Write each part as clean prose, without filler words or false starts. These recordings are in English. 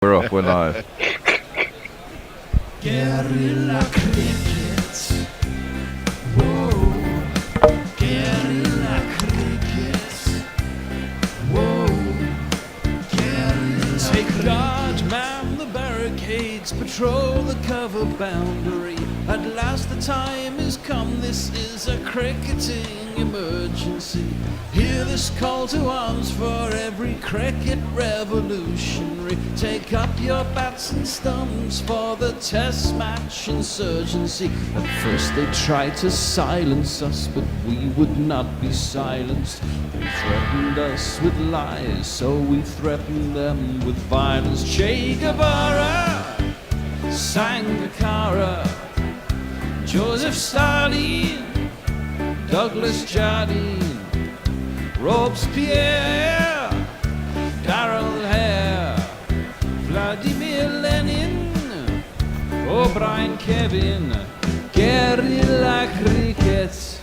We're off, we're live. Guerrilla cricket. Whoa. Guerrilla cricket. Whoa. Guerrilla. Take guard, man the barricades, patrol the cover boundary. At last the time has come, this is a cricketing emergency. Hear this call to arms for every cricket revolutionary. Take up your bats and stumps for the test match insurgency. At first they tried to silence us, but we would not be silenced. They threatened us with lies, so we threatened them with violence. Che Guevara, Sangakkara, Joseph Stalin, Douglas Jardine, Robespierre, Darrell Hare, Vladimir Lenin, O'Brien Kevin, guerrilla cricket.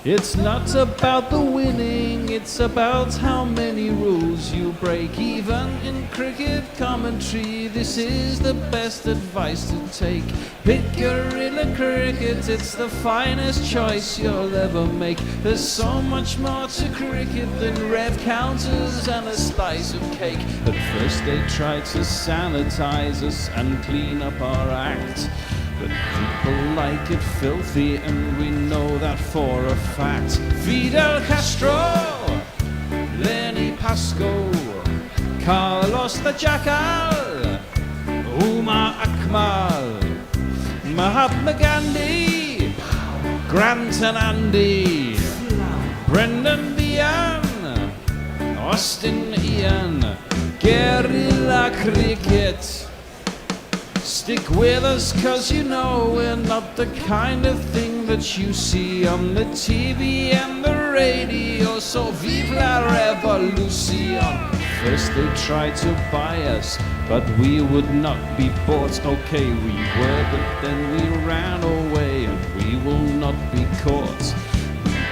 It's not about the winning, it's about how many rules you break. Even in cricket commentary, this is the best advice to take. Pick guerrilla cricket, it's the finest choice you'll ever make. There's so much more to cricket than rev counters and a slice of cake. At first they tried to sanitize us and clean up our act, but people like it filthy, and we know that for a fact. Fidel Castro, Lenny Pascoe, Carlos the Jackal, Umar Akmal, Mahatma Gandhi, Grant and Andy, Brendan Behan, Austin Ian, guerrilla cricket. Stick with us, cause you know we're not the kind of thing that you see on the TV and the radio. So vive la revolution. First they tried to buy us, but we would not be bought. Okay, we were, but then we ran away, and we will not be caught.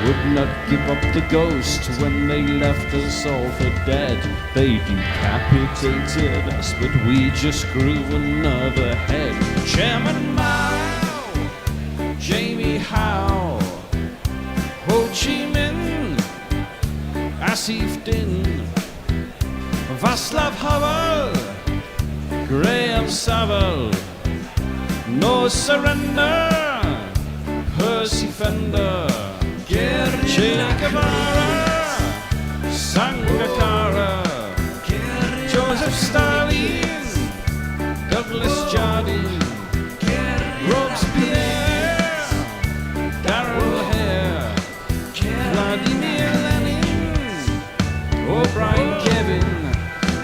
Would not give up the ghost when they left us all for dead. They decapitated us, but we just grew another head. Chairman Mao, Jamie Howe, Ho Chi Minh, Asif Din, Václav Havel, Graham Saville, No Surrender, Percy Fender, Che Guevara, Sangakkara, Joseph Stalin, Douglas Jardine, Robespierre, Darrell Hare, Vladimir Lenin, O'Brien Kevin,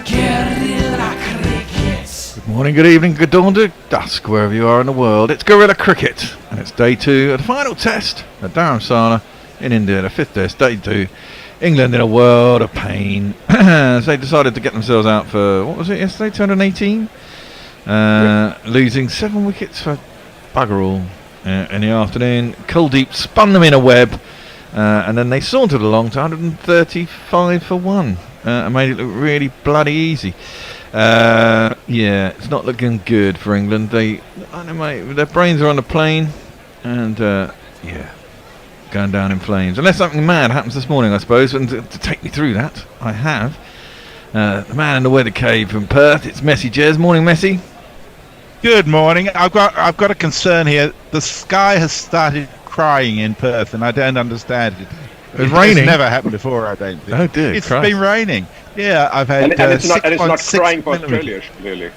guerrilla cricket. Good morning, good evening, good dawn to dusk, wherever you are in the world. It's guerrilla cricket, and it's day 2 of the final test at Dharamsala in India, the 5th test, day 2. England in a world of pain as they decided to get themselves out for, what was it yesterday, 218? Losing 7 wickets for bugger all in the afternoon. Kuldeep spun them in a web, and then they sauntered along to 135 for 1 and made it look really bloody easy. Yeah, it's not looking good for England. I don't know, mate, their brains are on the plane, and yeah, going down in flames. Unless something mad happens this morning, I suppose. And to take me through that, I have the man in the weather cave from Perth. It's Messy Jez. Morning, Messy. Good morning. I've got a concern here. The sky has started crying in Perth, and I don't understand it. It's raining. It's never happened before, I don't think. Oh dear, It's Christ. Been raining. Yeah, I've had and it's not crying for millimeters. Australia,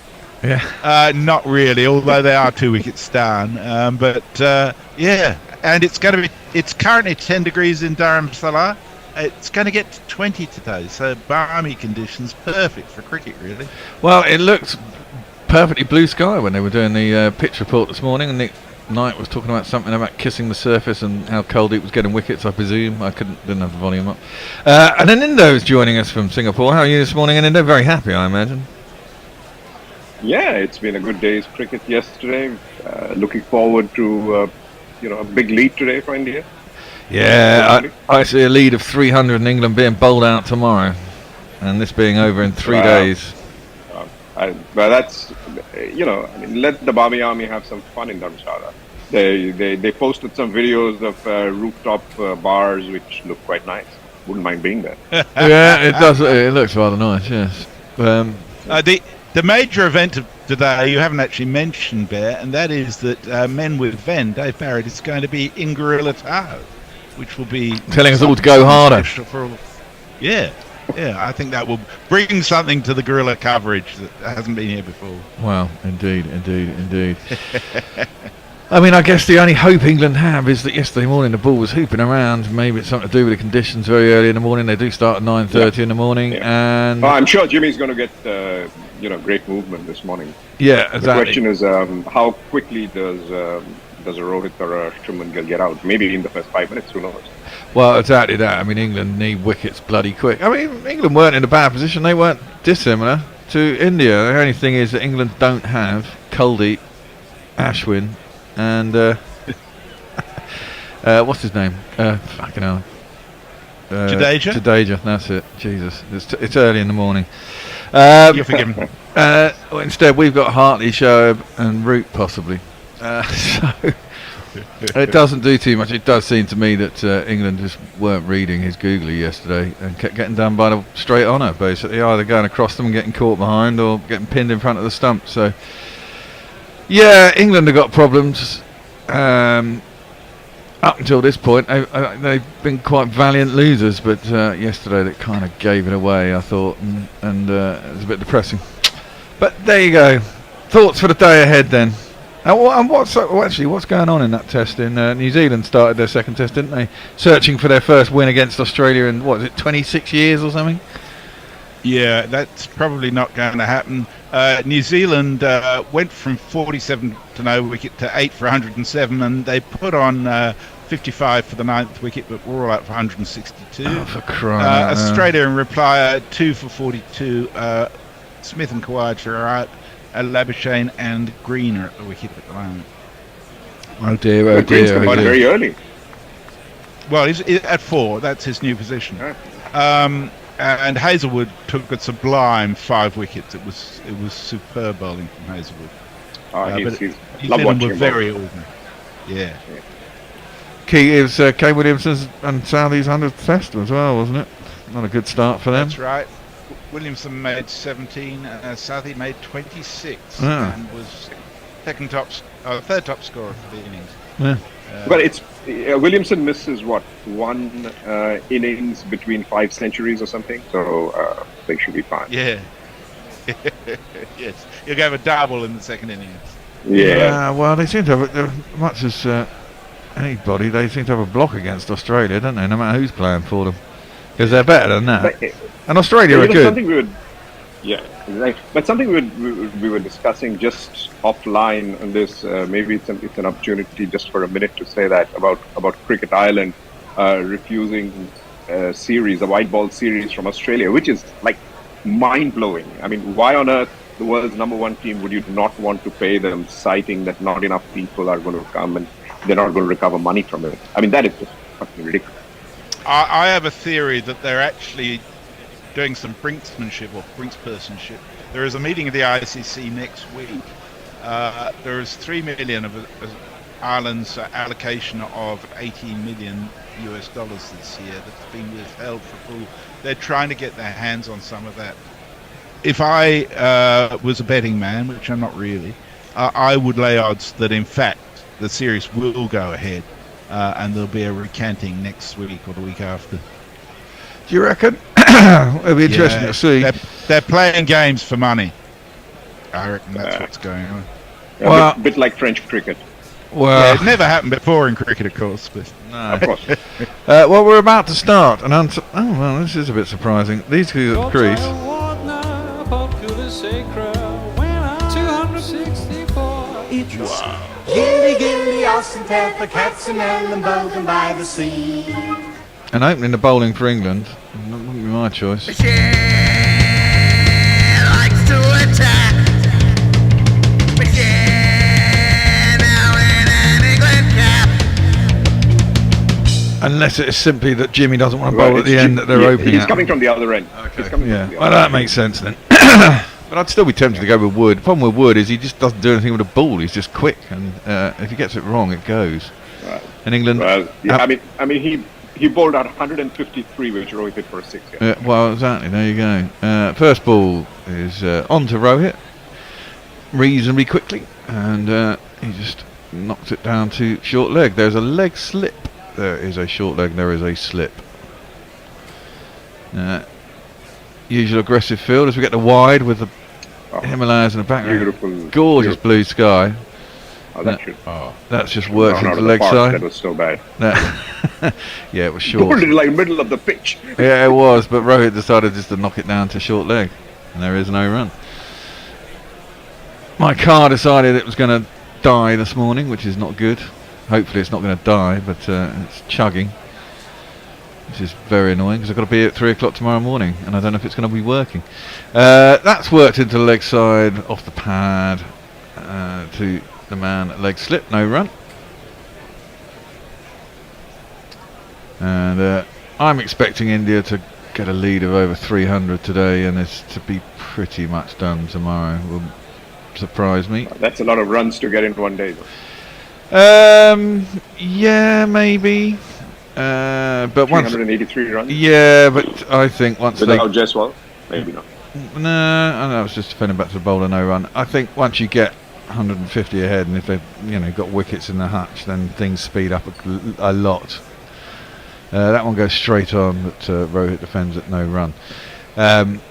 really. Yeah. Not really, although they are 2 wickets down. But yeah, and it's currently 10 degrees in Dharamsala. It's going to get to 20 today, so balmy conditions, perfect for cricket, really. Well, it looked perfectly blue sky when they were doing the pitch report this morning, and Nick Knight was talking about something about kissing the surface and how Kuldeep was getting wickets, I presume. I didn't have the volume up. And then Indo's joining us from Singapore. How are you this morning? And Indo, very happy, I imagine. Yeah, it's been a good day's cricket yesterday. Looking forward to a big lead today for India. Yeah, I see a lead of 300 in England being bowled out tomorrow, and this being over in 3 days. But that's, I mean, let the Barmy Army have some fun in Dharamsala. They posted some videos of rooftop bars which look quite nice. Wouldn't mind being there. Yeah, it does. It looks rather nice. Yes. The major event of today you haven't actually mentioned, Bear, and that is that Men with Ven, Dave Barrett, is going to be in Gorilla Tahoe, which will be Telling us all to go harder. Yeah, I think that will bring something to the Gorilla coverage that hasn't been here before. Well, indeed. I mean, I guess the only hope England have is that yesterday morning the ball was hooping around. Maybe it's something to do with the conditions very early in the morning. They do start at 9:30 in the morning, and I'm sure Jimmy's going to get great movement this morning. Yeah, exactly. The question is how quickly does a Rohit or a Shubman Gill get out? Maybe in the first 5 minutes. Who knows? Well, exactly that. I mean, England need wickets bloody quick. I mean, England weren't in a bad position. They weren't dissimilar to India. The only thing is that England don't have Kuldeep, Ashwin, and what's his name? Fucking hell. Jadeja, that's it. Jesus, it's early in the morning. You're forgiven. Instead, we've got Hartley, Shoaib, and Root possibly. So it doesn't do too much. It does seem to me that England just weren't reading his googly yesterday and kept getting done by the straight honour, basically, either going across them and getting caught behind or getting pinned in front of the stump. So yeah, England have got problems. Up until this point, they've been quite valiant losers, but yesterday they kind of gave it away, I thought, and it was a bit depressing. But there you go. Thoughts for the day ahead then. And what's going on in that test in New Zealand? Started their second test, didn't they? Searching for their first win against Australia in, 26 years or something? Yeah, that's probably not going to happen. New Zealand went from 47 to no wicket to 8 for 107, and they put on 55 for the 9th wicket, but were all out for 162. Oh, for crying out loud. Australia in reply, 2 for 42. Smith and Khawaja are out. Labuschagne and Green are at the wicket at the moment. Oh dear. Very early. Well, he's at 4. That's his new position. And Hazelwood took a sublime 5 wickets. It was superb bowling from Hazelwood. He's love watching him. Were very ordinary. Yeah. Key is Kane Williamson's and Southey's 100th test as well, wasn't it? Not a good start for them. That's right. Williamson made 17, Southey made 26, and was third top scorer for the innings. Yeah. But it's Williamson misses one innings between 5 centuries or something, so they should be fine. Yeah. Yes, he'll have a double in the second innings. Yeah. Well, they seem to have, as much as anybody, they seem to have a block against Australia, don't they? No matter who's playing for them, because they're better than that. And Australia are good. But something we were discussing just offline on this. Maybe it's an opportunity just for a minute to say that about Cricket Ireland refusing a white ball series from Australia, which is like mind blowing. I mean, why on earth the world's #1 team would you not want to pay them, citing that not enough people are going to come and they're not going to recover money from it? I mean, that is just fucking ridiculous. I have a theory that they're actually doing some brinkspersonship. There is a meeting of the ICC next week. There is 3 million of Ireland's allocation of $18 million US this year that's been withheld for approval. They're trying to get their hands on some of that. If I was a betting man, which I'm not really, I would lay odds that in fact the series will go ahead, and there'll be a recanting next week or the week after. Do you reckon? It'll be interesting to see. They're playing games for money. I reckon that's what's going on. Well, a bit like French cricket. Well, it never happened before in cricket, of course. But no. Of course. Well, we're about to start, and well, this is a bit surprising. These two at the crease. Wow. Gilly, gilly, Austin, Pepper, cats and Ellen, bogan by the sea. And opening the bowling for England, that wouldn't be my choice. Michelle likes to attack. Michelle now in an England cap. Unless it is simply that Jimmy doesn't want to bowl at the end that they're opening He's at. Coming from the other end. Okay. Well, that makes sense then. But I'd still be tempted to go with Wood. The problem with Wood is he just doesn't do anything with the ball. He's just quick, and if he gets it wrong, it goes. Right. In England, Well, yeah, I mean, he bowled out 153, which Rohit hit for a 6. Yeah. well, exactly. There you go. First ball is on to Rohit reasonably quickly, and he just knocks it down to short leg. There's a leg slip. There is a short leg. There is a slip. Usual aggressive field as we get the wide with the Himalayas in the background. Beautiful, Gorgeous beautiful. blue sky. Oh, That's just worked gone out into of the leg park. side. That was so bad. Yeah, it was short. Bowled it like middle of the pitch. Yeah, it was, but Rohit decided just to knock it down to short leg, and there is no run. My car decided it was going to die this morning, which is not good. Hopefully it's not going to die, but it's chugging, which is very annoying because I've got to be at 3 o'clock tomorrow morning, and I don't know if it's going to be working. That's worked into the leg side, off the pad, to the man, leg slip, no run. And I'm expecting India to get a lead of over 300 today, and it's to be pretty much done tomorrow. Will surprise me. That's a lot of runs to get in one day, though. Yeah, maybe. But once 383 runs. Yeah, but I think once Without Jaiswal, maybe not. No, I know, it's just defending back to the bowler, no run. I think once you get 150 ahead, and if they've got wickets in the hutch, then things speed up a lot. That one goes straight on, but Rohit defends at no run.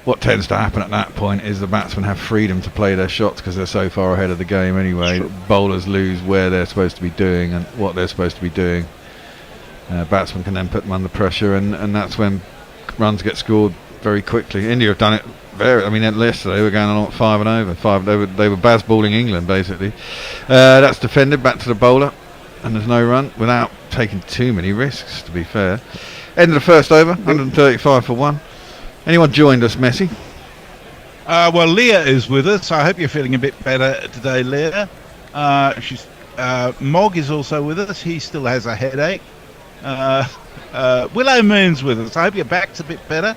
What tends to happen at that point is the batsmen have freedom to play their shots because they're so far ahead of the game anyway. Sure. Bowlers lose where they're supposed to be doing and what they're supposed to be doing. Batsmen can then put them under pressure, and that's when runs get scored very quickly. India have done it yesterday they were going on 5 and over. They were Baz balling England basically. That's defended back to the bowler, and there's no run without taking too many risks, to be fair. End of the first over, 135 for 1. Anyone joined us, Messi? Well, Leah is with us. I hope you're feeling a bit better today, Leah. Mog is also with us. He still has a headache. Willow Moon's with us. I hope your back's a bit better.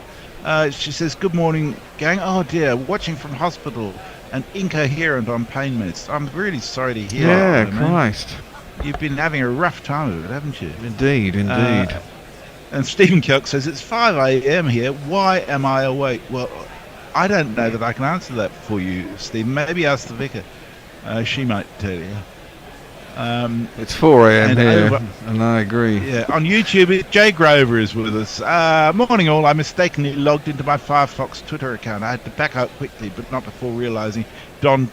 She says, good morning, gang. Oh dear, watching from hospital and incoherent on pain meds. I'm really sorry to hear Yeah, that. Man. Christ. You've been having a rough time of it, haven't you? Indeed. And Stephen Kirk says, it's 5 a.m. here. Why am I awake? Well, I don't know that I can answer that for you, Stephen. Maybe ask the vicar. She might tell you. It's 4 a.m. and here, and I agree. Yeah, on YouTube, Jay Grover is with us. Morning all. I mistakenly logged into my Firefox Twitter account. I had to back out quickly, but not before realising Don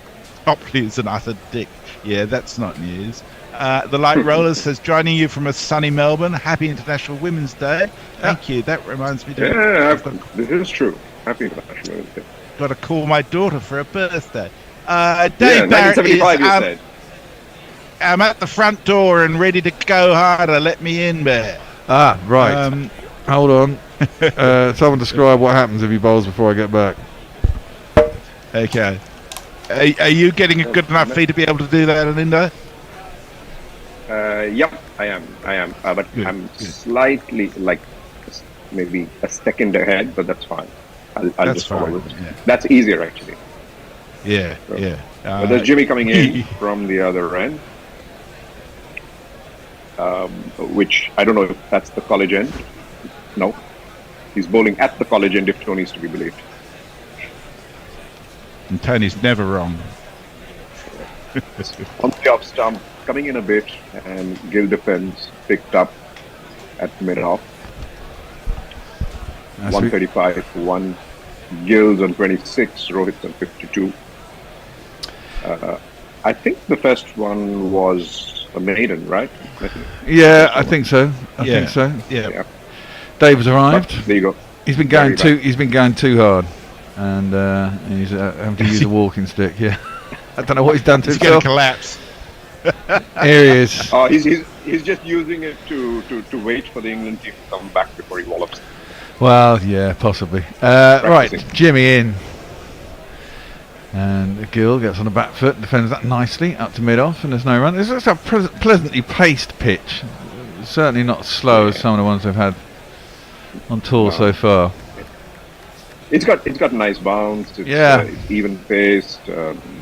Topley is an utter dick. Yeah, that's not news. The Light Roller says, joining you from a sunny Melbourne. Happy International Women's Day. Thank you. That reminds me. This is true. Happy International Women's Day. Got to call my daughter for her birthday. Yeah, Dave Barrett 1975, you is, said. I'm at the front door and ready to go harder. Let me in, Bear. Ah, right. Hold on. Someone describe what happens if he bowls before I get back. Okay. Are you getting a good enough feed to be able to do that in Indo? Yep, I am. But Good, I'm good. slightly, maybe a second ahead, but that's fine. I'll That's just follow fine, it. yeah. That's easier, actually. Yeah, So, yeah. But there's Jimmy coming in from the other end, which I don't know if that's the college end. No. He's bowling at the college end if Tony's to be believed. And Tony's never wrong. On the off stump, coming in a bit, and Gill defense picked up at mid-off. 135 for 1. Gill's on 26, Rohit's on 52. I think the first one was a maiden, right? Yeah, I think so. I think so. Yeah. Dave's arrived. But there you go. He's been going too hard, and he's having to use a walking stick. Yeah, I don't know what he's done to He's going to himself. collapse. Here he is. Oh, he's just using it to wait for the England team to come back before he wallops. Well, yeah, possibly. Right, Practicing. Jimmy in. And Gill gets on the back foot, defends that nicely, up to mid-off, and there's no run. It's just a pleasantly paced pitch. Certainly not slow as some of the ones they've had on tour so far. It's got nice bounce. It's, Yeah. it's even paced.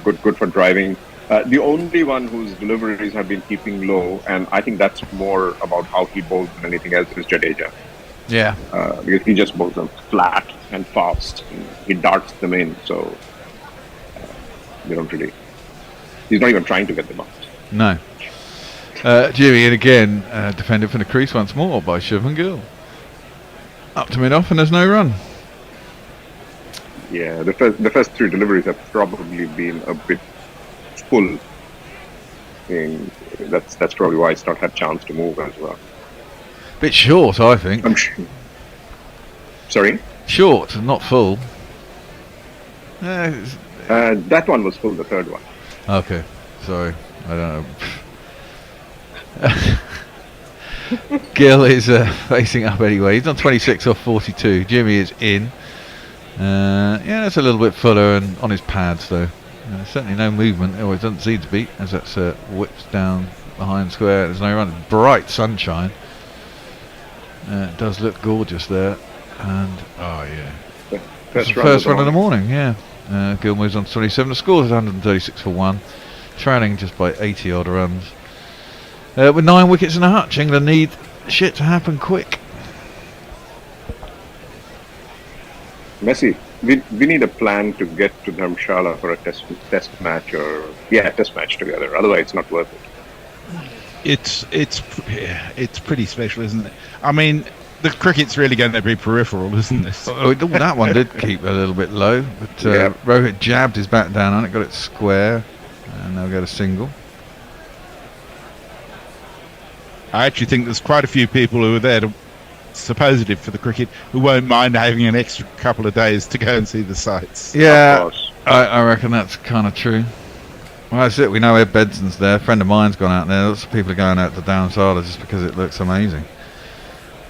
Good for driving. The only one whose deliveries have been keeping low, and I think that's more about how he bowls than anything else, is Jadeja. Yeah. Because he just bowls them flat and fast. And he darts them in, so they don't really. He's not even trying to get them out. No. Jimmy, and again, defended from the crease once more by Shubman Gill. Up to mid-off, and there's no run. Yeah, the first three deliveries have probably been a bit full. That's probably why it's not had chance to move as well. Bit short, I think. I'm sure. Sorry? Short, not full. That one was full, the third one. Okay, sorry. I don't know. Gill is facing up anyway. He's on 26 off 42. Jimmy is in. Yeah, it's a little bit fuller and on his pads though. Certainly no movement. It always doesn't seem to be, as that's whips down behind square. There's no run. Bright sunshine. It does look gorgeous there. And oh yeah, first run of the morning. Yeah. Gill moves on to 27. The score is 136 for 1, trailing just by 80 odd runs. With 9 wickets in a hutch, England need shit to happen quick. Messi, we need a plan to get to Dharamsala for a test match test match together. Otherwise, it's not worth it. It's pretty special, isn't it? I mean, the cricket's really going to be peripheral, isn't it? That one did keep a little bit low, but Rohit jabbed his bat down on it, got it square, and they'll get a single. I actually think there's quite a few people who are there supposedly for the cricket who won't mind having an extra couple of days to go and see the sights. Yeah, I reckon that's kind of true. Well, that's it. We know Ed Bedson's there. A friend of mine's gone out there. Lots of people are going out to Dharamsala just because it looks amazing.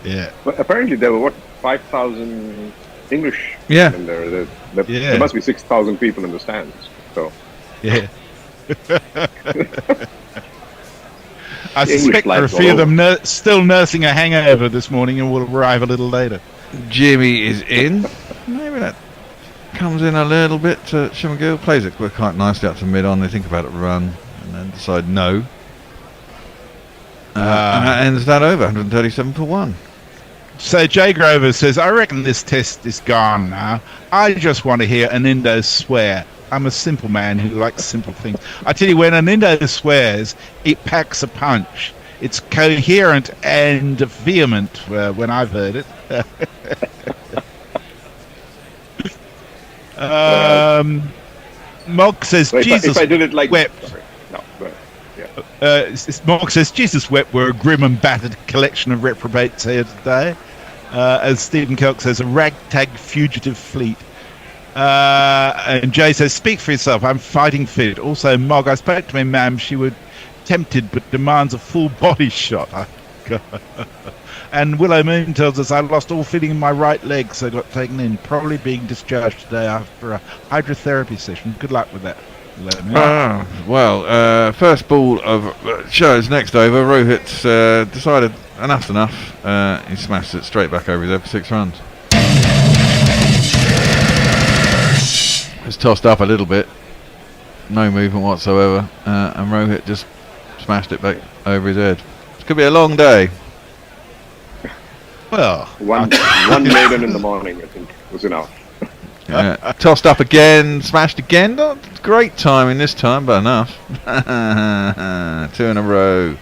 Yeah. But apparently there were 5,000 English in there. There must be 6,000 people in the stands. So yeah. I suspect there are a few of them still nursing a hangover this morning and will arrive a little later. Jimmy is in. Maybe that comes in a little bit to Shubman Gill. Plays it quite nicely up to mid-on. They think about it, run, and then decide no. And that ends that over, 137 for 1. So Jay Grover says, I reckon this test is gone now. I just want to hear an Indo swear. I'm a simple man who likes simple things. I tell you, when an Indo swears, it packs a punch. It's coherent and vehement when I've heard it. Mog says, so Jesus if I did it like wept. Sorry. No, but, Mog says, Jesus wept, we're a grim and battered collection of reprobates here today. As Stephen Kelk says, a ragtag fugitive fleet. And Jay says, speak for yourself, I'm fighting fit. Also, Mog, I spoke to my ma'am, she would tempted but demands a full body shot. Oh, God. And Willow Moon tells us I lost all feeling in my right leg, so got taken in, probably being discharged today after a hydrotherapy session. Good luck with that. First ball of shows next over. Rohit's decided enough's enough. He smashed it straight back over his head for 6 runs. It's tossed up a little bit, no movement whatsoever, and Rohit just smashed it back over his head. It could be a long day. Well, one maiden in the morning, I think, was enough. Tossed up again, smashed again. Not great timing this time, but enough. 2 in a row.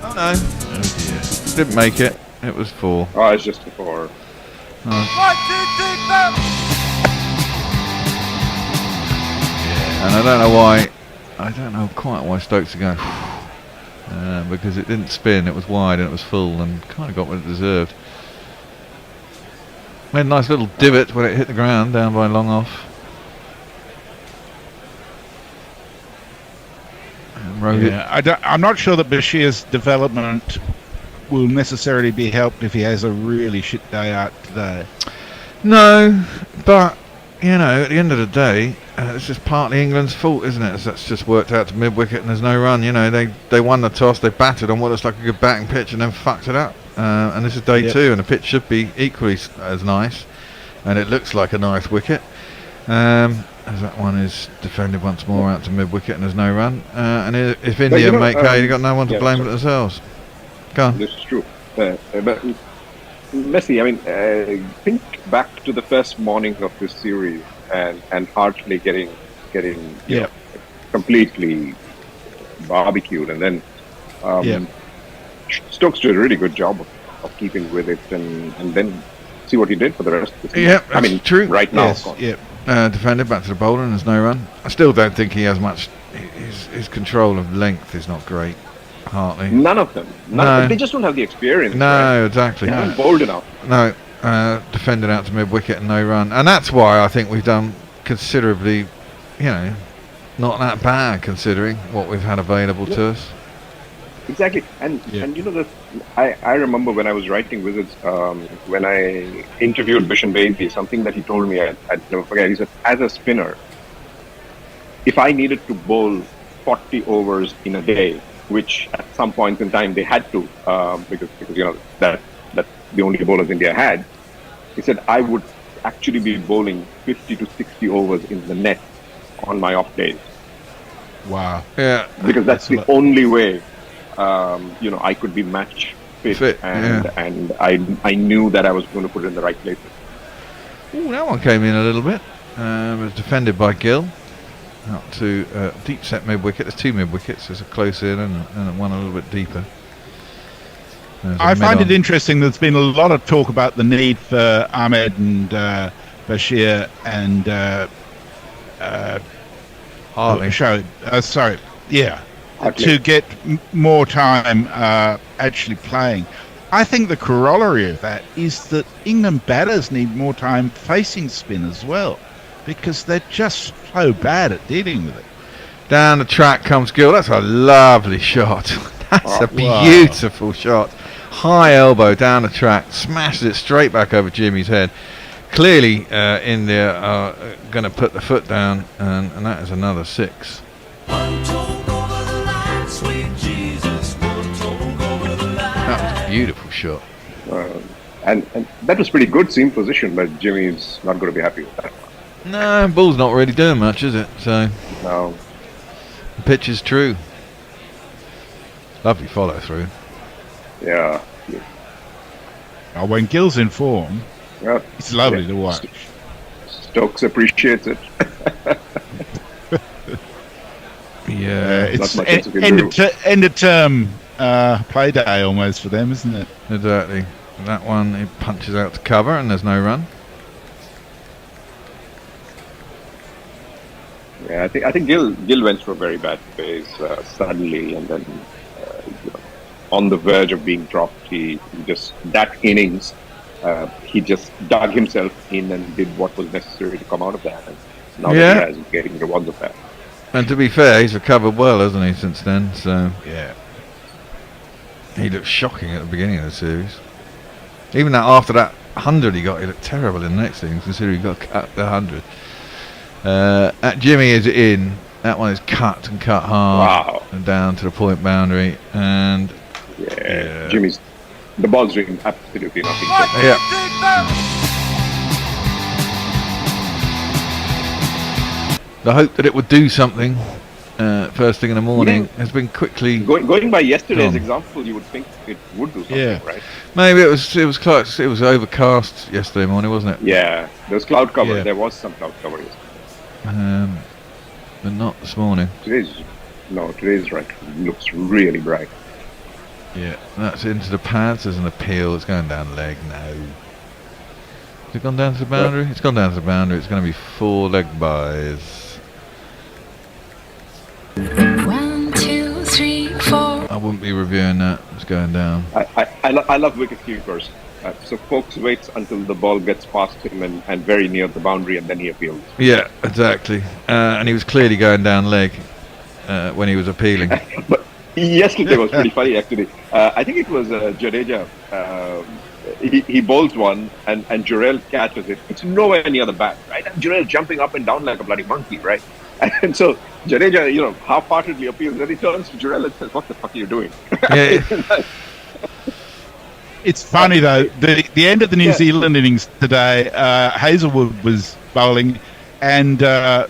Oh no! Oh dear. Didn't make it. It was 4. Oh, it's just a 4. And I don't know why. I don't know quite why Stokes are going. Because it didn't spin. It was wide and it was full, and kind of got what it deserved. Made a nice little divot when it hit the ground down by long off. I'm not sure that Bashir's development will necessarily be helped if he has a really shit day out today. No, but you know, at the end of the day, it's just partly England's fault, isn't it? That's just worked out to mid-wicket and there's no run. You know, they won the toss, they batted on what looks like a good batting pitch and then fucked it up. And this is day 2, and the pitch should be equally as nice. and it looks like a nice wicket. As that one is defended once more out to mid-wicket and there's no run. And if India make hay, they've got no one to blame but themselves. Go on. This is true. But Messi, I mean, think back to the first morning of this series and Hartley getting you know, completely barbecued, and then Stokes did a really good job of keeping with it, and then see what he did for the rest of the season. Yeah, that's I mean, true. right now. Yes, Defended back to the bowler and there's no run. I still don't think he has much. His control of length is not great. Hartley. None of them. No. They just don't have the experience. No, right? exactly. They haven't bowled enough. No, defended out to mid-wicket and no run, and that's why I think we've done considerably, not that bad considering what we've had available to us. Exactly, and you know that I remember when I was writing Wizards, when I interviewed Bishan Baby, something that he told me I'd never forget. He said, as a spinner, if I needed to bowl 40 overs in a day, which at some point in time they had to, because that's the only bowlers India had, he said I would actually be bowling 50 to 60 overs in the net on my off days. Wow. Yeah. Because that's the only way. I could be match fit, and I knew that I was going to put it in the right places. Ooh, that one came in a little bit. It was defended by Gill. Out to deep set mid wicket. There's two mid wickets. There's a close in and one a little bit deeper. I find it interesting. There's been a lot of talk about the need for Ahmed and Bashir and Hartley. To get more time actually playing. I think the corollary of that is that England batters need more time facing spin as well, because they're just so bad at dealing with it. Down the track comes Gill. That's a lovely shot. That's a beautiful shot. High elbow down the track, smashes it straight back over Jimmy's head. Clearly, India are going to put the foot down, and that is another 6. That was a beautiful shot. And that was pretty good seam position, but Jimmy's not going to be happy with that. No, ball's not really doing much, is it? So No. the pitch is true. Lovely follow through. Yeah. When Gill's in form, Yeah. it's lovely to watch. Stokes appreciates it. Yeah, It's Not much else you can do. end of term play day almost for them, isn't it? exactly. That one, it punches out to cover and there's no run. Yeah, I think Gill went through a very bad phase suddenly, and then on the verge of being dropped. He just that innings, he just dug himself in and did what was necessary to come out of that. And now that he has, he's getting rewards of that. And to be fair, he's recovered well, hasn't he, since then? So Yeah. he looked shocking at the beginning of the series. Even that after that 100 he got, he looked terrible in the next innings, considering he got cut the 100. At Jimmy is in. That one is cut and cut hard. Wow. And down to the point boundary. And Yeah. Jimmy's the ball's doing absolutely nothing. yeah. The hope that it would do something first thing in the morning has been quickly Going by yesterday's Gone. example, you would think it would do something, Yeah. right? Maybe it was close. It was overcast yesterday morning, wasn't it? Yeah, there was cloud cover. Yeah. There was some cloud cover yesterday. But not this morning. Today's right. It looks really bright. Yeah, that's into the pads. There's an appeal. It's going down leg. No. Has it gone down to the boundary? It's gone down to the boundary. It's going to be 4 leg byes. 1, 2, 3, 4. I wouldn't be reviewing that. It's going down. I love wicket keepers. So Folks waits until the ball gets past him and very near the boundary, and then he appeals. Yeah, exactly. And he was clearly going down leg when he was appealing. But yesterday was pretty funny, actually. I think it was Jadeja. He bowls one, and Jurel catches it. It's nowhere near the bat, right? And Jurel jumping up and down like a bloody monkey, right? And so Jadeja, half-heartedly appeals, and he turns to Jurel and says, "What the fuck are you doing?" Yeah. It's funny though. The end of the New Zealand innings today, Hazelwood was bowling, and the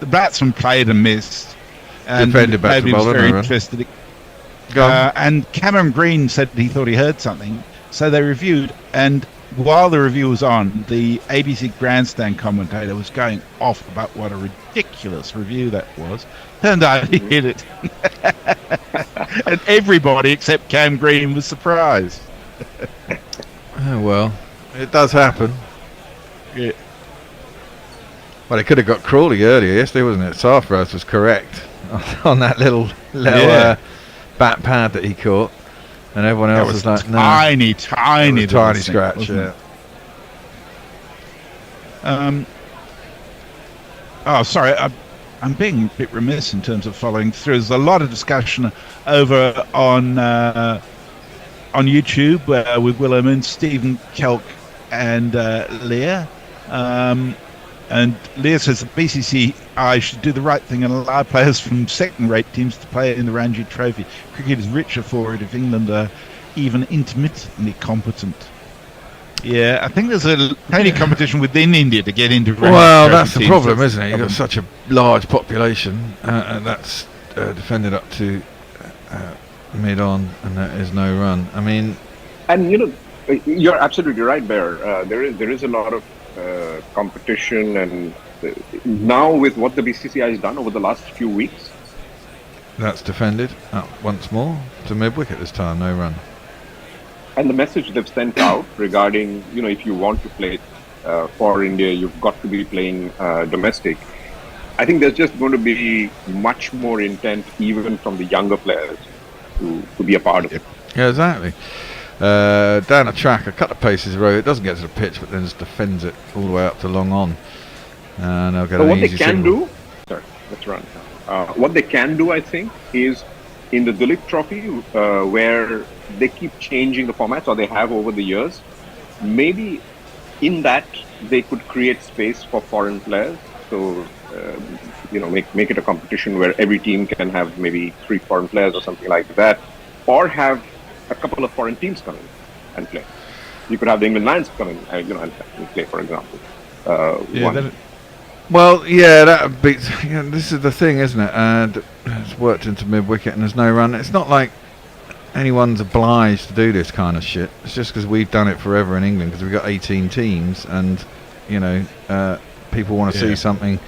batsman played and missed, and Defended back to nobody was bowler, very no run. interested. Go on. And Cameron Green said he thought he heard something, so they reviewed. And while the review was on, the ABC grandstand commentator was going off about what a ridiculous review that was. Turned out he hit it, and everybody except Cam Green was surprised. Oh, well, it does happen. Yeah. Well, it could have got Crawley earlier yesterday, wasn't it? Saras was correct on that little Yeah. bat pad that he caught, and everyone That else was was like, no, tiny it was a little tiny thing, scratch. wasn't Yeah. it? Oh, sorry. I'm being a bit remiss in terms of following through. There's a lot of discussion over on YouTube with Willem and Stephen Kelk and Leah. And Leah says the BCCI should do the right thing and allow players from second-rate teams to play in the Ranji Trophy. Cricket is richer for it if England are even intermittently competent. Yeah, I think there's plenty of competition within India to get into Ranji Well, Trophy that's the teams. problem, That's isn't it? the You've got problem. such a large population, and that's defended up to mid-on, and that is no run. I mean, And you're absolutely right, Bear. There is a lot of competition, and now with what the BCCI has done over the last few weeks, that's defended up once more to mid-wicket this time, no run. and the message they've sent out regarding, if you want to play for India, you've got to be playing domestic. I think there's just going to be much more intent, even from the younger players, to be a part of it. Yeah, exactly. Down a track, a couple of paces row. It doesn't get to the pitch, but then just defends it all the way up to long on, and they'll get So an what they easy can signal. do, sorry, let's run. What they can do, I think, is in the Dilip Trophy, where they keep changing the formats, or they have over the years. Maybe in that they could create space for foreign players. So make it a competition where every team can have maybe 3 foreign players or something like that, or have a couple of foreign teams come in and play. You could have the England Lions come in, and play, for example. One. Well, yeah, that would be. This is the thing, isn't it? And it's worked into mid-wicket, and there's no run. It's not like anyone's obliged to do this kind of shit. It's just because we've done it forever in England, because we've got 18 teams, and people want to see something.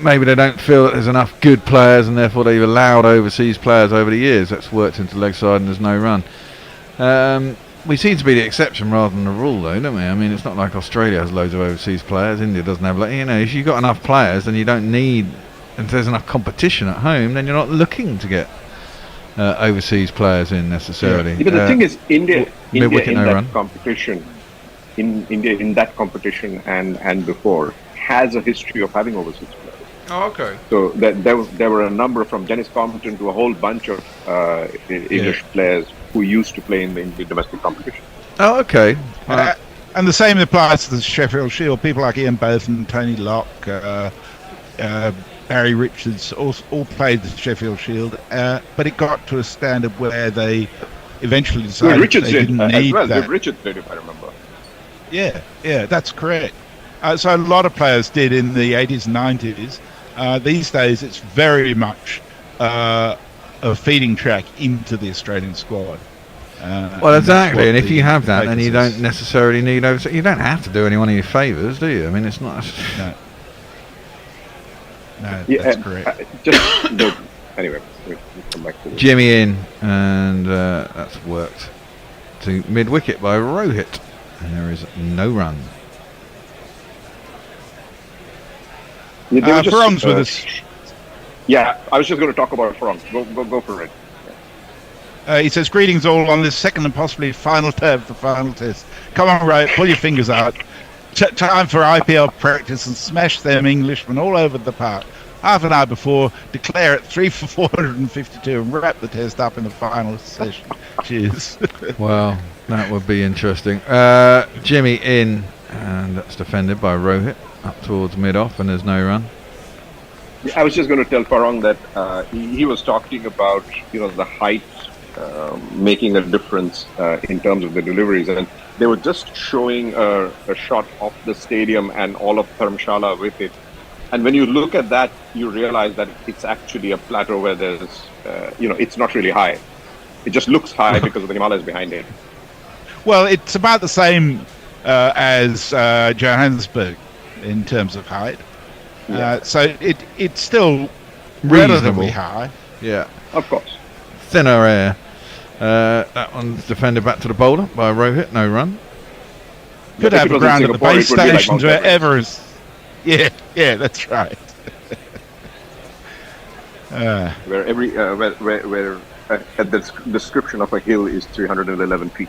Maybe they don't feel that there's enough good players, and therefore they've allowed overseas players over the years. That's worked into leg side, and there's no run. We seem to be the exception rather than the rule, though, don't we? I mean, it's not like Australia has loads of overseas players. India doesn't have. If you've got enough players, then you don't need. If there's enough competition at home, then you're not looking to get overseas players in necessarily. Yeah, but the thing is, India in that run. competition, in that competition and before, has a history of having overseas players. Oh, okay. So there were a number, from Dennis Compton to a whole bunch of English players who used to play in the domestic competition. Oh, okay. And the same applies to the Sheffield Shield. People like Ian Botham, Tony Locke, Barry Richards all played the Sheffield Shield, but it got to a standard where they eventually decided Richards they did didn't as need well. that. Richards did, if I remember. Yeah, that's correct. So a lot of players did in the 80s and 90s. These days, it's very much a feeding track into the Australian squad. Well, exactly. And if you have that, then you focus is. don't necessarily need overseas. You don't have to do anyone any favours, do you? I mean, it's not. No, Yeah, that's correct. Anyway, we'll come back to this. Jimmy in, and that's worked to mid-wicket by Rohit, and there is no run. Yeah, they were just, Farong's with us. Yeah, I was just going to talk about Farong. Go for it. He says, greetings all on this second and possibly final day of the final test. Come on, Ray, pull your fingers out. Time for IPL practice and smash them Englishmen all over the park. Half an hour before, declare it 3 for 452 and wrap the test up in the final session. Cheers. Well, that would be interesting. Jimmy in, and that's defended by Rohit up towards mid-off, and there's no run. I was just going to tell Farong that he was talking about the height making a difference in terms of the deliveries. And they were just showing a shot of the stadium and all of Dharamsala with it. And when you look at that, you realize that it's actually a plateau where there's, it's not really high. It just looks high because of the Himalayas behind it. Well, it's about the same as Johannesburg in terms of height. Yeah. So it's still Reasonable. relatively high. Yeah. Of course. Thinner air. That one's defended back to the bowler by Rohit, no run. Could If have it a was in ground at the Singapore, base it would be like stations Mount wherever is. Yeah, that's right. Where every where the description of a hill is 311 feet.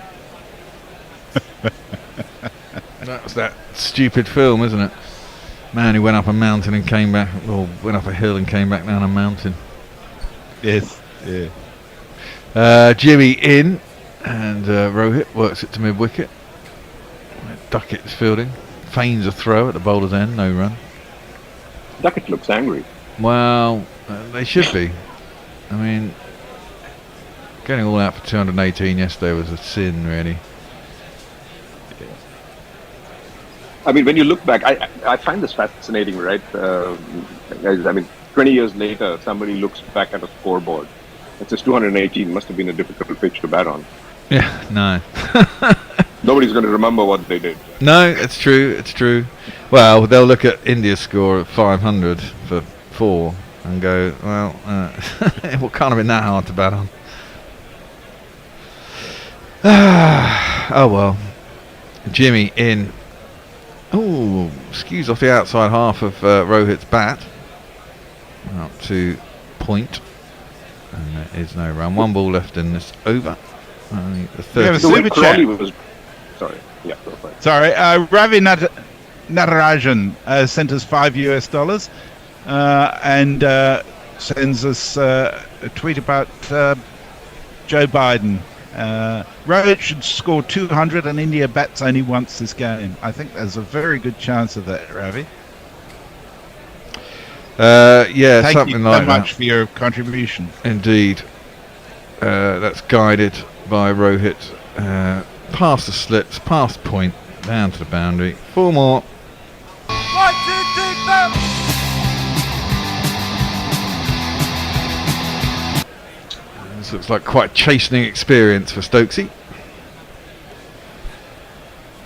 That's that stupid film, isn't it? Man who went up a mountain and came back, or went up a hill and came back down a mountain. Yes, yeah. Jimmy in, and Rohit works it to mid wicket. Duckett's fielding, feigns a throw at the bowler's end, no run. Duckett looks angry. Well, they should be. I mean, getting all out for 218 yesterday was a sin, really. I mean, when you look back, I find this fascinating, right? I mean, 20 years later, somebody looks back at a scoreboard. It says 218, must have been a difficult pitch to bat on. Yeah, no. Nobody's going to remember what they did. No, it's true. Well, they'll look at India's score of 500 for 4 and go, well, it can't have been that hard to bat on. Oh well. Jimmy in. Oh, skews off the outside half of Rohit's bat. Up to point. And there is no run. One ball left in this over. The We have a 30. The way super Crawley chat. was... Sorry. Yeah, go for it. Sorry, Ravi Natarajan sent us $5 and sends us a tweet about Joe Biden. Rohit should score 200 and India bats only once this game. I think there's a very good chance of that, Ravi. Yeah, Thank something you like so that. much for your contribution. Indeed. That's guided by Rohit. Past the slips, past point, down to the boundary. 4 more. 1, 2, 3, 4. This looks like quite a chastening experience for Stokesy.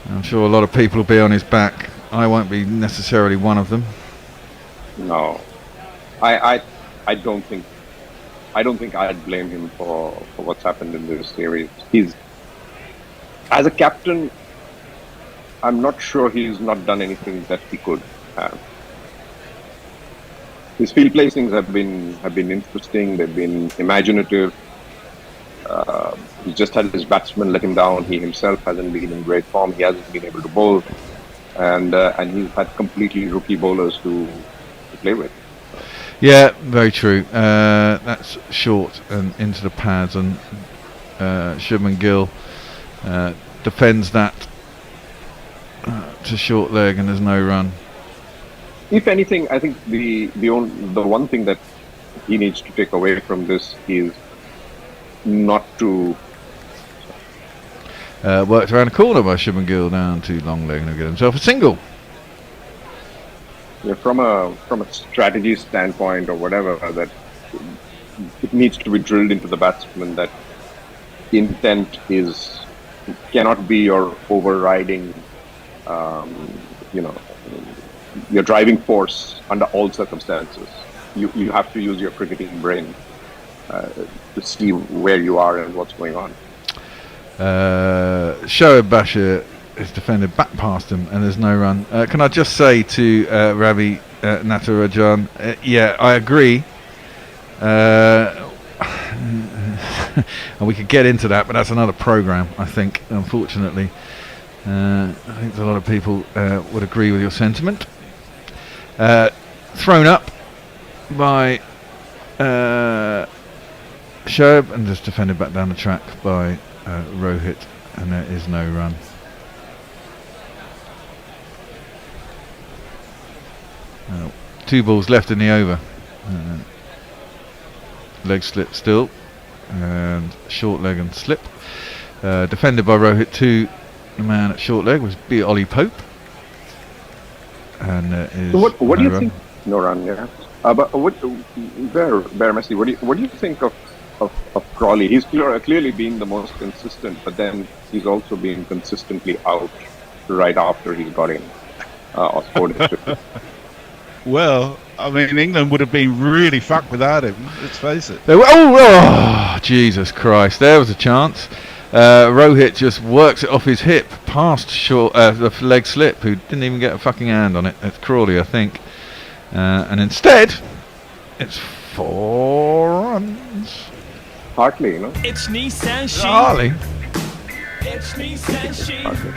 I'm sure a lot of people will be on his back. I won't be necessarily one of them. No. I don't think I'd blame him for what's happened in this series. He's, as a captain, I'm not sure he's not done anything that he could have. His field placings have been interesting. They've been imaginative. He just had his batsmen let him down. He himself hasn't been in great form. He hasn't been able to bowl, and he's had completely rookie bowlers to play with. Yeah, very true. That's short and into the pads, and Shubman Gill defends that to short leg, and there's no run. If anything, I think the one thing that he needs to take away from this is not to Worked around the corner by Shubman Gill down to long leg and he'll get himself a single. Yeah, from a strategy standpoint or whatever, that it needs to be drilled into the batsman that intent cannot be your overriding, your driving force under all circumstances. You have to use your cricketing brain to see where you are and what's going on. Shoaib Bashir is defended back past him and there's no run. Can I just say to Ravi Natarajan, yeah, I agree. And we could get into that, but that's another program, I think, unfortunately. I think a lot of people would agree with your sentiment. Thrown up by Shoaib and just defended back down the track by Rohit, and there is no run. Two balls left in the over. Leg slip still. and short leg and slip. Defended by Rohit 2. The man at short leg was B. Ollie Pope. And So what do you run. think? No run, yeah. But Bear Messi, what do you think of Crawley? He's clearly been the most consistent, but then he's also been consistently out right after he got in or scored his 50. Well, I mean, England would have been really fucked without him. Let's face it. Oh, Jesus Christ! There was a chance. Rohit just works it off his hip past the leg slip, who didn't even get a fucking hand on it. It's Crawley, I think. And instead, it's 4 runs. Hartley, you know. It's Nissan she. Hartley. It's Nissan she. Hartley.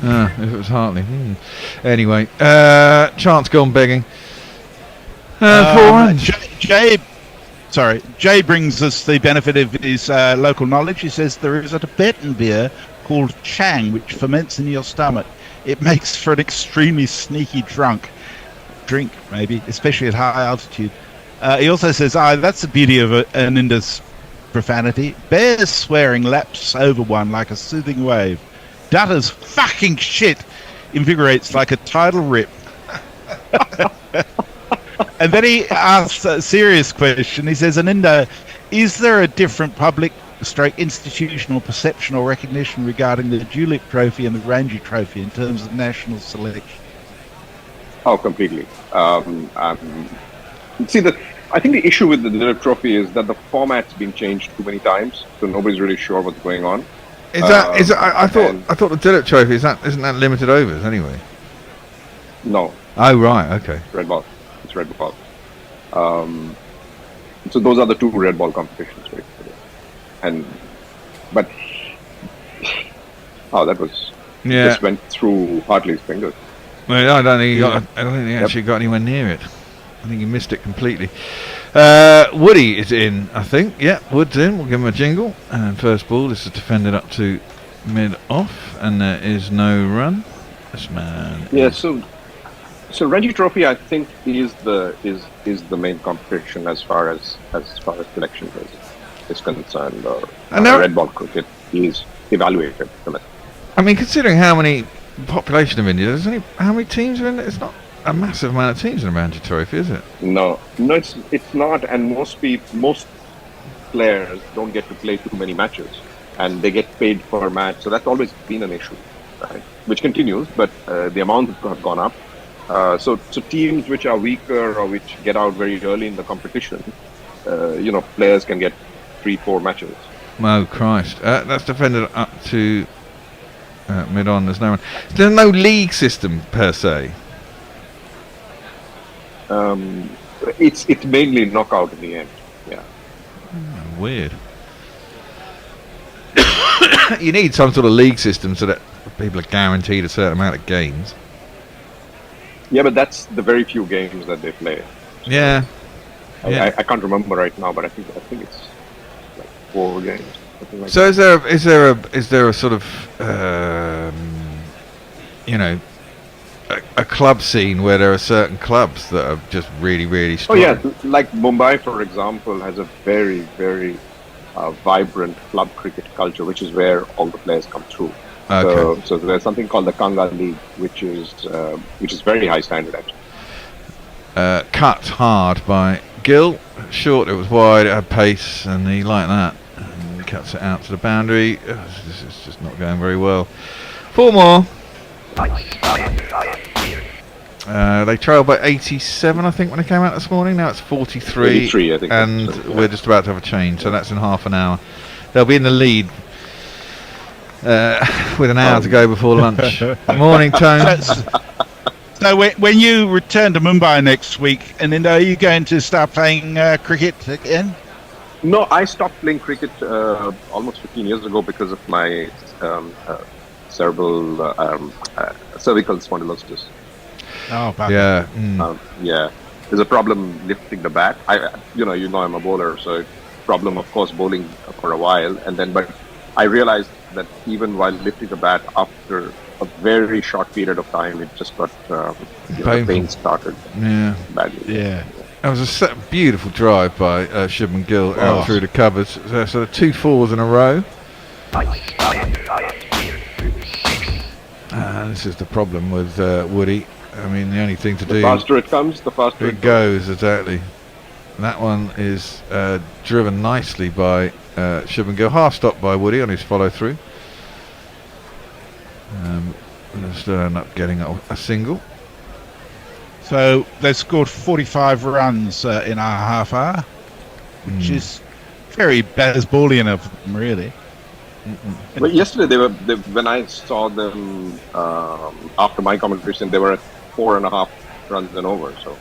If it was Hartley. Anyway, chance gone begging. 4 runs. Jay brings us the benefit of his local knowledge. He says there is a Tibetan beer called Chang, which ferments in your stomach. It makes for an extremely sneaky drink, maybe, especially at high altitude. He also says, that's the beauty of an Indus profanity. Bears swearing laps over one like a soothing wave. Dutta's fucking shit invigorates like a tidal rip. And then he asks a serious question. He says, Aninda, is there a different public institutional perception or recognition regarding the Julep Trophy and the Ranji Trophy in terms of national selection? Oh, completely. I think the issue with the Julep Trophy is that the format's been changed too many times, so nobody's really sure what's going on. Is that? I thought the Dilip Trophy isn't that limited overs anyway? No. Oh right, okay. Red ball. It's red ball. So those are the 2 red ball competitions, basically. That was just went through Hartley's fingers. Well, I don't think he actually got anywhere near it. I think he missed it completely. Woody is in, I think. Yeah, Wood's in. We'll give him a jingle. And first ball, this is defended up to mid-off, and there is no run. This man. Yeah, so Ranji Trophy, I think, is the main competition as far as selection is concerned, or red ball cricket is evaluated. I mean, considering how many population of India, there's only how many teams are in it? It's not a massive amount of teams in a Ranji Trophy, is it? No, it's not, and most players don't get to play too many matches, and they get paid per match, so that's always been an issue, right? Which continues, but the amount have gone up. So teams which are weaker or which get out very early in the competition, players can get 3-4 matches. Oh Christ! That's defended up to mid-on. There's no one. There's no league system per se. It's mainly knockout in the end. Yeah. Weird. You need some sort of league system so that people are guaranteed a certain amount of games. Yeah, but that's the very few games that they play. Yeah. I can't remember right now, but I think it's like 4 games. Like so that. is there a sort of a club scene where there are certain clubs that are just really, really strong? Oh yeah, like Mumbai, for example, has a very, very vibrant club cricket culture, which is where all the players come through. Okay. So there's something called the Kanga League, which is very high standard actually. Cut hard by Gill. Short, it was wide, it had pace, and he liked that. And he cuts it out to the boundary. This is just not going very well. 4 more. They trailed by 87, I think, when they came out this morning. Now it's 43. 83, I think. And we're just about to have a change, so that's in half an hour. They'll be in the lead with an hour to go before lunch. Morning, Tone. So when you return to Mumbai next week, and then are you going to start playing cricket again? No, I stopped playing cricket almost 15 years ago because of my cervical spondylosis. Oh, yeah. Yeah. There's a problem lifting the bat. I'm a bowler, so problem, of course, bowling for a while, but I realized that even while lifting the bat, after a very short period of time, it just got the pain started. Yeah. Badly. Yeah. That was a beautiful drive by Shubman Gill out through the covers. So 2 4s in a row. This is the problem with Woody. I mean, the only thing to do... The faster it comes, the faster it goes, exactly. And that one is driven nicely by Shubman Gill. Half stopped by Woody on his follow-through. And still end up getting a single. So they've scored 45 runs in our half hour, which is very Bazballian of them, really. Well, yesterday when I saw them after my commentation, they were at 4.5 runs and over. So.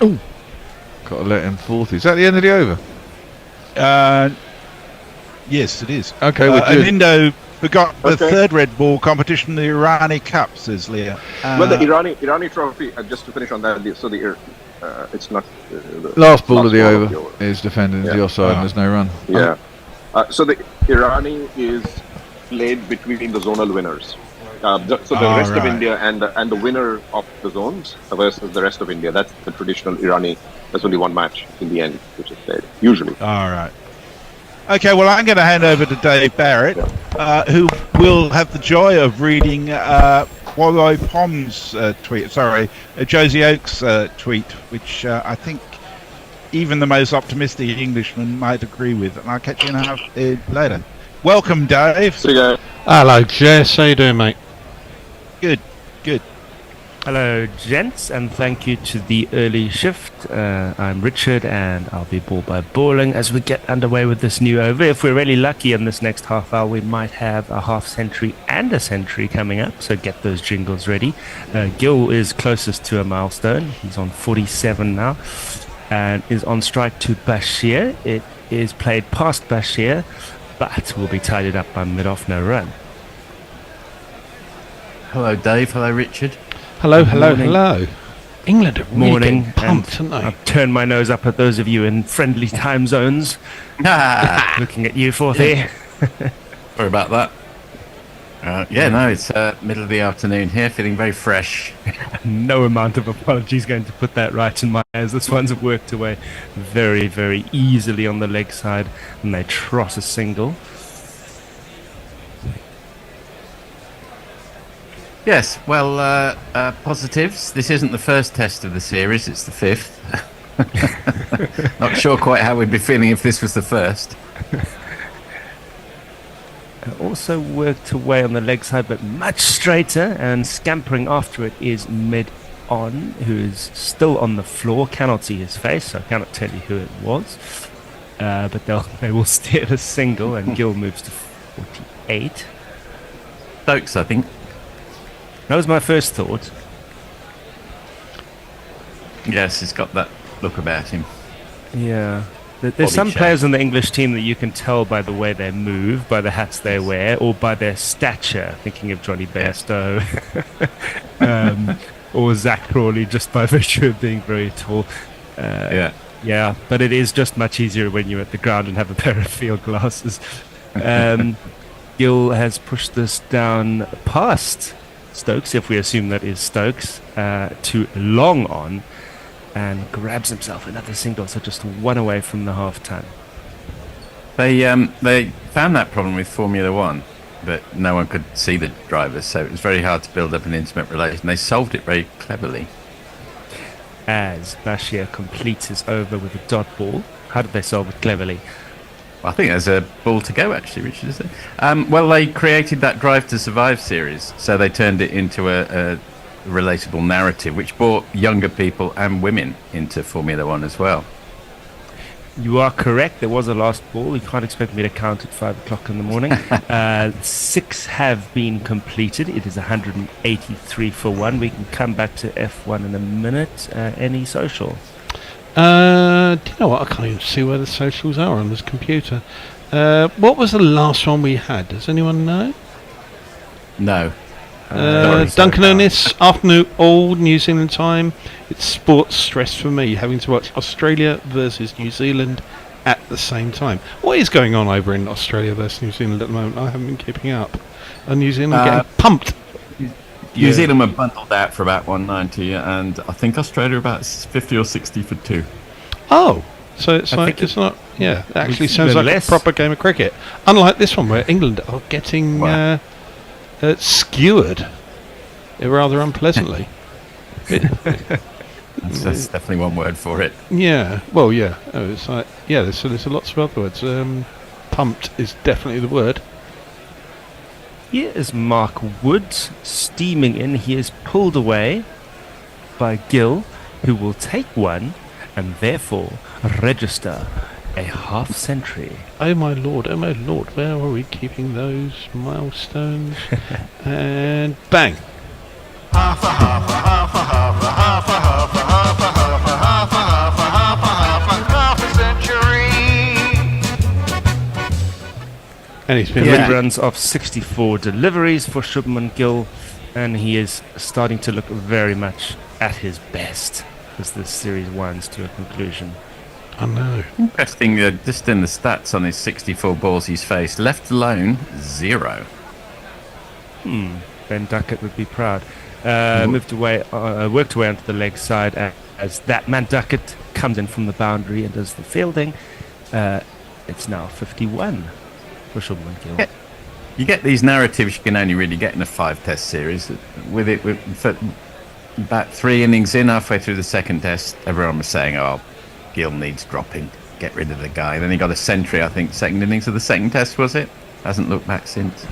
Oh, got to let him 40. Is that the end of the over? Yes, it is. Okay, we're good. and Indo forgot the third red ball competition, the Irani Cup, says Leah. Well, the Irani trophy. Just to finish on that, so it's not the last ball of the over is defended into your side, and there's no run. Yeah. So the Irani is played between the zonal winners. So the rest of India and the winner of the zones versus the rest of India. That's the traditional Irani. There's only one match in the end, which is played usually. All right. Okay, well, I'm going to hand over to Dave Barrett, who will have the joy of reading Wallow Pom's tweet. Sorry, Josie Oakes' tweet, which I think even the most optimistic Englishman might agree with. And I'll catch you later. Welcome, Dave. See you guys. Hello, Jess. How you doing, mate? Good. Hello, gents, and thank you to the early shift. I'm Richard, and I'll be ball by balling as we get underway with this new over. If we're really lucky in this next half hour, we might have a half century and a century coming up, so get those jingles ready. Gill is closest to a milestone. He's on 47 now, and is on strike to Bashir. It is played past Bashir, but will be tidied up by mid-off, no run. Hello, Dave. Hello, Richard. Hello. England are really getting pumped, aren't they? I've turned my nose up at those of you in friendly time zones. Looking at you, Forthy. Sorry about that. It's middle of the afternoon here, feeling very fresh. No amount of apology is going to put that right in my eyes. This one's worked away very, very easily on the leg side, and they trot a single. Yes, well, positives. This isn't the first test of the series, it's the 5th. Not sure quite how we'd be feeling if this was the first. Also worked away on the leg side, but much straighter, and scampering after it is mid-on, who is still on the floor. Cannot see his face, so I cannot tell you who it was. But they will steer the single, and Gill moves to 48. Stokes, I think. That was my first thought. Yes, he's got that look about him. Yeah. There's some players on the English team that you can tell by the way they move, by the hats they wear, or by their stature. Thinking of Johnny Bairstow. Or Zach Crawley, just by virtue of being very tall. Yeah, but it is just much easier when you're at the ground and have a pair of field glasses. Gill has pushed this down past Stokes, if we assume that is Stokes, to long on, and grabs himself another single, so just one away from the half-ton. They found that problem with Formula One, but no one could see the drivers, so it was very hard to build up an intimate relation. They solved it very cleverly. As Bashir completes his over with a dot ball, how did they solve it cleverly? I think there's a ball to go, actually, Richard, is there? Well, they created that Drive to Survive series, so they turned it into a relatable narrative, which brought younger people and women into Formula One as well. You are correct. There was a last ball. You can't expect me to count at 5 o'clock in the morning. 6 have been completed. It is 183 for 1. We can come back to F1 in a minute. Any social? Do you know what? I can't even see where the socials are on this computer. What was the last one we had? Does anyone know? No. Duncan Ernest, afternoon, all New Zealand time. It's sports stress for me, having to watch Australia versus New Zealand at the same time. What is going on over in Australia versus New Zealand at the moment? I haven't been keeping up. New Zealand getting pumped. New Zealand were bundled out for about 190, and I think Australia about 50 or 60 for 2. Oh, so it's it's not. Yeah, it actually sounds like a proper game of cricket. Unlike this one, where England are getting skewered rather unpleasantly. That's definitely one word for it. Yeah. Well, yeah. Oh, it's like there's lots of other words. Pumped is definitely the word. Here is Mark Woods steaming in. He is pulled away by Gill, who will take one and therefore register a half century. Oh my lord, where are we keeping those milestones? And bang! Half a half a half a half a half a half a half a half a half a half a half a half a half a century. And he's been He runs off 64 deliveries for Shubman Gill, and he is starting to look very much at his best as this series winds to a conclusion. I know. Interesting, just in the stats on his 64 balls he's faced, left alone, 0. Ben Duckett would be proud. Worked away onto the leg side as that man Duckett comes in from the boundary and does the fielding. It's now 51 for Shubman Gill. You get these narratives you can only really get in a 5-test series. With about 3 innings in, halfway through the second test, everyone was saying, "Oh, Gill needs dropping. Get rid of the guy." Then he got a century, I think, second innings of the second test, was it? Hasn't looked back since.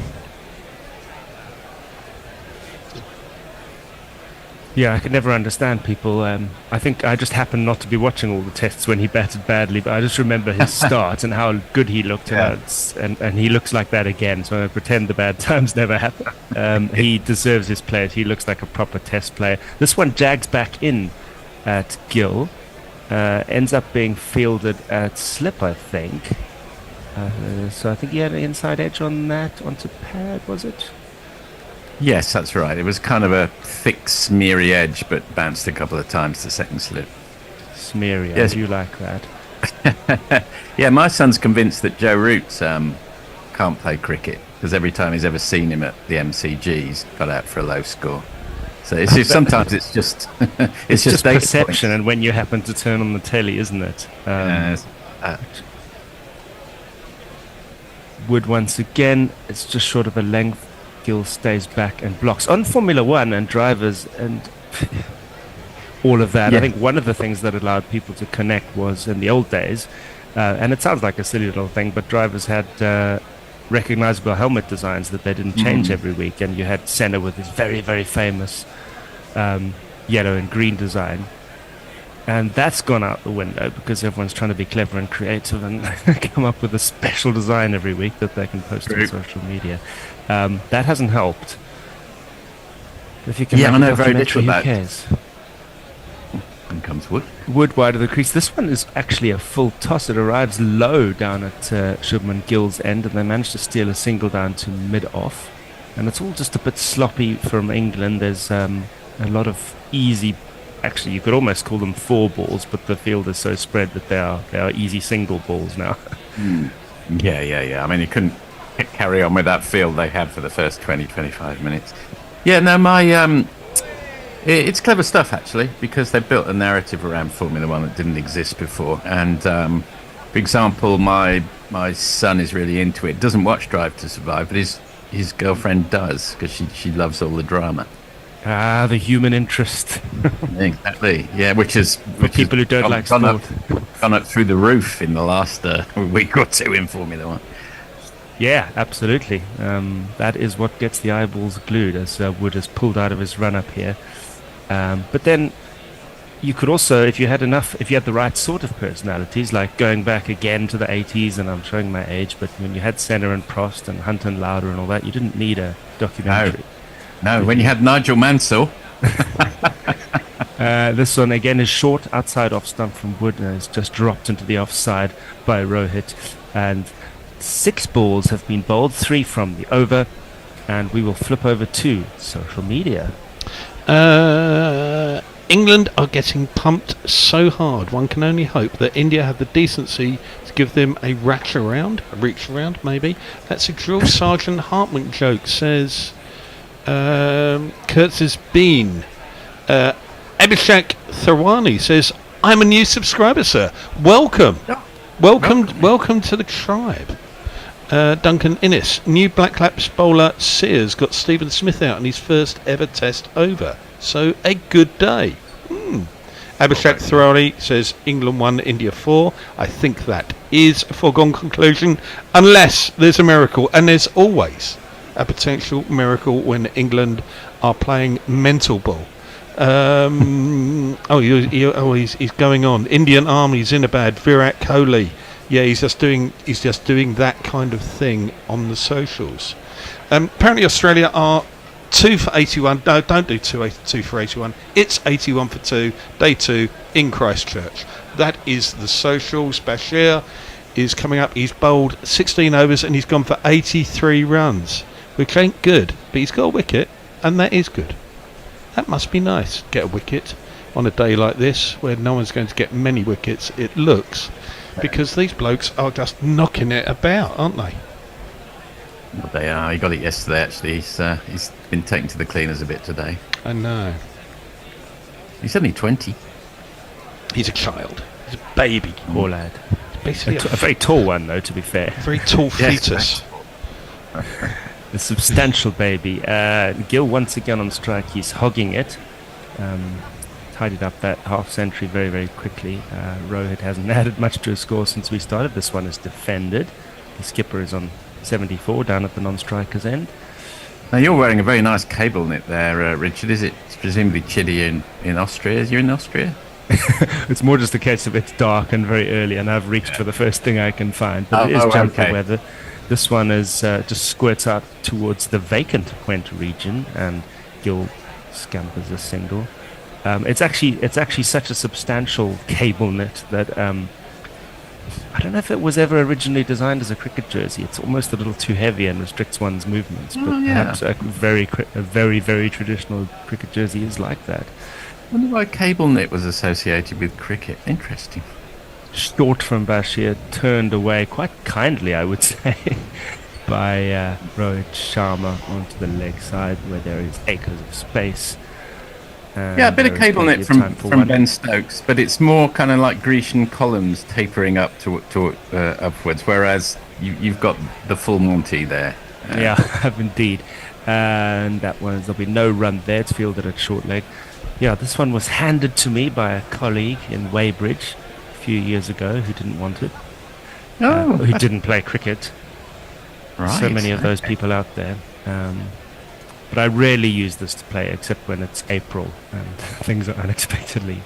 Yeah, I could never understand people. I think I just happened not to be watching all the tests when he batted badly, but I just remember his start and how good he looked, and he looks like that again, so I pretend the bad times never happen. He deserves his place. He looks like a proper test player. This one jags back in at Gill, ends up being fielded at slip, I think. So I think he had an inside edge on that, onto pad, was it? Yes, that's right. It was kind of a thick, smeary edge, but bounced a couple of times to second slip. Smeary, Yes. I do like that. Yeah, my son's convinced that Joe Root can't play cricket because every time he's ever seen him at the MCG, he's got out for a low score. So sometimes it's just It's just data perception, points. and when you happen to turn on the telly, isn't it? Wood once again, it's just short of a length. Gill stays back and blocks on Formula One and drivers and all of that. Yeah. I think one of the things that allowed people to connect was in the old days, and it sounds like a silly little thing, but drivers had recognizable helmet designs that they didn't change every week, and you had Senna with his very, very famous yellow and green design. And that's gone out the window because everyone's trying to be clever and creative and come up with a special design every week that they can post on social media. That hasn't helped. If you can Yeah, make I a know very little documentary, who about- cares? In comes Wood. Wood wide of the crease. This one is actually a full toss. It arrives low down at Shubman Gill's end, and they manage to steal a single down to mid-off. And it's all just a bit sloppy from England. There's a lot of easy. Actually, you could almost call them 4 balls, but the field is so spread that they are easy single balls now. Yeah. I mean, you couldn't carry on with that field they had for the first 20-25 minutes. Yeah, no, it's clever stuff, actually, because they built a narrative around Formula One that didn't exist before. And, for example, my son is really into it. Doesn't watch Drive to Survive, but his girlfriend does, because she loves all the drama. Ah, the human interest. Exactly. Yeah, which people who don't like gone sport. Gone up through the roof in the last week or two in Formula One. Yeah, absolutely. That is what gets the eyeballs glued as Wood is pulled out of his run-up here. But then you could also, if you had the right sort of personalities, like going back again to the 80s, and I'm showing my age, but when you had Senna and Prost and Hunt and Lauder and all that, you didn't need a documentary. No, when you had Nigel Mansell. This one again is short, outside off stump from Wood, and it's just dropped into the offside by Rohit. And 6 balls have been bowled, 3 from the over, and we will flip over to social media. England are getting pumped so hard, one can only hope that India have the decency to give them a reach around maybe. That's a drill sergeant Hartman joke, says Kurtz has been. Abhishek Tharwani says, I'm a new subscriber, sir. Welcome. Welcome to the tribe. Duncan Innes, new Black Caps bowler Sears got Stephen Smith out in his first ever test over. So a good day. Abhishek Tharwani says England 1, India 4. I think that is a foregone conclusion, unless there's a miracle, and there's always a potential miracle when England are playing mental ball. He's going on. Indian Army's in a bad. Virat Kohli. Yeah, he's just doing that kind of thing on the socials. Apparently Australia are 2 for 81. No, don't do 2 for 81. It's 81 for 2. Day 2 in Christchurch. That is the socials. Bashir is coming up. He's bowled 16 overs and he's gone for 83 runs, which ain't good, but he's got a wicket, and that is good. That must be nice. Get a wicket on a day like this where no one's going to get many wickets, it looks, because these blokes are just knocking it about, aren't they? Well, they are. He got it yesterday, actually. He's been taken to the cleaners a bit today. I know. He's only 20. He's a child. He's a baby. Poor lad. Basically A very tall one, though, to be fair. very tall fetus. A substantial baby. Gill once again on strike. He's hogging it. Tidied up that half century very, very quickly. Rohit hasn't added much to his score since we started. This one is defended. The skipper is on 74 down at the non-striker's end. Now, you're wearing a very nice cable knit there, Richard. Is it presumably chilly in Austria? You're in Austria? It's more just a case of it's dark and very early, and I've reached for the first thing I can find. But it is jumper weather. This one is just squirts out towards the vacant point region, and Gill scampers a single. It's actually such a substantial cable knit that I don't know if it was ever originally designed as a cricket jersey. It's almost a little too heavy and restricts one's movements. But perhaps a very, very traditional cricket jersey is like that. I wonder why cable knit was associated with cricket. Interesting. Short from Bashir, turned away quite kindly, I would say, by Rohit Sharma onto the leg side where there is acres of space. Yeah, a bit of cable knit from Ben Stokes, but it's more kind of like Grecian columns tapering up to upwards, whereas you've got the full Monty there. Yeah, I have indeed. And that one, there'll be no run there. It's fielded at short leg. Yeah, this one was handed to me by a colleague in Weybridge a few years ago who didn't want it. Who didn't play cricket. Right. So many of those people out there. But I rarely use this to play except when it's April and things are unexpectedly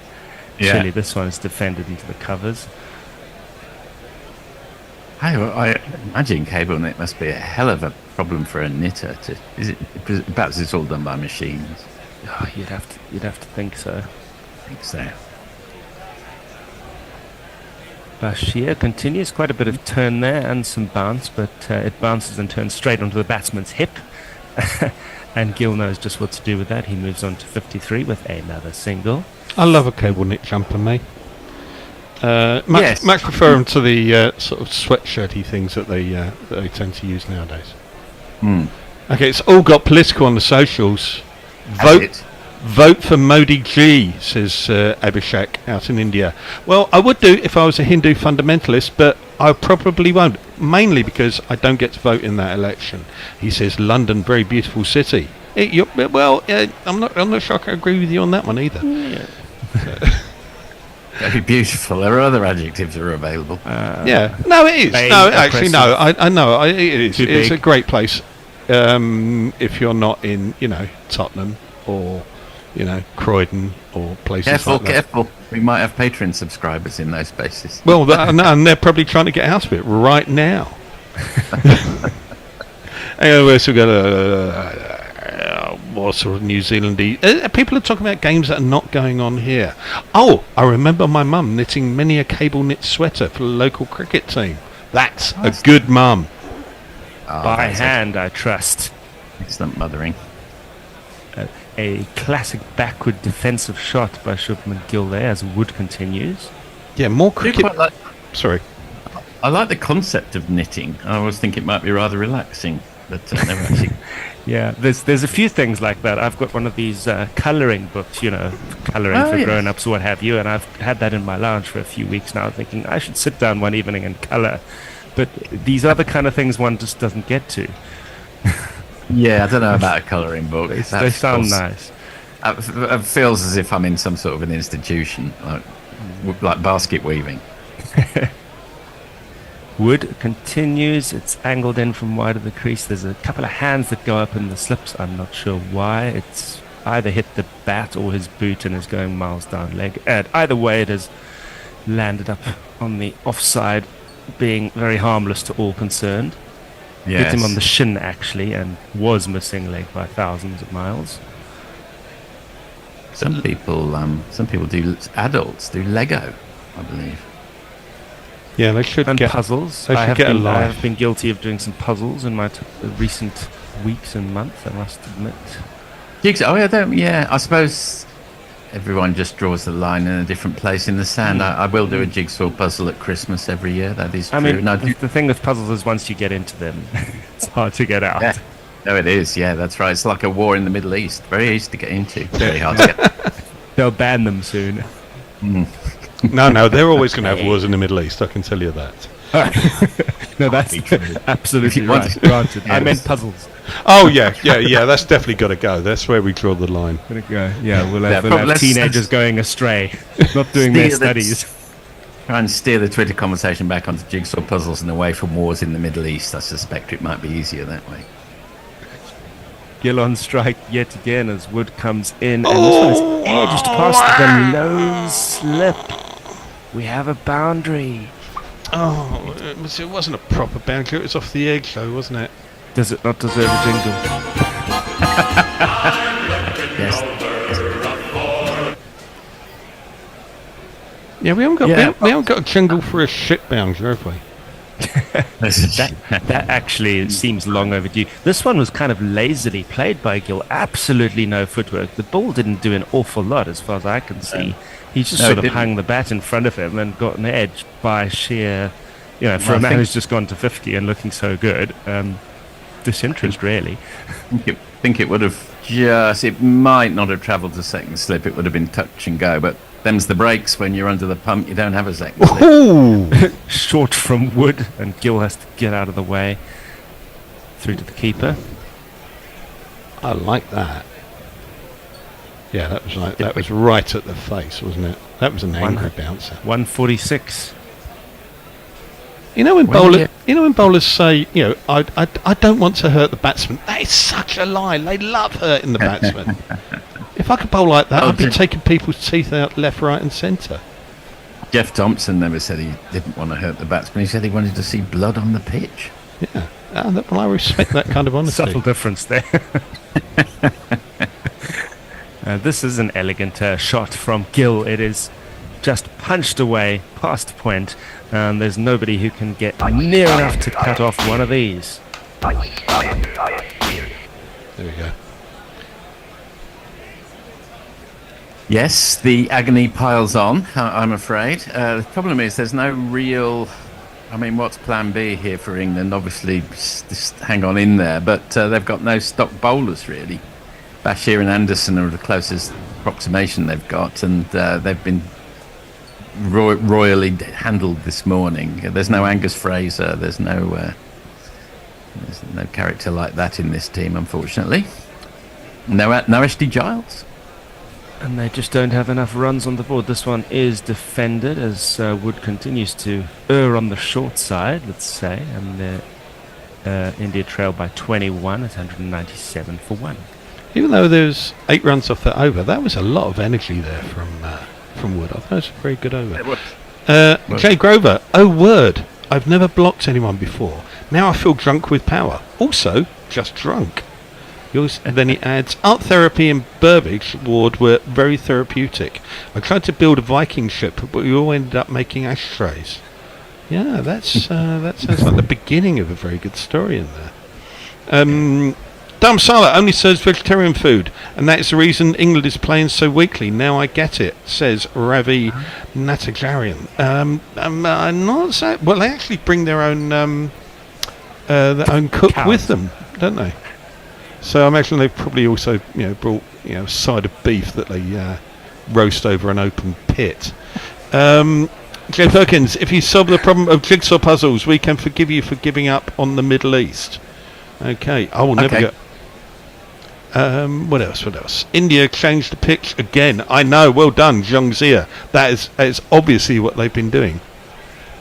chilly. This one is defended into the covers. I imagine cable knit must be a hell of a problem for a knitter. Perhaps it's all done by machines. Oh, you'd have to think so. I think so. Bashir continues, quite a bit of turn there and some bounce, but it bounces and turns straight onto the batsman's hip. And Gill knows just what to do with that. He moves on to 53 with another single. I love a cable knit jumper, mate. Yes. Much prefer them to the sort of sweatshirty things that they tend to use nowadays. Okay, it's all got political on the socials. Vote for Modi G, says Abhishek out in India. Well, I would do if I was a Hindu fundamentalist, but I probably won't, mainly because I don't get to vote in that election. He says London, very beautiful city. I'm not sure I can agree with you on that one either. Very beautiful. There are other adjectives that are available. No, it is. I know. It is. It's a great place. If you're not in, Tottenham or, Croydon or places like that. Careful. We might have Patreon subscribers in those spaces. Well, and they're probably trying to get out of it right now. Anyway, so we've got more sort of New Zealand-y. People are talking about games that are not going on here. Oh, I remember my mum knitting many a cable knit sweater for the local cricket team. That's a good mum. By hand, I trust. Excellent mothering. A classic backward defensive shot by Shubman Gill there as Wood continues. Yeah, more cricket. Sorry. I like the concept of knitting. I always think it might be rather relaxing. but never actually. Yeah, there's a few things like that. I've got one of these colouring books, colouring for yes. grown-ups or what have you, and I've had that in my lounge for a few weeks now, thinking I should sit down one evening and colour. But these are the kind of things one just doesn't get to. Yeah, I don't know about a colouring book. They That sound feels- nice. It feels as if I'm in some sort of an institution, like basket weaving. Wood continues. It's angled in from wide of the crease. There's a couple of hands that go up in the slips. I'm not sure why. It's either hit the bat or his boot and is going miles down leg. Either way, it has landed up on the offside, being very harmless to all concerned. Hit him on the shin, actually, and was missing leg by thousands of miles. Some people adults do Lego, I believe. Yeah, they should And get puzzles. They should get a I life. have been guilty of doing some puzzles in my recent weeks and months, I must admit. Jigsaw. I suppose everyone just draws the line in a different place in the sand. I will do a jigsaw puzzle at Christmas every year. That is true. I mean, No, the thing with puzzles is once you get into them, it's hard to get out. yeah. No, it is. Yeah, that's right. It's like a war in the Middle East. Very easy to get into. Very hard to get. They'll ban them soon. No, they're always going to have wars in the Middle East. I can tell you that. No, that's absolutely If you want right. to- Granted. I Yeah. meant puzzles. Oh yeah. That's definitely got to go. That's where we draw the line. Gonna go. Yeah, we'll Yeah, have, but let's- teenagers going astray, not doing their Steer the- studies. Try and steer the Twitter conversation back onto jigsaw puzzles and away from wars in the Middle East. I suspect it might be easier that way. Gill on strike yet again as Wood comes in, and this one is edged past the low slip. We have a boundary. Oh, it wasn't a proper boundary. It was off the edge, though, wasn't it? Does it not deserve a jingle? Yes. Yeah, we haven't got Yeah. we haven't got a jingle for a shit boundary, have we? That actually seems long overdue. This one was kind of lazily played by Gill. Absolutely no footwork. The ball didn't do an awful lot as far as I can see. He just No, sort it of didn't. hung the bat in front of him and got an edge by sheer, for Well, a I man think- who's just gone to 50 and looking so good. Disinterest, really. Think it would have it might not have travelled to second slip. It would have been touch and go, but them's the breaks. When you're under the pump, you don't have a second slip. Ooh! Short from Wood, and Gill has to get out of the way. Through to the keeper. I like that. Yeah, that was right at the face, wasn't it? That was an angry bouncer. 146. You know when Well, bowlers say, I don't want to hurt the batsman. That is such a lie. They love hurting the batsman. If I could bowl like that, I'd be taking people's teeth out left, right, and centre. Jeff Thompson never said he didn't want to hurt the batsman. He said he wanted to see blood on the pitch. Yeah, well, I respect that kind of honesty. Subtle difference there. This is an elegant shot from Gill. It is just punched away past point, and there's nobody who can get near enough to cut off one of these. There we go. Yes, the agony piles on, I'm afraid. The problem is there's no real... I mean, what's plan B here for England? Obviously, just hang on in there, but they've got no stock bowlers, really. Bashir and Anderson are the closest approximation they've got, and they've been royally handled this morning. There's no Angus Fraser, there's no character like that in this team, unfortunately. No Ashley Giles. And they just don't have enough runs on the board. This one is defended as Wood continues to err on the short side, let's say, and India trail by 21 at 197 for 1. Even though there's 8 runs off that over, that was a lot of energy there from Wood. I thought it was a very good over. Jay Grover, oh word, I've never blocked anyone before. Now I feel drunk with power. Also, just drunk. And then he adds, art therapy in Burbage ward were very therapeutic. I tried to build a Viking ship, but we all ended up making ashtrays. Yeah, that sounds like the beginning of a very good story in there. Dharamsala only serves vegetarian food, and that is the reason England is playing so weakly. Now I get it, says Ravi Natagarian. I'm not saying... Well, they actually bring their own cook Cows. with them. don't they? So I imagine they've probably also, brought a side of beef that they roast over an open pit. Joe Perkins, if you solve the problem of jigsaw puzzles, we can forgive you for giving up on the Middle East. Okay, I will never go. What else? India changed the pitch again. I know, well done, Zhang Zia. That is obviously what they've been doing.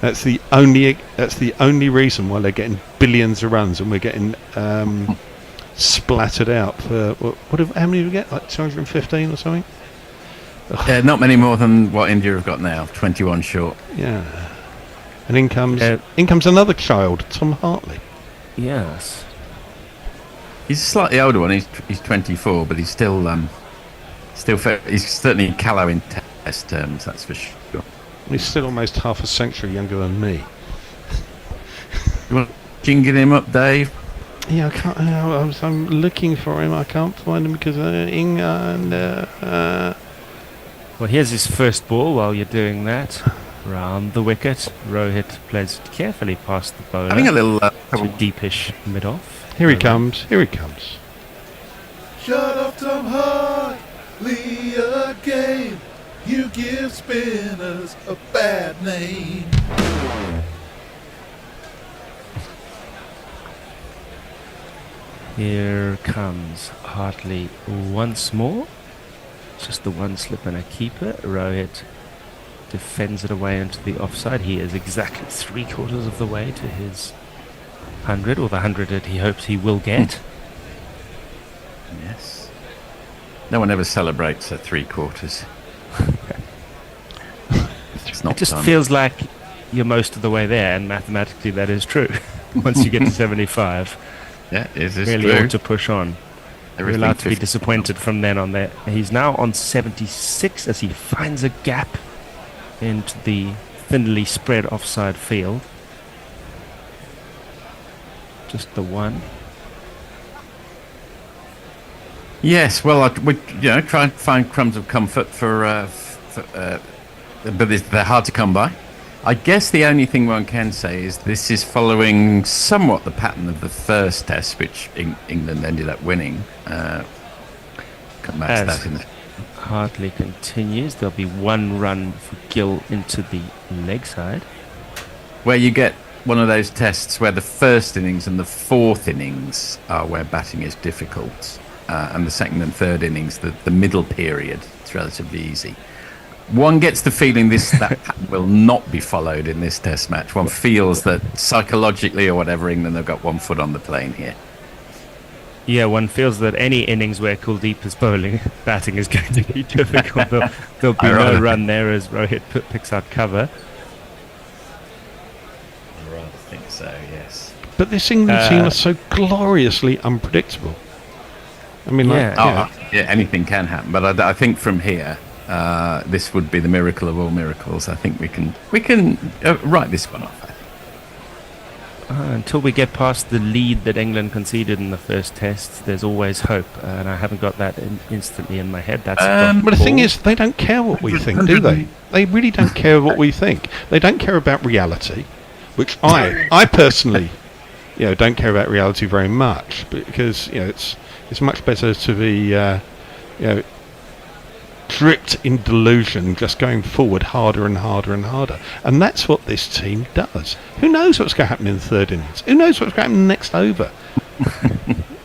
That's the only reason why they're getting billions of runs and we're getting splattered out for how many do we get? Like 215 or something? Not many more than what India have got now. 21 short. Yeah. And in comes another child, Tom Hartley. Yes. He's a slightly older one. He's 24, but he's still he's certainly callow in test terms. That's for sure. He's still almost half a century younger than me. You want to jingle him up, Dave? Yeah, I can't. I'm looking for him. I can't find him because England. Well, here's his first ball while you're doing that. Round the wicket. Rohit plays it carefully past the bowler. Having a little to deepish mid-off. Here he comes. Shut up, Tom Hartley again. You give spinners a bad name. Here comes Hartley once more. Just the one slip and a keeper. Rohit defends it away into the offside. He is exactly 3/4 of the way to his 100, or the 100 that he hopes he will get. Yes. No one ever celebrates at 3/4. It just feels like you're most of the way there, and mathematically that is true. Once you get to 75, yeah, it is really true. ought to push on. You're allowed to be disappointed from then on there. He's now on 76 as he finds a gap into the thinly spread offside field. Just the one. Yes, well, we try and find crumbs of comfort but they're hard to come by. I guess the only thing one can say is this is following somewhat the pattern of the first test, which England ended up winning. Hartley continues. There'll be one run for Gill into the leg side. Where you get one of those tests where the first innings and the fourth innings are where batting is difficult, and the second and third innings, the middle period, it's relatively easy. One gets the feeling that pattern will not be followed in this test match. One feels that psychologically or whatever, England have got one foot on the plane here. Yeah, one feels that any innings where Kuldeep is bowling, batting is going to be difficult. There'll be no run there as Rohit picks out cover. I rather think so, yes. But this England team is so gloriously unpredictable. I mean, anything can happen. But I think from here, this would be the miracle of all miracles. I think we can write this one off. Until we get past the lead that England conceded in the first test, there's always hope, and I haven't got that instantly in my head. But the thing is, they don't care what we think, do they? They really don't care what we think. They don't care about reality, which I personally, don't care about reality very much, because it's much better to be, dripped in delusion, just going forward harder and harder and harder. And that's what this team does. Who knows what's going to happen in the third innings? Who knows what's going to happen in the next over?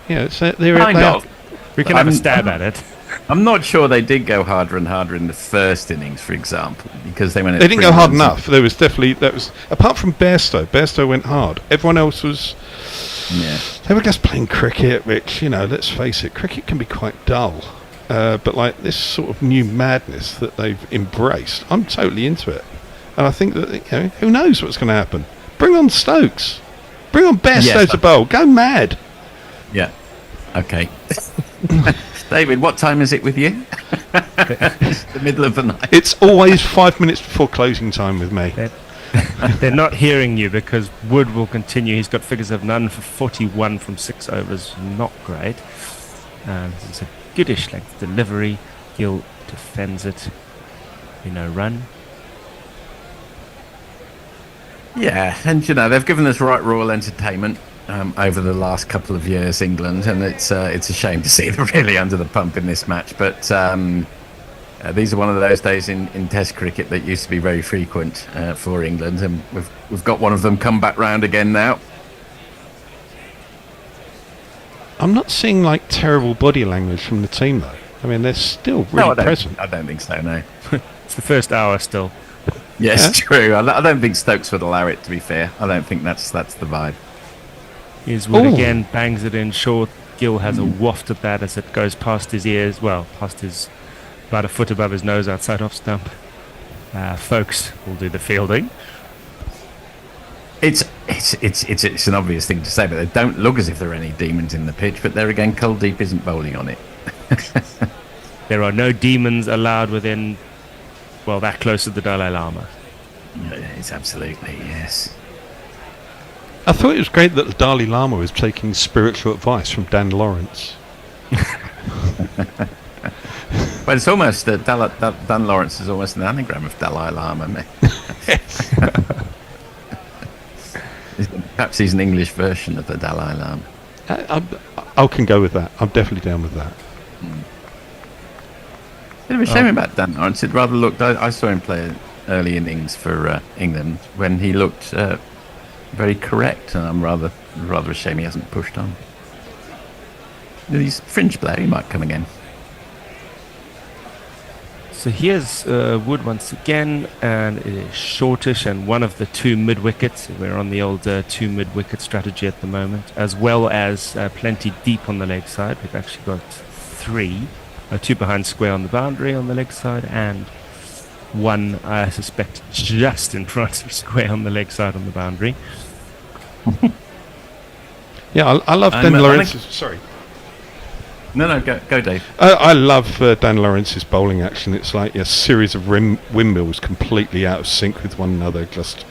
We can have a stab at it. I'm not sure they did go harder and harder in the first innings, for example, because they went. They didn't go hard enough. There was apart from Bairstow. Bairstow went hard. Everyone else was. Yeah. They were just playing cricket, which let's face it, cricket can be quite dull. But like this sort of new madness that they've embraced, I'm totally into it. And I think that who knows what's going to happen. Bring on Stokes. Bring on Bairstow to bowl. Go mad. Yeah. Okay. David, what time is it with you? It's the middle of the night. It's always 5 minutes before closing time with me. They're not hearing you because Wood will continue. He's got figures of none for 41 from 6 overs. Not great. It's a goodish length delivery. Gill defends it. No run. Yeah, and they've given us right royal entertainment. over the last couple of years, England, and it's a shame to see them really under the pump in this match. But these are one of those days in Test cricket that used to be very frequent for England, and we've got one of them come back round again now. I'm not seeing like terrible body language from the team though. I mean, they're still really present. I don't think so. No. It's the first hour still. Yes, true. I don't think Stokes would allow it. To be fair, I don't think that's the vibe. Here's Wood again, bangs it in short. Gill has a waft of that as it goes past his ears. Well, past his about a foot above his nose outside off stump. Folks will do the fielding. It's an obvious thing to say, but they don't look as if there are any demons in the pitch. But there again, Kuldeep isn't bowling on it. There are no demons allowed within, well, that close to the Dalai Lama. It's absolutely, yes. I thought it was great that the Dalai Lama was taking spiritual advice from Dan Lawrence. Well, it's almost Dan Lawrence is almost an anagram of Dalai Lama, mate. Perhaps he's an English version of the Dalai Lama. I can go with that. I'm definitely down with that. Bit of a shame about Dan Lawrence. It rather looked. I saw him play early innings for England when he looked very correct, and I'm rather ashamed he hasn't pushed on. He's a fringe player. He might come again. So here's Wood once again, and it is shortish and one of the two mid-wickets. We're on the old two mid-wicket strategy at the moment, as well as plenty deep on the leg side. We've actually got three, two behind square on the boundary on the leg side, and one, I suspect, just in front of square on the leg side on the boundary. Yeah, I love Dan Lawrence's... Sorry. No, go, Dave. I love Dan Lawrence's bowling action. It's like a series of windmills completely out of sync with one another, just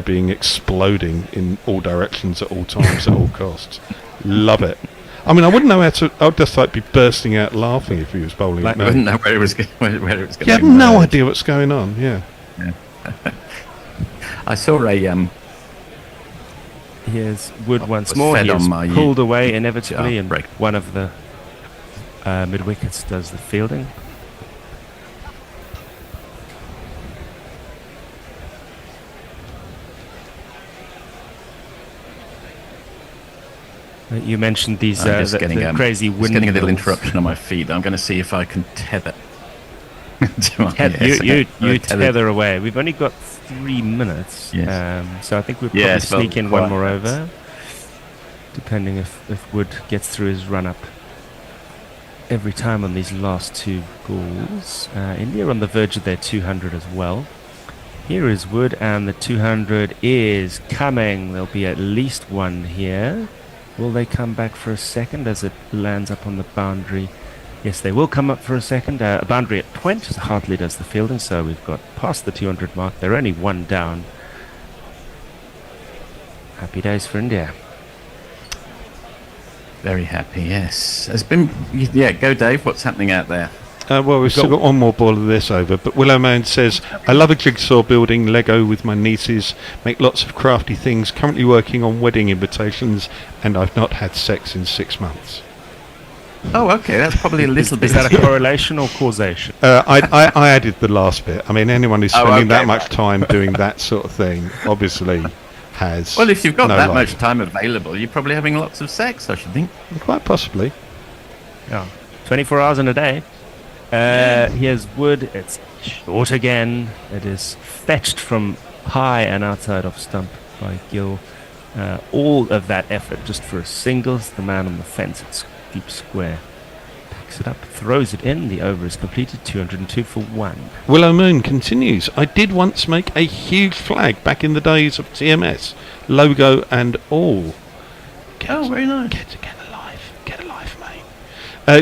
being exploding in all directions at all times at all costs. Love it. I mean, I wouldn't know how to... I'd just like be bursting out laughing if he was bowling. Like, I wouldn't know where it was going. You have no idea what's going on. Yeah. I saw a Here's Wood once more. He is pulled away inevitably, and one of the mid-wickets does the fielding. You mentioned these the crazy wind. Just getting a little interruption on my feed. I'm going to see if I can tether. You tether away. We've only got 3 minutes, so I think we'll probably sneak in one more over, depending if Wood gets through his run-up every time on these last two balls. India on the verge of their 200 as well. Here is Wood, and the 200 is coming. There'll be at least one here. Will they come back for a second as it lands up on the boundary? Yes, they will come up for a second. A boundary at 20 as Hartley does the fielding, so we've got past the 200 mark. They're only one down. Happy days for India. Very happy, yes. There's been... Yeah, go Dave, what's happening out there? Well, we've still got one more ball of this over, but Willow Mound says, I love a jigsaw building, Lego with my nieces, make lots of crafty things, currently working on wedding invitations, and I've not had sex in 6 months. Oh, okay, that's probably a little bit... Is that a correlation or causation? I added the last bit. I mean, anyone who's spending that much time doing that sort of thing, obviously has... Well, if you've got that much time available, you're probably having lots of sex, I should think. Quite possibly. Yeah, 24 hours in a day. Here's Wood. It's short again. It is fetched from high and outside off stump by Gill. All of that effort just for a singles. The man on the fence at deep square picks it up, throws it in. The over is completed. 202 for 1. Willow Moon continues. I did once make a huge flag back in the days of TMS, logo and all. Very nice. Get alive, mate.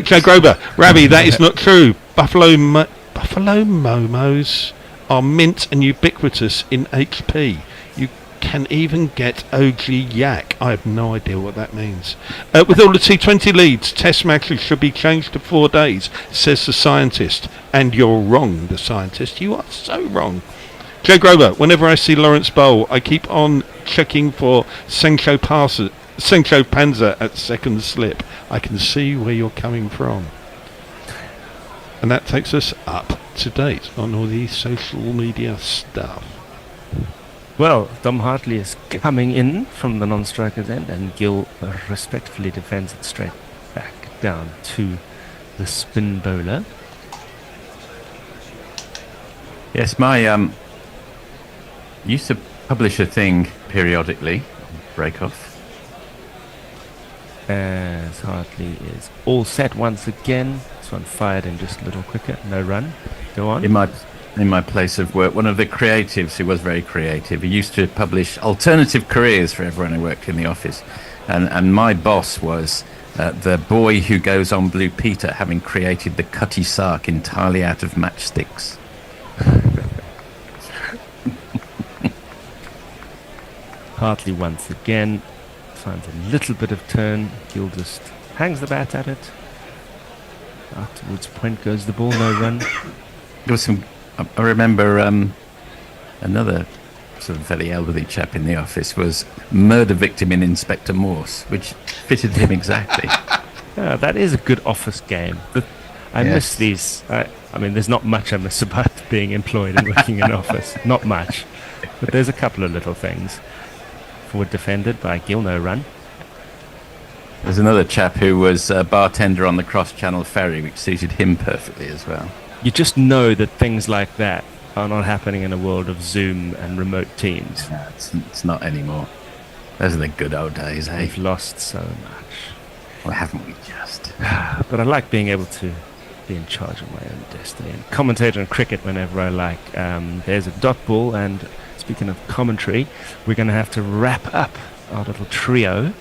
Joe Grober, Rabbi, that is not true. Buffalo Momos are mint and ubiquitous in HP. You can even get OG Yak. I have no idea what that means. With all the T20 leads, test matches should be changed to 4 days, says the scientist. And you're wrong, the scientist. You are so wrong. Joe Grover, whenever I see Lawrence bowl, I keep on checking for Sancho passes Senko Panzer at second slip. I can see where you're coming from. And that takes us up to date on all the social media stuff. Well, Dom Hartley is coming in from the non-striker's end, and Gill respectfully defends it straight back down to the spin bowler. Yes, my used to publish a thing periodically, break off. As Hartley is all set once again. This one fired in just a little quicker. No run. Go on. In my place of work, one of the creatives who was very creative, he used to publish alternative careers for everyone who worked in the office. And my boss was the boy who goes on Blue Peter, having created the Cutty Sark entirely out of matchsticks. Hartley once again finds a little bit of turn. Gill just hangs the bat at it. Out towards point goes the ball, no run. There was some. I remember another sort of very elderly chap in the office was murder victim in Inspector Morse, which fitted him exactly. That is a good office game. I miss these. I mean, there's not much I miss about being employed and working in an office. Not much. But there's a couple of little things. Forward defended by Gill, no run. There's another chap who was a bartender on the cross-channel ferry, which suited him perfectly as well. You just know that things like that are not happening in a world of Zoom and remote teams. No, it's not anymore. Those are the good old days, eh? We've lost so much. Well, haven't we just? But I like being able to be in charge of my own destiny and commentate on cricket whenever I like. There's a dot ball, and speaking of commentary, we're going to have to wrap up our little trio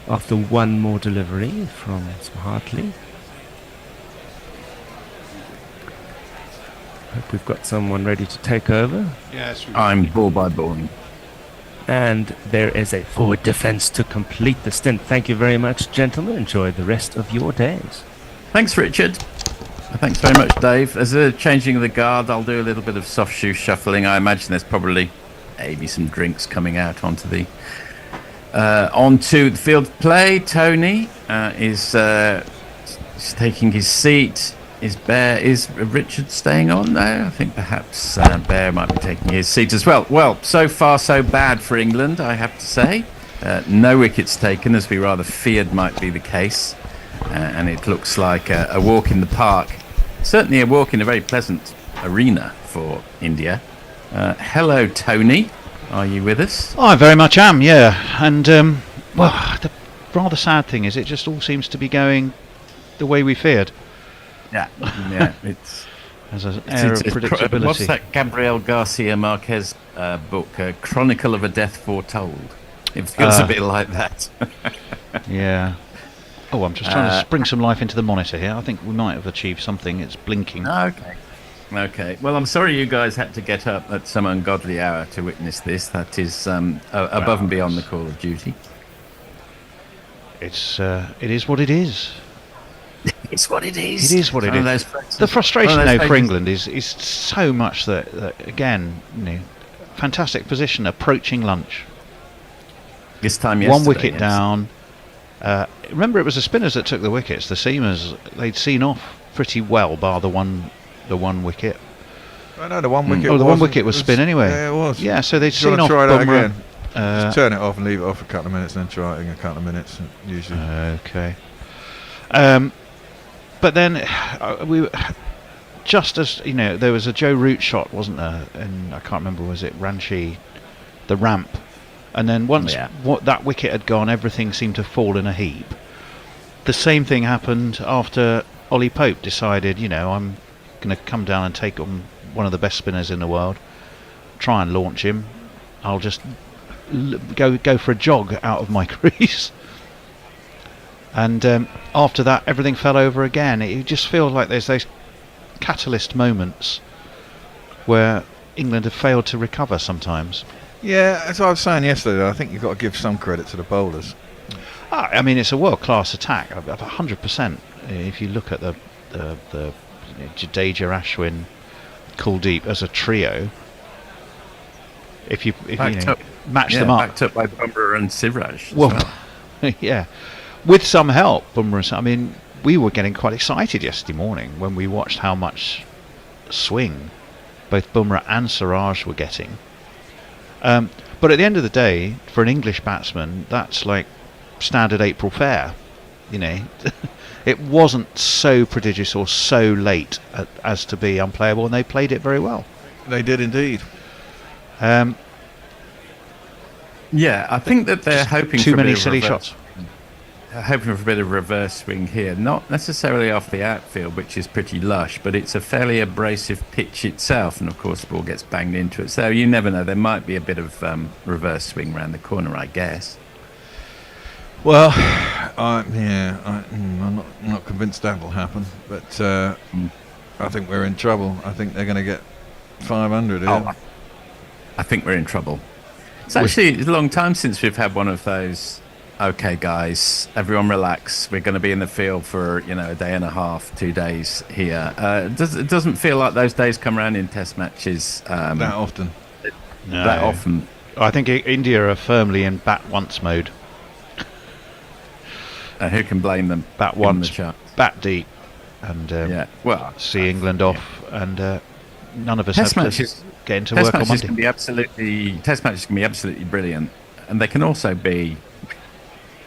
after one more delivery from Hartley. Hope we've got someone ready to take over. Yes, I'm ball by balling. And there is a forward defence to complete the stint. Thank you very much, gentlemen. Enjoy the rest of your days. Thanks, Richard. Thanks very much, Dave. As a changing of the guard, I'll do a little bit of soft shoe shuffling. I imagine there's probably maybe some drinks coming out onto the field of play. Tony is taking his seat. Is Richard staying on? No, I think perhaps Bear might be taking his seat as well. Well, so far so bad for England, I have to say. No wickets taken, as we rather feared might be the case. And it looks like a walk in the park. Certainly a walk in a very pleasant arena for India. Hello, Tony. Are you with us? I very much am, yeah. And, well, the rather sad thing is it just all seems to be going the way we feared. Yeah, it's... There's an air of predictability. What's that Gabriel Garcia Marquez book, Chronicle of a Death Foretold? It feels a bit like that. Yeah. Oh, I'm just trying to spring some life into the monitor here. I think we might have achieved something. It's blinking. Okay. Well, I'm sorry you guys had to get up at some ungodly hour to witness this. That is above and beyond the call of duty. It is what it is. It's what it is. It is what it is. The frustration, though, for England is so much that again, fantastic position approaching lunch. This time yesterday, one wicket down. Remember, it was the spinners that took the wickets. The seamers, they'd seen off pretty well, bar the one wicket. I know the one wicket. Oh, the one wicket was spin anyway. Yeah, it was. Yeah, so they'd Do you seen want off. to try that Bumrah. again? Just turn it off and leave it off for a couple of minutes, and then try it in a couple of minutes. Usually. Okay. But then we, just as there was a Joe Root shot, wasn't there? And I can't remember, was it Ranchi, the ramp? And then once that wicket had gone, everything seemed to fall in a heap. The same thing happened after Ollie Pope decided, I'm going to come down and take on one of the best spinners in the world, try and launch him. I'll just go for a jog out of my crease. And after that, everything fell over again. It just feels like there's those catalyst moments where England have failed to recover sometimes. Yeah, as I was saying yesterday, I think you've got to give some credit to the bowlers. I mean, it's a world-class attack, 100%. If you look at the Jadeja, Ashwin, Kuldeep as a trio, if you match them up, backed up by Bumrah and Siraj. Well, Yeah, with some help. I mean, we were getting quite excited yesterday morning when we watched how much swing both Bumrah and Saras were getting. But at the end of the day, for an English batsman, that's like standard April fare. You know, it wasn't so prodigious or so late as to be unplayable, and they played it very well. They did indeed. Yeah, I think that they're hoping too for many a bit of silly reverse- shots. hoping for a bit of reverse swing here. Not necessarily off the outfield, which is pretty lush, but it's a fairly abrasive pitch itself, and of course the ball gets banged into it. So you never know. There might be a bit of reverse swing around the corner, I guess. Well, I'm not convinced that will happen, but I think we're in trouble. I think they're going to get 500 here. Oh, I think we're in trouble. It's actually a long time since we've had one of those. Okay, guys, everyone relax. We're going to be in the field for a day and a half, 2 days here. It doesn't feel like those days come around in Test matches that often. No. That often. I think India are firmly in bat once mode. Who can blame them? Bat Given once, the chance. bat deep, and see England off, and none of us Test have matches- to get into Test work on matches Monday. can be absolutely brilliant, and they can also be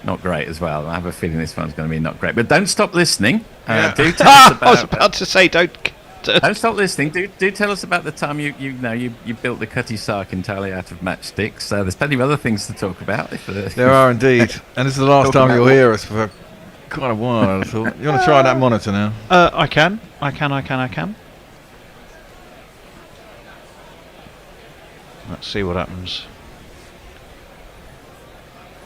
not great as well. I have a feeling this one's going to be not great. But don't stop listening. Do tell us about. I was about to say, don't stop listening. Do tell us about the time you built the Cutty Sark entirely out of matchsticks. There's plenty of other things to talk about. There are indeed, and this is the last time you'll hear us for quite a while. I thought. You want to try that monitor now? I can. Let's see what happens.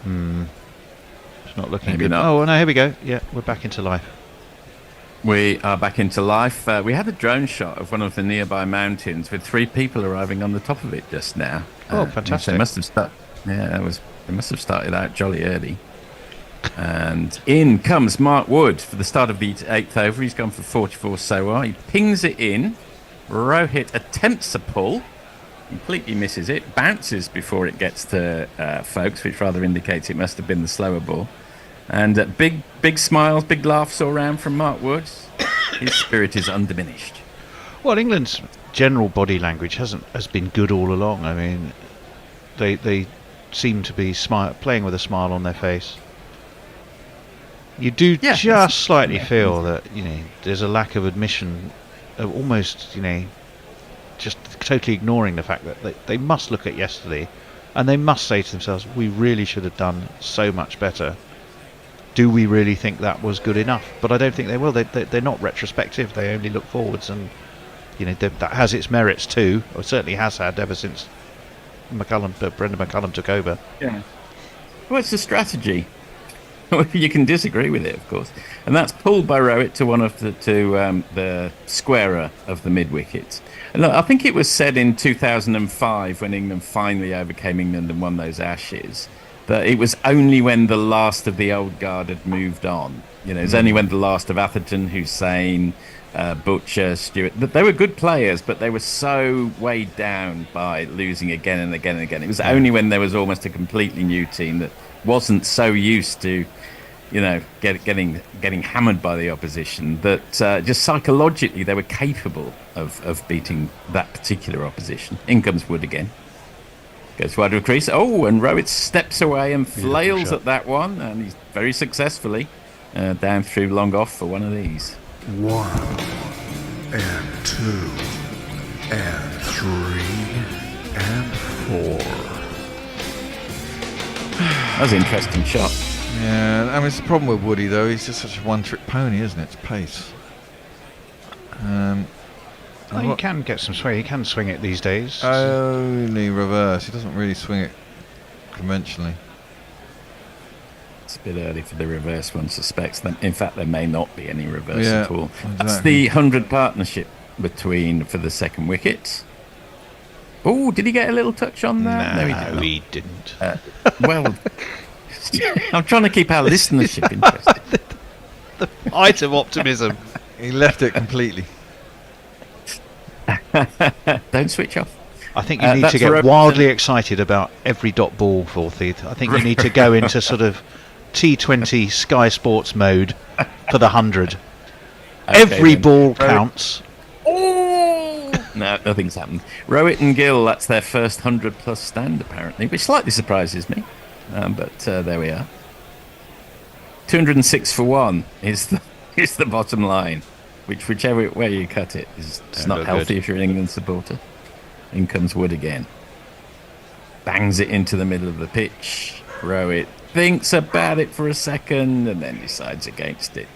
It's not looking Maybe good. not. Oh no, here we go. Yeah, we're back into life. We are back into life. We had a drone shot of one of the nearby mountains with 3 people arriving on the top of it just now. Oh, fantastic! They must have they must have started out jolly early. And in comes Mark Wood for the start of the 8th over. He's gone for 44 so far. He pings it in. Rohit attempts a pull. Completely misses it. Bounces before it gets to Folks, which rather indicates it must have been the slower ball. And big smiles, big laughs all round from Mark Woods. His spirit is undiminished. Well, England's general body language has been good all along. I mean, they seem to be playing with a smile on their face. You do just slightly feel that there's a lack of admission, of almost just totally ignoring the fact that they must look at yesterday, and they must say to themselves, "We really should have done so much better." Do we really think that was good enough? But I don't think they will. They're not retrospective. They only look forwards, and that has its merits too. Or certainly has had ever since Brendan McCullum took over. Yeah. Well, it's a strategy. You can disagree with it, of course, and that's pulled by Rohit to one of the squarer of the mid wickets. And look, I think it was said in 2005 when England finally overcame England and won those Ashes that it was only when the last of the old guard had moved on. It was only when the last of Atherton, Hussain, Butcher, Stewart, that they were good players, but they were so weighed down by losing again and again and again. It was only when there was almost a completely new team that wasn't so used to getting hammered by the opposition that just psychologically they were capable of beating that particular opposition. In comes Wood again. Goes wide of the crease. Oh, and Rohit steps away and flails at that one, and he's very successfully down through long off for one of these. 1 and 2 and 3 and 4. That was an interesting shot. Yeah, I mean, it's the problem with Woody, though. He's just such a one-trick pony, isn't it? It's pace. He can get some swing. He can swing it these days. Only reverse. He doesn't really swing it conventionally. It's a bit early for the reverse, one suspects. In fact, there may not be any reverse Yeah, at all. exactly. That's the 100 partnership for the second wicket. Oh, did he get a little touch on that? No, he didn't. Well, I'm trying to keep our listenership interested. The height of optimism. He left it completely. Don't switch off. I think you need to get wildly excited about every dot ball, Forthy. I think you need to go into sort of T20 Sky Sports mode for the 100. Okay, Every then. ball counts. No, nothing's happened. Rowett and Gill, that's their first 100-plus stand, apparently, which slightly surprises me. But there we are. 206 for 1 is the bottom line. Whichever way you cut it is it's not healthy if you're an England supporter. In comes Wood again. Bangs it into the middle of the pitch. Rowett thinks about it for a second and then decides against it.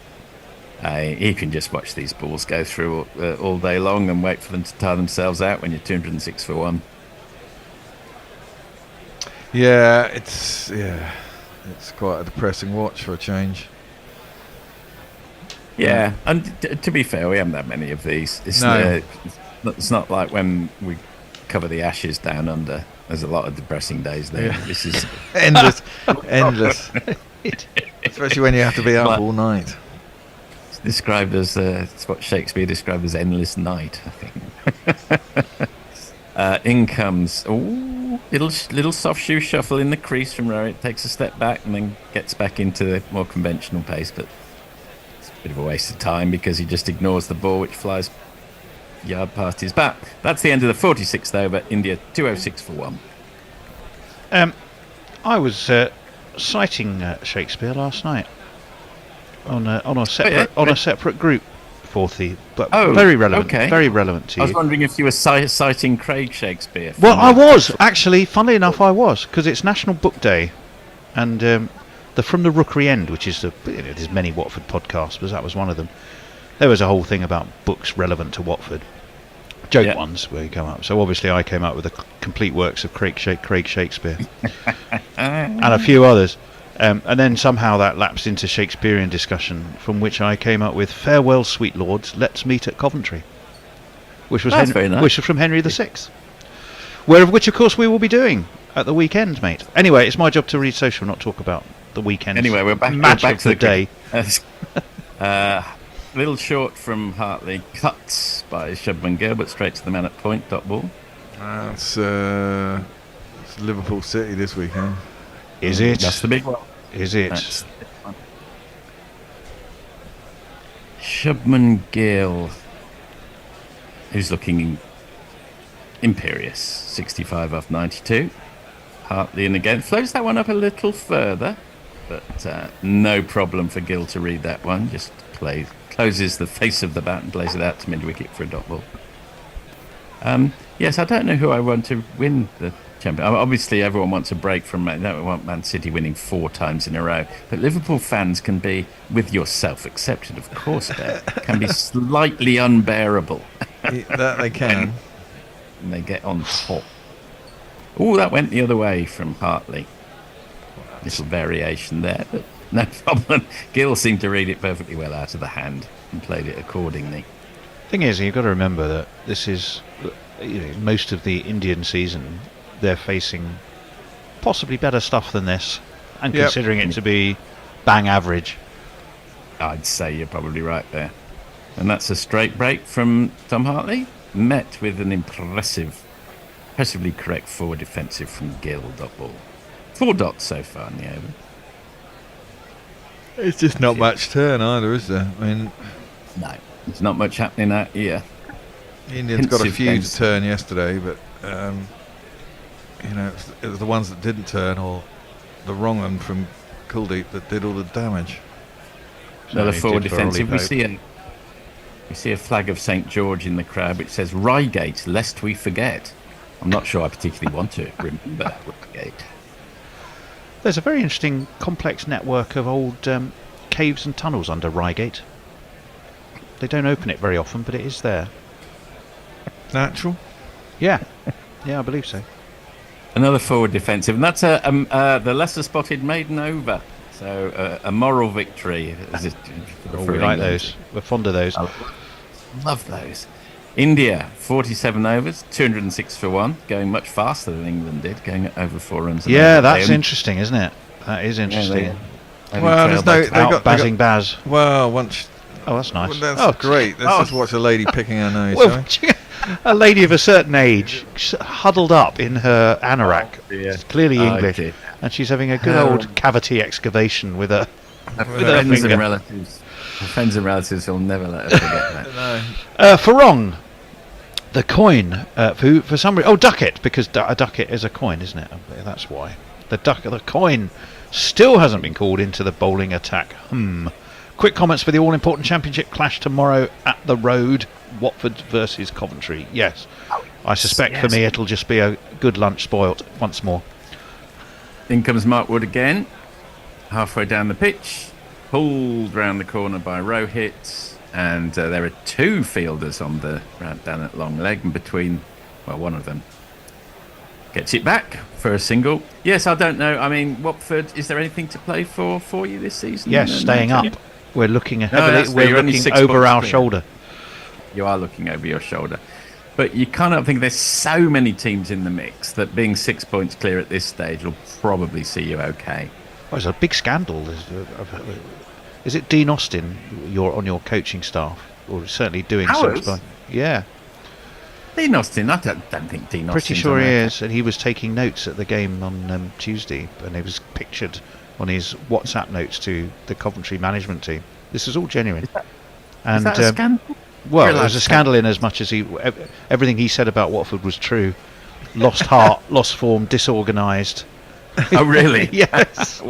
You can just watch these balls go through all day long and wait for them to tire themselves out when you're 206 for 1. Yeah, it's quite a depressing watch for a change. Yeah, and to be fair, we haven't had many of these. It's not like when we cover the Ashes down under. There's a lot of depressing days there. Yeah. This is endless. Especially when you have to be up all night. It's described as it's what Shakespeare described as endless night, I think. In comes little soft shoe shuffle in the crease from Rowett. Takes a step back and then gets back into the more conventional pace, but it's a bit of a waste of time because he just ignores the ball, which flies yard past his bat. That's the end of the 46th over. India 206 for 1. I was citing Shakespeare last night on a separate group for the, but very relevant. Okay. Very relevant to you. I was wondering if you were citing Craig Shakespeare. Well, I was actually. Funnily enough, I was, because it's National Book Day, and the From the Rookery End, which is there's many Watford podcasts, but that was one of them. There was a whole thing about books relevant to Watford, joke ones where you come up. So obviously, I came up with the complete works of Craig Shakespeare and a few others. And then somehow that lapsed into Shakespearean discussion, from which I came up with "Farewell, sweet lords, let's meet at Coventry," which was which was from Henry VI, which of course we will be doing at the weekend, mate. Anyway, it's my job to read social, not talk about the weekend. Anyway, we're back to the day. Little short from Hartley, cuts by Shubman Gill, but straight to the man at point. Dot ball. It's Liverpool City this weekend. Is it? That's the big one. Is it? That's the big one. Shubman Gill, who's looking imperious, 65 off 92. Hartley in again, floats that one up a little further, but no problem for Gill to read that one. Just closes the face of the bat and plays it out to mid-wicket for a dot ball. Yes, I don't know who I want to win the champion. Obviously, everyone wants a break from Man. They don't want Man City winning 4 times in a row. But Liverpool fans can be, with yourself accepted, of course, Ben, can be slightly unbearable. That they can. And they get on top. Oh, that went the other way from Hartley. Little variation there, but no problem. Gill seemed to read it perfectly well out of the hand and played it accordingly. Thing is, you've got to remember that this is most of the Indian season. They're facing possibly better stuff than this, and considering it to be bang average. I'd say you're probably right there. And that's a straight break from Tom Hartley, met with an impressively correct forward defensive from Gill. Dot ball. 4 dots so far in the over. It's just not much turn either, is there? I mean, no, there's not much happening out here. The Indians got a few to turn yesterday, but it was the ones that didn't turn, or the wrong one from Kuldeep, that did all the damage. Another forward defensive. We see a flag of St George in the crowd which says Reigate, lest we forget. I'm not sure I particularly want to remember Reigate. There's a very interesting complex network of old caves and tunnels under Reigate. They don't open it very often, but it is there. Natural? Yeah. Yeah, I believe so. Another forward defensive, and that's the lesser spotted maiden over. So a moral victory. We like those. We're fond of those. I love those. India, 47 overs, 206 for 1, going much faster than England did, going over 4 runs. Yeah, that's interesting, isn't it? That is interesting. Well, there's no... Bazzing Baz. Well, once... Oh, that's nice. Well, that's great. Let's just watch a lady picking her nose, a lady of a certain age huddled up in her anorak. It's clearly English, and she's having a good old cavity excavation with her. Friends and relatives. Her friends and relatives will never let her forget that. For wrong, the coin for some reason. Oh, ducat, because a ducat is a coin, isn't it? That's why the coin still hasn't been called into the bowling attack. Quick comments for the all-important championship clash tomorrow at the Road, Watford versus Coventry. Yes, I suspect for me it'll just be a good lunch spoilt once more. In comes Mark Wood again, halfway down the pitch, pulled round the corner by Rohit, and there are two fielders on the round down at long leg, and between, well, one of them gets it back for a single. Yes, I don't know. I mean, Watford, is there anything to play for you this season? Yes, staying up. We're looking heavily. No, we're looking over our shoulder. You are looking over your shoulder. But you kind of think there's so many teams in the mix that being 6 points clear at this stage will probably see you okay. Well, there's a big scandal. Is it Dean Austin you're on your coaching staff? Or certainly doing so? Yeah. Dean Austin? I don't think Dean Austin. Pretty sure he is. And he was taking notes at the game on Tuesday. And it was pictured on his WhatsApp notes to the Coventry management team. This is all genuine. Is that a scandal? Well, there was a scandal in as much as everything he said about Watford was true. Lost heart, lost form, disorganised. Oh, really? Yes.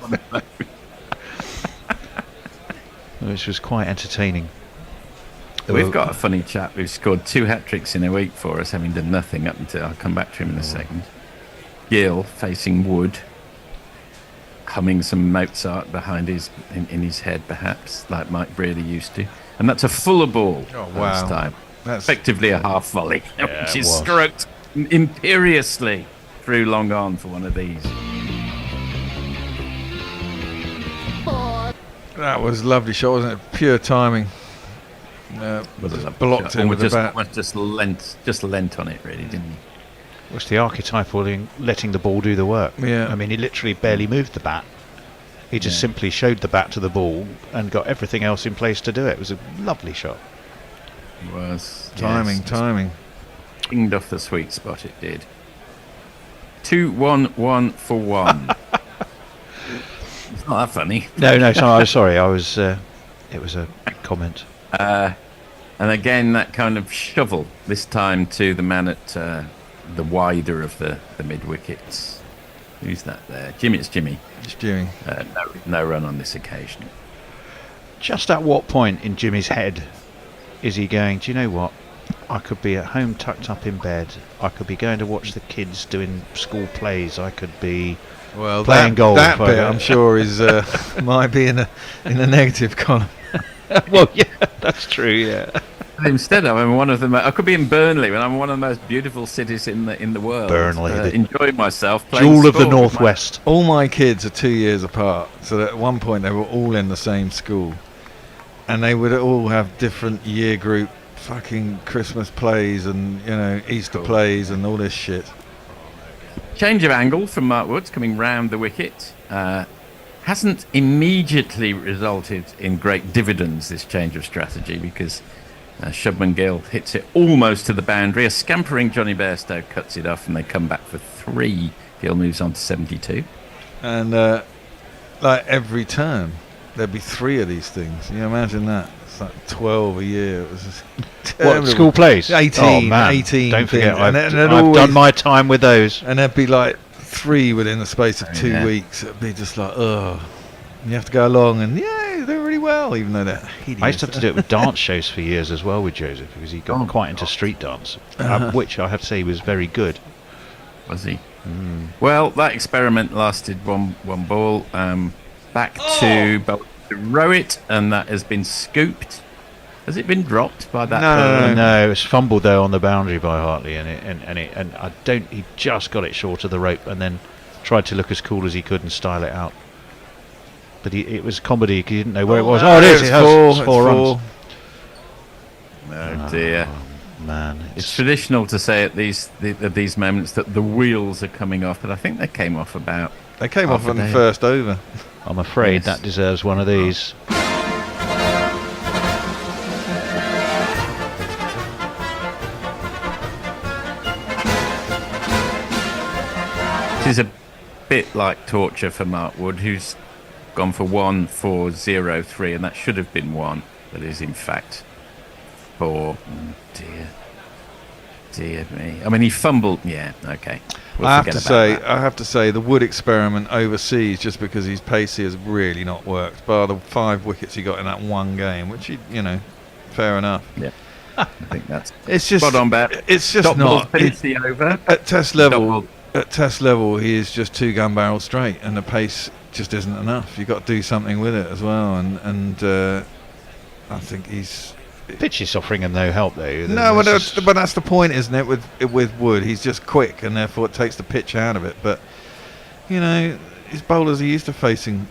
Which was quite entertaining. We've got a funny chap who's scored 2 hat-tricks in a week for us, having done nothing up until... I'll come back to him in a second. Gill facing Wood, humming some Mozart behind in his head, perhaps, like Mike Brearley used to. And that's a fuller ball this time. That's effectively a half volley, which is stroked imperiously through long on for one of these. That was a lovely shot, wasn't it? Pure timing. Blocked him with the bat. Just lent on it, really, didn't he? What's the archetypal in letting the ball do the work? Yeah. I mean, he literally barely moved the bat. He just simply showed the bat to the ball and got everything else in place to do it. It was a lovely shot. It was. Timing. Pinged off the sweet spot, it did. 2-1-1 for 1. It's not that funny. No, sorry. I was. It was a comment. And again, that kind of shovel, this time to the man at the wider of the mid wickets. Who's that there? Jimmy. It's Jimmy. It's Jimmy. No run on this occasion. Just at what point in Jimmy's head is he going, do you know what? I could be at home tucked up in bed. I could be going to watch the kids doing school plays. I could be playing golf. That bit, I'm sure, is might be in the negative column. Well, yeah, that's true. Yeah. Instead, I'm one of them. I could be in Burnley, when I'm one of the most beautiful cities in the world. Burnley, enjoying myself. Playing jewel of the northwest. All my kids are 2 years apart, so that at one point they were all in the same school, and they would all have different year group fucking Christmas plays and Easter plays and all this shit. Change of angle from Mark Woods coming round the wicket. Hasn't immediately resulted in great dividends, this change of strategy, because Shubman Gill hits it almost to the boundary. A scampering Johnny Bairstow cuts it off, and they come back for 3. Gill moves on to 72. And like every turn, there'd be 3 of these things. You imagine that? It's like 12 a year. It was just what, school plays? 18. Oh, man. 18. Don't forget, I've done my time with those. And there'd be like 3 within the space of 2 weeks. It'd be just like, ugh. You have to go along and they do really well, even though they're hideous. I used to have to do it with dance shows for years as well with Joseph, because he got quite into street dance, which I have to say was very good. Was he? Well, that experiment lasted one ball. Back to Rowett, and that has been scooped. Has it been dropped by that? No, it was fumbled though on the boundary by Hartley, and I don't. He just got it short of the rope, and then tried to look as cool as he could and style it out. But it was comedy. He didn't know where it was. No, It is. It's 4 runs. Oh dear. Man, it's traditional to say at these moments that the wheels are coming off, but I think they came off about. They came off on the first over. I'm afraid that deserves one of these. is a bit like torture for Mark Wood, who's gone for 1-4-0-3, and that should have been 1, but is in fact 4. Dear me. I mean, he fumbled. Yeah, okay. We'll I forget have about to say, the Wood experiment overseas, just because he's pacey, has really not worked. Bar the 5 wickets he got in that one game, which fair enough. Yeah, I think that's It's just spot on, bet. It's just Dot ball's not pacey over. at test level. Dot At test level, he is just 2 gun barrels straight, and the pace just isn't enough. You've got to do something with it as well, and I think he's. Pitch is offering him no help though. No, but that's the point, isn't it? With Wood, he's just quick, and therefore it takes the pitch out of it. But his bowlers are used to facing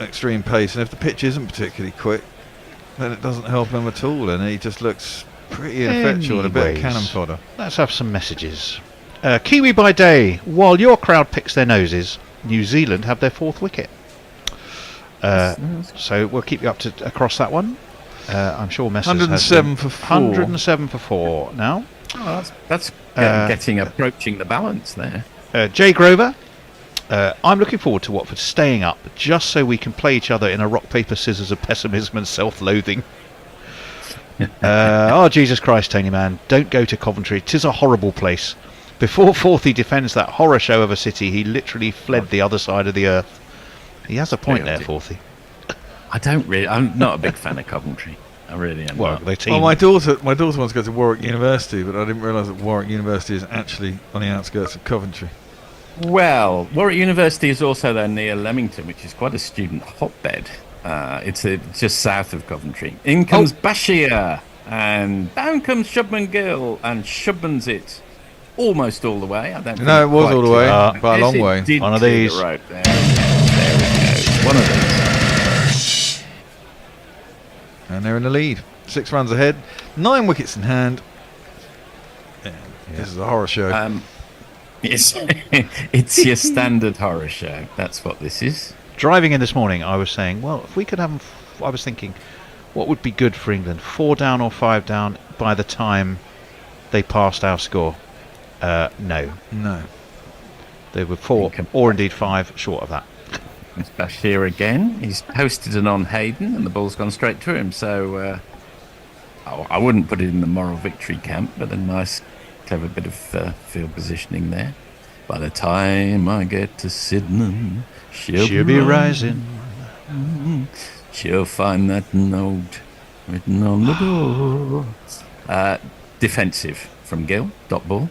extreme pace, and if the pitch isn't particularly quick, then it doesn't help him at all, and he just looks pretty ineffectual and a bit of Anyways, cannon fodder. Let's have some messages. Kiwi by day. While your crowd picks their noses, New Zealand have their 4th wicket. So we'll keep you up to across that one. I'm sure Messrs 107 for 4. 107 for 4 now. Oh, that's approaching the balance there. Jay Grover. I'm looking forward to Watford staying up just so we can play each other in a rock, paper, scissors of pessimism and self-loathing. Oh, Jesus Christ, Tony man. Don't go to Coventry. 'Tis a horrible place. Before Forthy defends that horror show of a city, he literally fled the other side of the earth. He has a point there, Forthy. I'm not a big fan of Coventry. I really am. Well, not. Well, my daughter wants to go to Warwick University, but I didn't realise that Warwick University is actually on the outskirts of Coventry. Well, Warwick University is also there near Leamington, which is quite a student hotbed. It's just south of Coventry. In comes Bashir, and down comes Shubman Gill, and Shubman's it almost all the way. I don't. No, it was all the way, by a long way. One of these. Right there. There it goes. One of these. And they're in the lead. 6 runs ahead. 9 wickets in hand. Yeah. This is a horror show. It's your standard horror show. That's what this is. Driving in this morning, I was saying, well, if we could have I was thinking, what would be good for England? 4 down or 5 down by the time they passed our score? No. They were 4 or indeed 5 short of that. It's Bashir again. He's posted it on Hayden, and the ball's gone straight to him. So I wouldn't put it in the moral victory camp, but a nice, clever bit of field positioning there. By the time I get to Sydenham, she'll be rising. She'll find that note written on the door. Defensive from Gill. Dot ball.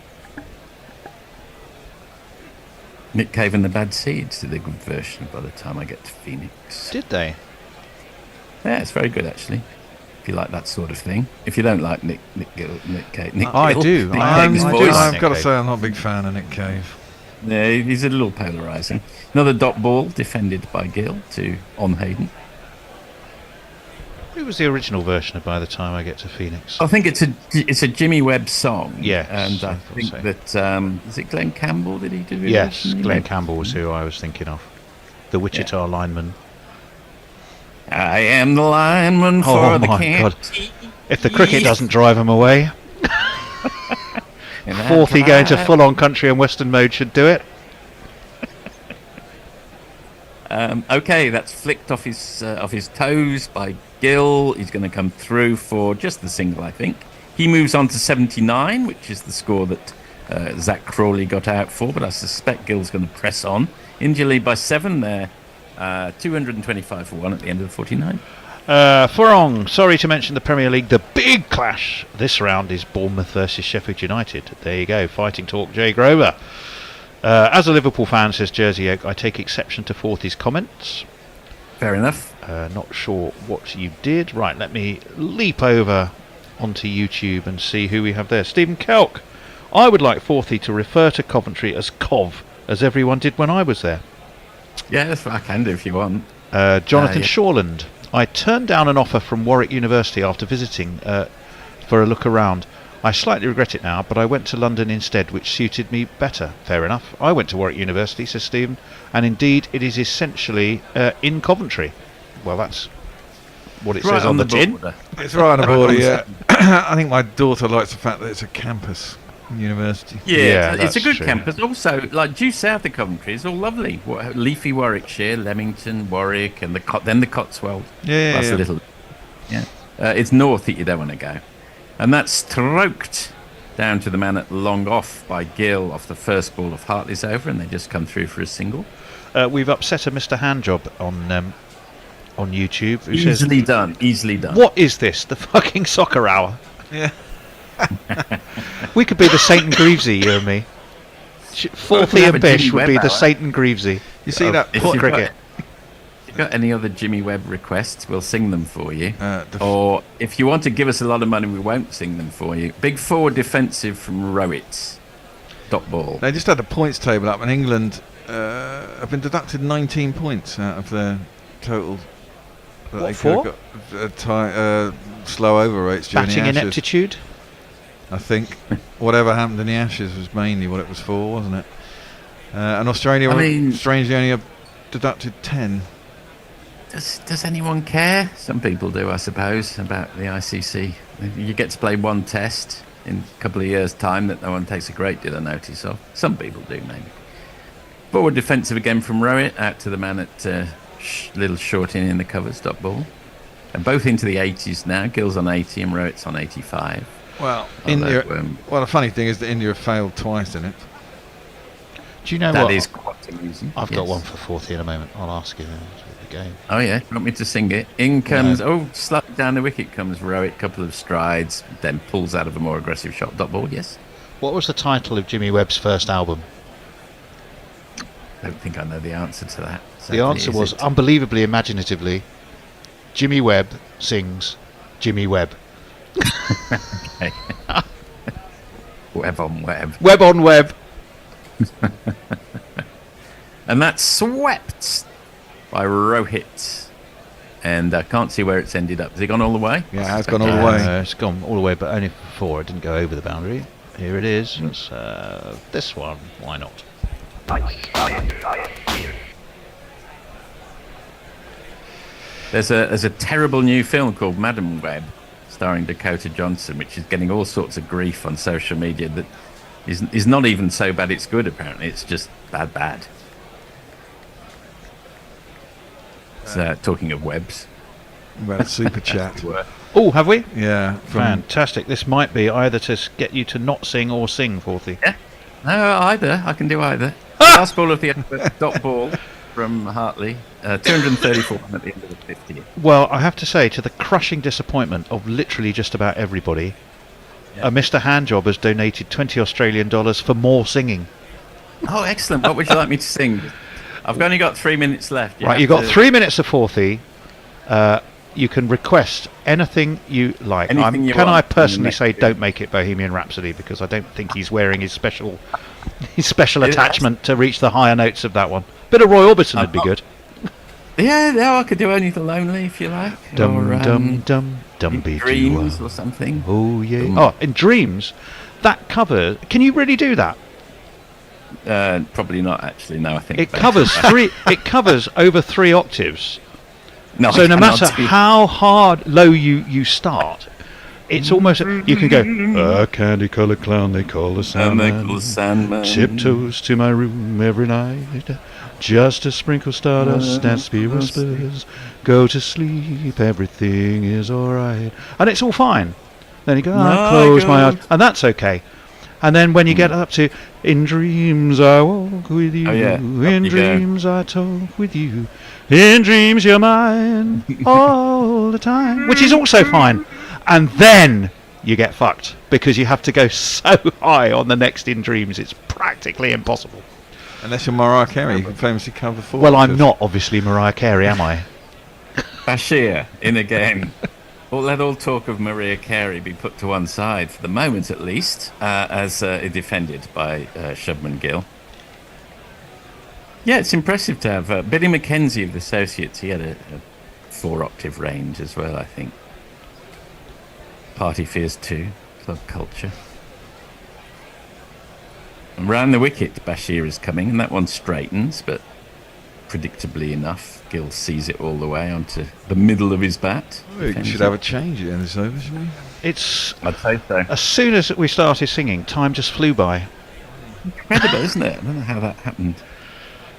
Nick Cave and the Bad Seeds did a good version by the time I get to Phoenix. Did they? Yeah, it's very good actually. If you like that sort of thing. If you don't like Nick Gill, I do. I've got to say I'm not a big fan of Nick Cave. Yeah, he's a little polarising. Another dot ball defended by Gill to on Hayden. Who was the original version of By the Time I Get to Phoenix? I think it's a Jimmy Webb song. Yes, and I think so. That is it Glenn Campbell? Did he do it? Yes, Glenn Campbell was who I was thinking of. The Wichita lineman. I am the lineman for the camp. If the cricket doesn't drive him away, Forthy going to full-on country and western mode should do it. Okay, that's flicked off his toes by Gill. He's going to come through for just the single, I think. He moves on to 79, which is the score that Zach Crawley got out for, but I suspect Gill's going to press on. India lead by 7 there. 225 for 1 at the end of the 49. Furong, sorry to mention the Premier League. The big clash this round is Bournemouth versus Sheffield United. There you go, fighting talk, Jay Grover. As a Liverpool fan, says Jersey Oak, I take exception to Forthy's comments. Fair enough. Not sure what you did. Right, let me leap over onto YouTube and see who we have there. Stephen Kelk. I would like Forthy to refer to Coventry as Cov, as everyone did when I was there. Yeah, that's what I can do if you want. Jonathan Shawland. I turned down an offer from Warwick University after visiting for a look around. I slightly regret it now, but I went to London instead, which suited me better. Fair enough. I went to Warwick University, says Stephen, and indeed it is essentially in Coventry. Well, that's what it says on the tin. It's right on the border, yeah. I think my daughter likes the fact that it's a campus. University. Yeah, it's that's a good true. campus. Also, like due south of Coventry, it's all lovely. Leafy Warwickshire, Leamington, Warwick, and then the Cotswolds. Yeah, That's yeah. a little. Yeah, it's north that you don't want to go, and that's stroked down to the man at long off by Gill off the first ball of Hartley's over, and they just come through for a single. We've upset a Mr. Handjob on YouTube. Who Easily says, done. Easily done. "What is this? The fucking soccer hour?" Yeah. We could be the Saint and Greavesy, you and me. Forthy have and a Bish Jimmy would be Webb the hour. Saint and Greavesy. You see of that If put you've cricket. If you've got any other Jimmy Webb requests, we'll sing them for you. or Or if you want to give us a lot of money, we won't sing them for you. Big forward defensive from Rowett. Dot ball. they just had the points table up, and England have been deducted 19 points out of their total. that What they could have for? got, slow over rates during Batting the Ashes. ineptitude. I think whatever happened in the Ashes was mainly what it was for, wasn't it? And Australia, strangely, only deducted 10. Does anyone care? Some people do, I suppose, about the ICC. You get to play one test in a couple of years' time that no one takes a great deal of notice of. Some people do, maybe. Forward defensive again from Rowett, out to the man at little short in the cover, stop ball. And both into the 80s now. Gill's on 80 and Rowett's on 85. Well, Although, India. Well, the funny thing is that India have failed twice in it. Do you know that what? is quite amusing. I've got Yes. one for Forthy in a moment. I'll ask you the game. Oh yeah, you want me to sing it? In comes, slightly down the wicket comes Rowett, couple of strides, then pulls out of a more aggressive shot. Dot ball, yes. What was the title of Jimmy Webb's first album? I don't think I know the answer to that. The answer was, unbelievably imaginatively, Jimmy Webb sings Jimmy Webb. Okay. Web on web. Webb on Webb. And that's swept by Rohit. And I can't see where it's ended up. Has it gone all the way? Yeah, it's gone all the way. It's gone all the way, but only for 4. It didn't go over the boundary. Here it is. It's, this one. Why not? There's a terrible new film called Madam Web, starring Dakota Johnson, which is getting all sorts of grief on social media. That is not even so bad it's good. Apparently, it's just bad. So, talking of webs, We've had a super chat. Oh, have we? Yeah. Fantastic. This might be either to get you to not sing or sing, Forthy. Yeah. No, either. I can do either. Last ball of the dot ball from Hartley. 234 at the end of the 50th. Well, I have to say, to the crushing disappointment of literally just about everybody, Mr. Handjob has donated $20 Australian for more singing. Oh, excellent. What would you like me to sing? I've only got 3 minutes left. Right, you've got 3 minutes of Forthy. You can request anything you like. Anything you can I want. personally say don't make it Bohemian Rhapsody, because I don't think he's wearing his special attachment to reach the higher notes of that one. Bit of Roy Orbison would be good. Yeah, no, I could do Only the Lonely if you like. Dum or, dum dum dum be Dreams or something. Oh yeah. Oh, in Dreams, that cover. Can you really do that? Probably not actually. No, I think It covers three. It covers over 3 octaves. No, So I no cannot matter do- how hard low you start, it's almost you can go. A candy colored clown they call the Sandman. Sandman. Tiptoes to my room every night, just to sprinkle stardust and spear whispers. Go to sleep, everything is alright, and it's all fine. Then you go, I close my eyes, and that's okay. And then when you get up to in dreams I walk with you, in dreams I talk with you, in dreams you're mine all the time, which is also fine. And then you get fucked because you have to go so high on the next in dreams it's practically impossible. Unless you're Mariah Carey, you can famously cover 4. Well, I'm not obviously Mariah Carey, am I? Bashir in again. Let all talk of Maria Carey be put to one side for the moment, at least, as defended by Shubman Gill. Yeah, it's impressive to have Billy Mackenzie of the Associates. He had a 4-octave range as well, I think. Party Fears 2, Club Culture. And round the wicket, Bashir is coming, and that one straightens, but predictably enough, Gill sees it all the way onto the middle of his bat. You should have a change at the end of this over, shouldn't we? I'd say so. As soon as we started singing, time just flew by. Incredible, isn't it? I don't know how that happened.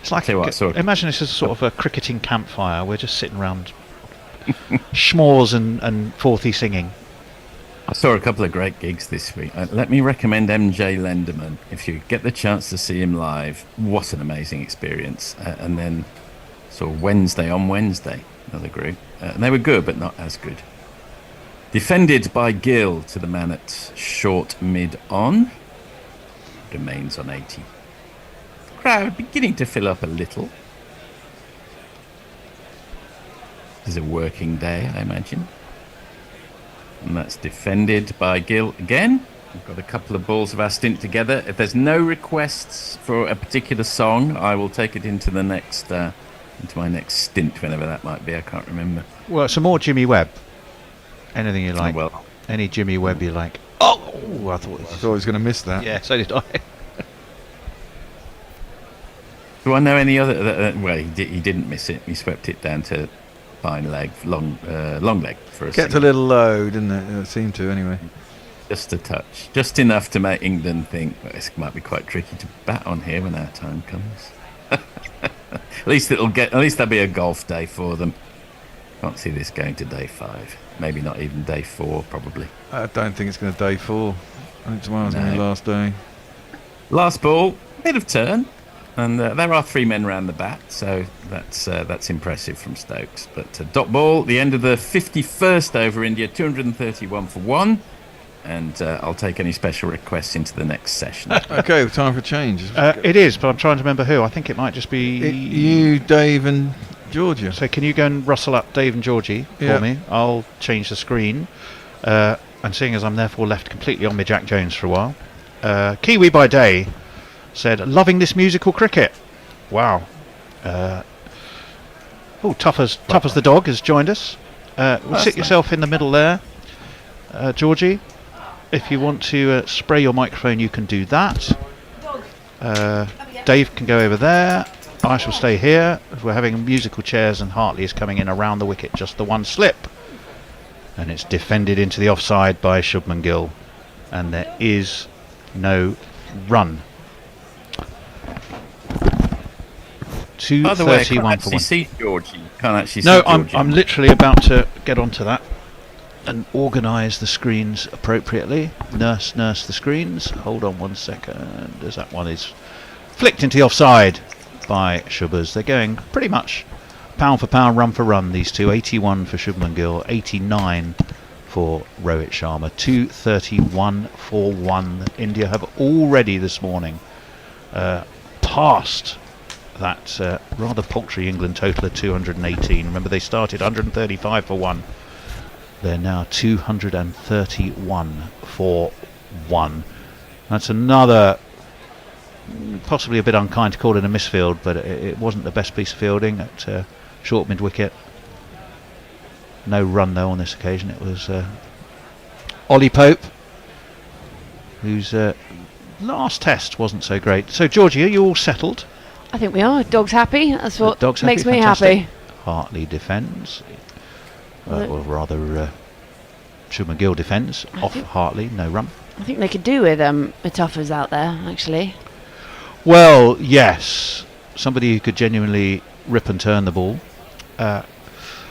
It's like imagine this as sort of a cricketing campfire. We're just sitting around schmores and fourthy singing. I saw a couple of great gigs this week. Let me recommend MJ Lenderman. If you get the chance to see him live, what an amazing experience. And then saw Wednesday on Wednesday, another group. And they were good, but not as good. Defended by Gill to the man at short mid-on. Remains on 80. Crowd beginning to fill up a little. It's a working day, I imagine. And that's defended by Gill again. We've got a couple of balls of our stint together. If there's no requests for a particular song, I will take it into the next, into my next stint, whenever that might be. I can't remember. Well, some more Jimmy Webb. Anything you like. Oh, well. Any Jimmy Webb you like. Oh, I thought I was going to miss that. Yeah, so did I. Do I know any other? Well, he didn't miss it. He swept it down to fine leg, long leg for a Kept a little low, didn't it? It seemed to, anyway. Just a touch, just enough to make England think, well, this might be quite tricky to bat on here when our time comes. At least there'll be a golf day for them. Can't see this going to day 5. Maybe not even day 4, probably. I don't think it's going to day 4. I think tomorrow's going to be the last day. Last ball, bit of turn. And there are 3 men round the bat, so that's impressive from Stokes. But dot ball, the end of the 51st over India, 231 for 1. And I'll take any special requests into the next session. Okay, time for change. It is, but I'm trying to remember who. I think it might just be... you, Dave and Georgia. So can you go and rustle up Dave and Georgie for me? I'll change the screen. And seeing as I'm therefore left completely on my Jack Jones for a while. Kiwi by day said, loving this musical cricket. Wow. Tough as the dog has joined us. Sit yourself in the middle there, Georgie. If you want to spray your microphone, you can do that. Dave can go over there. I shall stay here. We're having musical chairs, and Hartley is coming in around the wicket, just the one slip. And it's defended into the offside by Shubman Gill. And there is no run. 231 for 1. See Georgie. Can't actually see No, Georgie. I'm literally about to get onto that and organise the screens appropriately. Nurse the screens. Hold on 1 second, as that one is flicked into the offside by Shubbers. They're going pretty much pound for pound, run for run, these two. 81 for Shubman Gill, 89 for Rohit Sharma. 231 for 1. India have already this morning passed that rather paltry England total of 218. Remember, they started 135 for 1. They're now 231 for 1. That's another, possibly a bit unkind to call it a misfield, but it wasn't the best piece of fielding at short mid-wicket. No run though on this occasion. It was Ollie Pope, whose last test wasn't so great. So Georgie, are you all settled? I think we are. Dog's happy. That's what Dog's makes happy. me Fantastic. happy. Hartley defends. Or rather, Shubman Gill defends. Off Hartley, no run. I think they could do with the toughers out there, actually. Well, yes. Somebody who could genuinely rip and turn the ball. That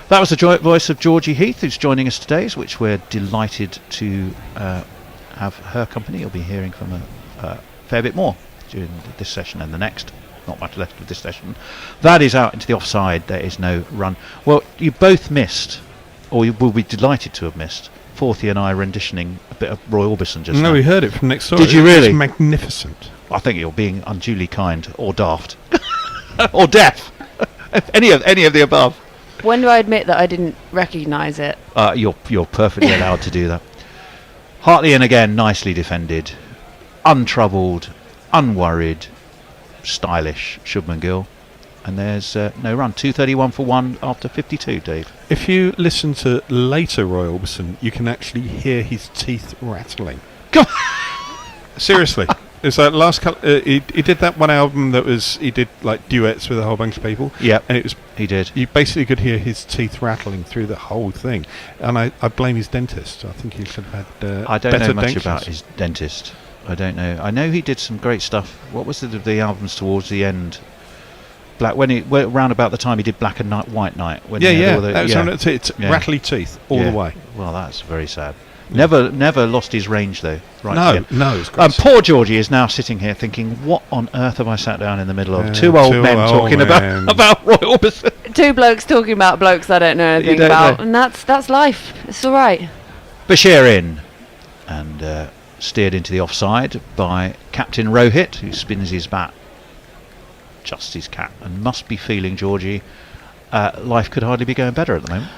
was the voice of Georgie Heath, who's joining us today, which we're delighted to have her company. You'll be hearing from a fair bit more during this session and the next. Not much left of this session. That is out into the offside. There is no run. Well, you both missed, or you will be delighted to have missed, Forthy and I renditioning a bit of Roy Orbison just now. No, we heard it from next door. Did you really? It's magnificent. I think you're being unduly kind, or daft, or deaf. any of the above. When do I admit that I didn't recognise it? You're perfectly allowed to do that. Hartley in again, nicely defended, untroubled, unworried, stylish Shubman Gill, and there's no run. 231 for 1 after 52. Dave, if you listen to later Roy Orbison, you can actually hear his teeth rattling. Seriously, It's like last couple. He did that one album that was he did like duets with a whole bunch of people. Yeah, and it was he did. You basically could hear his teeth rattling through the whole thing, and I blame his dentist. I think he should have had. I don't better know much dentures. about his dentist. I don't know. I know he did some great stuff. What was the albums towards the end? Round about the time he did Black and White Night. When that was on it. Rattly teeth all the way. Well, that's very sad. Never lost his range though. Right. No. It's great. Poor Georgie is now sitting here thinking, what on earth have I sat down in the middle of? Two old men talking about Royal Orbison. Two blokes talking about blokes I don't know anything about, and that's life. It's all right. Bashir in, and steered into the offside by Captain Rohit, who spins his bat just his cap, and must be feeling, Georgie, life could hardly be going better at the moment.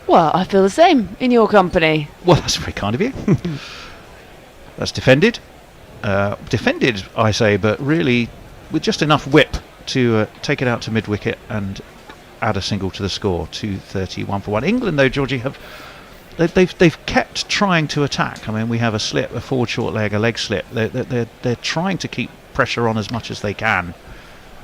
Well, I feel the same in your company. Well, that's very kind of you. That's defended. Defended, I say, but really with just enough whip to take it out to mid-wicket and add a single to the score. 231 for 1. England, though, Georgie, they've kept trying to attack. I mean, we have a slip, a forward short leg, a leg slip. They're trying to keep pressure on as much as they can,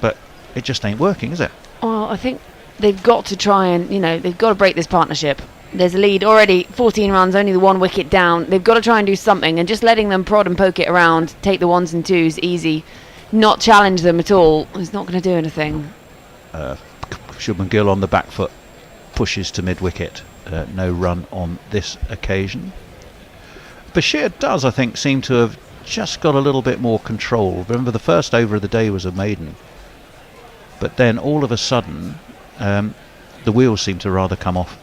but it just ain't working, is it? Well, I think they've got to try and, they've got to break this partnership. There's a lead already, 14 runs, only the 1 wicket down. They've got to try and do something, and just letting them prod and poke it around, take the 1s and 2s easy, not challenge them at all, is not going to do anything. Shubman Gill on the back foot, pushes to mid-wicket. No run on this occasion. Bashir does, I think, seem to have just got a little bit more control. Remember, the first over of the day was a maiden, but then all of a sudden the wheels seem to rather come off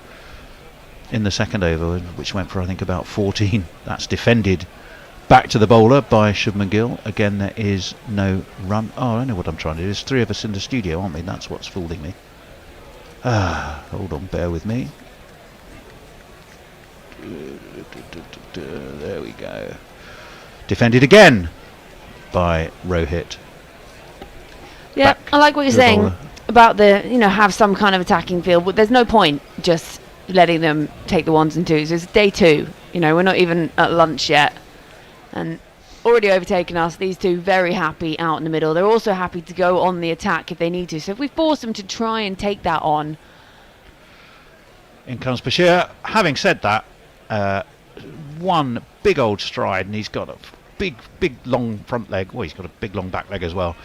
in the second over, which went for I think about 14. That's defended back to the bowler by Shubman Gill. Again, there is no run. Oh, I know what I'm trying to do. There's 3 of us in the studio, aren't we? That's what's fooling me. Hold on, bear with me. There we go. Defended again by Rohit. Yeah, Back I like what you're to the saying bowler. about have some kind of attacking feel, but there's no point just letting them take the 1s and 2s. It's day 2. We're not even at lunch yet, and already overtaken us. These two very happy out in the middle. They're also happy to go on the attack if they need to. So if we force them to try and take that on. In comes Bashir. Having said that, one big old stride, and he's got a big long front leg. Well, he's got a big long back leg as well.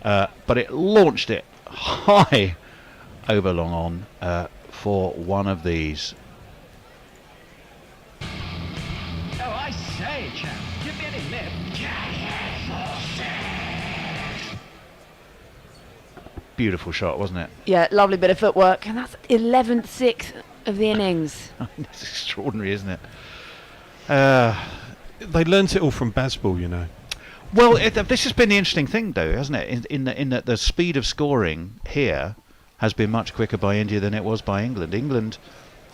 But it launched it high over long on for one of these. Oh, I say, chap, give me any lip. Beautiful shot, wasn't it? Yeah, lovely bit of footwork, and that's 11th 6th of the innings. It's extraordinary, isn't it? They learnt it all from Bazball, Well, this has been the interesting thing, though, hasn't it? In that the speed of scoring here has been much quicker by India than it was by England. England,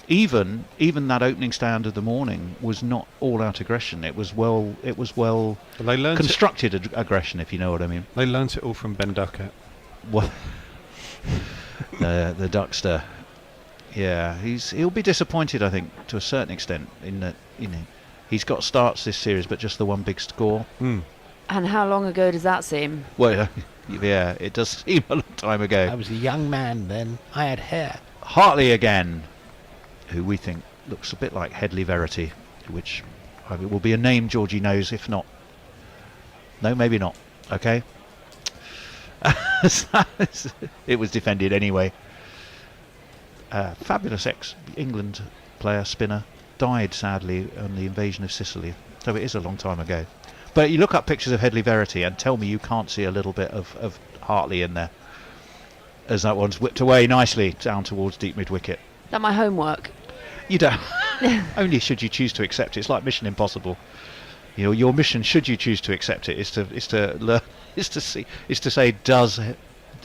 even that opening stand of the morning, was not all-out aggression. It was well they learnt constructed aggression, if you know what I mean. They learnt it all from Ben Duckett. Well, the Duckster. Yeah, he'll be disappointed, I think, to a certain extent, in that he's got starts this series, but just the one big score. Mm. And how long ago does that seem? Well, yeah, it does seem a long time ago. I was a young man then. I had hair. Hartley again, who we think looks a bit like Headley Verity, which will be a name Georgie knows, if not. No, maybe not. Okay. It was defended anyway. Fabulous ex-England player, spinner, died sadly on the invasion of Sicily. So it is a long time ago. But you look up pictures of Headley Verity and tell me you can't see a little bit of Hartley in there, as that one's whipped away nicely down towards deep mid-wicket. Is that my homework? You don't. Only should you choose to accept it. It's like Mission Impossible. Your mission, should you choose to accept it, is to learn, is to say, does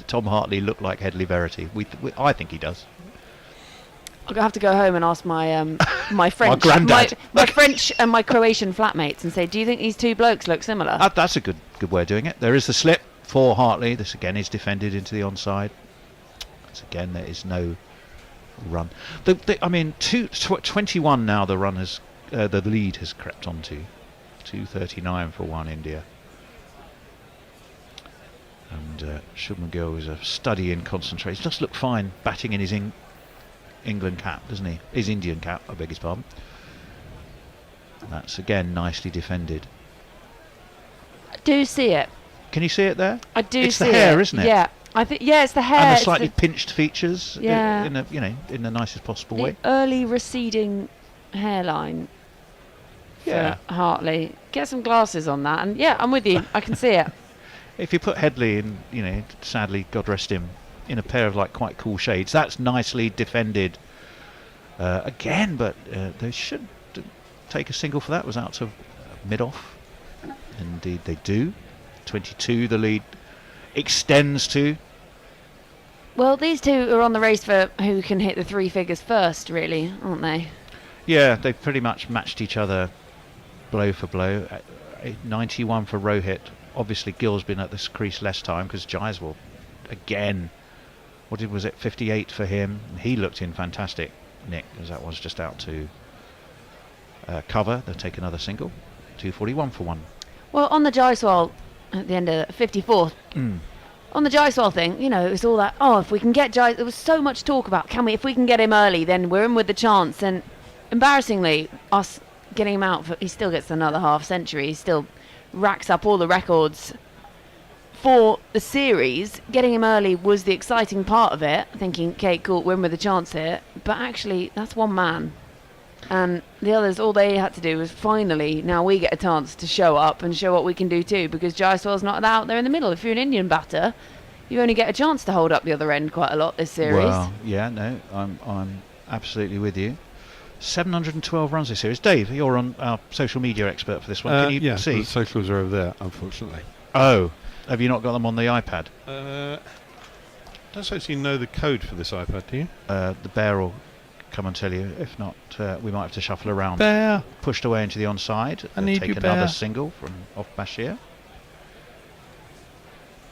Tom Hartley look like Headley Verity? I think he does. I'll have to go home and ask my my French, my French and my Croatian flatmates and say, do you think these two blokes look similar? That's a good way of doing it. There is the slip for Hartley. This again is defended into the onside. Once again, there is no run. 21 now. The run has the lead has crept on to 239 for 1 India. And Shubman Gill was a study in concentration. He just looked fine batting in his England cap, doesn't he? His Indian cap, I beg his pardon. That's again nicely defended. I do see it. Can you see it there? I do it's see the hair, it. isn't it? Yeah, I think. Yeah, it's the hair. And the it's slightly pinched features. Yeah. In the nicest possible the way. early receding hairline. Yeah. For Hartley. Get some glasses on that, and yeah, I'm with you. I can see it. If you put Headley in, sadly, God rest him, in a pair of like quite cool shades, that's nicely defended again. But they should take a single for that. It was out to mid-off. Indeed, they do. 22, the lead extends to. Well, these two are on the race for who can hit the 3 figures first, really, aren't they? Yeah, they pretty much matched each other blow for blow. 91 for Rohit. Obviously, Gill's been at this crease less time because Jaiswal, again, was it 58 for him? He looked in fantastic, Nick, as that was just out to cover. They'll take another single. 241 for 1. Well, on the Jaiswal, at the end of 54th, on the Jaiswal thing, it was all that, if we can get Jaiswal, there was so much talk about, if we can get him early, then we're in with the chance. And embarrassingly, us getting him out, he still gets another half century. He still racks up all the records for the series. Getting him early was the exciting part of it, thinking, okay, cool, we're in with a chance here. But actually, that's one man. And the others, all they had to do was finally, now we get a chance to show up and show what we can do too, because Jaiswal's not out there in the middle. If you're an Indian batter, you only get a chance to hold up the other end quite a lot this series. Well, yeah, no, I'm absolutely with you. 712 runs this series. Dave, you're on our social media expert for this one. Can you see? The socials are over there, unfortunately. Oh, have you not got them on the iPad? Don't actually know the code for this iPad, do you? The bear will come and tell you. If not, we might have to shuffle around. Bear. Pushed away into the onside. I need take you, another Bear. single from off Bashir.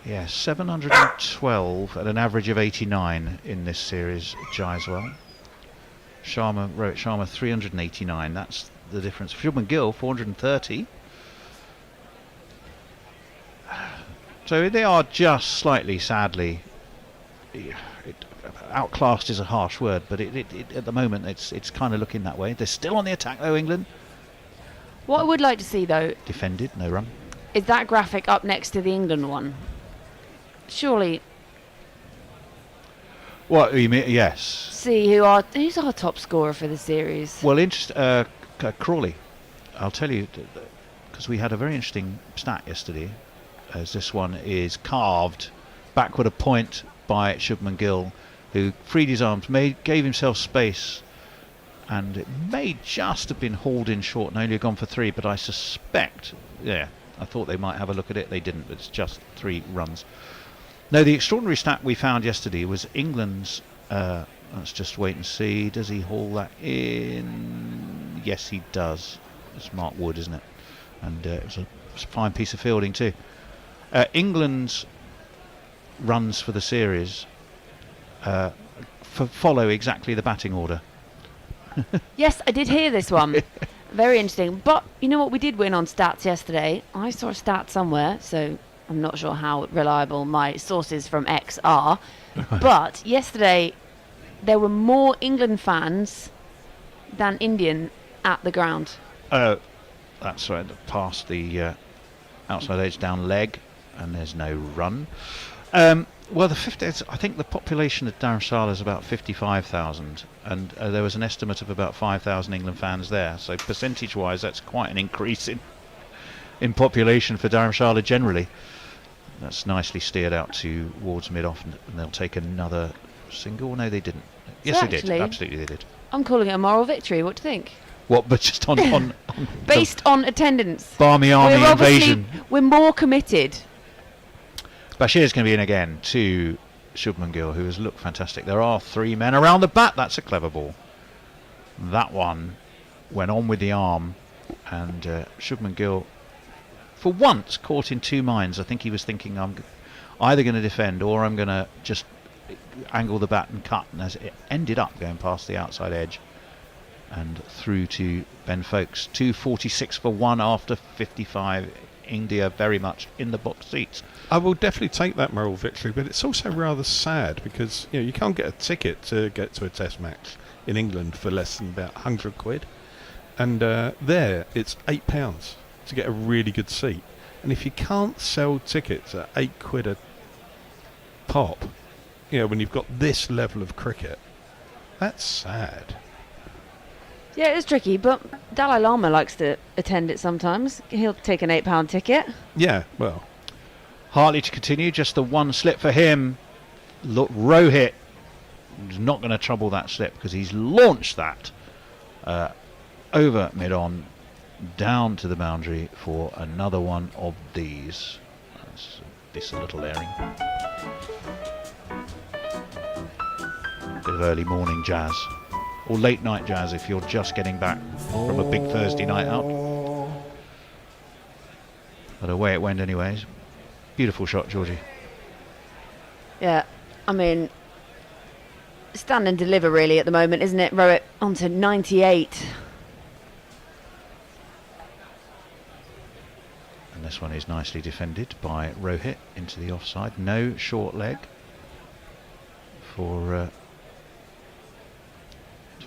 Yeah, 712 at an average of 89 in this series, Jaiswal. Rohit Sharma 389. That's the difference. Shubman Gill 430. So they are just slightly, sadly, outclassed is a harsh word, but it at the moment it's kind of looking that way. They're still on the attack though, England. What I would like to see though, Defended, no run. is that graphic up next to the England one. Surely. What you mean? Yes. See who's our top scorer for the series. Well, Crawley. I'll tell you, because we had a very interesting stat yesterday, as this one is carved backward a point by Shubman Gill, who freed his arms, gave himself space, and it may just have been hauled in short and only gone for 3, but I suspect, I thought they might have a look at it. They didn't, but it's just 3 runs. No, the extraordinary stat we found yesterday was England's, let's just wait and see, does he haul that in? Yes, he does. It's Mark Wood, isn't it? And it was a fine piece of fielding too. England's runs for the series follow exactly the batting order. Yes, I did hear this one. Very interesting. But you know what, we did win on stats yesterday. I saw a stat somewhere, so I'm not sure how reliable my sources from X are. But yesterday there were more England fans than Indian at the ground. That's right, past the outside edge down leg, and there's no run. Well, I think the population at Dharamsala is about 55,000, and there was an estimate of about 5,000 England fans there. So percentage-wise, that's quite an increase in population for Dharamsala generally. That's nicely steered out towards mid-off, and they'll take another single. No, they didn't. Yes, they did. Absolutely, they did. I'm calling it a moral victory. What do you think? What? But just on based on attendance. Barmy Army invasion. We're more committed. Bashir's going to be in again to Shubman Gill, who has looked fantastic. There are 3 men around the bat. That's a clever ball. That one went on with the arm, and Shubman Gill, for once, caught in 2 minds. I think he was thinking, I'm either going to defend or I'm going to just angle the bat and cut. And as it ended up going past the outside edge and through to Ben Folkes. 246 for 1 after 55. India very much in the box seats. I will definitely take that moral victory, but it's also rather sad because you can't get a ticket to get to a test match in England for less than about £100, and there it's £8 to get a really good seat. And if you can't sell tickets at £8 a pop, when you've got this level of cricket, that's sad. Yeah, it's tricky, but Dalai Lama likes to attend it sometimes. He'll take an £8 ticket. Yeah, well. Hartley to continue, just the one slip for him. Look, Rohit is not going to trouble that slip because he's launched that over mid-on, down to the boundary for another one of these. That's this little airing. Bit of early morning jazz. Or late night jazz if you're just getting back from a big Thursday night out. But away it went anyways. Beautiful shot, Georgie. Yeah, I mean, stand and deliver really at the moment, isn't it? Row it onto 98. And this one is nicely defended by Rohit into the offside. No short leg for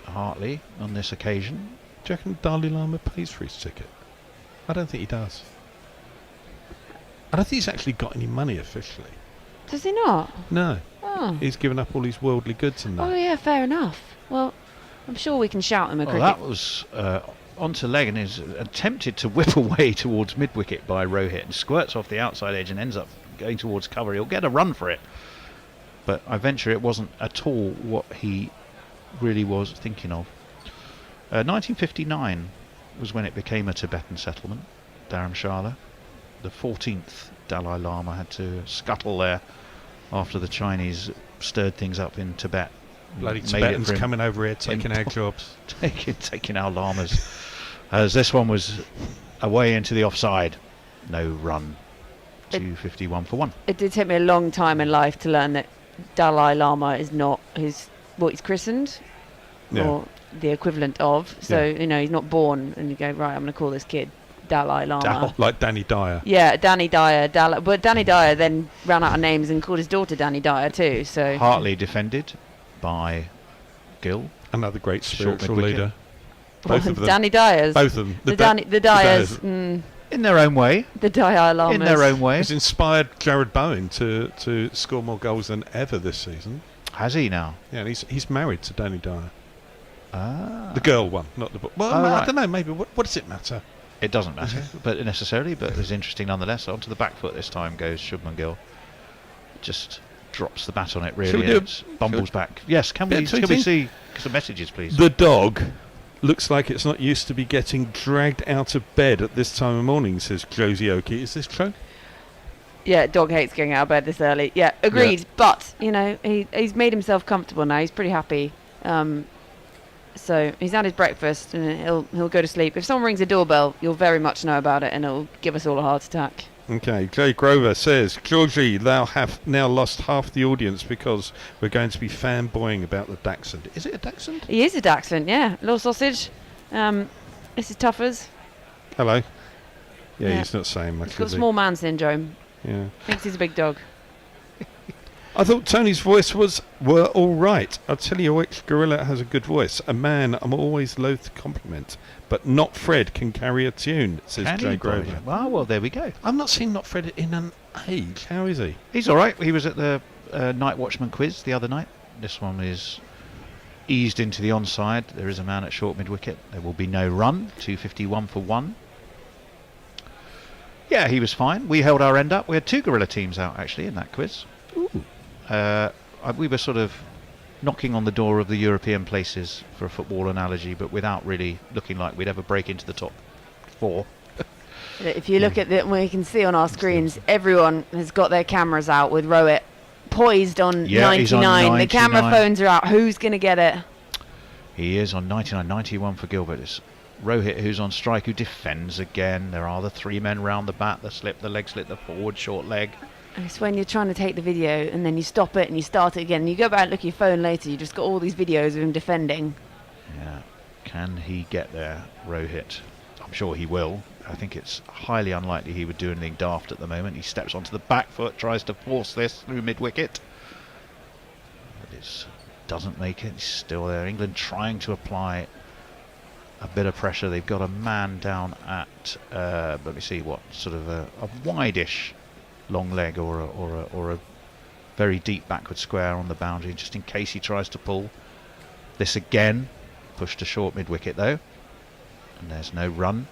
Hartley on this occasion. Do you reckon Dalai Lama pays for his ticket? I don't think he does. I don't think he's actually got any money officially. Does he not? No. Oh. He's given up all his worldly goods and that. Oh yeah, fair enough. Well, I'm sure we can shout him a cricket. That was onto leg and is attempted to whip away towards mid-wicket by Rohit and squirts off the outside edge and ends up going towards cover. He'll get a run for it. But I venture it wasn't at all what he really was thinking of. 1959 was when it became a Tibetan settlement, Dharamsala. The 14th Dalai Lama had to scuttle there after the Chinese stirred things up in Tibet. Bloody Made Tibetans it for him. coming over here taking our jobs. taking our llamas. As this one was away into the offside. No run. 251 for 1. It did take me a long time in life to learn that Dalai Lama is not what he's christened, or the equivalent of. So he's not born and you go, right, I'm going to call this kid Dalai Lama. Like Danny Dyer. Yeah, Danny Dyer. But Danny Dyer then ran out of names and called his daughter Danny Dyer too. So Hartley defended by Gill. Another great Short spiritual mid-wicket. leader. Both of them. Danny Dyers. Both of them. The Dyers. In their own way. The Dalai Lamas. In their own way. He's inspired Jared Bowen to score more goals than ever this season. Has he now? Yeah, and he's married to Danny Dyer. Ah. The girl one, not the boy. Well, Oh, I right. don't know, maybe. What does it matter? It doesn't matter, but necessarily, but it's interesting nonetheless. Onto the back foot this time goes Shubman Gill. Just drops the bat on it, really. Shall we do and it bumbles back. Yes, can we see some messages, please? The dog looks like it's not used to be getting dragged out of bed at this time of morning, says Josie Oakey. Is this true? Yeah, dog hates getting out of bed this early. Yeah, agreed. Yeah. But he's made himself comfortable now. He's pretty happy. So he's had his breakfast and he'll go to sleep. If someone rings a doorbell, you'll very much know about it and it'll give us all a heart attack. Okay, Jay Grover says, Georgie, thou have now lost half the audience because we're going to be fanboying about the Dachshund. Is it a Dachshund? He is a Dachshund, yeah. Little sausage. This is Tuffers. Hello. Yeah, Yeah. he's not saying much. He's got is he? small man syndrome. Yeah. Thinks he's a big dog. I thought Tony's voice were all right. I'll tell you which gorilla has a good voice. A man I'm always loath to compliment, but Not Fred can carry a tune, says Can Jay he, Grover. Well, there we go. I'm not seeing Not Fred in an age. How is he? He's all right. He was at the Night Watchman quiz the other night. This one is eased into the onside. There is a man at short mid-wicket. There will be no run. 251 for 1. Yeah, he was fine. We held our end up. We had 2 gorilla teams out, actually, in that quiz. Ooh. We were sort of knocking on the door of the European places for a football analogy, but without really looking like we'd ever break into the top 4. If you look at we can see on our screens, everyone has got their cameras out with Rohit poised on 99. He's on 99. The camera phones are out. Who's going to get it? He is on 99, 91 for Gilbert. It's Rohit who's on strike, who defends again. There are the 3 men round the bat, the slip, the leg slip, the forward short leg. And it's when you're trying to take the video and then you stop it and you start it again. And you go back and look at your phone later, you just got all these videos of him defending. Yeah. Can he get there, Rohit? I'm sure he will. I think it's highly unlikely he would do anything daft at the moment. He steps onto the back foot, tries to force this through mid-wicket. But it doesn't make it. He's still there. England trying to apply a bit of pressure. They've got a man down at, let me see, what, sort of a wide-ish long leg or a very deep backward square on the boundary, just in case he tries to pull this again. Pushed to short mid-wicket though, and there's no run.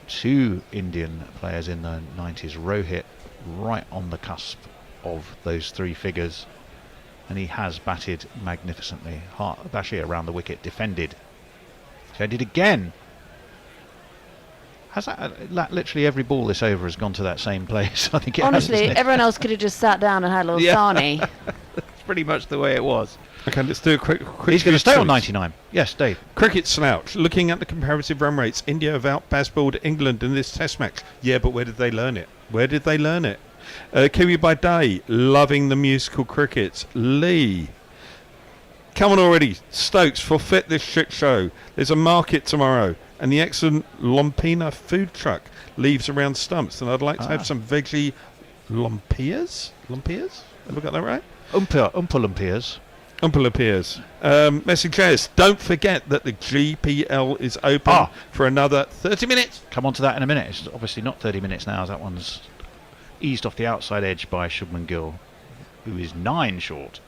2 Indian players in the 90s. Rohit right on the cusp of those 3 figures, and he has batted magnificently. Bashir around the wicket, defended again. Has that literally every ball this over has gone to that same place? I think it honestly, has, hasn't it? everyone else could have just sat down and had a little sarnie. That's pretty much the way it was. Okay, let's do a quick He's going to stay on twos. 99. Yes, Dave. Cricket slouch. Looking at the comparative run rates, India have out-basballed England in this Test match. Yeah, but where did they learn it? Kiwi by day, loving the musical cricket. Lee. Come on already. Stokes, forfeit this shit show. There's a market tomorrow, and the excellent Lompina food truck leaves around stumps, and I'd like to have some veggie lumpias. Have I got that right? Oompa lumpias. Message says, don't forget that the GPL is open for another 30 minutes. Come on to that in a minute. It's obviously not 30 minutes now, as that one's eased off the outside edge by Shubman Gill, who is 9 short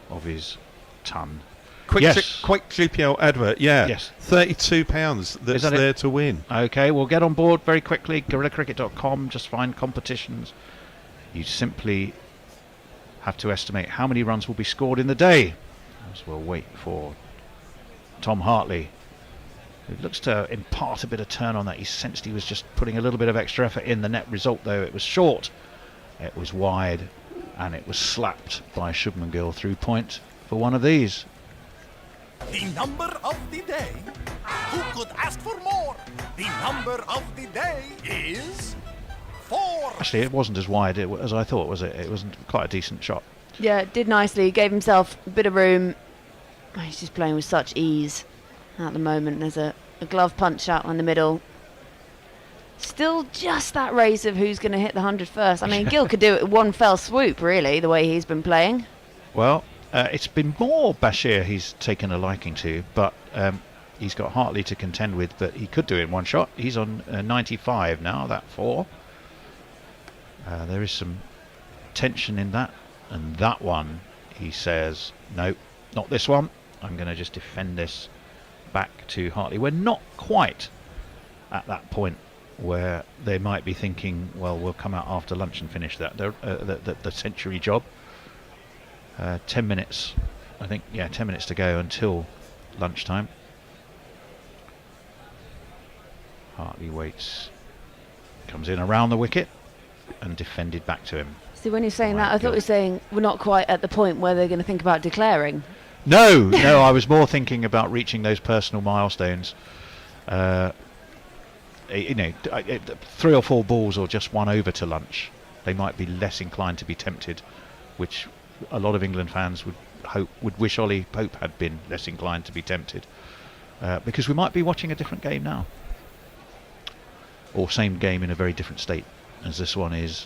of his ton. Quick GPL advert, yeah. Yes. £32 that's there to win. Okay, we'll get on board very quickly. GorillaCricket.com, just find competitions. You simply have to estimate how many runs will be scored in the day. As we'll wait for Tom Hartley, who looks to impart a bit of turn on that. He sensed he was just putting a little bit of extra effort in. The net result, though, it was short, it was wide, and it was slapped by Shubman Gill through point for one of these. The number of the day. Who could ask for more? The number of the day is 4. Actually, it wasn't as wide as I thought, was it? It wasn't quite a decent shot. Yeah, did nicely. Gave himself a bit of room. He's just playing with such ease at the moment. There's a glove punch out in the middle. Still just that race of who's going to hit the 100 first. I mean, Gill could do it with one fell swoop, really, the way he's been playing. Well, it's been more Bashir he's taken a liking to, but he's got Hartley to contend with, but he could do it in one shot. He's on 95 now, that 4. There is some tension in that, and that one, he says, no, not this one. I'm going to just defend this back to Hartley. We're not quite at that point where they might be thinking, well, we'll come out after lunch and finish that the century job. 10 minutes, I think, 10 minutes to go until lunchtime. Hartley waits, comes in around the wicket and defended back to him. See, when you're saying that, I thought you were saying we're not quite at the point where they're going to think about declaring. No, I was more thinking about reaching those personal milestones. 3 or 4 balls or just 1 over to lunch. They might be less inclined to be tempted, which a lot of England fans would wish Ollie Pope had been less inclined to be tempted, because we might be watching a different game now, or same game in a very different state, as this one is.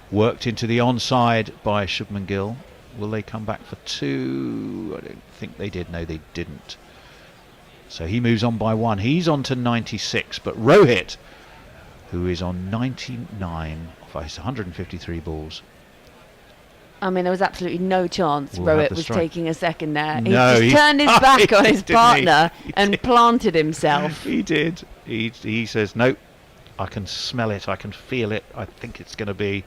Worked into the onside by Shubman Gill. Will they come back for 2? I don't think they did. No, they didn't. So he moves on by 1. He's on to 96, but Rohit, who is on 99 of his 153 balls. I mean, there was absolutely no chance Rohit was taking a second there. No, he just turned his back on his partner and planted himself. He did. He says, nope, I can smell it, I can feel it. I think it's going to be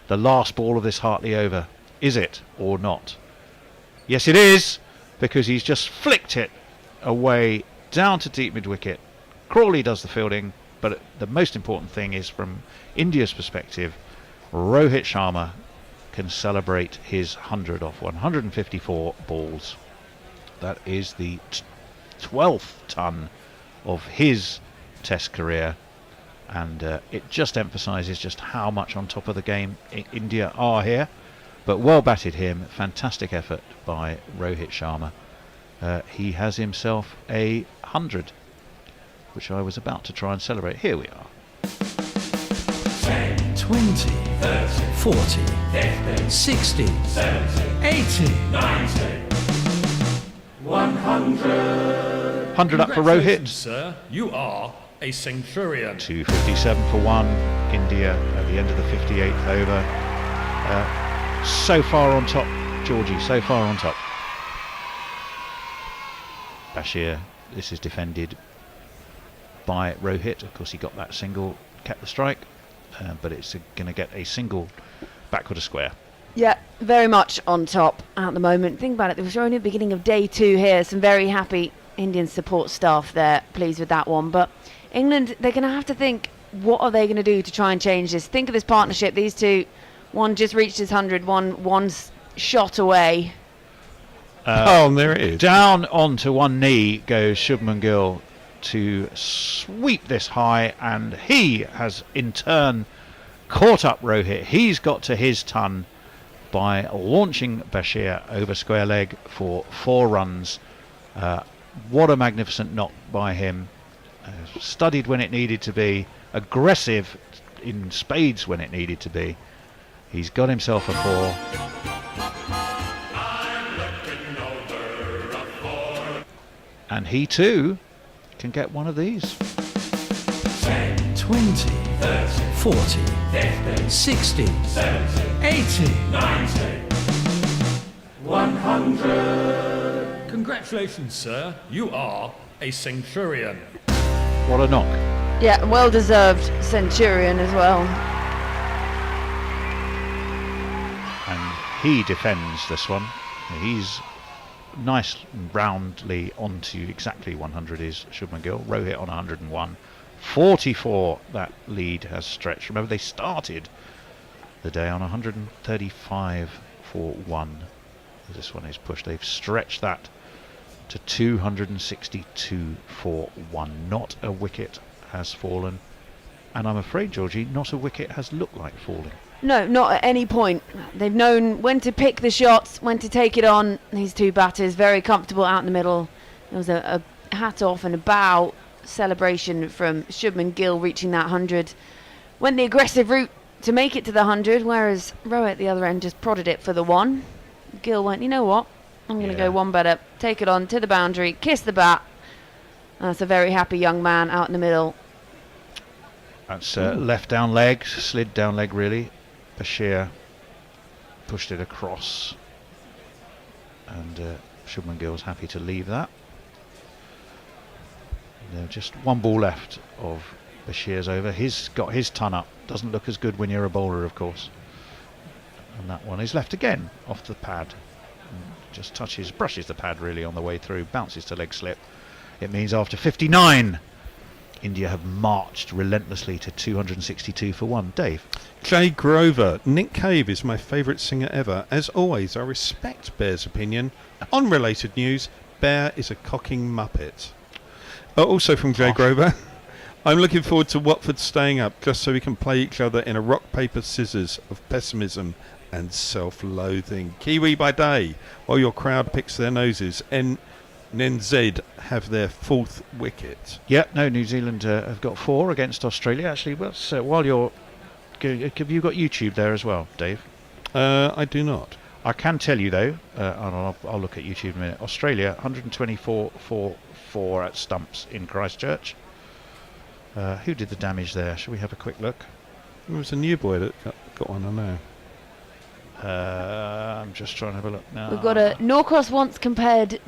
the last ball of this Hartley over. Is it or not? Yes, it is, because he's just flicked it away down to deep mid-wicket. Crawley does the fielding, but the most important thing is, from India's perspective, Rohit Sharma can celebrate his 100 off 154 balls. That is the 12th ton of his Test career, and it just emphasises just how much on top of the game India are here. But well batted him, fantastic effort by Rohit Sharma. He has himself a 100. which I was about to try and celebrate. Here we are. 10, 20, 30, 40, 50, 60, 70, 80, 90, 100. 100 up for Rohit. Sir, you are a centurion. 257 for 1. India at the end of the 58th over. So far on top, Georgie, so far on top. Bashir, this is defended by Rohit. Of course, he got that single, kept the strike, but it's going to get a single backward a square. Yeah, very much on top at the moment. Think about it, they were only at the beginning of day 2 here. Some very happy Indian support staff there, pleased with that one. But England, they're going to have to think, what are they going to do to try and change this? Think of this partnership, these two, one just reached his 100, one's shot away. And there it is. Down onto one knee goes Shubman Gill to sweep this high, and he has in turn caught up Rohit. He's got to his ton by launching Bashir over square leg for 4 runs. What a magnificent knock by him. Studied when it needed to be, aggressive in spades when it needed to be. He's got himself a 4. And he too can get one of these. 10, 20, 30, 40, 50, 60, 70, 80, 90, 100. Congratulations, sir. You are a centurion. What a knock. Yeah, well-deserved centurion as well. And he defends this one. He's nice and roundly onto exactly 100 is Shubman Gill. Rohit on 101. 44 that lead has stretched. Remember, they started the day on 135 for 1. This one is pushed. They've stretched that to 262 for 1. Not a wicket has fallen. And I'm afraid, Georgie, not a wicket has looked like falling. No, not at any point. They've known when to pick the shots, when to take it on. These two batters, very comfortable out in the middle. There was a hat off and a bow celebration from Shubman Gill reaching that 100. Went the aggressive route to make it to the 100, whereas Rohit at the other end just prodded it for the 1. Gill went, you know what? I'm going to go one better. Take it on to the boundary, kiss the bat. That's a very happy young man out in the middle. That's left down leg, slid down leg really. Bashir pushed it across, and Shubman Gill's happy to leave that. Just one ball left of Bashir's over. He's got his ton up. Doesn't look as good when you're a bowler, of course. And that one is left again off the pad. Just brushes the pad really on the way through, bounces to leg slip. It means after 59, India have marched relentlessly to 262 for 1. Dave? Jay Grover. Nick Cave is my favourite singer ever. As always, I respect Bear's opinion. On related news, Bear is a cocking muppet. Also from Jay Grover. I'm looking forward to Watford staying up just so we can play each other in a rock, paper, scissors of pessimism and self-loathing. Kiwi by day, while your crowd picks their noses. NZ have their 4th wicket. Yeah, no, New Zealand have got 4 against Australia. Actually, while you're... Have you got YouTube there as well, Dave? I do not. I can tell you, though, and I'll look at YouTube in a minute. Australia, 124 for 4 at stumps in Christchurch. Who did the damage there? Shall we have a quick look? It was a new boy that got one, I know. I'm just trying to have a look now. We've got a Norcross once compared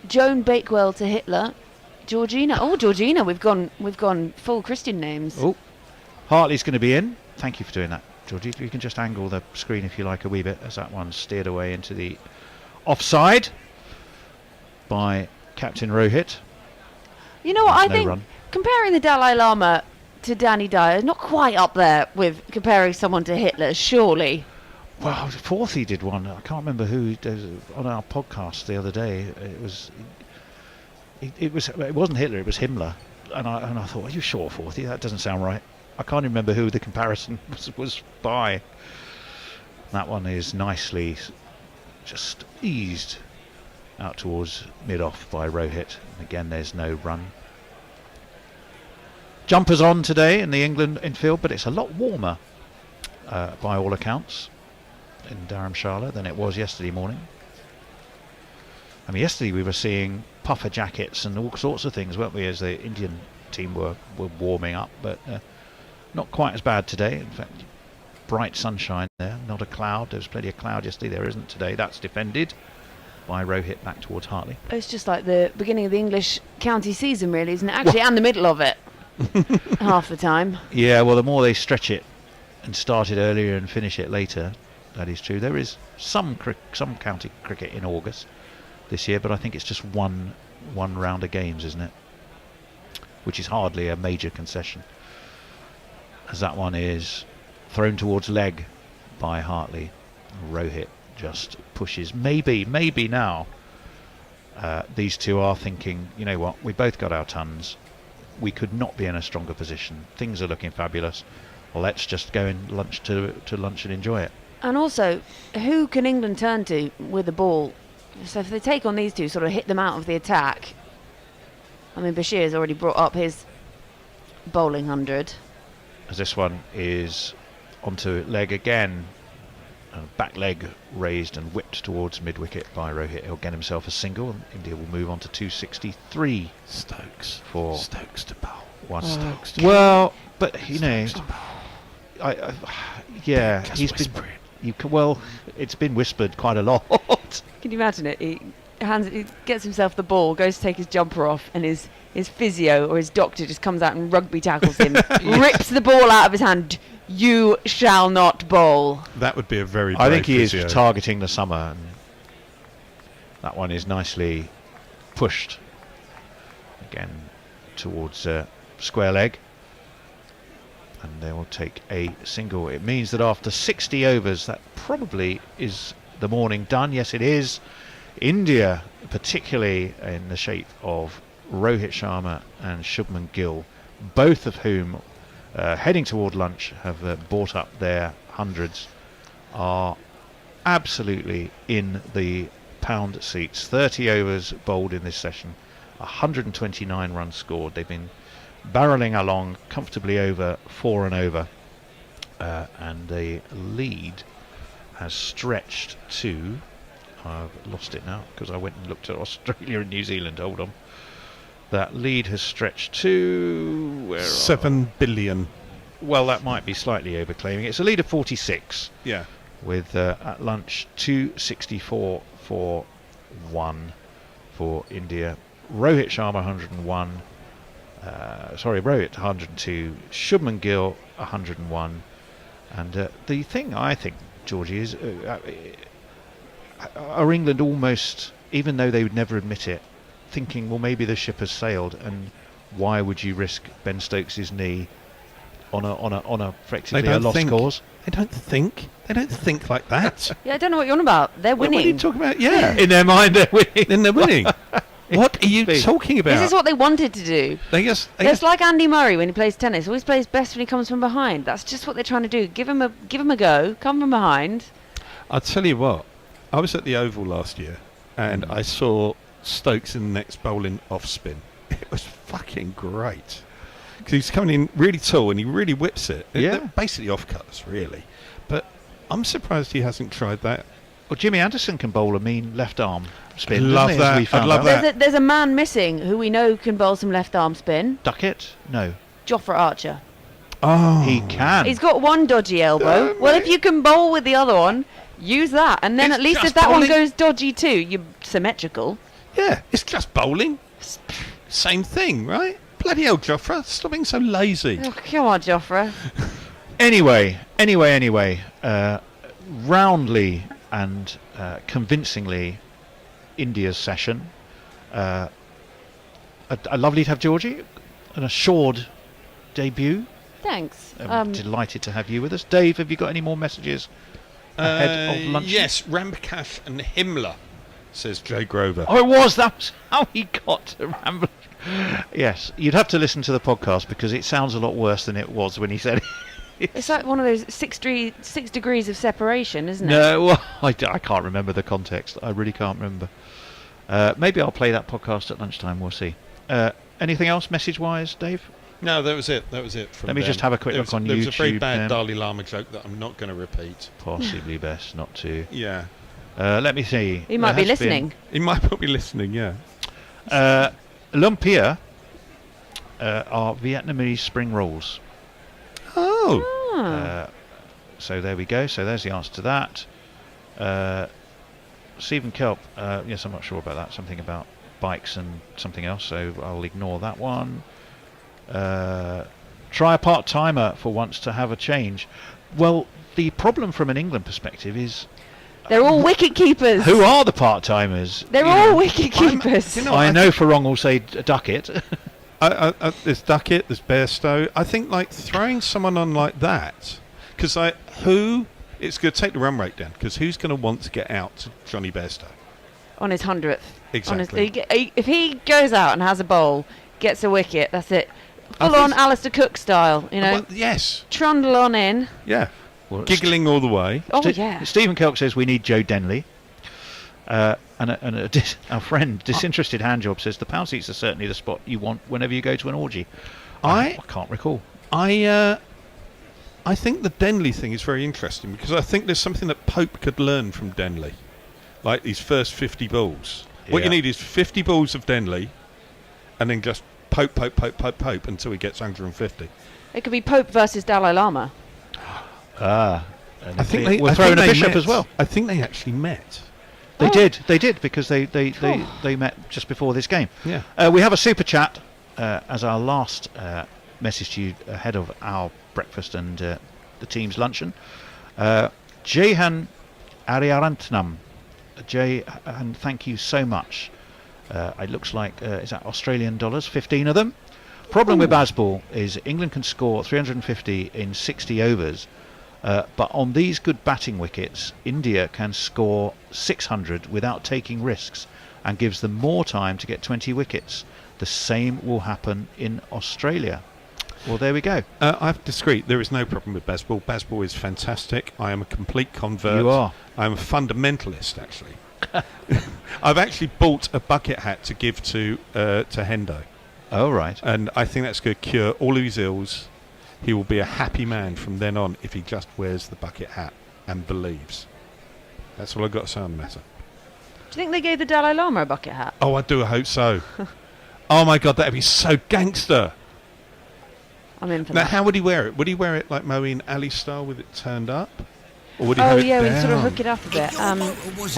Joan Bakewell to Hitler. Georgina. Oh, Georgina. We've gone full Christian names. Oh, Hartley's going to be in. Thank you for doing that, Georgie. You can just angle the screen if you like a wee bit, as that one steered away into the offside by Captain Rohit. You know what? There's I think comparing the Dalai Lama to Danny Dyer is not quite up there with comparing someone to Hitler, surely. Well, Forthy did one. I can't remember who on our podcast the other day. It wasn't Hitler. It was Himmler, and I thought, are you sure, Forthy? That doesn't sound right. I can't remember who the comparison was by. That one is nicely just eased out towards mid-off by Rohit. And again, there's no run. Jumpers on today in the England infield, but it's a lot warmer by all accounts in Dharamsala than it was yesterday morning. I mean, yesterday we were seeing puffer jackets and all sorts of things, weren't we, as the Indian team were warming up, but not quite as bad today. In fact, bright sunshine there, not a cloud. There was plenty of cloud yesterday, there isn't today. That's defended by Rohit back towards Hartley. It's just like the beginning of the English county season, really, isn't it? Actually, and the middle of it, half the time. Yeah, well, the more they stretch it and start it earlier and finish it later, that is true. There is some county cricket in August this year, but I think it's just one round of games, isn't it? Which is hardly a major concession, as that one is thrown towards leg by Hartley. Rohit just pushes. Maybe now these two are thinking, you know what, we both got our tons. We could not be in a stronger position. Things are looking fabulous. Well, let's just go and lunch to lunch and enjoy it. And also, who can England turn to with the ball? So if they take on these two, sort of hit them out of the attack. I mean, Bashir's already brought up his bowling 100. As this one is onto leg again. Back leg raised and whipped towards mid-wicket by Rohit. He'll get himself a single, and India will move on to 263. Stokes to bowl. One Stokes to well, but you know, yeah, he's been. Well, it's been whispered quite a lot. Can you imagine it? He gets himself the ball, goes to take his jumper off, and his physio or his doctor just comes out and rugby tackles him, rips the ball out of his hand. You shall not bowl. That would be a very I think he physio. is targeting the summer, and that one is nicely pushed again towards square leg, and they will take a single. It means that after 60 overs, that probably is the morning done. Yes, it is. India, particularly in the shape of Rohit Sharma and Shubman Gill, both of whom heading toward lunch have bought up their hundreds, are absolutely in the pound seats. 30 overs bowled in this session, 129 runs scored. They've been barrelling along comfortably over 4 and over, and the lead has stretched to, I've lost it now because I went and looked at Australia and New Zealand. Hold on. That lead has stretched to 7 billion. Well, that might be slightly overclaiming. It's a lead of 46. Yeah. With at lunch 264 for 1 for India. Rohit Sharma 101. Rohit 102. Shubman Gill 101. And the thing I think, Georgie, is are England almost, even though they would never admit it, thinking, well, maybe the ship has sailed, and why would you risk Ben Stokes' knee on a effectively a lost cause? They don't think like that. Yeah, I don't know what you're on about. They're winning. What are you talking about? Yeah. In their mind, they're winning. Then they're winning. What are you talking about? This is what they wanted to do. It's like Andy Murray when he plays tennis. Always plays best when he comes from behind. That's just what they're trying to do. Give him a go. Come from behind. I'll tell you what. I was at the Oval last year, and I saw Stokes in the next bowling off spin. It was fucking great. Because he's coming in really tall and he really whips it. Yeah. They're basically off cuts, really. But I'm surprised he hasn't tried that. Well, Jimmy Anderson can bowl a mean left arm spin. Love doesn't he, that. as we found I'd love out? that. There's a man missing who we know can bowl some left arm spin. Duckett? No. Jofra Archer. Oh. He can. He's got one dodgy elbow. Well, if you can bowl with the other one, use that. And then It's at least just if that one bowling. goes dodgy too, you're symmetrical. Yeah, it's just bowling. Same thing, right? Bloody hell, Jofra. Stop being so lazy. Oh, come on, Jofra. Anyway, roundly and convincingly, India's session. A lovely to have Georgie, an assured debut. Thanks. Delighted to have you with us. Dave, have you got any more messages ahead of lunch? Yes, Rambakash and Himmler, says Joe Grover. Oh, that was how he got to Ramble. Yes, you'd have to listen to the podcast because it sounds a lot worse than it was when he said it. It's like one of those 6 degrees of separation, isn't it? No, well, I can't remember the context. I really can't remember. Maybe I'll play that podcast at lunchtime. We'll see. Anything else message-wise, Dave? No, that was it. That was it. From Let me just have a quick look on There was a very YouTube bad then. Dalai Lama joke that I'm not going to repeat. Possibly best not to. Yeah. Let me see. He might There be has been- listening. He might not be listening, yeah. Lumpia are Vietnamese spring rolls. Oh. So there we go. So there's the answer to that. Stephen Kelp, yes, I'm not sure about that. Something about bikes and something else, so I'll ignore that one. Try a part-timer for once to have a change. Well, the problem from an England perspective is... They're all wicket keepers. Who are the part-timers? They're all wicket keepers. I know Farong will say Duckett. There's Duckett, there's Bairstow. I think like throwing someone on like that, because it's going to take the run rate down, because who's going to want to get out to Johnny Bairstow? On his 100th. Exactly. If he goes out and has a bowl, gets a wicket, that's it. Full on Alistair Cook style, you know. Well, yes. Trundle on in. Yeah. Giggling all the way. Oh, yeah. Stephen Kelp says we need Joe Denley. Our friend, Disinterested Handjob, says the pound seats are certainly the spot you want whenever you go to an orgy. I can't recall. I think the Denley thing is very interesting, because I think there's something that Pope could learn from Denley. Like these first 50 balls. What you need is 50 balls of Denley, and then just Pope until he gets 150. It could be Pope versus Dalai Lama. I think we'll throw in a they bishop met. as well. I think they actually met. They did because they met just before this game. Yeah. We have a super chat as our last message to you ahead of our breakfast and the team's luncheon. Jehan Ariarantnam. Jay, and thank you so much. It looks like is that Australian dollars? 15 of them. Problem with Bazball is England can score 350 in 60 overs. But on these good batting wickets, India can score 600 without taking risks and gives them more time to get 20 wickets. The same will happen in Australia. Well, there we go. I have to disagree. There is no problem with Bazball. Bazball is fantastic. I am a complete convert. You are. I am a fundamentalist, actually. I've actually bought a bucket hat to give to Hendo. Oh, right. And I think that's going to cure all of his ills. He will be a happy man from then on if he just wears the bucket hat and believes. That's all I've got to say on the matter. Do you think they gave the Dalai Lama a bucket hat? Oh, I do hope so. Oh my God, that'd be so gangster. I'm in for Now, that. how would he wear it? Would he wear it like Moeen Ali style with it turned up? Or would he Oh have it yeah, down? we sort of hook it up a bit.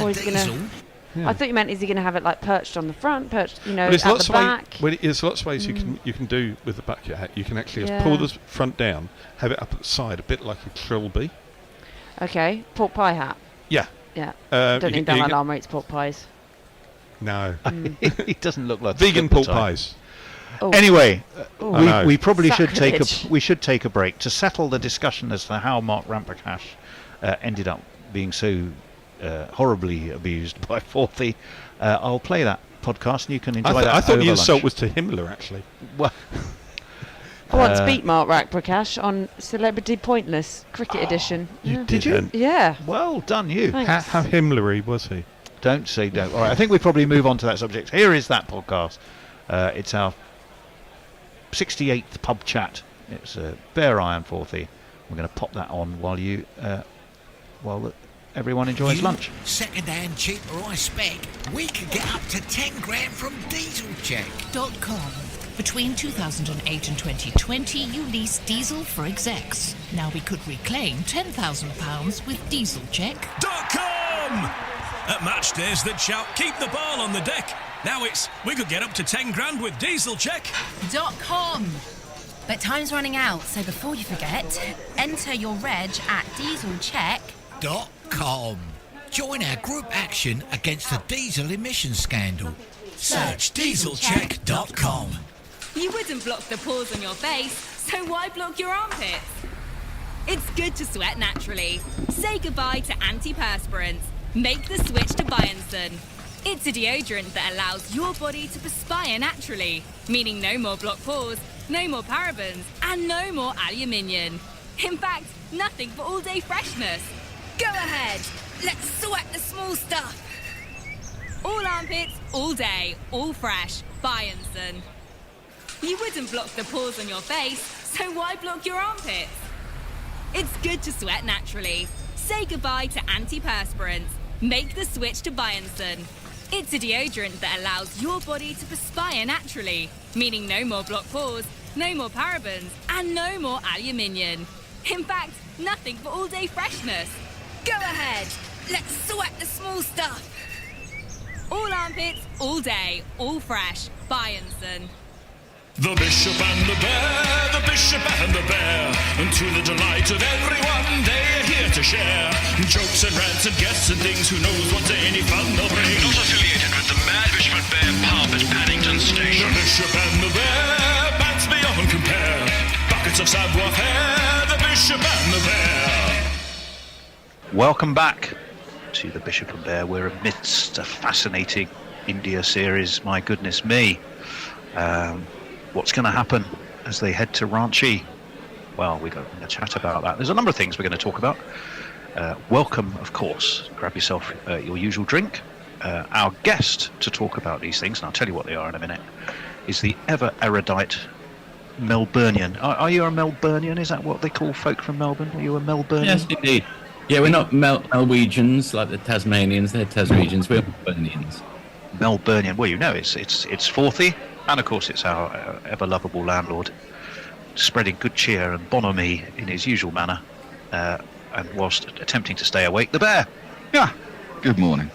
Or is he gonna? Yeah. I thought you meant is he gonna have it like perched on the front, perched, you know, Well, there's at lots the of back? there's lots of ways you can do with the bucket hat. You can actually just pull the front down, have it up at the side, a bit like a trilby. Okay, pork pie hat. Yeah. Yeah. You Don't think can- Dalai Lama eats pork pies. No. He doesn't look like Vegan the pork type. pies. Oh. Anyway, I know. we probably should Sacrilege. take a break to settle the discussion as to how Mark Ramprakash ended up being so horribly abused by Forthy. I'll play that podcast and you can enjoy that. I thought over the insult lunch. was to Himmler, actually. Well, I once beat Mark Ramprakash on Celebrity Pointless Cricket Edition. You Yeah. didn't. Yeah. well done, you. Thanks. How Himmlery was he? Don't say don't. All right, I think we probably move on to that subject. Here is that podcast. It's our 68th pub chat. It's Bear Iron Forthy. We're going to pop that on while everyone enjoys lunch. Second-hand cheaper, I spec. We could get up to 10 grand from dieselcheck.com. Between 2008 and 2020, you leased diesel for execs. Now we could reclaim £10,000 with dieselcheck.com. At match days, they'd shout, "Keep the ball on the deck." Now it's, we could get up to 10 grand with dieselcheck.com. But time's running out, so before you forget, enter your reg at dieselcheck.com. Join our group action against the diesel emission scandal. Search dieselcheck.com. You wouldn't block the pores on your face, so why block your armpits? It's good to sweat naturally. Say goodbye to antiperspirants. Make the switch to Bionson. It's a deodorant that allows your body to perspire naturally, meaning no more blocked pores, no more parabens, and no more aluminium. In fact, nothing but all-day freshness. Go ahead, let's sweat the small stuff. All armpits, all day, all fresh. Bionson. You wouldn't block the pores on your face, so why block your armpits? It's good to sweat naturally. Say goodbye to antiperspirants. Make the switch to Bionson. It's a deodorant that allows your body to perspire naturally, meaning no more blocked pores, no more parabens, and no more aluminium. In fact, nothing for all-day freshness. Go ahead, let's sweat the small stuff. All armpits, all day, all fresh. Bionson. The Bishop and the Bear, the Bishop and the Bear, and to the delight of everyone, they're here to share jokes and rants and guests and things. Who knows what any fun they'll bring? Not affiliated with the Mad Bishop and Bear pub at Paddington Station. The Bishop and the Bear, bands beyond compare. Buckets of savoir-faire, the Bishop and the Bear. Welcome back to the Bishop and Bear. We're amidst a fascinating India series. My goodness me. What's going to happen as they head to Ranchi? Well, we're going to chat about that. There's a number of things we're going to talk about. Welcome, of course. Grab yourself your usual drink. Our guest to talk about these things, and I'll tell you what they are in a minute, is the ever erudite Melburnian. Are you a Melburnian? Is that what they call folk from Melbourne? Are you a Melburnian? Yes, indeed. Yeah, we're not Melwegians like the Tasmanians. They're Taswegians. We're Melburnians. Melburnian. Well, you know, it's Forthy. And of course, it's our ever lovable landlord, spreading good cheer and bonhomie in his usual manner, and whilst attempting to stay awake, the Bear. Yeah. Good morning.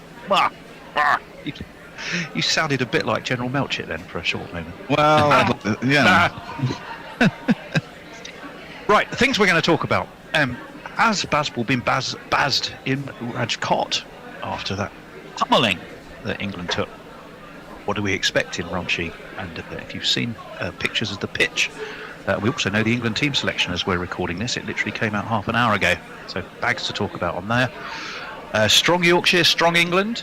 You sounded a bit like General Melchett then for a short moment. Well, yeah. Right, the things we're going to talk about. Has Bazball been bazzed in Rajkot after that pummeling that England took? What do we expect in Ranchi? And if you've seen pictures of the pitch, we also know the England team selection as we're recording this. It literally came out half an hour ago. So bags to talk about on there. Strong Yorkshire, strong England.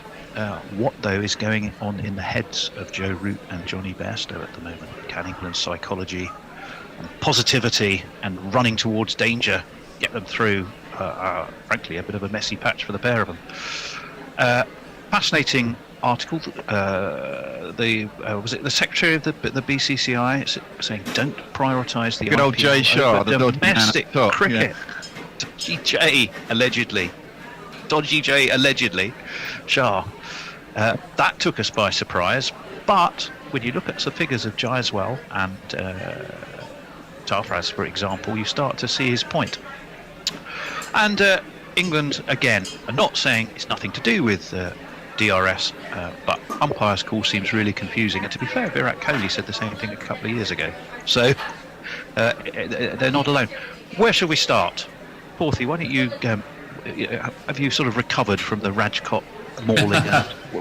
What, though, is going on in the heads of Joe Root and Johnny Bairstow at the moment? Can England's psychology and positivity and running towards danger get them through, frankly, a bit of a messy patch for the pair of them? Fascinating article. Was it the secretary of the BCCI saying don't prioritise the good old Jay Shah, the domestic cricket? Dodgy J allegedly Shah. That took us by surprise. But when you look at the figures of Jaiswal and Sarfaraz, for example, you start to see his point. And England, again, are not saying it's nothing to do with DRS, but umpire's call seems really confusing. And to be fair, Virat Kohli said the same thing a couple of years ago. So they're not alone. Where shall we start? Forthy, why don't you, have you sort of recovered from the Rajkot mauling?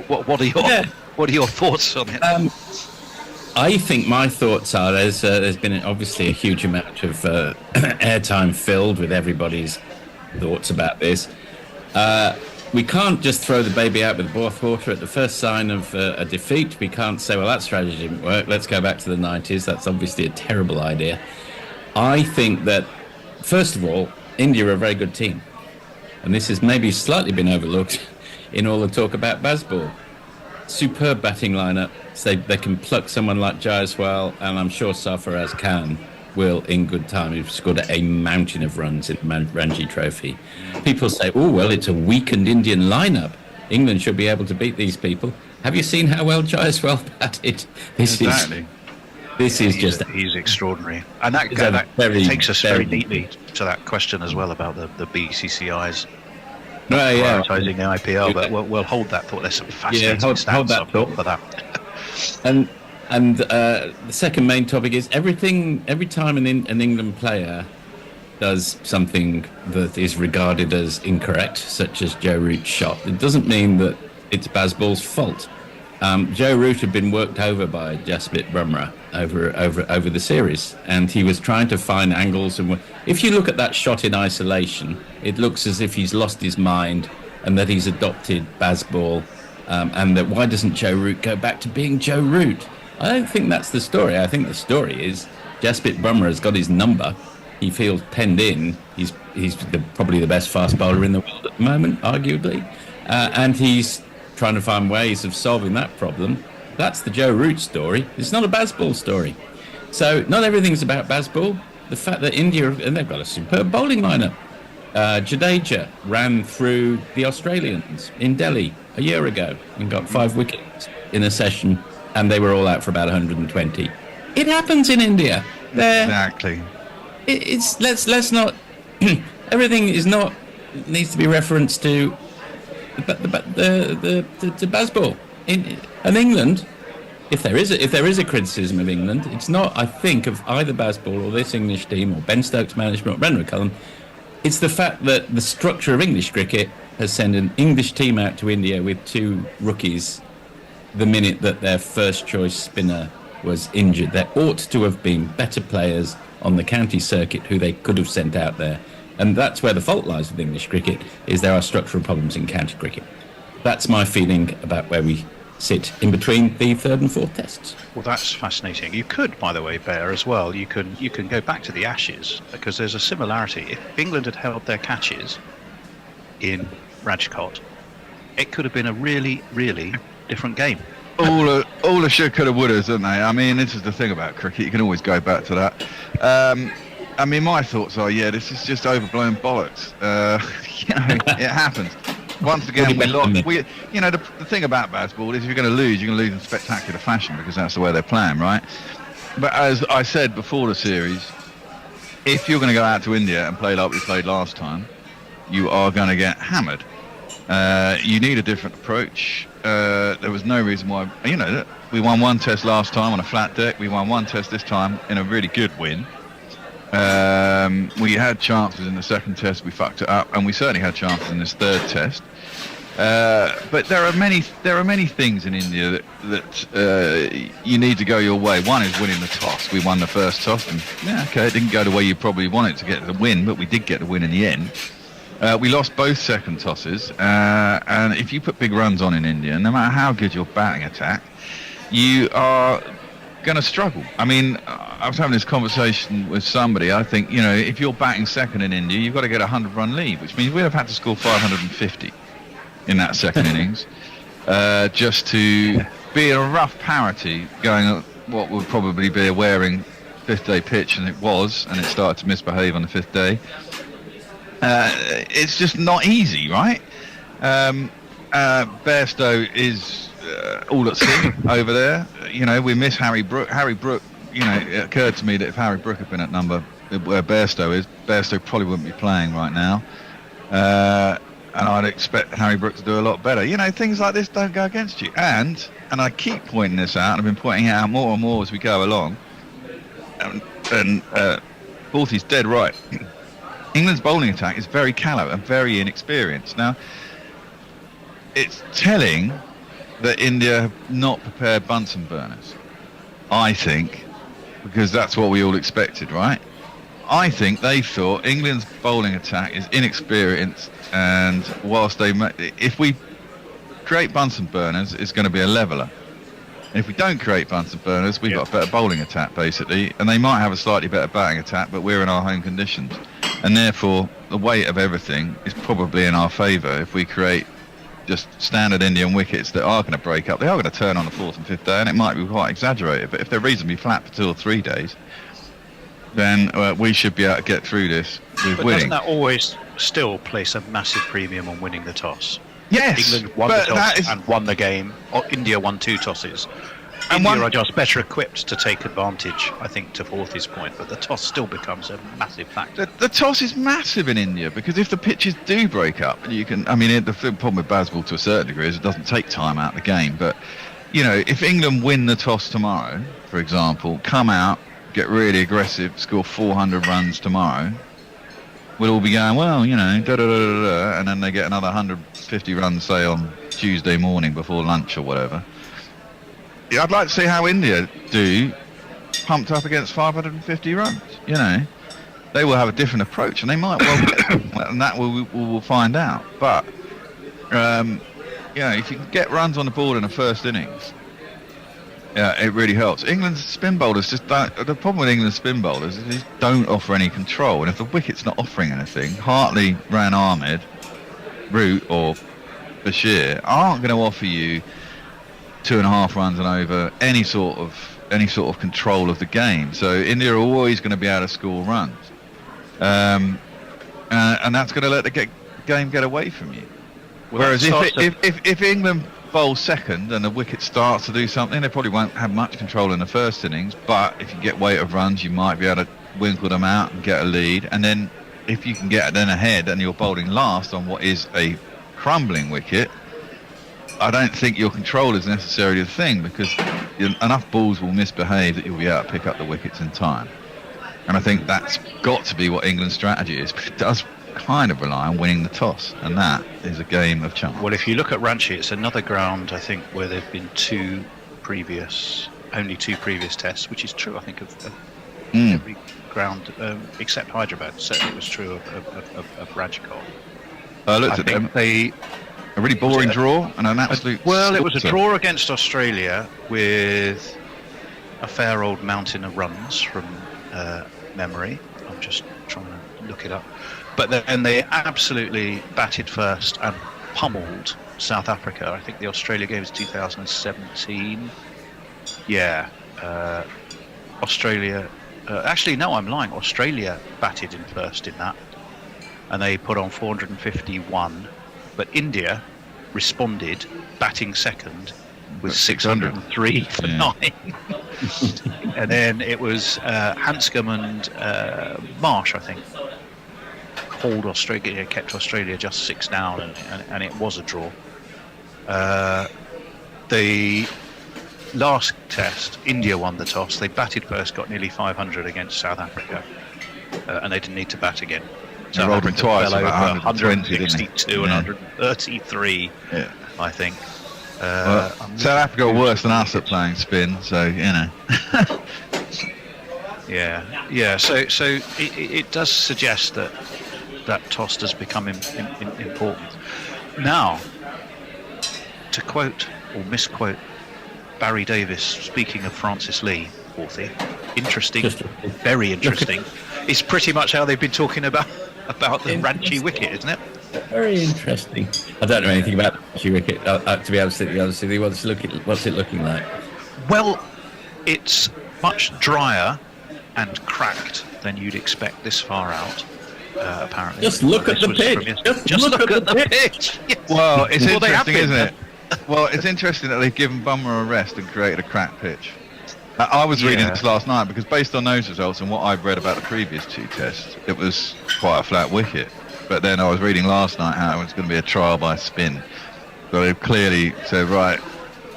What are your thoughts on it? I think my thoughts are there's been obviously a huge amount of airtime filled with everybody's thoughts about this. We can't just throw the baby out with the bathwater at the first sign of a defeat. We can't say, well, that strategy didn't work. Let's go back to the 90s. That's obviously a terrible idea. I think that, first of all, India are a very good team. And this has maybe slightly been overlooked in all the talk about Bazball. Superb batting lineup. So they can pluck someone like Jaiswal, and I'm sure Sarfaraz will in good time. He's scored a mountain of runs in the Ranji Trophy. People say, oh, well, it's a weakened Indian lineup. England should be able to beat these people. Have you seen how well Jaiswal batted? He's extraordinary. And that takes us very neatly to that question as well about the BCCI's prioritising the IPL, but we'll hold that thought. There's some fascinating stats hold that thought for that. And the second main topic is every time an England player does something that is regarded as incorrect, such as Joe Root's shot, it doesn't mean that it's Bazball's fault. Joe Root had been worked over by Jasprit Bumrah over the series, and he was trying to find angles. And if you look at that shot in isolation, it looks as if he's lost his mind and that he's adopted Bazball, and that why doesn't Joe Root go back to being Joe Root? I don't think that's the story. I think the story is Jasprit Bumrah has got his number. He feels penned in. He's probably the best fast bowler in the world at the moment, arguably, and he's trying to find ways of solving that problem. That's the Joe Root story. It's not a Bazball story. So not everything's about Bazball. The fact that India, and they've got a superb bowling lineup. Jadeja ran through the Australians in Delhi a year ago and got 5 wickets in a session, and they were all out for about 120. It happens in India. Exactly. Let's not. Everything is not needs to be referenced to the Bazball in England. If there is a criticism of England, it's not, I think, of either Bazball or this English team or Ben Stokes' management or Brendan McCullum. It's the fact that the structure of English cricket has sent an English team out to India with 2 rookies the minute that their first choice spinner was injured. There ought to have been better players on the county circuit who they could have sent out there. And that's where the fault lies with English cricket, is there are structural problems in county cricket. That's my feeling about where we sit in between the 3rd and 4th tests. Well, that's fascinating. You could, by the way, Bear, as well. You can go back to the Ashes, because there's a similarity. If England had held their catches in Rajkot, it could have been a really, really different game. All the should, coulda, wouldas, don't they? I mean, this is the thing about cricket. You can always go back to that. I mean, my thoughts are, this is just overblown bollocks. It happens. Once again, we lost. The thing about Bazball is if you're going to lose in spectacular fashion, because that's the way they're playing, right? But as I said before the series, if you're going to go out to India and play like we played last time, you are going to get hammered. You need a different approach. There was no reason why. We won 1 test last time on a flat deck. We won 1 test this time in a really good win. We had chances in the 2nd test, we fucked it up, and we certainly had chances in this 3rd test. But there are many things in India that you need to go your way. One is winning the toss. We won the first toss, and it didn't go the way you probably wanted to get the win, but we did get the win in the end. We lost both second tosses, and if you put big runs on in India, no matter how good your batting attack, you are going to struggle. I mean, I was having this conversation with somebody. I think, if you're batting second in India, you've got to get a 100-run lead, which means we'd have had to score 550 in that second innings, just to be in a rough parity going at what would probably be a wearing 5th day pitch, and it was, and it started to misbehave on the 5th day. It's just not easy, right? Bairstow is all at sea over there. We miss Harry Brook. Harry Brook, it occurred to me that if Harry Brook had been at number where Bairstow is, Bairstow probably wouldn't be playing right now. And I'd expect Harry Brook to do a lot better. Things like this don't go against you. And I keep pointing this out, and I've been pointing it out more and more as we go along. And Balty's dead right. England's bowling attack is very callow and very inexperienced. Now, it's telling that India have not prepared Bunsen burners, I think, because that's what we all expected, right? I think they thought England's bowling attack is inexperienced, and whilst if we create Bunsen burners, it's going to be a leveller. And if we don't create Bunsen burners, we've got a better bowling attack, basically, and they might have a slightly better batting attack, but we're in our home conditions. And therefore, the weight of everything is probably in our favour if we create just standard Indian wickets that are going to break up. They are going to turn on the 4th and 5th day, and it might be quite exaggerated, but if they're reasonably flat for 2 or 3 days, then we should be able to get through this with winning. Doesn't that always still place a massive premium on winning the toss? Yes, England won the toss and won the game. India won 2 tosses. And India are just better equipped to take advantage, I think, to Forthy's point, but the toss still becomes a massive factor. The toss is massive in India, because if the pitches do break up, the problem with Bazball to a certain degree is it doesn't take time out of the game, but, if England win the toss tomorrow, for example, come out, get really aggressive, score 400 runs tomorrow, we'll all be going, and then they get another 150 runs, say, on Tuesday morning before lunch or whatever. Yeah, I'd like to see how India do pumped up against 550 runs. They will have a different approach, and they might well, and that we'll find out. But if you can get runs on the board in the first innings, it really helps. England's spin bowlers just don't. The problem with England's spin bowlers is they just don't offer any control, and if the wicket's not offering anything, Hartley, Ran Ahmed, Root, or Bashir aren't going to offer you 2.5 runs and over, any sort of any sort of control of the game. So India are always going to be able to score runs, and that's going to let the game get away from you. Whereas if England bowl second and the wicket starts to do something, they probably won't have much control in the first innings, but if you get weight of runs, you might be able to winkle them out and get a lead. And then if you can get then ahead and you're bowling last on what is a crumbling wicket, I don't think your control is necessarily the thing, because enough balls will misbehave that you'll be able to pick up the wickets in time. And I think that's got to be what England's strategy is, but it does kind of rely on winning the toss, and that is a game of chance. Well, if you look at Ranchi, it's another ground, I think, where there have been only two previous tests, which is true, I think, of every ground except Hyderabad. Certainly it was true of Rajkot. I looked at them. A really boring draw and an absolute. Well, it was a draw against Australia with a fair old mountain of runs from memory. I'm just trying to look it up. But then they absolutely batted first and pummeled South Africa. I think the Australia game was 2017. Yeah. Australia... actually, no, I'm lying. Australia batted in first in that. And they put on 451. But India responded, batting second, with 603 for 9. And then it was Hanscom and Marsh, I think, hauled Australia, kept Australia just 6 down, and it was a draw. The last test, India won the toss. They batted first, got nearly 500 against South Africa, and they didn't need to bat again. They rolled them twice, about 162 and 133, I think. South Africa are worse than us at playing spin, so you know. Yeah. So it does suggest that toss does become important. Now, to quote or misquote Barry Davis, speaking of Francis Lee, Worthy, interesting, very interesting. It's pretty much how they've been talking about the Ranchi wicket, isn't it? Very interesting. I don't know anything about the Ranchi wicket, to be absolutely honest with you. What's it looking like? Well, it's much drier and cracked than you'd expect this far out. Apparently, just look at the pitch. Just look at the pitch. Yes. Well, it's interesting, isn't it? Well, it's interesting that they've given Bumrah a rest and created a cracked pitch. I was reading this last night because based on those results and what I've read about the previous 2 tests, it was quite a flat wicket. But then I was reading last night how it was going to be a trial by spin. So they've clearly said, right,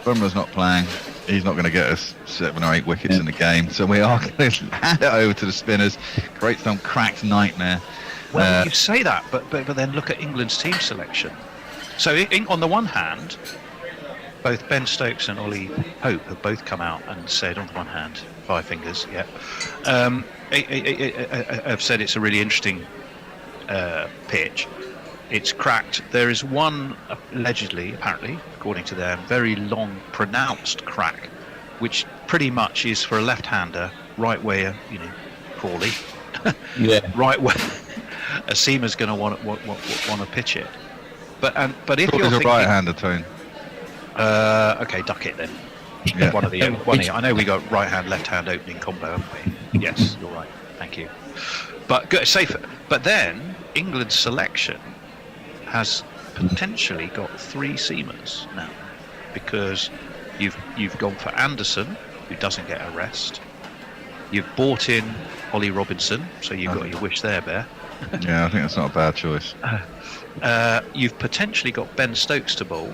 Bumrah's not playing. He's not going to get us 7 or 8 wickets in the game. So we are going to hand it over to the spinners, create some cracked nightmare. Well, you say that, but then look at England's team selection. So on the one hand, both Ben Stokes and Ollie Hope have both come out and said, on the one hand, 5 fingers, have said it's a really interesting pitch. It's cracked. There is one, allegedly, apparently, according to them, very long, pronounced crack, which pretty much is for a left-hander, right where, Crawley, right where a seamer's going to want to pitch it. But if you're thinking, a right-hander, Tone. Okay, duck it then. Yeah. One of the. I know we got right hand, left hand opening combo, haven't we? Yes, you're right. Thank you. But safer. But then England's selection has potentially got 3 seamers now, because you've gone for Anderson, who doesn't get a rest. You've bought in Ollie Robinson, so you've got your wish there, Bear. Yeah, I think that's not a bad choice. You've potentially got Ben Stokes to bowl.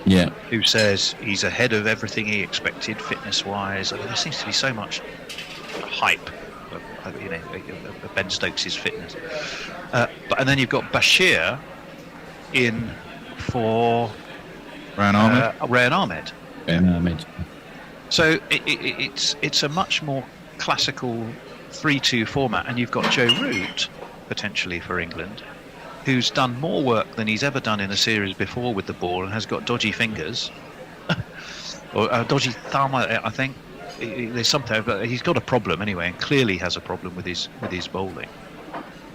Yeah. Who says he's ahead of everything he expected fitness-wise. I mean, there seems to be so much hype of Ben Stokes' fitness. And then you've got Bashir in for Rayan Ahmed. So it's a much more classical 3-2 format, and you've got Joe Root potentially for England, who's done more work than he's ever done in a series before with the ball and has got dodgy fingers or a dodgy thumb, I think. There's something, but he's got a problem anyway, and clearly has a problem with his bowling.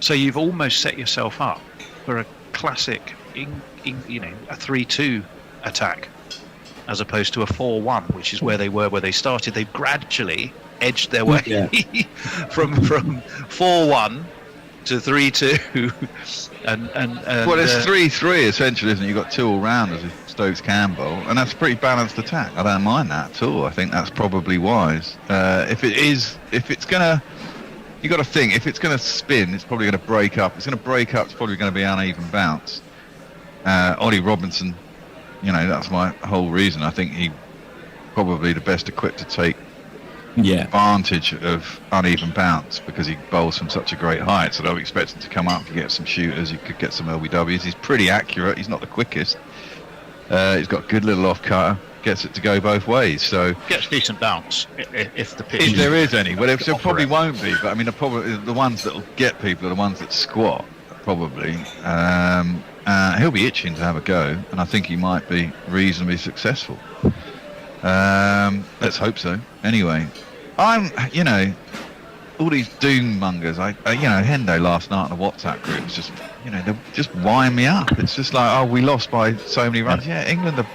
So you've almost set yourself up for a classic, a 3-2 attack. as opposed to a 4-1, which is where they were where they started. They've gradually edged their way from 4-1 to 3-2, and well, it's 3-3 essentially, isn't it? You've got 2 all-rounders with Stokes Campbell, and that's a pretty balanced attack. I don't mind that at all. I think that's probably wise. If it's gonna, you got to think, if it's gonna spin, it's probably gonna break up. It's gonna break up. It's probably gonna be uneven bounce. Ollie Robinson, that's my whole reason. I think he probably the best equipped to take advantage of uneven bounce because he bowls from such a great height. So they'll expect him to come up and get some shooters. You could get some LBWs. He's pretty accurate. He's not the quickest. He's got a good little off cutter. Gets it to go both ways. So gets decent bounce if the pitch. If there is any, well, there probably won't be. But I mean, the ones that'll get people are the ones that squat. Probably. He'll be itching to have a go, and I think he might be reasonably successful. Let's hope so. Anyway, all these doom mongers. Hendo last night in the WhatsApp group was just, they just wind me up. It's just like, oh, we lost by so many runs. Yeah, England are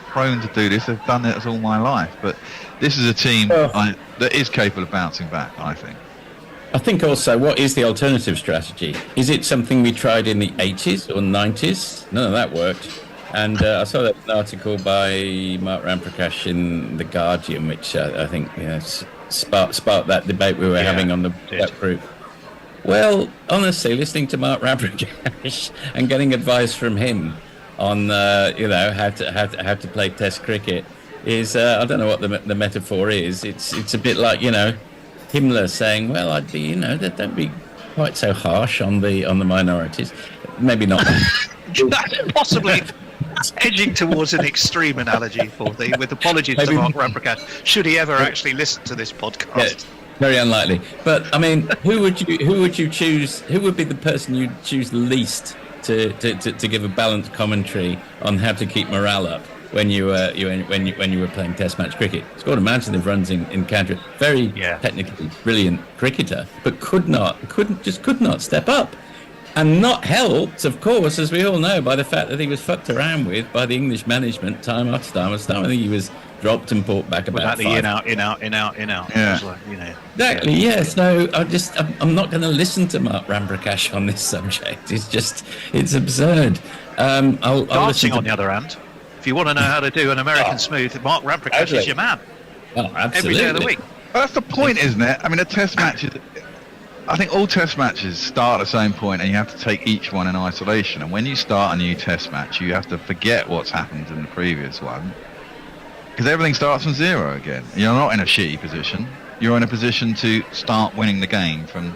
prone to do this. They've done it all my life, but this is a team that is capable of bouncing back, I think. I think also, what is the alternative strategy? Is it something we tried in the 80s or 90s? None of that worked. And I saw that an article by Mark Ramprakash in The Guardian, which I think sparked that debate we were having on the WhatsApp group. Well, honestly, listening to Mark Ramprakash and getting advice from him on how to play Test cricket is I don't know what the metaphor is. It's a bit like Himmler saying, "Well, I'd be don't be quite so harsh on the minorities." Maybe not. Possibly edging towards an extreme analogy with apologies to Mark Ramprakash, should he ever actually listen to this podcast. Yeah, very unlikely. But I mean, who would you choose? Who would be the person you'd choose the least to give a balanced commentary on how to keep morale up when you were playing Test match cricket? Scored a massive runs in counter. Very technically brilliant cricketer, but could not step up. And not helped, of course, as we all know, by the fact that he was fucked around with by the English management time after time after time. I think he was dropped and brought back about the in out. Yeah. Like, exactly. Yeah. So I'm not going to listen to Mark Ramprakash on this subject. It's absurd. I'll Dancing on the other hand, if you want to know how to do an American smooth, Mark Ramprakash is your man. Oh, absolutely. Every day of the week. Well, that's the point, isn't it? I mean, a Test match I think all Test matches start at the same point, and you have to take each one in isolation. And when you start a new Test match, you have to forget what's happened in the previous one, because everything starts from zero again. You're not in a shitty position. You're in a position to start winning the game from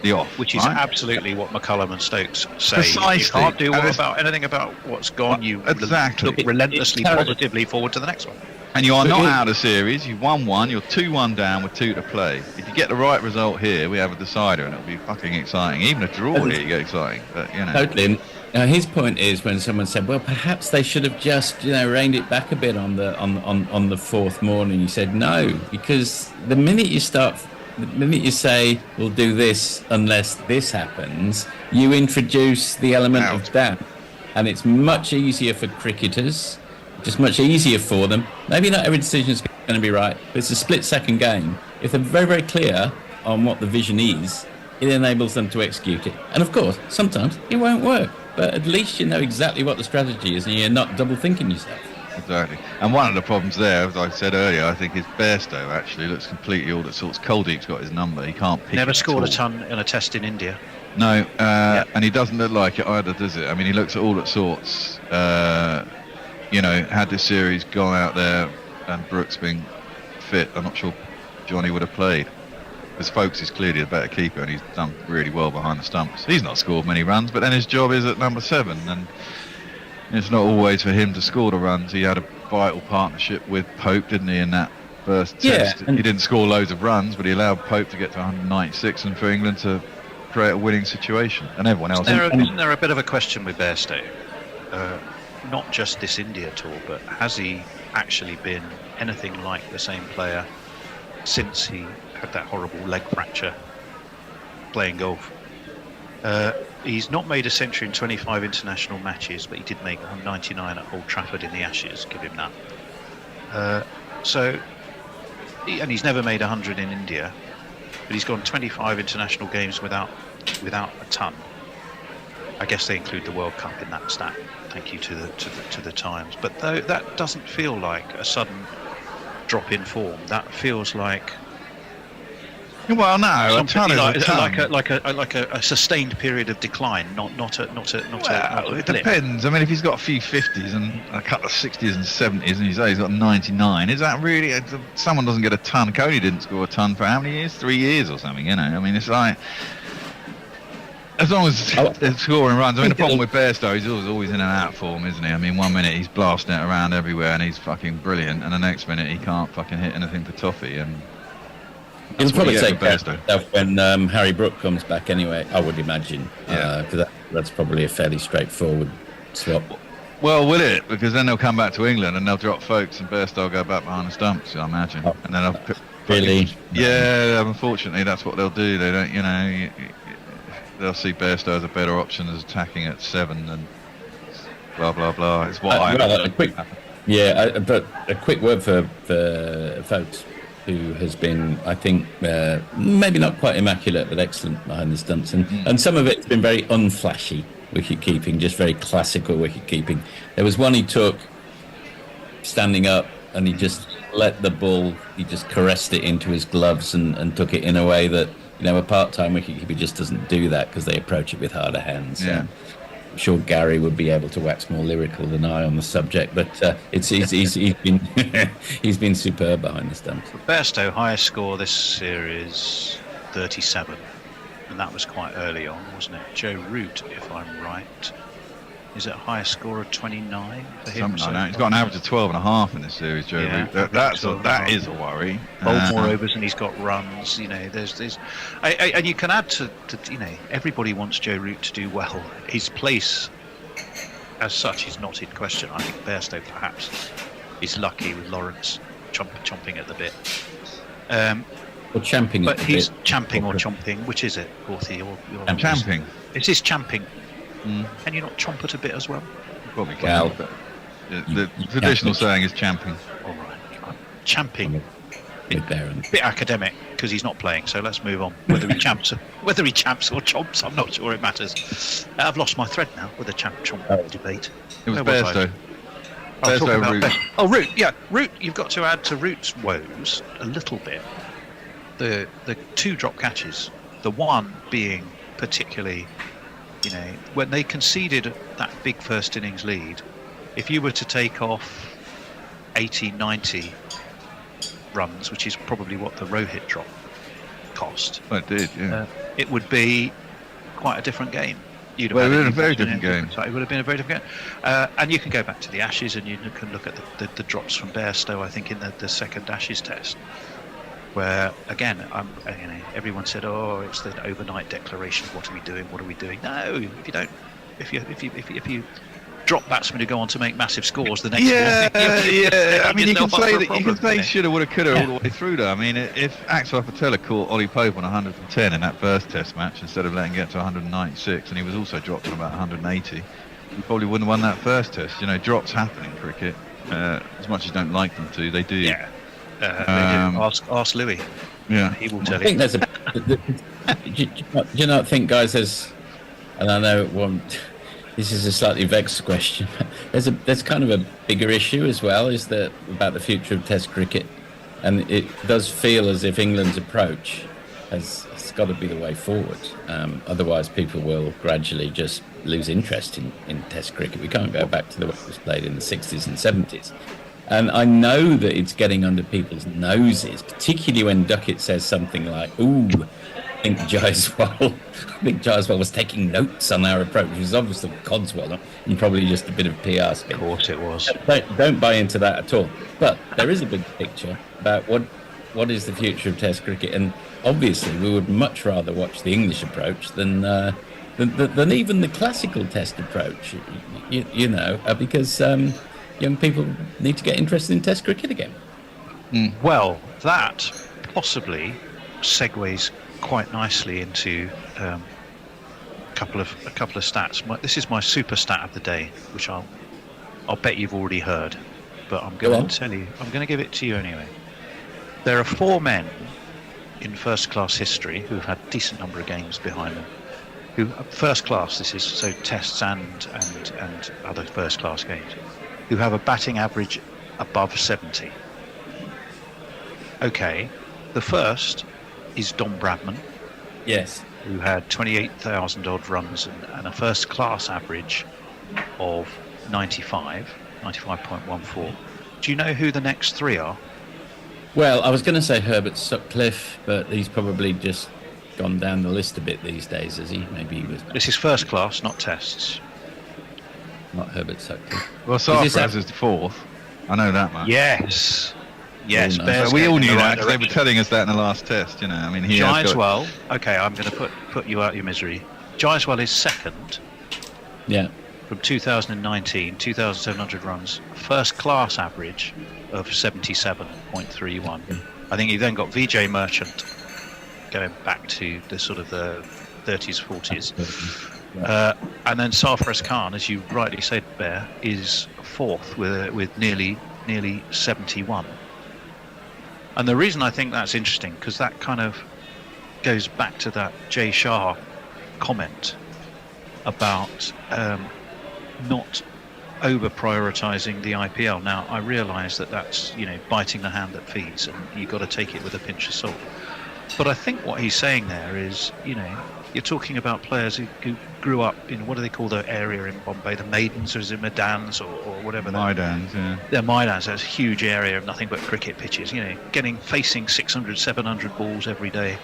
the off, which is absolutely what McCullum and Stokes say. Precisely. You can't do anything about what's gone. You look relentlessly positively forward to the next one. And you are not out of series. You've won one. You're 2-1 down with 2 to play. If you get the right result here, we have a decider, and it'll be fucking exciting. Even a draw here, you get exciting. But totally. Now his point is when someone said, "Well, perhaps they should have just reined it back a bit on the fourth morning." He said, "No, because the minute you say we'll do this unless this happens, you introduce the element of doubt, and it's much easier for cricketers." Just much easier for them. Maybe not every decision is going to be right, but it's a split-second game. If they're very, very clear on what the vision is, it enables them to execute it. And of course, sometimes it won't work, but at least you know exactly what the strategy is and you're not double-thinking yourself. Exactly. And one of the problems there, as I said earlier, I think is Bairstow actually looks completely all that sorts. Kuldeep's got his number. He can't pick Never scored a ton in a Test in India. No, and he doesn't look like it either, does it? I mean, he looks at all that sorts. Had this series gone out there and Brooks being fit, I'm not sure Johnny would have played. Because Folkes is clearly a better keeper and he's done really well behind the stumps. He's not scored many runs, but then his job is at number 7, and it's not always for him to score the runs. He had a vital partnership with Pope, didn't he, in that first Test? He didn't score loads of runs, but he allowed Pope to get to 196 and for England to create a winning situation, and everyone else. Isn't there a bit of a question with Bairstow? Not just this India tour, but has he actually been anything like the same player since he had that horrible leg fracture playing golf? He's not made a century in 25 international matches, but he did make 99 at Old Trafford in the Ashes. Give him that. And he's never made 100 in India, but he's gone 25 international games without a ton. I guess they include the World Cup in that stat. Thank you to the Times. But though that doesn't feel like a sudden drop in form. That feels like well, no, a ton is like, a ton. like a sustained period of decline, not a It blip. depends. I mean, if he's got a few 50s and a couple of 60s and 70s, and he's got 99, is that really? Someone doesn't get a ton. Cody didn't score a ton for how many years? 3 years or something. You know. I mean, it's like as long as they're scoring runs. I mean, the problem with Bairstow, he's always in and out of form, isn't he? I mean, 1 minute he's blasting it around everywhere and he's fucking brilliant, and the next minute he can't fucking hit anything for toffee. And he'll probably take care of himself when Harry Brook comes back anyway, I would imagine. Because that's probably a fairly straightforward swap. Well, will it? Because then they'll come back to England and they'll drop Folkes and Bairstow will go back behind the stumps, I imagine. And then I'll really? Yeah, unfortunately, that's what they'll do. They don't, they'll see Bairstow as a better option as attacking at 7 and blah, blah, blah. It's what but a quick word for Folkes, who has been, I think, maybe not quite immaculate, but excellent behind the stumps. And some of it's been very unflashy wicket-keeping, just very classical wicket-keeping. There was one he took standing up, and he just let the ball, he just caressed it into his gloves and took it in a way that, a part-time wicket-keeper just doesn't do that because they approach it with harder hands. Yeah. I'm sure Gary would be able to wax more lyrical than I on the subject, but he's been he's been superb behind the stumps. Bairstow highest score this series 37, and that was quite early on, wasn't it? Joe Root, if I'm right, is it highest score of 29 for him? Something like that. He's got an average of 12.5 in this series, Joe Root. That is a worry. Bowled more overs and he's got runs. There's and you can add to everybody wants Joe Root to do well. His place, as such, is not in question. I think Bairstow perhaps is lucky with Lawrence chomping at the bit. Or champing, but he's champing or chomping. Which is it, Horthy? I'm champing. It is champing. Can you not chomp at a bit as well? Probably can. The traditional saying is champing. All right. Champing. Bit academic because he's not playing. So let's move on. Whether he champs or chomps, I'm not sure it matters. I've lost my thread now with the champ-chomp debate. It was Bairstow. Root. Yeah, Root. You've got to add to Root's woes a little bit. The 2 drop catches. The one being particularly. When they conceded that big first innings lead, if you were to take off 80, 90 runs, which is probably what the Rohit drop cost, it did, yeah. It would be quite a different game. It would have been a very different game. It would have been a very different game. And you can go back to the Ashes and you can look at the drops from Bairstow, I think, in the second Ashes test, where again, everyone said, "Oh, it's the overnight declaration. What are we doing? What are we doing?" No, if you don't, if you drop batsmen who go on to make massive scores the next I mean, you can say that you can say shoulda, woulda, coulda all the way through there. I mean, if Axel Patel caught Ollie Pope on 110 in that first Test match instead of letting him get to 196, and he was also dropped on about 180, he probably wouldn't have won that first Test. Drops happen in cricket. As much as you don't like them to, they do. Yeah. Ask Louis. Yeah, he will tell I think you. there's do you not think, guys? And I know this is a slightly vexed question. There's kind of a bigger issue as well. Is that about the future of Test cricket, and it does feel as if England's approach has got to be the way forward. Otherwise, people will gradually just lose interest in Test cricket. We can't go back to the way it was played in the 60s and 70s. And I know that it's getting under people's noses, particularly when Duckett says something like, "Ooh, I think Jaiswal was taking notes on our approach," which is obviously Codswallop and probably just a bit of PR spin. Of course it was. Don't buy into that at all. But there is a big picture about what is the future of Test cricket, and obviously we would much rather watch the English approach than even the classical Test approach. Because young people need to get interested in Test cricket again. Well, that possibly segues quite nicely into a couple of stats. This is my super stat of the day, which I'll bet you've already heard. but I'm Go going on. to tell you. I'm going to give it to you anyway. There are 4 men in first-class history who've had a decent number of games behind them. Who first class? This is so tests and other first-class games. Who have a batting average above 70. Okay, the first is Don Bradman. Yes. Who had 28,000 odd runs and a first-class average of 95.14. Do you know who the next 3 are? Well, I was going to say Herbert Sutcliffe, but he's probably just gone down the list a bit these days, has he? Maybe he was. This is first class, not tests. Not Herbert Sutcliffe. Well, Saras is the 4th. I know that much. Yes. Yes, Oh, no. Bears So we all going in knew the that right because they were direction. telling us that in the last test. You know, I mean, he has got. Jaiswal. Okay, I'm going to put you out your misery. Jaiswal is second. Yeah. From 2019, 2,700 runs, first class average of 77.31. I think you then got Vijay Merchant, going back to the sort of the 30s, 40s. And then Sarfaraz Khan, as you rightly said, Bear, is 4th with nearly 71. And the reason I think that's interesting, because that kind of goes back to that Jay Shah comment about not over prioritising the IPL. Now, I realise that that's, biting the hand that feeds, and you've got to take it with a pinch of salt. But I think what he's saying there is, you're talking about players who grew up in, what do they call the area in Bombay? The Maidans, or is it Maidans, or whatever? Maidans, yeah. They're Maidans. That's a huge area of nothing but cricket pitches. Facing 600, 700 balls every day.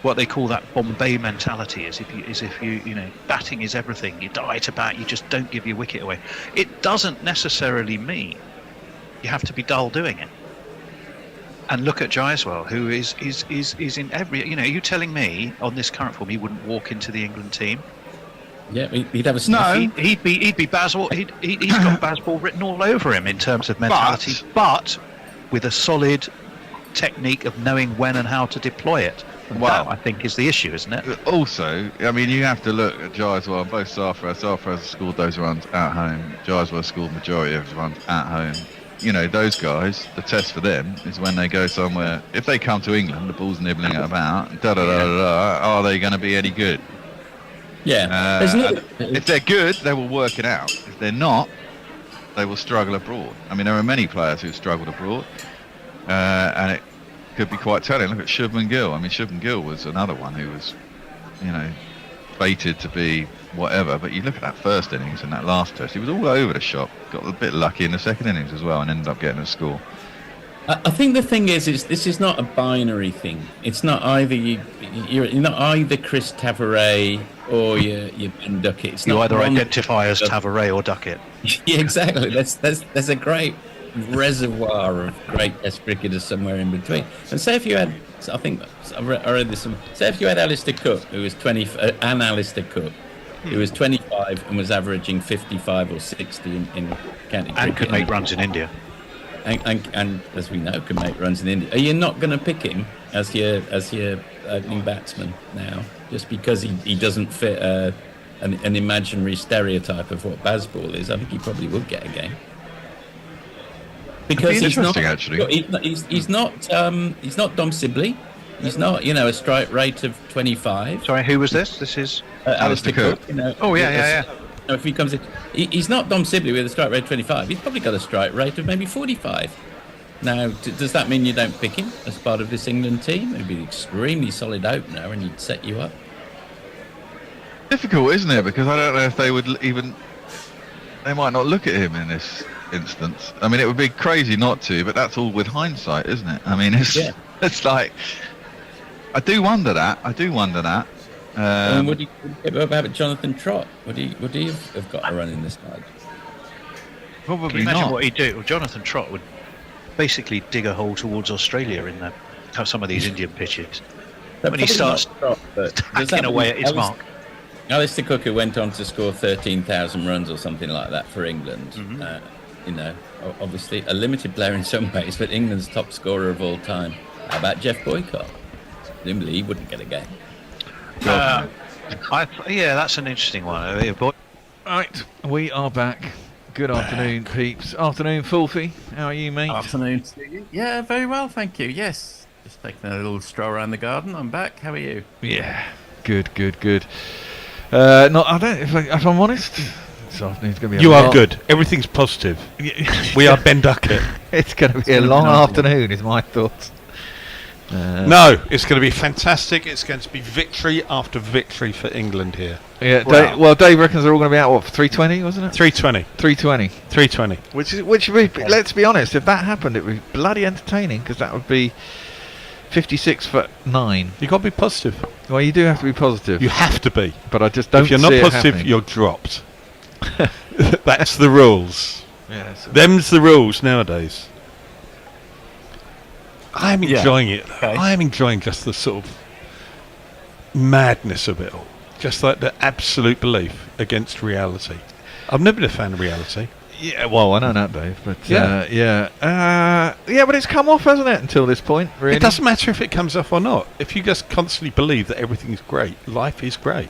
What they call that Bombay mentality is if you batting is everything. You die to bat. You just don't give your wicket away. It doesn't necessarily mean you have to be dull doing it. And look at Jaiswal, who is in every. Are you telling me on this current form he wouldn't walk into the England team? Yeah, he'd have a No, he'd be Bazball. He's got Bazball written all over him in terms of mentality, but with a solid technique of knowing when and how to deploy it. And that, I think, is the issue, isn't it? Also, I mean, you have to look at Jaiswal. Both Sarfaraz scored those runs at home. Jaiswal scored majority of his runs at home. Those guys, the test for them is when they go somewhere. If they come to England, the ball's nibbling it about. Are they going to be any good? Yeah. If they're good, they will work it out. If they're not, they will struggle abroad. I mean, there are many players who've struggled abroad, and it could be quite telling. Look at Shubman Gill. I mean, Shubman Gill was another one who was, fated to be whatever. But you look at that first innings and that last test, he was all over the shop. Got a bit lucky in the second innings as well, and ended up getting a score. I think the thing is this is not a binary thing. It's not either you're not either Chris Tavares or you're Ben Duckett. It's You not either one- identify as Tavares or Duckett. Yeah, exactly. There's a great reservoir of great Test cricketers somewhere in between. And say if you had, I think I read this. Say if you had Alistair Cook, who was 20, and Alistair Cook, who was 25 and was averaging 55 or 60 in county cricket, And could make runs in India. And as we know, can make runs in India. Are you not going to pick him as your opening batsman now, just because he doesn't fit an imaginary stereotype of what Bazball is? I think he probably would get a game. Because he's not, actually. He's not Dom Sibley. He's not, a strike rate of 25. Sorry, who was this? This is Alistair Cook. Oh yeah. If he comes in, he's not Dom Sibley with a strike rate of 25. He's probably got a strike rate of maybe 45. Now, does that mean you don't pick him as part of this England team? It'd be an extremely solid opener, and he'd set you up. Difficult, isn't it? Because I don't know if they would even. They might not look at him in this instance. I mean, it would be crazy not to, but that's all with hindsight, isn't it? I mean, it's like. I do wonder that. Would he about Jonathan Trott? Would he have got a run in the side? Probably Can you imagine not. what he'd do? Well, Jonathan Trott would basically dig a hole towards Australia in some of these Indian pitches. When he starts hacking away at his mark. Alistair Cook, who went on to score 13,000 runs or something like that for England, obviously a limited player in some ways, but England's top scorer of all time. How about Jeff Boycott? Presumably he wouldn't get a game. Yeah, that's an interesting one. Right, we are back. Good afternoon, peeps. Afternoon, Fulfy. How are you, mate? Afternoon to you. Yeah, very well, thank you. Yes, just taking a little stroll around the garden. I'm back. How are you? Yeah, good. I don't. If I'm honest, this afternoon's going to be. You are good. Everything's positive. We are Ben Duckett. It's going to be a long afternoon, is my thoughts. No, it's going to be fantastic. It's going to be victory after victory for England here. Yeah. Wow. Dave reckons they're all going to be out. What, for 320, wasn't it? 320. 320. Which would be. Let's be honest. If that happened, it would be bloody entertaining because that would be 56'9". You got to be positive. Well, you do have to be positive. You have to be. But I just don't. If you're not see it positive, happening. you're dropped. That's the rules. Yeah. Them's the rules nowadays. I'm enjoying it. Okay. I am enjoying just the sort of madness of it all. Just like the absolute belief against reality. I've never been a fan of reality. Yeah, well, I know that, Dave, but Yeah. but it's come off, hasn't it, until this point? Really, It doesn't matter if it comes off or not. If you just constantly believe that everything is great, life is great.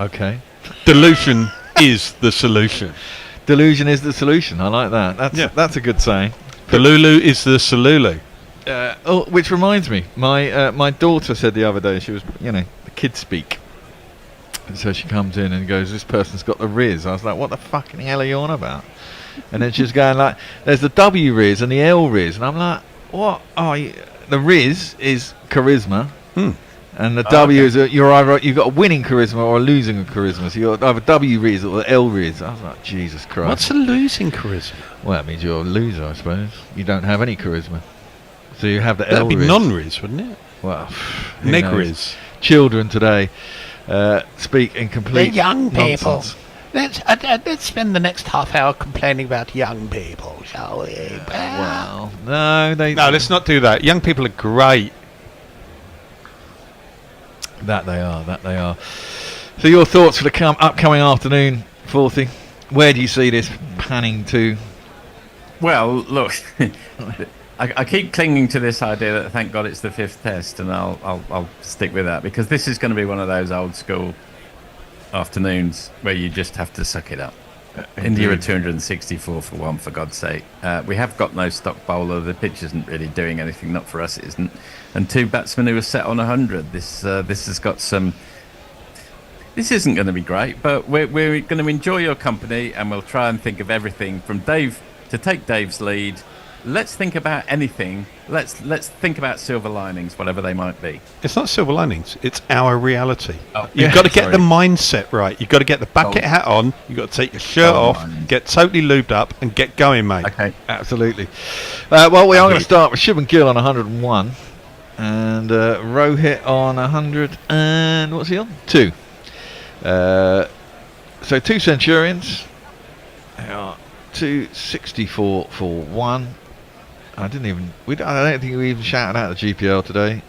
Okay. Delusion is the solution. Delusion is the solution. I like that. That's a good saying. Delulu is the Salulu. Which reminds me, my daughter said the other day, she was, the kids speak. And so she comes in and goes, this person's got the Riz. I was like, what the fucking hell are you on about? And then she's going like, there's the W Riz and the L Riz. And I'm like, what? The Riz is charisma. And the W is you've got a winning charisma or a losing charisma. So you're either W Riz or L Riz. I was like, Jesus Christ. What's a losing charisma? Well, that means you're a loser, I suppose. You don't have any charisma. So you have the That'd L be Riz. non-Riz, wouldn't it? Well, Neg Riz. Children today speak in complete The young people. nonsense. Let's spend the next half hour complaining about young people, shall we? Well, no, let's not do that. Young people are great. That they are. So your thoughts for the upcoming afternoon, Forthy? Where do you see this panning to? Well, look, I keep clinging to this idea that thank God it's the fifth test, and I'll stick with that because this is going to be one of those old school afternoons where you just have to suck it up. India are 264 for one, for God's sake. We have got no stock bowler. The pitch isn't really doing anything. Not for us, it isn't. And two batsmen who are set on 100. This has got some. This isn't going to be great, but we're going to enjoy your company, and we'll try and think of everything from Dave to take Dave's lead. Let's think about anything. Let's think about silver linings, whatever they might be. It's not silver linings. It's our reality. Oh, You've got to get the mindset right. You've got to get the bucket hat on. You've got to take your shirt off, get totally lubed up, and get going, mate. Okay, absolutely. Well, we are going to start with Shubman Gill on 101, and Rohit on 100, and what's he on? 2. So 2 Centurions. They are 264 for 1. I don't think we even shouted out the GPL today.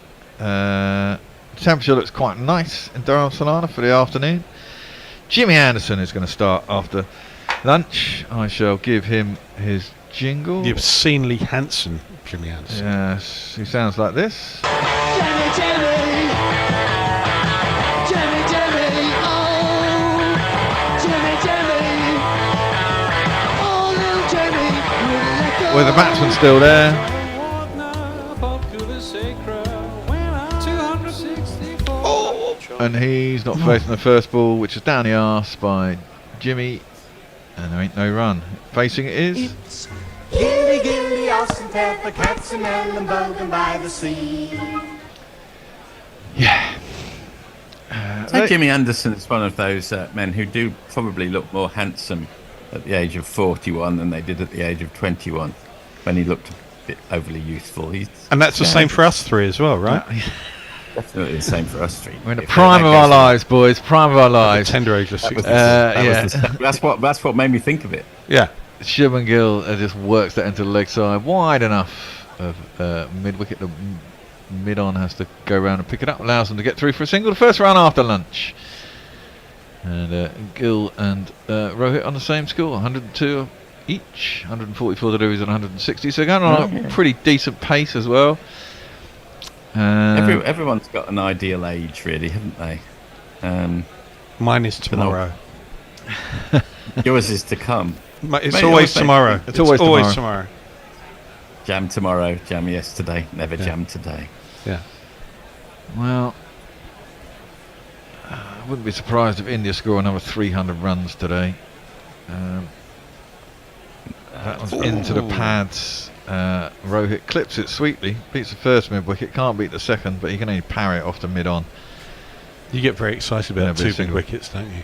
Temperature looks quite nice in Dharamsala for the afternoon. Jimmy Anderson is going to start after lunch. I shall give him his jingle. The obscenely handsome Jimmy Anderson. Yes, he sounds like this. With the batsman still there. And he's not facing the first ball, which is down the arse by Jimmy. And there ain't no run. Facing it is. Gilly, gilly, us and the cats and Ellenbogen by the sea. Yeah. So Jimmy Anderson is one of those men who do probably look more handsome at the age of 41 than they did at the age of 21, when he looked a bit overly youthful. And that's the same for us three as well, right? Definitely the same for us three. We're in the prime of our lives, boys. Prime of our lives. Tender age of 60. That's what made me think of it. Yeah. Shubman Gill just works that into the leg side wide enough of mid-wicket. The mid-on has to go around and pick it up. Allows them to get through for a single. The first run after lunch. And Gill and Rohit on the same score, 102 each, 144 deliveries and 160. So going on a pretty decent pace as well. Everyone's got an ideal age, really, haven't they? Mine is tomorrow. Yours is to come. It's Mate, always honestly, tomorrow. It's always tomorrow. Jam tomorrow, jam yesterday, never jam today. Yeah. Well, I wouldn't be surprised if India score another 300 runs today. That one's into the pads. Rohit clips it sweetly, beats the first mid wicket, can't beat the second, but he can only parry it off the mid on. You get very excited about two mid wickets, don't you?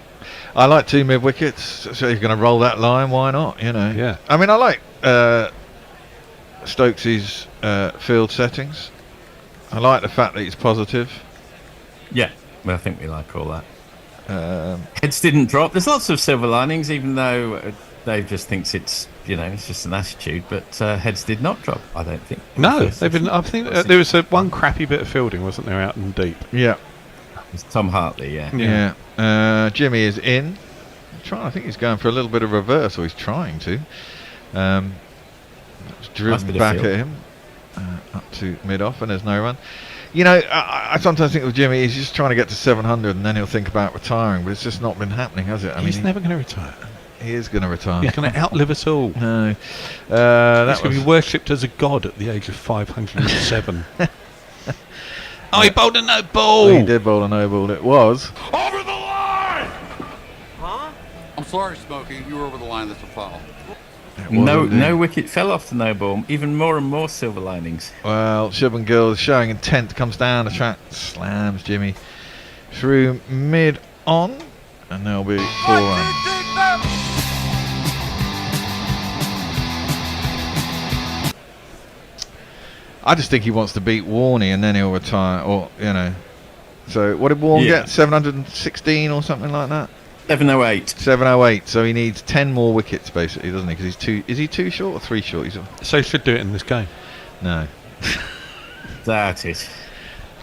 I like 2 mid wickets, so you're going to roll that line, why not? You know. Yeah. I mean, I like Stokes's field settings. I like the fact that he's positive. Yeah, well, I think we like all that. Heads didn't drop. There's lots of silver linings, even though Dave just thinks it's just an attitude. But heads did not drop, I don't think. No, they've been. I think there was one crappy bit of fielding, wasn't there, out in deep? Yeah. It's Tom Hartley, yeah. Jimmy is in. I think he's going for a little bit of reverse, or he's trying to. It's driven back at him up to mid-off, and there's no run. You know, I sometimes think with Jimmy, he's just trying to get to 700, and then he'll think about retiring, but it's just not been happening, has it? He's never going to retire. He is going to retire. He's going to outlive us all. No. He's going to be worshipped as a god at the age of 507. Oh, he bowled a no ball. He did bowl a no ball. It was. Over the line! Huh? I'm sorry, Smokey. You were over the line. That's a foul. No wicket fell off the no ball. Even more and more silver linings. Well, Shubman Gill is showing intent. Comes down the track, slams Jimmy through mid on, and there'll be 4 runs. I just think he wants to beat Warney and then he'll retire, or So what did Warne get? 716 or something like that. 708. 708. So he needs 10 more wickets basically, doesn't he? Because he's two. Is he 2 short or 3 short? So he should do it in this game. No. That is.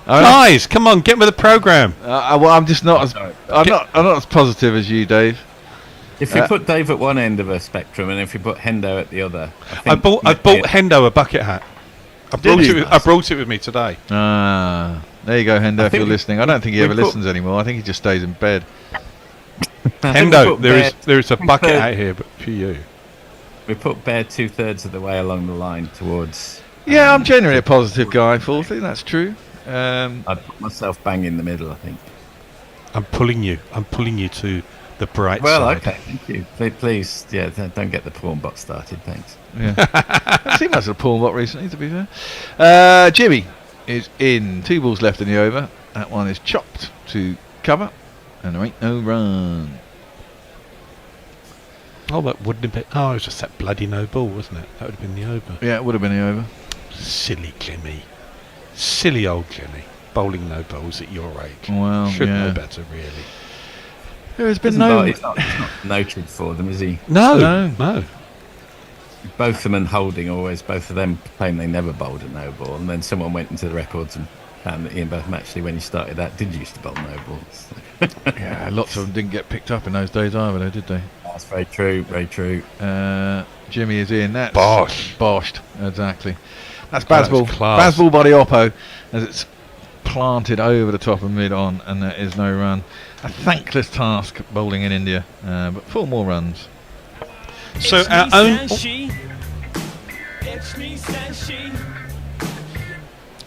Guys, come on, get with the program. Well, I'm just not as I'm not as positive as you, Dave. If you put Dave at one end of a spectrum and if you put Hendo at the other, I bought Hendo a bucket hat. I brought it with me today. There you go, Hendo. If you're listening, I don't think he ever listens anymore. I think he just stays in bed. Hendo, there is a bucket hat here, but for you. We put Bear 2/3 of the way along the line towards. Yeah, I'm generally a positive guy, Fourthly. That's true. I'd put myself bang in the middle, I think. I'm pulling you to the bright side. Well, okay, thank you. Please, don't get the porn bot started, thanks. Yeah. I've seen much of a porn bot recently, to be fair. Jimmy is in. 2 balls left in the over. That one is chopped to cover, and there ain't no run. Oh, that wouldn't have been. Oh, it was just that bloody no ball, wasn't it? That would have been the over. Yeah, it would have been the over. Silly Jimmy. Silly old Jimmy. Bowling no balls at your age. Well, should know better, really. There's been He's not noted for them, is he? No. Both them and Holding always, both of them claim they never bowled a no ball, and then someone went into the records and found that Ian Botham actually, when he started that, did used to bowl no balls. Yeah, lots of them didn't get picked up in those days either, though, did they? That's very true, very true. Jimmy is in. That's Boshed. Exactly. That's Bazball. Bazball by the Oppo as it's planted over the top of mid on, and there is no run. A thankless task bowling in India, but 4 more runs. So our own.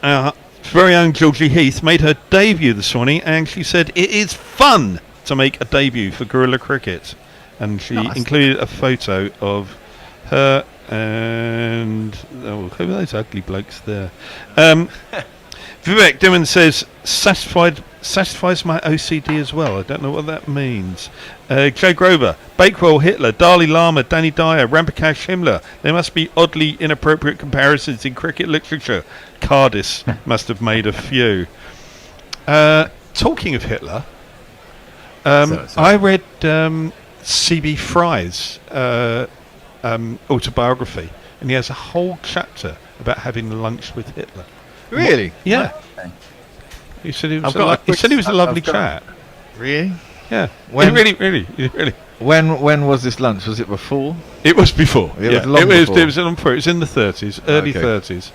Our very own Georgie Heath made her debut this morning, and she said it is fun to make a debut for Guerrilla Cricket, and she included a photo of her and who are those ugly blokes there? Vivek Dimon says satisfies my OCD as well. I don't know what that means. Joe Grover, Bakewell, Hitler, Dalai Lama, Danny Dyer, Ramprakash Himmler. There must be oddly inappropriate comparisons in cricket literature. Cardis must have made a few. Talking of Hitler, I read C.B. Fry's autobiography, and he has a whole chapter about having lunch with Hitler. Really? Yeah. He said he was. He was a lovely chap. Really? Yeah. When, really. When was this lunch? Was it before? It was before. It was long before. It was in the 30s, early 30s,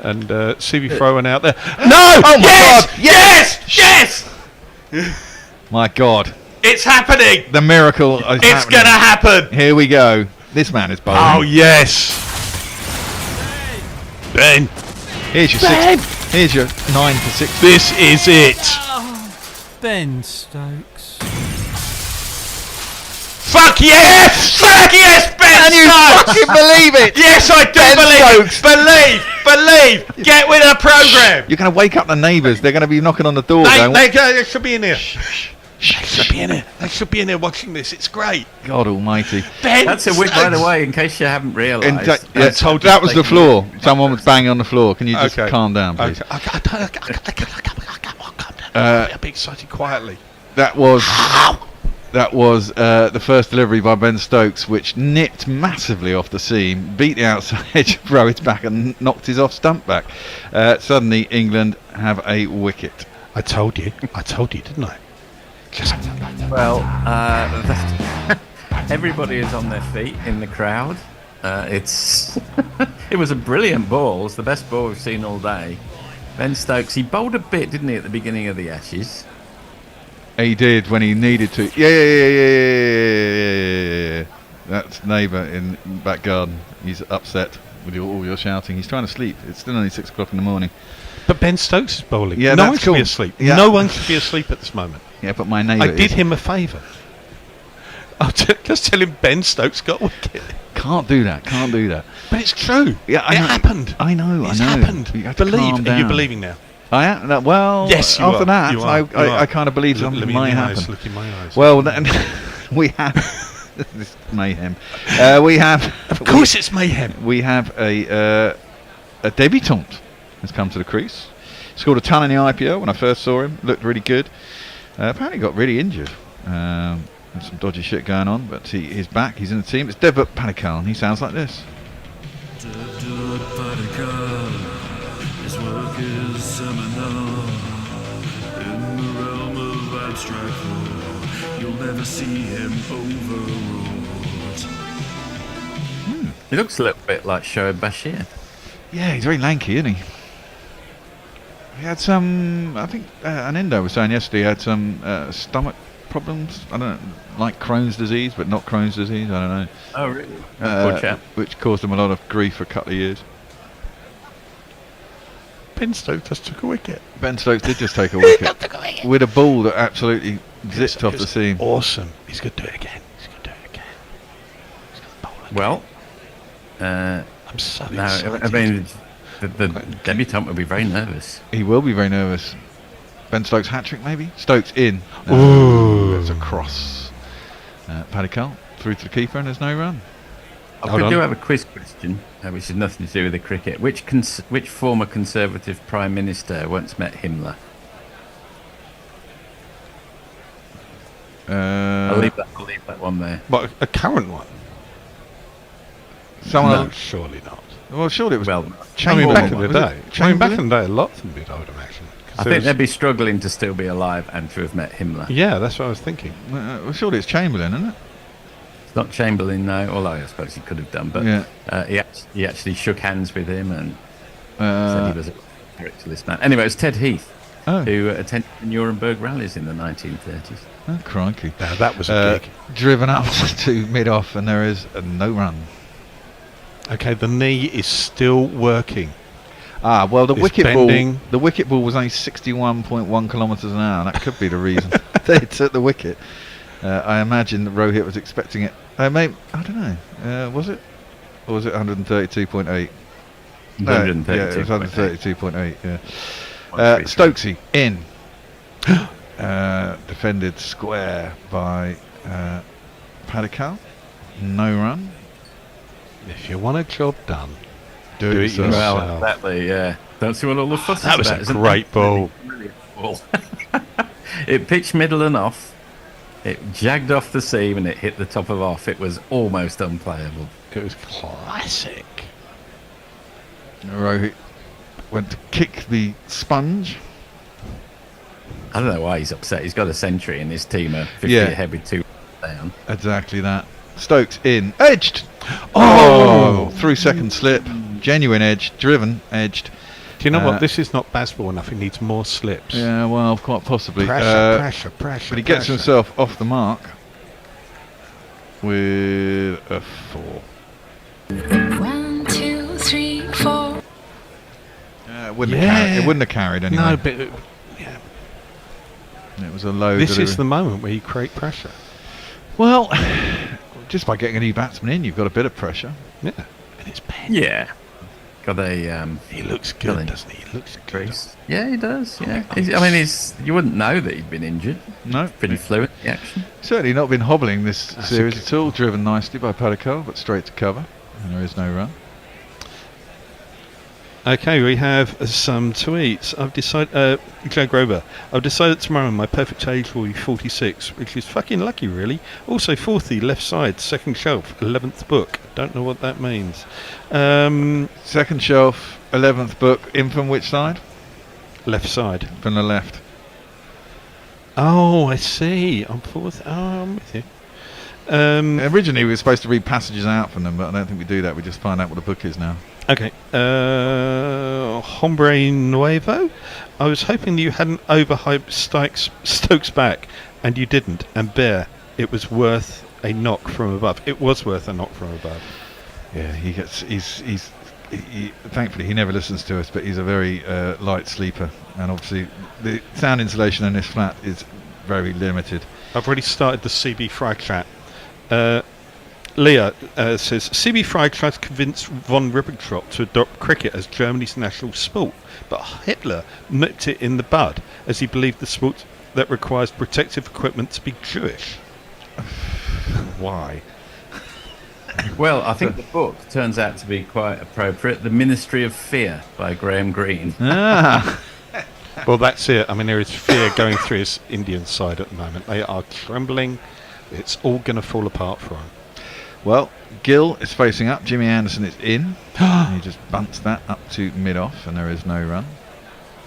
and C.B. Fry went out there. No! Oh my God! Yes! My God! It's happening. The miracle is happening. It's going to happen. Here we go. This man is bowling. Oh, yes. Ben. Here's your six. Here's your 9 for 6. This is it. Ben Stokes. Fuck yes! Fuck yes, Ben Can you Stokes! fucking believe it? Yes, I do Ben believe Stokes. it. Believe. Get with the program. You're going to wake up the neighbours. They're going to be knocking on the door. going, They should be in here. They should be in here. They should be in here watching this. It's great. God almighty. Ben That's a wig, by the way, in case you haven't realised. Yeah, that was the floor. Someone was banging on the floor. Can you just calm down, please? I'll be excited quietly. That was the first delivery by Ben Stokes, which nipped massively off the seam, beat the outside edge of Rowett's back and knocked his off stump back. Suddenly, England have a wicket. I told you, didn't I? Well, everybody is on their feet in the crowd. It was a brilliant ball. It's the best ball we've seen all day. Ben Stokes, he bowled a bit, didn't he, at the beginning of the Ashes? He did when he needed to. Yeah. That's neighbour in back garden. He's upset with all your shouting. He's trying to sleep. It's still only 6 o'clock in the morning. But Ben Stokes is bowling. Yeah, no that's one should cool. be asleep. Yeah. No one should be asleep at this moment. Yeah, but my neighbour I did him a favour. I'll just tell him Ben Stokes got a wicket. Can't do that. But it's true. Yeah, it happened. I know. It's happened. You have to Believe. calm Are you down. believing now? I am. Well, yes, you after are. that, You are. I kind of believe something Look me might in the happen. eyes. Look in my eyes. Well, then we have this mayhem. We have. Of course, it's mayhem. We have a debutant has come to the crease. Scored a ton in the IPL when I first saw him. Looked really good. Apparently got really injured. There's some dodgy shit going on, but he's back. He's in the team. It's Devdutt Padikkal, and he sounds like this. Devdutt Padikkal, his work is seminal. In the realm of abstract thought, you'll never see him overwrought. He looks a little bit like Shoaib Bashir. Yeah, he's very lanky, isn't he? He had some, I think Anindo was saying yesterday, he had some stomach problems. I don't know, like Crohn's disease, but not Crohn's disease. I don't know. Oh, really? Poor chap. Which caused him a lot of grief for a couple of years. Ben Stokes just took a wicket. Ben Stokes did just take a wicket. With a ball that absolutely zipped off the seam. Awesome. He's going to do it again. Well, I'm so excited. I mean, the debutant will be very nervous. He will be very nervous. Ben Stokes hat-trick, maybe? Stokes in. Ooh. It's a cross. Padikkal through to the keeper and there's no run. I do have a quiz question, which has nothing to do with the cricket. Which former Conservative Prime Minister once met Himmler? I'll leave that one there. What, a current one? Someone No, else? surely not. Well, surely it was. Well, Chamberlain. back in the Was day. it Back in the day, a lot of them did, I would imagine. I think they'd be struggling to still be alive and to have met Himmler. Yeah, that's what I was thinking. Well, surely it's Chamberlain, isn't it? It's not Chamberlain, no. Although I suppose he could have done, but Yeah. he actually shook hands with him and said he was a character, this man. Anyway, it was Ted Heath who attended the Nuremberg rallies in the 1930s. Oh, crikey. Now, that was a gig. Driven up to mid-off and there is no run. Okay, the knee is still working. Well, the It's wicket bending. ball. The wicket ball was only 61.1 kilometres an hour. That could be the reason they took the wicket. I imagine that Rohit was expecting it. Maybe, I don't know. Was it, or was it 132.8? 132.8. Yeah, it was 132.8. Yeah. Stokesy in. Defended square by Padikkal. No run. If you want a job done, do it yourself. Well, exactly, yeah. Don't see what all the fuss is That was about, a isn't it? great ball. Brilliant ball. It pitched middle and off. It jagged off the seam and it hit the top of off. It was almost unplayable. It was classic. Rohit went to kick the sponge. I don't know why he's upset. He's got a century and his team are 50 Yeah. ahead with 2 down. Exactly that. Stokes in. Edged! Oh! Through second slip. Genuine edge. Driven. Edged. Do you know what? This is not baseball enough. He needs more slips. Yeah, well, quite possibly. Pressure. But he gets himself off the mark with a 4. 1, 2, 3, 4. It wouldn't have carried anyway. No, but It was a low. this delivery. is the moment where you create pressure. Well, just by getting a new batsman in, you've got a bit of pressure. Yeah, and it's pen. Yeah. Got a. He looks good, doesn't he? He looks good. Yeah, he does. Yeah. You wouldn't know that he'd been injured. No. Pretty fluent in the action. Certainly not been hobbling this series at all. Driven nicely by Padikal, but straight to cover, and there is no run. Okay, we have some tweets. I've decided, Joe Grover, I've decided tomorrow my perfect age will be 46, which is fucking lucky, really. Also, 40, left side, second shelf, 11th book. Don't know what that means. Second shelf, 11th book, in from which side? Left side. From the left. Oh, I see. I'm fourth. Oh, I'm with you. Originally, we were supposed to read passages out from them, but I don't think we do that. We just find out what the book is now. Okay. Hombre Nuevo. I was hoping you hadn't overhyped Stokes back, and you didn't. And Bear, it was worth a knock from above. It was worth a knock from above. Yeah, he thankfully he never listens to us, but he's a very light sleeper, and obviously the sound insulation in this flat is very limited. I've already started the CB Fry chat. Leah says CB Fry tried to convince von Ribbentrop to adopt cricket as Germany's national sport, but Hitler nipped it in the bud as he believed the sport that requires protective equipment to be Jewish. Why? Well, I think the book turns out to be quite appropriate. The Ministry of Fear by Graham Greene. Ah. Well, that's it. I mean, there is fear going through his Indian side at the moment. They are trembling. It's all going to fall apart for him. Well, Gill is facing up. Jimmy Anderson is in. And he just bunts that up to mid-off, and there is no run.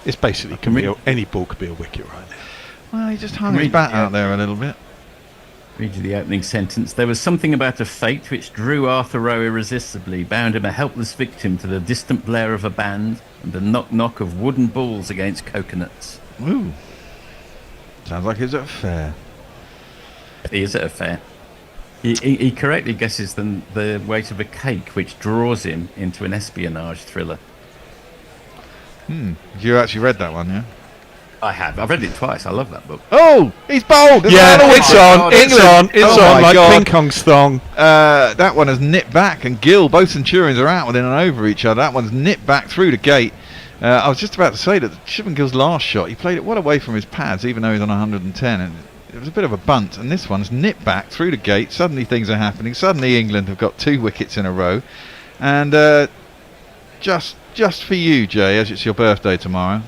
It's basically any ball could be a wicket right now. Well, he just hung his bat out there a little bit. Read you the opening sentence. There was something about a fate which drew Arthur Rowe irresistibly, bound him a helpless victim to the distant blare of a band and the knock-knock of wooden balls against coconuts. Ooh. Sounds like he's at a fair. He is at a fair. He correctly guesses the weight of a cake, which draws him into an espionage thriller. You actually read that one, yeah? I have. I've read it twice. I love that book. Oh, he's bowled. Yeah, it's on. It's on. It's on like ping pong's thong. That one has nipped back, and Gill, both Centurions are out within and over each other. That one's nipped back through the gate. I was just about to say that Shubman Gill's last shot, he played it well away from his pads, even though he's on 110. And it was a bit of a bunt, and this one's nipped back through the gate. Suddenly things are happening. Suddenly England have got 2 wickets in a row. And just for you, Jay, as it's your birthday tomorrow.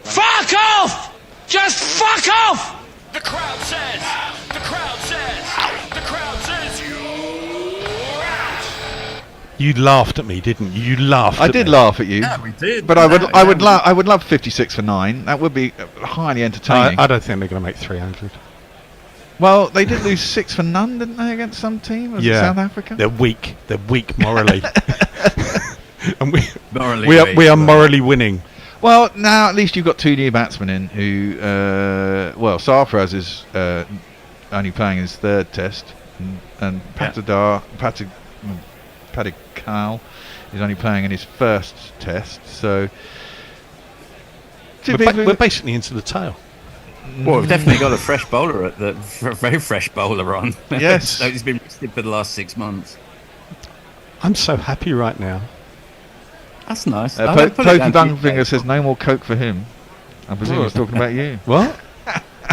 Fuck off! Just fuck off! The crowd says, the crowd says, the crowd says you're out. You laughed at me, didn't you? You laughed. I did laugh at you. Yeah, we did. But I would love 56 for 9. That would be highly entertaining. I don't think they're going to make 300. Well, they did lose 6 for none, didn't they, against some team? Was it South Africa? They're weak. They're weak morally. And we are morally morally winning. Well, now at least you've got 2 new batsmen in who, Saras is only playing his 3rd test, and Padikal is only playing in his 1st test. So we're basically into the tail. Well, we've definitely got a fresh bowler very fresh bowler on. Yes, so he's been rested for the last 6 months. I'm so happy right now. That's nice. Pokey Bungfinger says no more coke for him. I presume he's talking about you. What?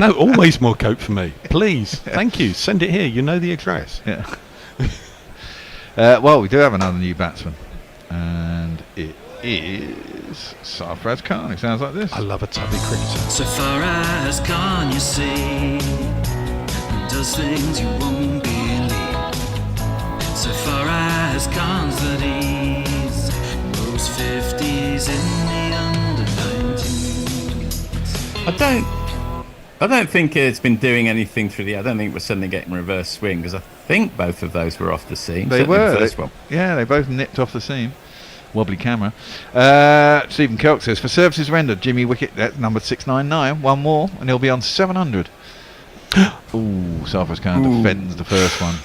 No, always more coke for me. Please. Thank you. Send it here. You know the address. Yeah. Well, we do have another new batsman. And it is Sarfraz Khan. It sounds like this. I love a tubby cricketer. So far as Khan, you see, does things you won't believe. So far as Khan's that he's 50s in the under 19s. I don't think it's been doing anything through I don't think we're suddenly getting reverse swing, because I think both of those were off the seam. They were. The first one. Yeah, they both nipped off the seam. wobbly camera. Stephen Kelk says, for services rendered, Jimmy Wicket, that's number 699, one more, and he'll be on 700. Ooh, Saras Khan defends the first one.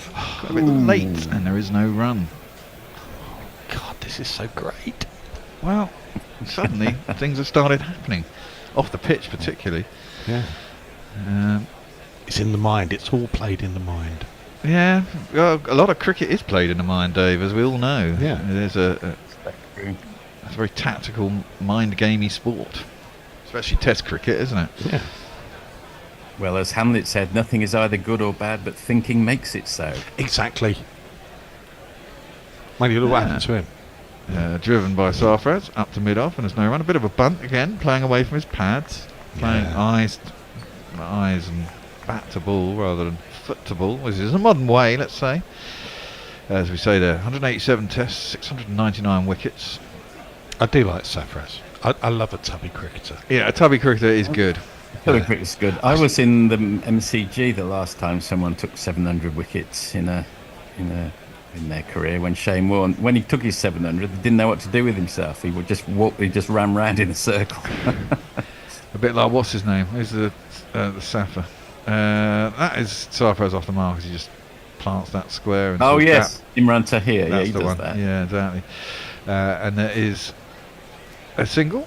Got a bit late, and there is no run. God, this is so great. Well, suddenly things have started happening. Off the pitch, particularly. Yeah. It's in the mind. It's all played in the mind. Yeah, well, a lot of cricket is played in the mind, Dave, as we all know. Yeah. There's it's a very tactical, mind-gamey sport. Especially Test cricket, isn't it? Yeah. Well, as Hamlet said, nothing is either good or bad, but thinking makes it so. Exactly. Mind you, look what happened to him. Driven by Saras, up to mid-off, and there's no run. A bit of a bunt again, playing away from his pads. Playing eyes and bat to ball rather than foot to ball, which is a modern way, let's say. As we say there, 187 tests, 699 wickets. I do like Saras. I love a tubby cricketer. Yeah, a tubby cricketer is good. Tubby cricket's good. I was in the MCG the last time someone took 700 wickets in their career when Shane Warne. When he took his 700, he didn't know what to do with himself. He would just walk. He just ran round in a circle. A bit like, what's his name? Who's the Safa? That is Saras off the mark, because he just plants that square. And Oh yes, Imran Tahir. Yeah, that's he the does one. that. Yeah, exactly. And there is a single.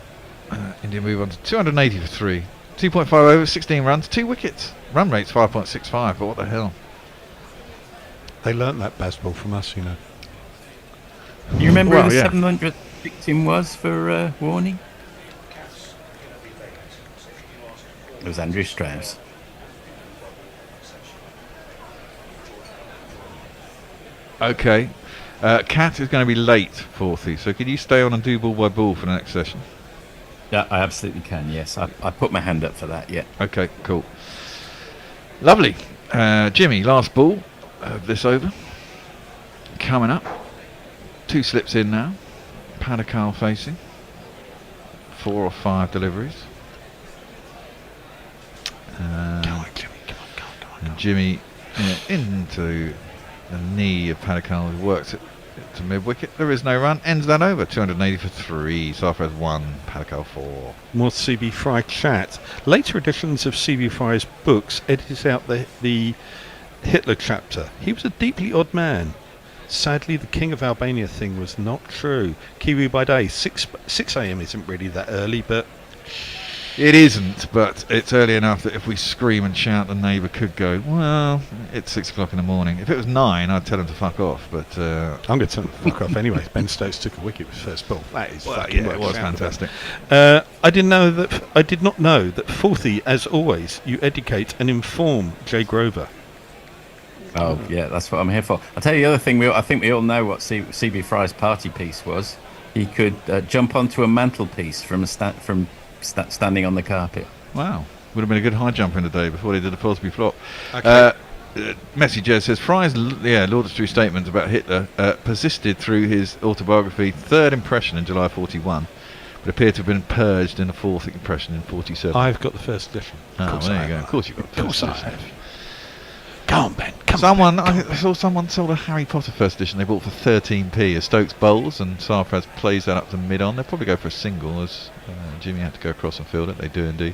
India move on to 280 for 3. 2.5 overs, 16 runs, 2 wickets. Run rate's 5.65, but what the hell? They learnt that baseball from us, you know. You remember who the 700th victim was for Warning? It was Andrew Strauss. Okay. Cat is going to be late, 40, so could you stay on and do ball by ball for the next session? Yeah, I absolutely can, yes. I put my hand up for that, yeah. Okay, cool. Lovely. Jimmy, last ball of this over. Coming up. 2 slips in now. Padakal facing. 4 or 5 deliveries. Come on, Jimmy. Come on. Jimmy into the knee of Padakal, who works it to mid-wicket. There is no run. Ends that over. 280 for 3. Saras 1, Padakal 4. More CB Fry chat. Later editions of CB Fry's books edit out the Hitler chapter. He was a deeply odd man. Sadly, the King of Albania thing was not true. Kiwi by day. 6 a.m. isn't really that early, but... It isn't, but it's early enough that if we scream and shout, the neighbour could go, well, it's 6 o'clock in the morning. If it was 9, I'd tell him to fuck off, but... I'm going to tell him to fuck off anyway. Ben Stokes took a wicket with first ball. That is fucking it was fantastic. I did not know that 40, as always, you educate and inform Jay Grover. Oh, yeah, that's what I'm here for. I'll tell you the other thing, I think we all know what CB Fry's party piece was. He could jump onto a mantelpiece from standing on the carpet. Wow. Would have been a good high jumper in the day before they did the Pillsbury flop. Okay. Messi Jez says, Fry's laudatory statements about Hitler persisted through his autobiography, Third Impression in July 41, but appear to have been purged in the Fourth Impression in 47. I've got the first edition. Oh, there you go. Of course you've got the first edition. I have. Come on, Ben. I saw someone sold a Harry Potter first edition they bought for 13p as Stokes bowls, and Saras plays that up to mid-on. They'll probably go for a single, as Jimmy had to go across and field it. They do indeed.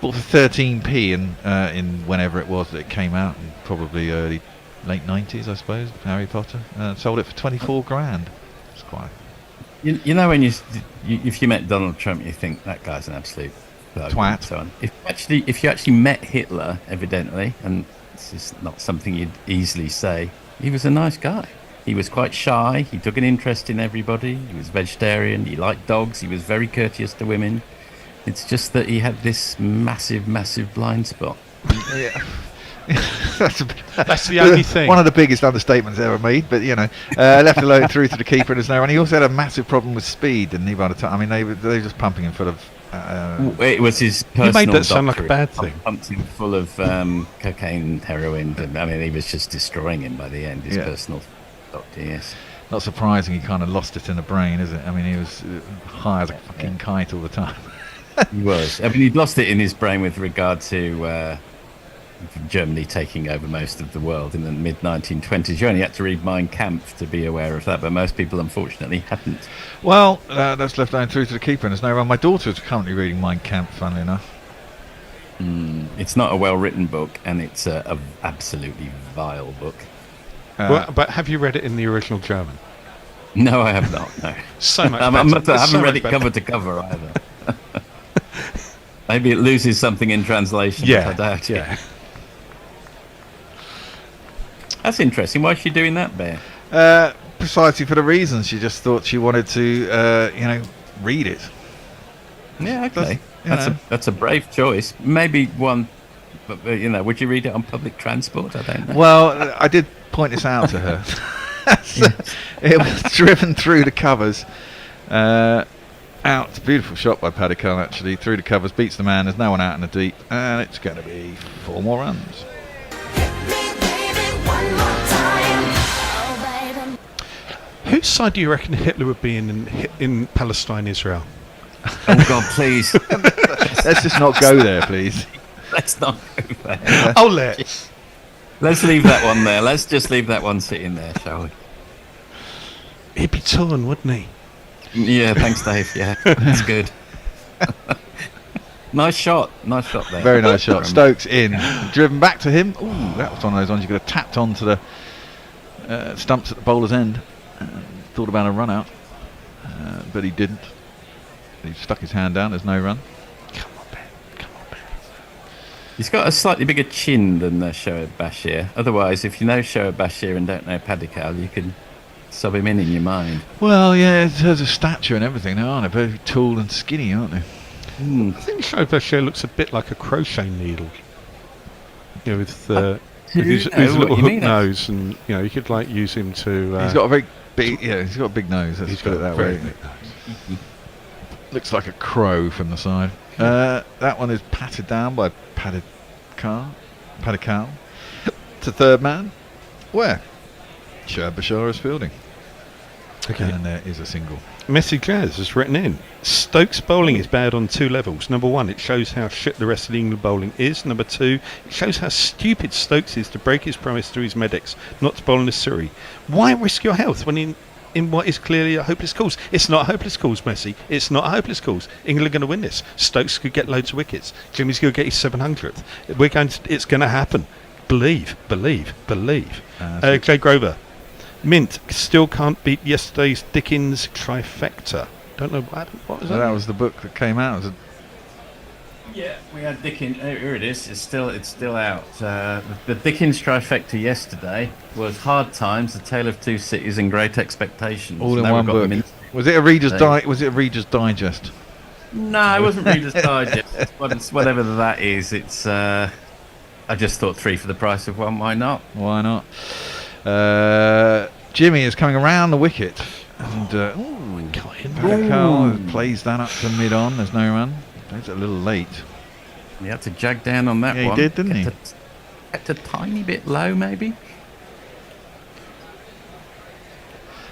Bought for 13p in whenever it was that it came out, in probably late 90s, I suppose, Harry Potter. Sold it for 24 grand. It's quite... You know, when if you met Donald Trump, you think that guy's an absolute twat. And so on. If you actually met Hitler, evidently, and this is not something you'd easily say, he was a nice guy. He was quite shy. He took an interest in everybody. He was vegetarian. He liked dogs. He was very courteous to women. It's just that he had this massive, massive blind spot. Yeah. That's the only thing. One of the biggest understatements ever made, but left alone through to the keeper and there's no run. He also had a massive problem with speed, didn't he? By the time, I mean, they were just pumping him full of. It was his personal. You made that sound like a bad thing. Pumped him full of cocaine, heroin. I mean, he was just destroying him by the end. His personal doctor, yes. Not surprising. He kind of lost it in the brain, is it? I mean, he was high as a fucking kite all the time. He was. I mean, he'd lost it in his brain with regard to Germany taking over most of the world in the mid-1920s. You only had to read Mein Kampf to be aware of that, but most people, unfortunately, hadn't. Well, that's left down through to the keeper, and there's no run. My daughter's currently reading Mein Kampf, funnily enough. It's not a well-written book, and it's a absolutely vile book. But have you read it in the original German? No, I have not. No. So much I better. haven't read it cover to cover either. Maybe it loses something in translation. Yeah, I doubt it. yeah. That's interesting. Why is she doing that, Bear? Precisely for the reason she just thought she wanted to, read it. Yeah, okay. That's a brave choice. Maybe one, but would you read it on public transport? I don't know. Well, I did point this out to her. It was driven through the covers. Out, beautiful shot by Paddy Carl actually, through the covers, beats the man, there's no one out in the deep, and it's going to be 4 more runs. Whose side do you reckon Hitler would be in Palestine, Israel? Oh God, please. Let's just not go there, please. Let's not go there. Oh, let's leave that one there. Let's just leave that one sitting there, shall we? He'd be torn, wouldn't he? Yeah, thanks, Dave. Yeah, that's good. Nice shot there. Very nice shot. Stokes in, driven back to him. Ooh, that was one of those ones you could have tapped onto the stumps at the bowler's end. Thought about a run out, but he didn't. He stuck his hand down. There's no run. Come on, Ben. He's got a slightly bigger chin than Shoaib Bashir. Otherwise, if you know Shoaib Bashir and don't know Paddy Carl, you can sub him in your mind. Well, yeah, in terms of stature and everything, they aren't they? Very tall and skinny, aren't they? I think Shoaib Bashir looks a bit like a crochet needle. With his little hook nose, and you could use him to. He's got a very big, he's got a big nose. Let's put it that way. Big nose. Looks like a crow from the side. That one is patted down by Paddy Carl. To third man. Where? Shoaib Bashir is fielding. Okay. And there is a single. Messi Jazz has written in. Stokes' bowling is bad on 2 levels. Number 1, it shows how shit the rest of the England bowling is. Number 2, it shows how stupid Stokes is to break his promise to his medics not to bowl in a Surrey. Why risk your health when in what is clearly a hopeless cause? It's not a hopeless cause, Messi. It's not a hopeless cause. England are going to win this. Stokes could get loads of wickets. Jimmy's going to get his 700th. It's going to happen. Believe. Jay Grover. Mint still can't beat yesterday's Dickens trifecta. Don't know what was that? That was the book that came out. Yeah, we had Dickens. Here it is. It's still out. The Dickens trifecta yesterday was Hard Times, The Tale of Two Cities, and Great Expectations. All in one book. Was it a Reader's Digest? No, it wasn't Reader's Digest. Whatever that is, it's. I just thought 3 for the price of 1. Why not? Why not? Jimmy is coming around the wicket, and Carl plays that up to mid-on. There's no run. It's a little late. He had to jag down on that one. He did, didn't he? Kept a tiny bit low, maybe.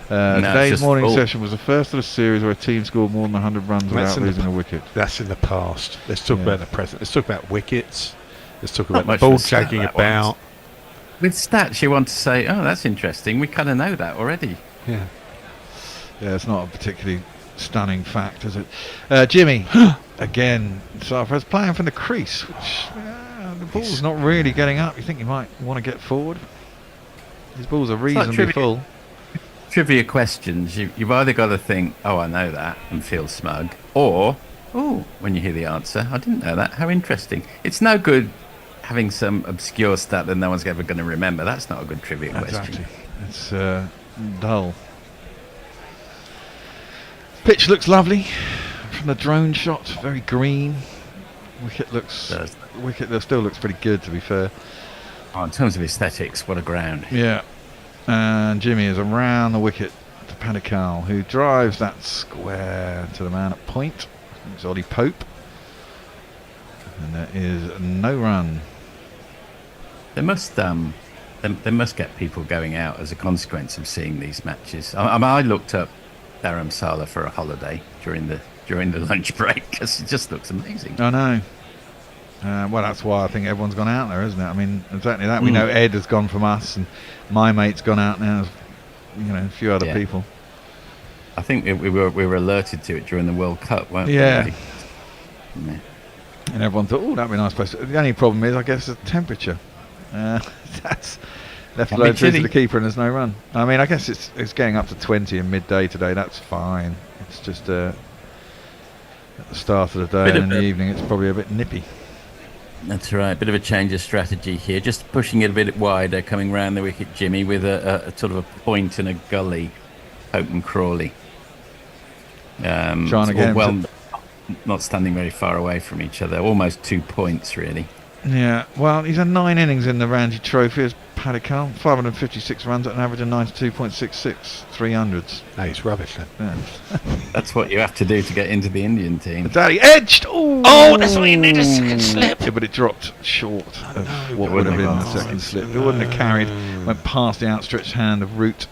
Today's morning session was the first of the series where a team scored more than 100 runs without losing a wicket. That's in the past. Let's talk about the present. Let's talk about wickets. Let's talk about the ball jagging about. With stats, you want to say, oh, that's interesting. We kind of know that already. Yeah. Yeah, it's not a particularly stunning fact, is it? Jimmy, again, Saras playing from the crease, which the ball's not really getting up. You think you might want to get forward? His balls are reasonably full. Trivia questions. You've either got to think, oh, I know that, and feel smug, or, oh, when you hear the answer, I didn't know that. How interesting. It's no good having some obscure stat that no one's ever going to remember. That's not a good trivia question. It's dull. Pitch looks lovely from the drone shot. Very green. Wicket still looks pretty good, to be fair. Oh, in terms of aesthetics, what a ground. Yeah. And Jimmy is around the wicket to Paddy Carl, who drives that square to the man at point. It's Ollie Pope. And there is no run. They must get people going out as a consequence of seeing these matches. I looked up Dharamsala for a holiday during the lunch break because it just looks amazing. I know. Well, that's why I think everyone's gone out there, isn't it? I mean, exactly that. We know Ed has gone from us, and my mate's gone out now. A few other people. I think we were alerted to it during the World Cup, weren't we? Yeah. And everyone thought, that'd be a nice place. The only problem is, I guess, the temperature. That's left low through to the keeper, and there's no run. I mean, I guess it's getting up to 20 in midday today. That's fine. It's just at the start of the day and in the evening, it's probably a bit nippy. That's right. Bit of a change of strategy here. Just pushing it a bit wider, coming round the wicket, Jimmy, with a sort of a point and a gully, Hope and Crawley. Trying to get not standing very far away from each other. Almost 2 points, really. Yeah, well, he's had 9 innings in the Ranji Trophy as Padikal, 556 runs at an average of 92.66, 300s. No, he's rubbish then. Yeah. That's what you have to do to get into the Indian team. Daddy edged! Ooh. Oh, that's what you need, a second slip. Yeah, but it dropped short of what would have been the second slip. It wouldn't have carried, went past the outstretched hand of Root,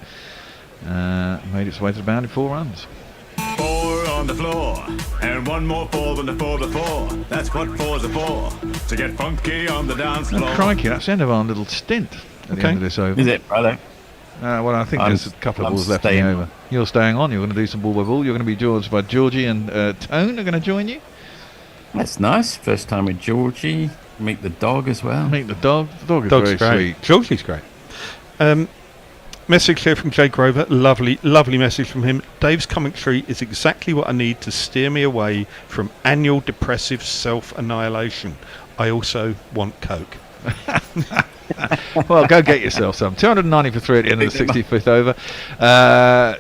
made its way to the boundary, 4 runs. 4 on the floor, and 1 more 4 than the 4 before. That's what 4s are for, to get funky on the dance floor. Oh, crikey, that's the end of our little stint at the end of this over. Is it, brother? Well, I think there's a couple of balls left in the over. You're staying on. You're going to do some ball by ball. You're going to be joined by Georgie and Tone are going to join you. That's nice. First time with Georgie. Meet the dog as well. Meet the dog. The dog is Dog's very great. sweet. Georgie's great. Message here from Jay Grover. Lovely message from him. Dave's commentary is exactly what I need to steer me away from annual depressive self-annihilation. I also want Coke. Well, go get yourself some. 290 for 3 at the end of the 65th over.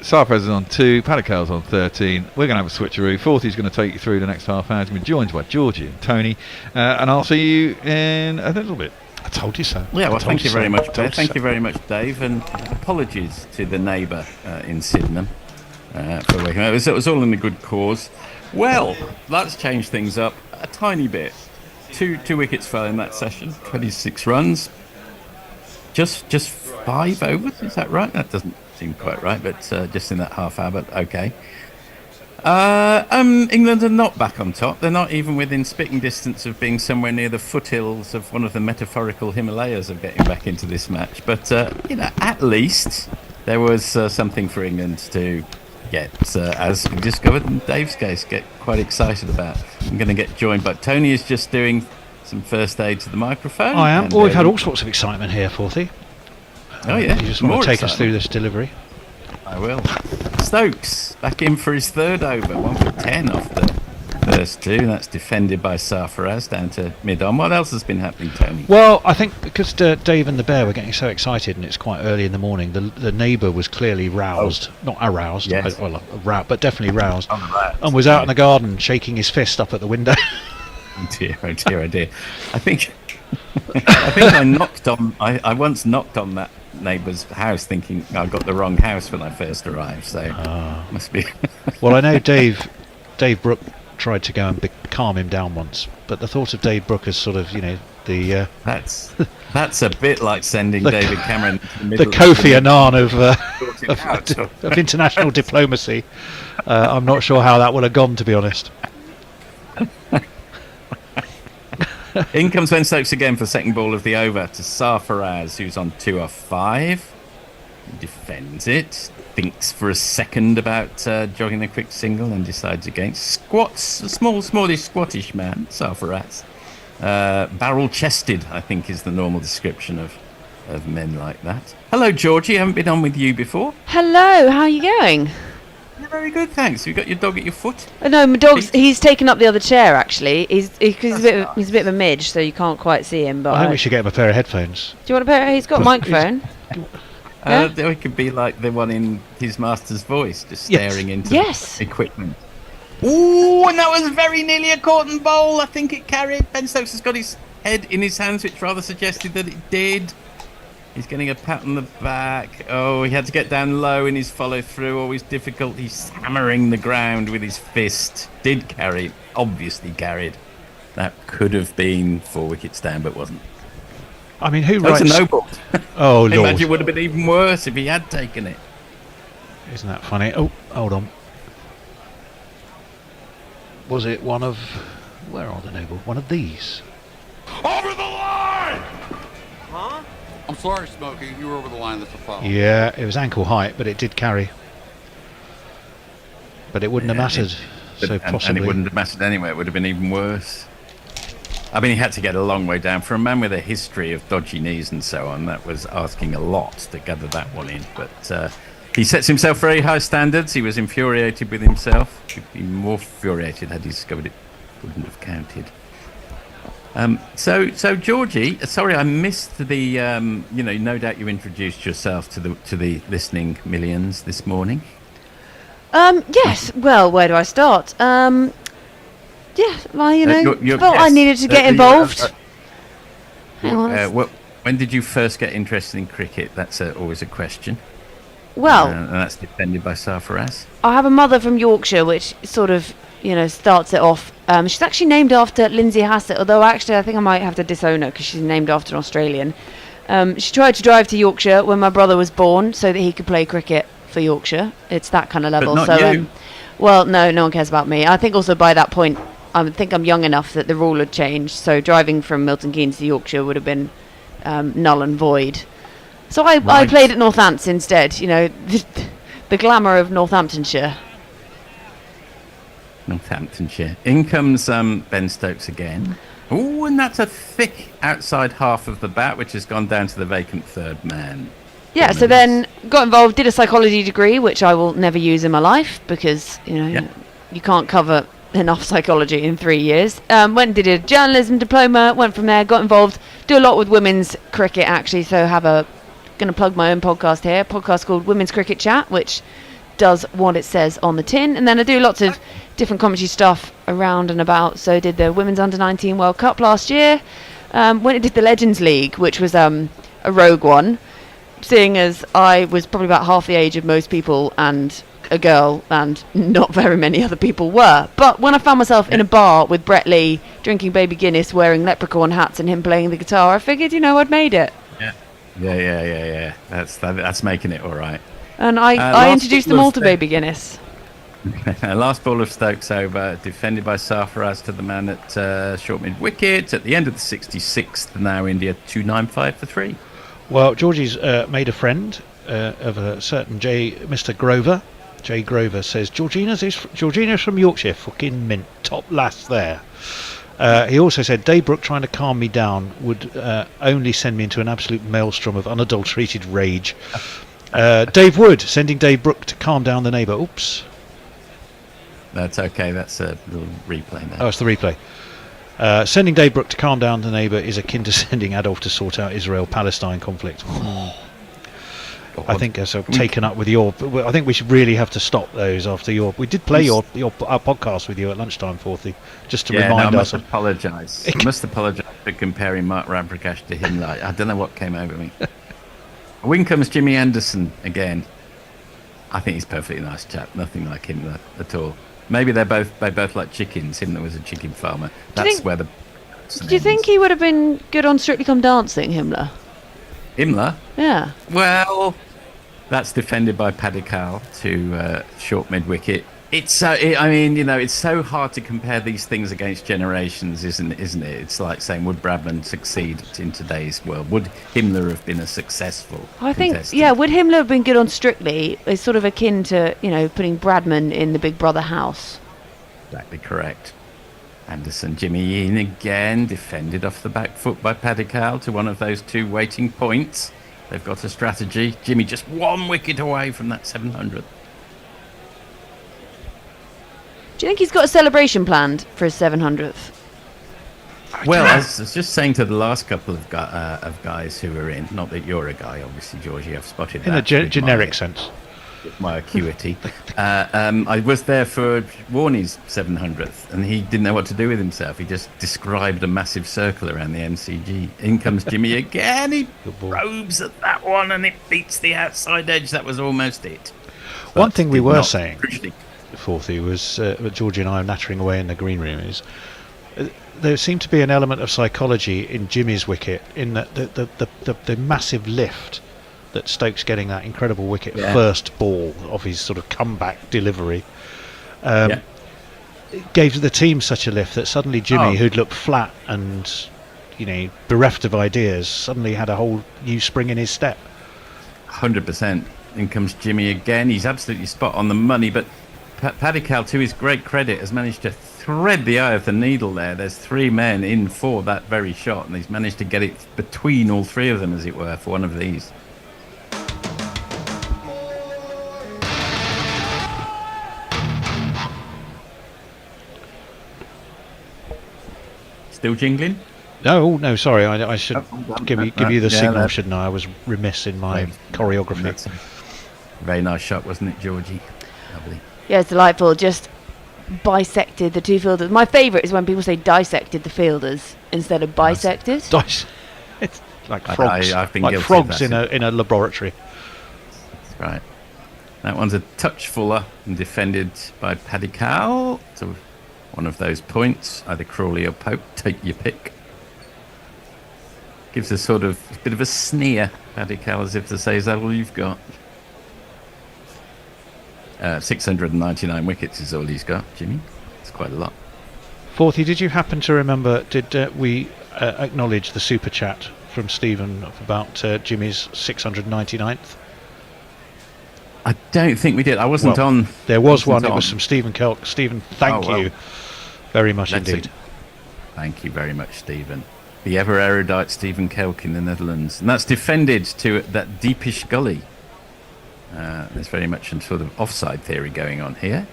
Saras is on 2. Padikal's on 13. We're going to have a switcheroo. 40's going to take you through the next half hour. He's going to be joined by Georgie and Tony. And I'll see you in a little bit. I told you so. Yeah, well, thank you very much, Dave. Thank you very much, Dave, and apologies to the neighbour in Sydenham for waking up. It was all in a good cause. Well, let's change things up a tiny bit. Two wickets fell in that session, 26 runs. Just 5 overs, is that right? That doesn't seem quite right, but just in that half hour, but okay. England are not back on top. They're not even within spitting distance of being somewhere near the foothills of one of the metaphorical Himalayas of getting back into this match. But, at least there was something for England to get, as we discovered in Dave's case, get quite excited about. I'm going to get joined, but Tony is just doing some first aid to the microphone. I am. We've had all sorts of excitement here, Forthy. Oh, yeah. You just want to take us through this delivery? I will. Stokes back in for his 3rd over, 1 for 10 off the first 2. That's defended by Sarfaraz down to mid-on. What else has been happening, Tony? Well, I think because Dave and the Bear were getting so excited and it's quite early in the morning, the neighbour was clearly roused. Not aroused, yes. But definitely roused. And was out in the garden shaking his fist up at the window. Oh dear. I think I knocked on. I once knocked on that neighbour's house thinking I got the wrong house when I first arrived, so must be. Well, I know Dave Brooke tried to go and calm him down once, but the thought of Dave Brooke as sort of, the that's a bit like sending David Cameron the Kofi Annan of international diplomacy. I'm not sure how that would have gone, to be honest. In comes Ben Stokes again for second ball of the over to Sarfaraz, who's on 2 off 5. Defends it, thinks for a second about jogging a quick single and decides against. Squats, a smallish Scottish man, Sarfaraz. Barrel-chested, I think, is the normal description of men like that. Hello, Georgie. I haven't been on with you before. Hello, how are you going? You're very good, thanks. You got your dog at your foot? No, my dog's. He's taken up the other chair. Actually, he's a bit of a midge, so you can't quite see him. But I think we should get him a pair of headphones. Do you want a pair? He's got a microphone. It could be like the one in His Master's Voice, just staring into the equipment. Ooh, and that was very nearly a cotton bowl. I think it carried. Ben Stokes has got his head in his hands, which rather suggested that it did. He's getting a pat on the back. Oh, he had to get down low in his follow-through. Always difficult. He's hammering the ground with his fist. Did carry. Obviously carried. That could have been 4 wickets down, but wasn't. I mean, who writes... writes... That's a no-ball. Oh, Lord. I imagine it would have been even worse if he had taken it. Isn't that funny? Oh, hold on. Was it one of... Where are the no-ball? One of these? Over the line! Huh? I'm sorry, Smokey. You were over the line. That's a foul. Yeah, it was ankle height, but it did carry. But it wouldn't have mattered. And it wouldn't have mattered anyway. It would have been even worse. I mean, he had to get a long way down. For a man with a history of dodgy knees and so on, that was asking a lot to gather that one in. But he sets himself very high standards. He was infuriated with himself. He'd be more infuriated had he discovered it wouldn't have counted. So Georgie, sorry I missed the. No doubt you introduced yourself to the listening millions this morning. Yes. Well, where do I start? Yeah, well, I needed to get involved. When did you first get interested in cricket? That's always a question. Well, and that's defended by Saras. I have a mother from Yorkshire, which sort of, starts it off. She's actually named after Lindsay Hassett, although actually I think I might have to disown her because she's named after an Australian. She tried to drive to Yorkshire when my brother was born so that he could play cricket for Yorkshire. It's that kind of level. But not you. Well, no one cares about me. I think also by that point, I think I'm young enough that the rule had changed, so driving from Milton Keynes to Yorkshire would have been null and void. So I played at Northants instead, the glamour of Northamptonshire. Northamptonshire. In comes Ben Stokes again. Oh, and that's a thick outside half of the bat, which has gone down to the vacant third man. Yeah, so then got involved, did a psychology degree, which I will never use in my life because, you can't cover enough psychology in 3 years. Went and did a journalism diploma, went from there, got involved, do a lot with women's cricket actually, so going to plug my own podcast here, a podcast called Women's Cricket Chat, which does what it says on the tin, and then I do lots of different commentary stuff around and about. So I did the Women's Under-19 World Cup last year, went and did the Legends League, which was a rogue one, seeing as I was probably about half the age of most people and a girl, and not very many other people were. But when I found myself in a bar with Brett Lee drinking baby Guinness, wearing leprechaun hats and him playing the guitar, I figured, I'd made it. Yeah. That's making it all right. And I introduced them all to baby Guinness. Last ball of Stokes over, defended by Saras to the man at short mid wicket at the end of the 66th. Now India 295 for 3. Well, Georgie's made a friend of a certain Mr. Grover. Jay Grover says Georgina's from Yorkshire, fucking mint, top lass there. He also said Dave Brooke trying to calm me down would only send me into an absolute maelstrom of unadulterated rage. Dave Wood sending Dave Brooke to calm down the neighbour. Oops. That's okay. That's a little replay there. Oh, it's the replay. Sending Dave Brooke to calm down the neighbour is akin to sending Adolf to sort out Israel-Palestine conflict. I think that's taken up with your. I think we should really have to stop those after your. We did play our podcast with you at lunchtime, Forthy, just to remind us. I must apologise for comparing Mark Ramprakash to Himmler. I don't know what came over me. In comes Jimmy Anderson again. I think he's a perfectly nice chap. Nothing like Himmler at all. Maybe they both like chickens. Himmler was a chicken farmer. That's where the. Do you think he would have been good on Strictly Come Dancing, Himmler? Himmler? Yeah. Well, that's defended by Padikal to short mid wicket. It's so hard to compare these things against generations, isn't it? It's like saying, would Bradman succeed in today's world? Would Himmler have been a successful I think, contestant? would Himmler have been good on Strictly? It's sort of akin to, putting Bradman in the Big Brother house. Exactly correct. Anderson, Jimmy in again, defended off the back foot by Padikal to one of those two waiting points. They've got a strategy. Jimmy just 1 wicket away from that 700th. Do you think he's got a celebration planned for his 700th? Well, I was just saying to the last couple of guys who were in, not that you're a guy, obviously, Georgie, I've spotted that. In a generic sense. With my acuity. I was there for Warney's 700th, and he didn't know what to do with himself. He just described a massive circle around the MCG. In comes Jimmy again. He probes at that one, and it beats the outside edge. That was almost it. One thing we were saying, Forthy, was Georgie and I are nattering away in the green room, is there seemed to be an element of psychology in Jimmy's wicket, in that the massive lift that Stokes getting that incredible wicket first ball of his sort of comeback delivery gave the team such a lift that suddenly Jimmy, who'd looked flat and bereft of ideas, suddenly had a whole new spring in his step. 100%. In comes Jimmy again. He's absolutely spot on the money, but Paddy Cal, to his great credit, has managed to thread the eye of the needle there. There's 3 men in for that very shot, and he's managed to get it between all 3 of them, as it were, for one of these. Still jingling? No, sorry. I should give you the signal, shouldn't I? I was remiss in my choreography. Very nice shot, wasn't it, Georgie? Lovely. Yeah, it's delightful. Just bisected the 2 fielders. My favourite is when people say dissected the fielders instead of bisected. It's like frogs. I've been like guilty frogs of that in a laboratory. That's right. That one's a touch fuller and defended by Paddy Cal. So one of those points, either Crawley or Pope, take your pick. Gives a sort of bit of a sneer, Paddy Cal, as if to say, is that all you've got? 699 wickets is all he's got, Jimmy. It's quite a lot. Forthy, did you happen to remember, did we acknowledge the super chat from Stephen about Jimmy's 699th? I don't think we did. I wasn't on. There was one. It was from Stephen Kelk. Stephen, thank you very much indeed. Thank you very much, Stephen. The ever erudite Stephen Kelk in the Netherlands. And that's defended to that deepish gully. There's very much some sort of offside theory going on here.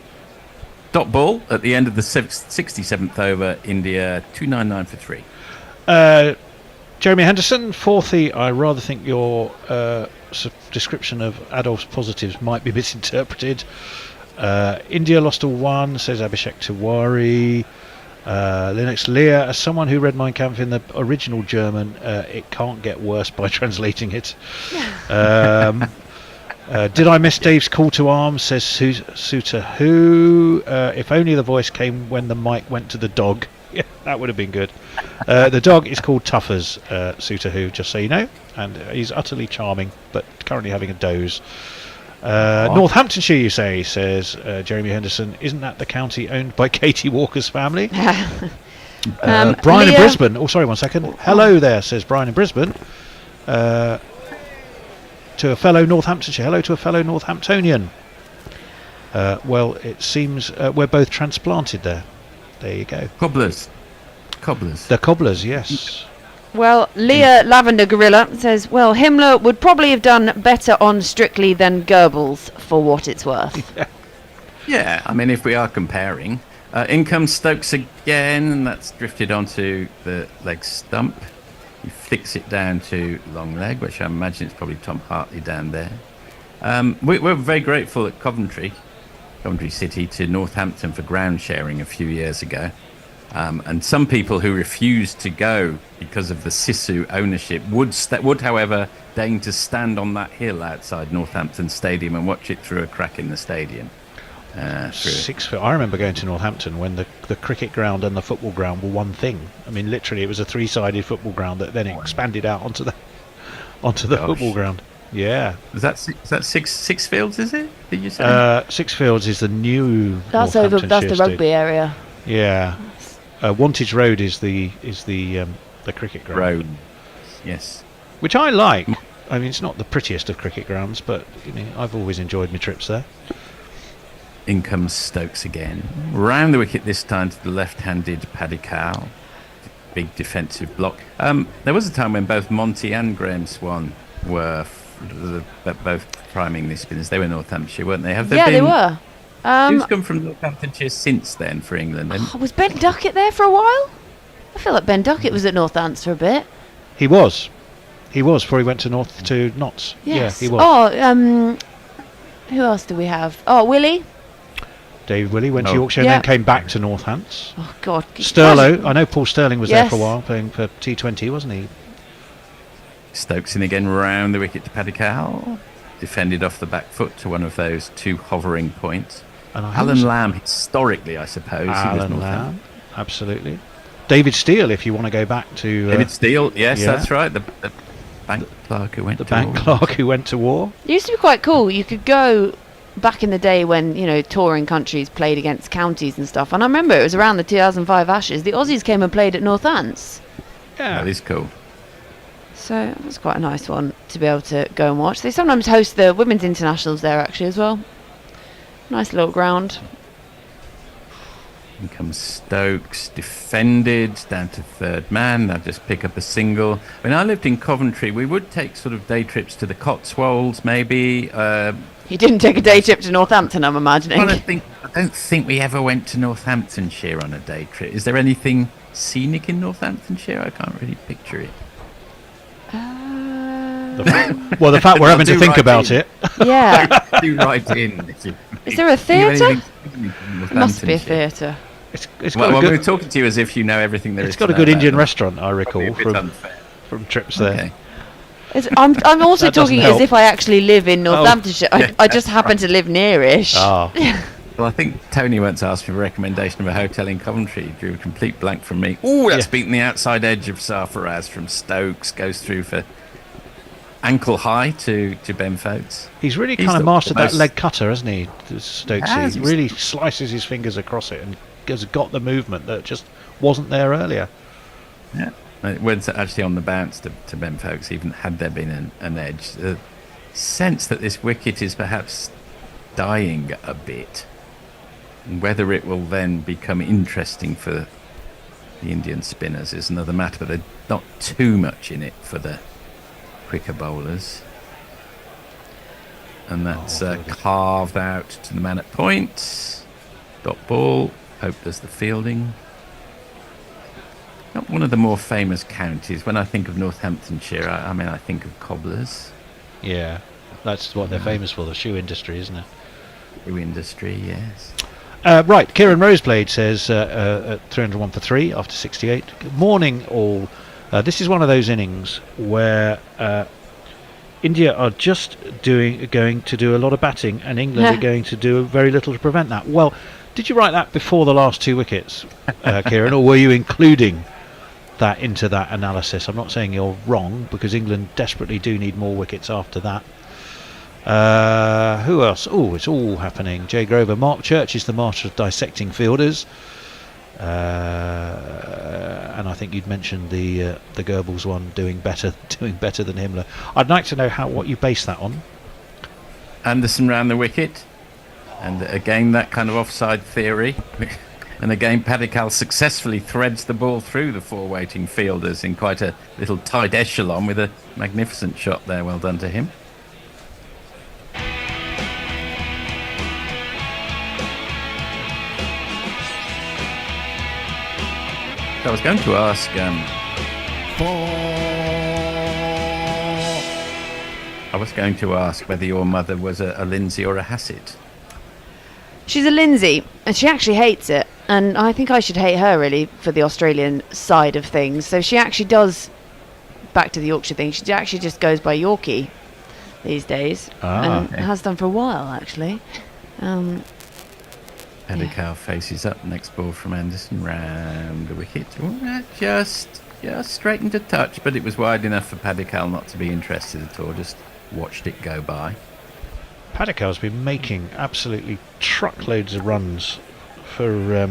Dot ball at the end of the 67th over, India 299 for 3. Jeremy Henderson, Forthy, I rather think your description of Adolf's positives might be misinterpreted. India lost a 1, says Abhishek Tiwari. Linux Lear, as someone who read Mein Kampf in the original German, it can't get worse by translating it. Did I miss Dave's call to arms, says Suter Who. If only the voice came when the mic went to the dog. Yeah, that would have been good. The dog is called Tuffers, Suter Who, just so you know, and he's utterly charming, but currently having a doze. Northamptonshire, you say, says Jeremy Henderson. Isn't that the county owned by Katie Walker's family? Brian in Brisbane. Oh, sorry, 1 second. Hello there, says Brian in Brisbane. To a fellow Northamptonshire. Hello to a fellow Northamptonian. Well, it seems we're both transplanted there. There you go. Cobblers. The cobblers, yes. Well, Leah Lavender Gorilla says, well, Himmler would probably have done better on Strictly than Goebbels, for what it's worth. Yeah, I mean, if we are comparing. In comes Stokes again, and that's drifted onto the leg stump. He flicks it down to long leg, which I imagine is probably Tom Hartley down there. We're very grateful at Coventry City, to Northampton for ground sharing a few years ago. And some people who refused to go because of the Sisu ownership would, however, deign to stand on that hill outside Northampton Stadium and watch it through a crack in the stadium. 6 foot. I remember going to Northampton when the cricket ground and the football ground were one thing. I mean, literally, it was a 3-sided football ground that then expanded out onto the football ground. Yeah. Is that six fields? Is it? Did you say? 6 fields is the new. That's the rugby area. Yeah. Wantage Road is the cricket ground. Road. Yes. Which I like. I mean, it's not the prettiest of cricket grounds, but I've always enjoyed my trips there. In comes Stokes again. Round the wicket this time to the left-handed Paddy Cal. Big defensive block. There was a time when both Monty and Graham Swan were both priming the spinners. They were Northamptonshire, weren't they? They were. Who's come from Northamptonshire since then for England? Was Ben Duckett there for a while? I feel like Ben Duckett was at Northants for a bit. He was before he went to Notts. Yes. Yeah, he was. Who else do we have? Oh, Willie. David Willie went to Yorkshire and then came back to Northants. Oh, God. Sterlo. I know Paul Sterling was there for a while, playing for T20, wasn't he? Stokes in again round the wicket to Paddy Cal. Defended off the back foot to one of those 2 hovering points. Alan Lamb, historically, I suppose. Alan Lamb, absolutely. David Steele, if you want to go back to... David Steele, yes, that's right. The bank clerk who went to war. The bank clerk who went to war. It used to be quite cool. You could go... Back in the day when, touring countries played against counties and stuff. And I remember it was around the 2005 Ashes. The Aussies came and played at Northants. That is cool. So that's quite a nice one to be able to go and watch. They sometimes host the women's internationals there actually as well. Nice little ground. In comes Stokes, defended, down to third man. They'll just pick up a single. When I lived in Coventry, we would take sort of day trips to the Cotswolds, maybe. You didn't take a day trip to Northampton, I'm imagining. I don't think we ever went to Northamptonshire on a day trip. Is there anything scenic in Northamptonshire? I can't really picture it. Well, the fact we're having to think about it. Yeah. Do write in. Is there a theatre? Must be a theatre. It's well, we're talking to you as if you know everything there is. It's got a good Indian restaurant, I recall, from trips there. I'm also talking as if I actually live in Northamptonshire. I just happen to live nearish. Well, I think Tony once asked me for a recommendation of a hotel in Coventry. He drew a complete blank from me. Oh, that's beaten the outside edge of Saras from Stokes. Goes through for ankle high to Ben Foakes. He's really kind of mastered that leg cutter, hasn't he, Stokes? He really slices his fingers across it and has got the movement that just wasn't there earlier. Yeah. It went actually on the bounce to Ben Foakes, even had there been an edge. The sense that this wicket is perhaps dying a bit. And whether it will then become interesting for the Indian spinners is another matter, but there's not too much in it for the quicker bowlers. And that's carved out to the man at point. Dot ball. Hope does the fielding. Not one of the more famous counties. When I think of Northamptonshire, I think of cobblers. Yeah, that's what they're famous for, the shoe industry, isn't it? Shoe industry, yes. Right, Kieran Roseblade says at 301 for 3 after 68. Good morning, all. This is one of those innings where India are just going to do a lot of batting, and England are going to do very little to prevent that. Well, did you write that before the last 2 wickets, Kieran, or were you including that into that analysis? I'm not saying you're wrong, because England desperately do need more wickets after that. Who else? Oh, it's all happening. Jay Grover. Mark Church is the master of dissecting fielders. And I think you'd mentioned the Goebbels one doing better than Himmler. I'd like to know what you base that on. Anderson round the wicket, and again that kind of offside theory. And again, Padikkal successfully threads the ball through the 4 waiting fielders in quite a little tight echelon with a magnificent shot there. Well done to him. I was going to ask whether your mother was a Lindsay or a Hassett. She's a Lindsay, and she actually hates it. And I think I should hate her, really, for the Australian side of things. So she actually does, back to the Yorkshire thing, she actually just goes by Yorkie these days. And has done for a while, actually. Padikkal faces up, next ball from Anderson, round the wicket. Just straightened a touch, but it was wide enough for Padikkal not to be interested at all, just watched it go by. Padikkal's been making absolutely truckloads of runs for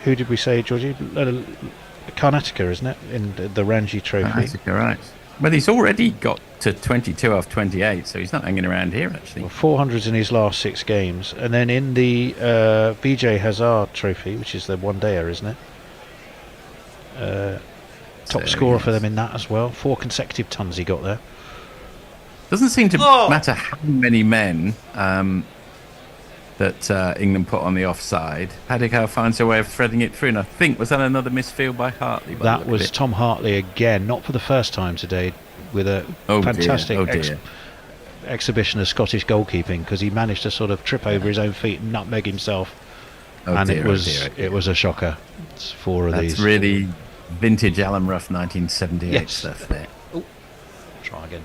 who did we say, Georgie? Karnataka, isn't it, in the Ranji Trophy? Karnataka, right. Well, he's already got to 22 off 28, so he's not hanging around here, actually. Well, 400s in his last 6 games. And then in the Vijay Hazard Trophy, which is the one-dayer, isn't it? Top scorer for them in that as well. 4 consecutive tons he got there. Doesn't seem to matter how many men that England put on the offside. Padikkal finds a way of threading it through, and I think, was that another misfield by Hartley? That was Tom Hartley again, not for the first time today, with a fantastic exhibition of Scottish goalkeeping, because he managed to sort of trip over his own feet and nutmeg himself, it was a shocker. It's 4 of these. That's really vintage Alan Rough 1978 stuff there. Oh, try again.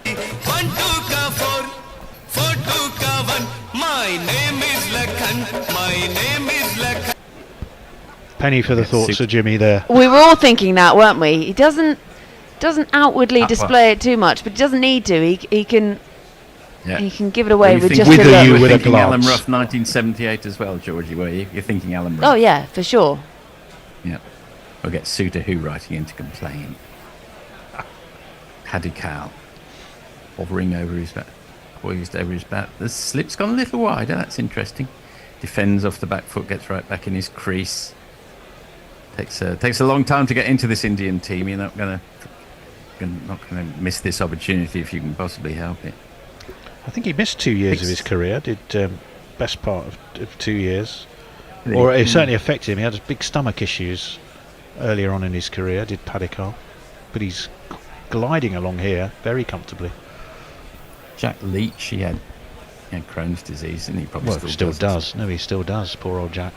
1 2 ka 4 4 2 ka 1. My name is Lakhan. My name is Lakhan. Penny for the thoughts of Jimmy there. We were all thinking that, weren't we? He doesn't outwardly display it too much, but he doesn't need to. He can give it away with just a look. You were thinking Alan Rough 1978 as well, Georgie, were you? You're thinking Alan Rough. Oh yeah, for sure. Yeah. We'll get Sudahu writing in to complain. Paddy Cal hovering over his bat, poised over his bat. The slip's gone a little wider. That's interesting. Defends off the back foot, gets right back in his crease. Takes a long time to get into this Indian team. You're not gonna miss this opportunity if you can possibly help it. I think he missed 2 years of his career. Did best part of 2 years, or it certainly affected him. He had big stomach issues earlier on in his career. Did Paddy Cal, but he's gliding along here very comfortably. Jack Leach, he had Crohn's disease, and he probably still does. No, he still does. Poor old Jack.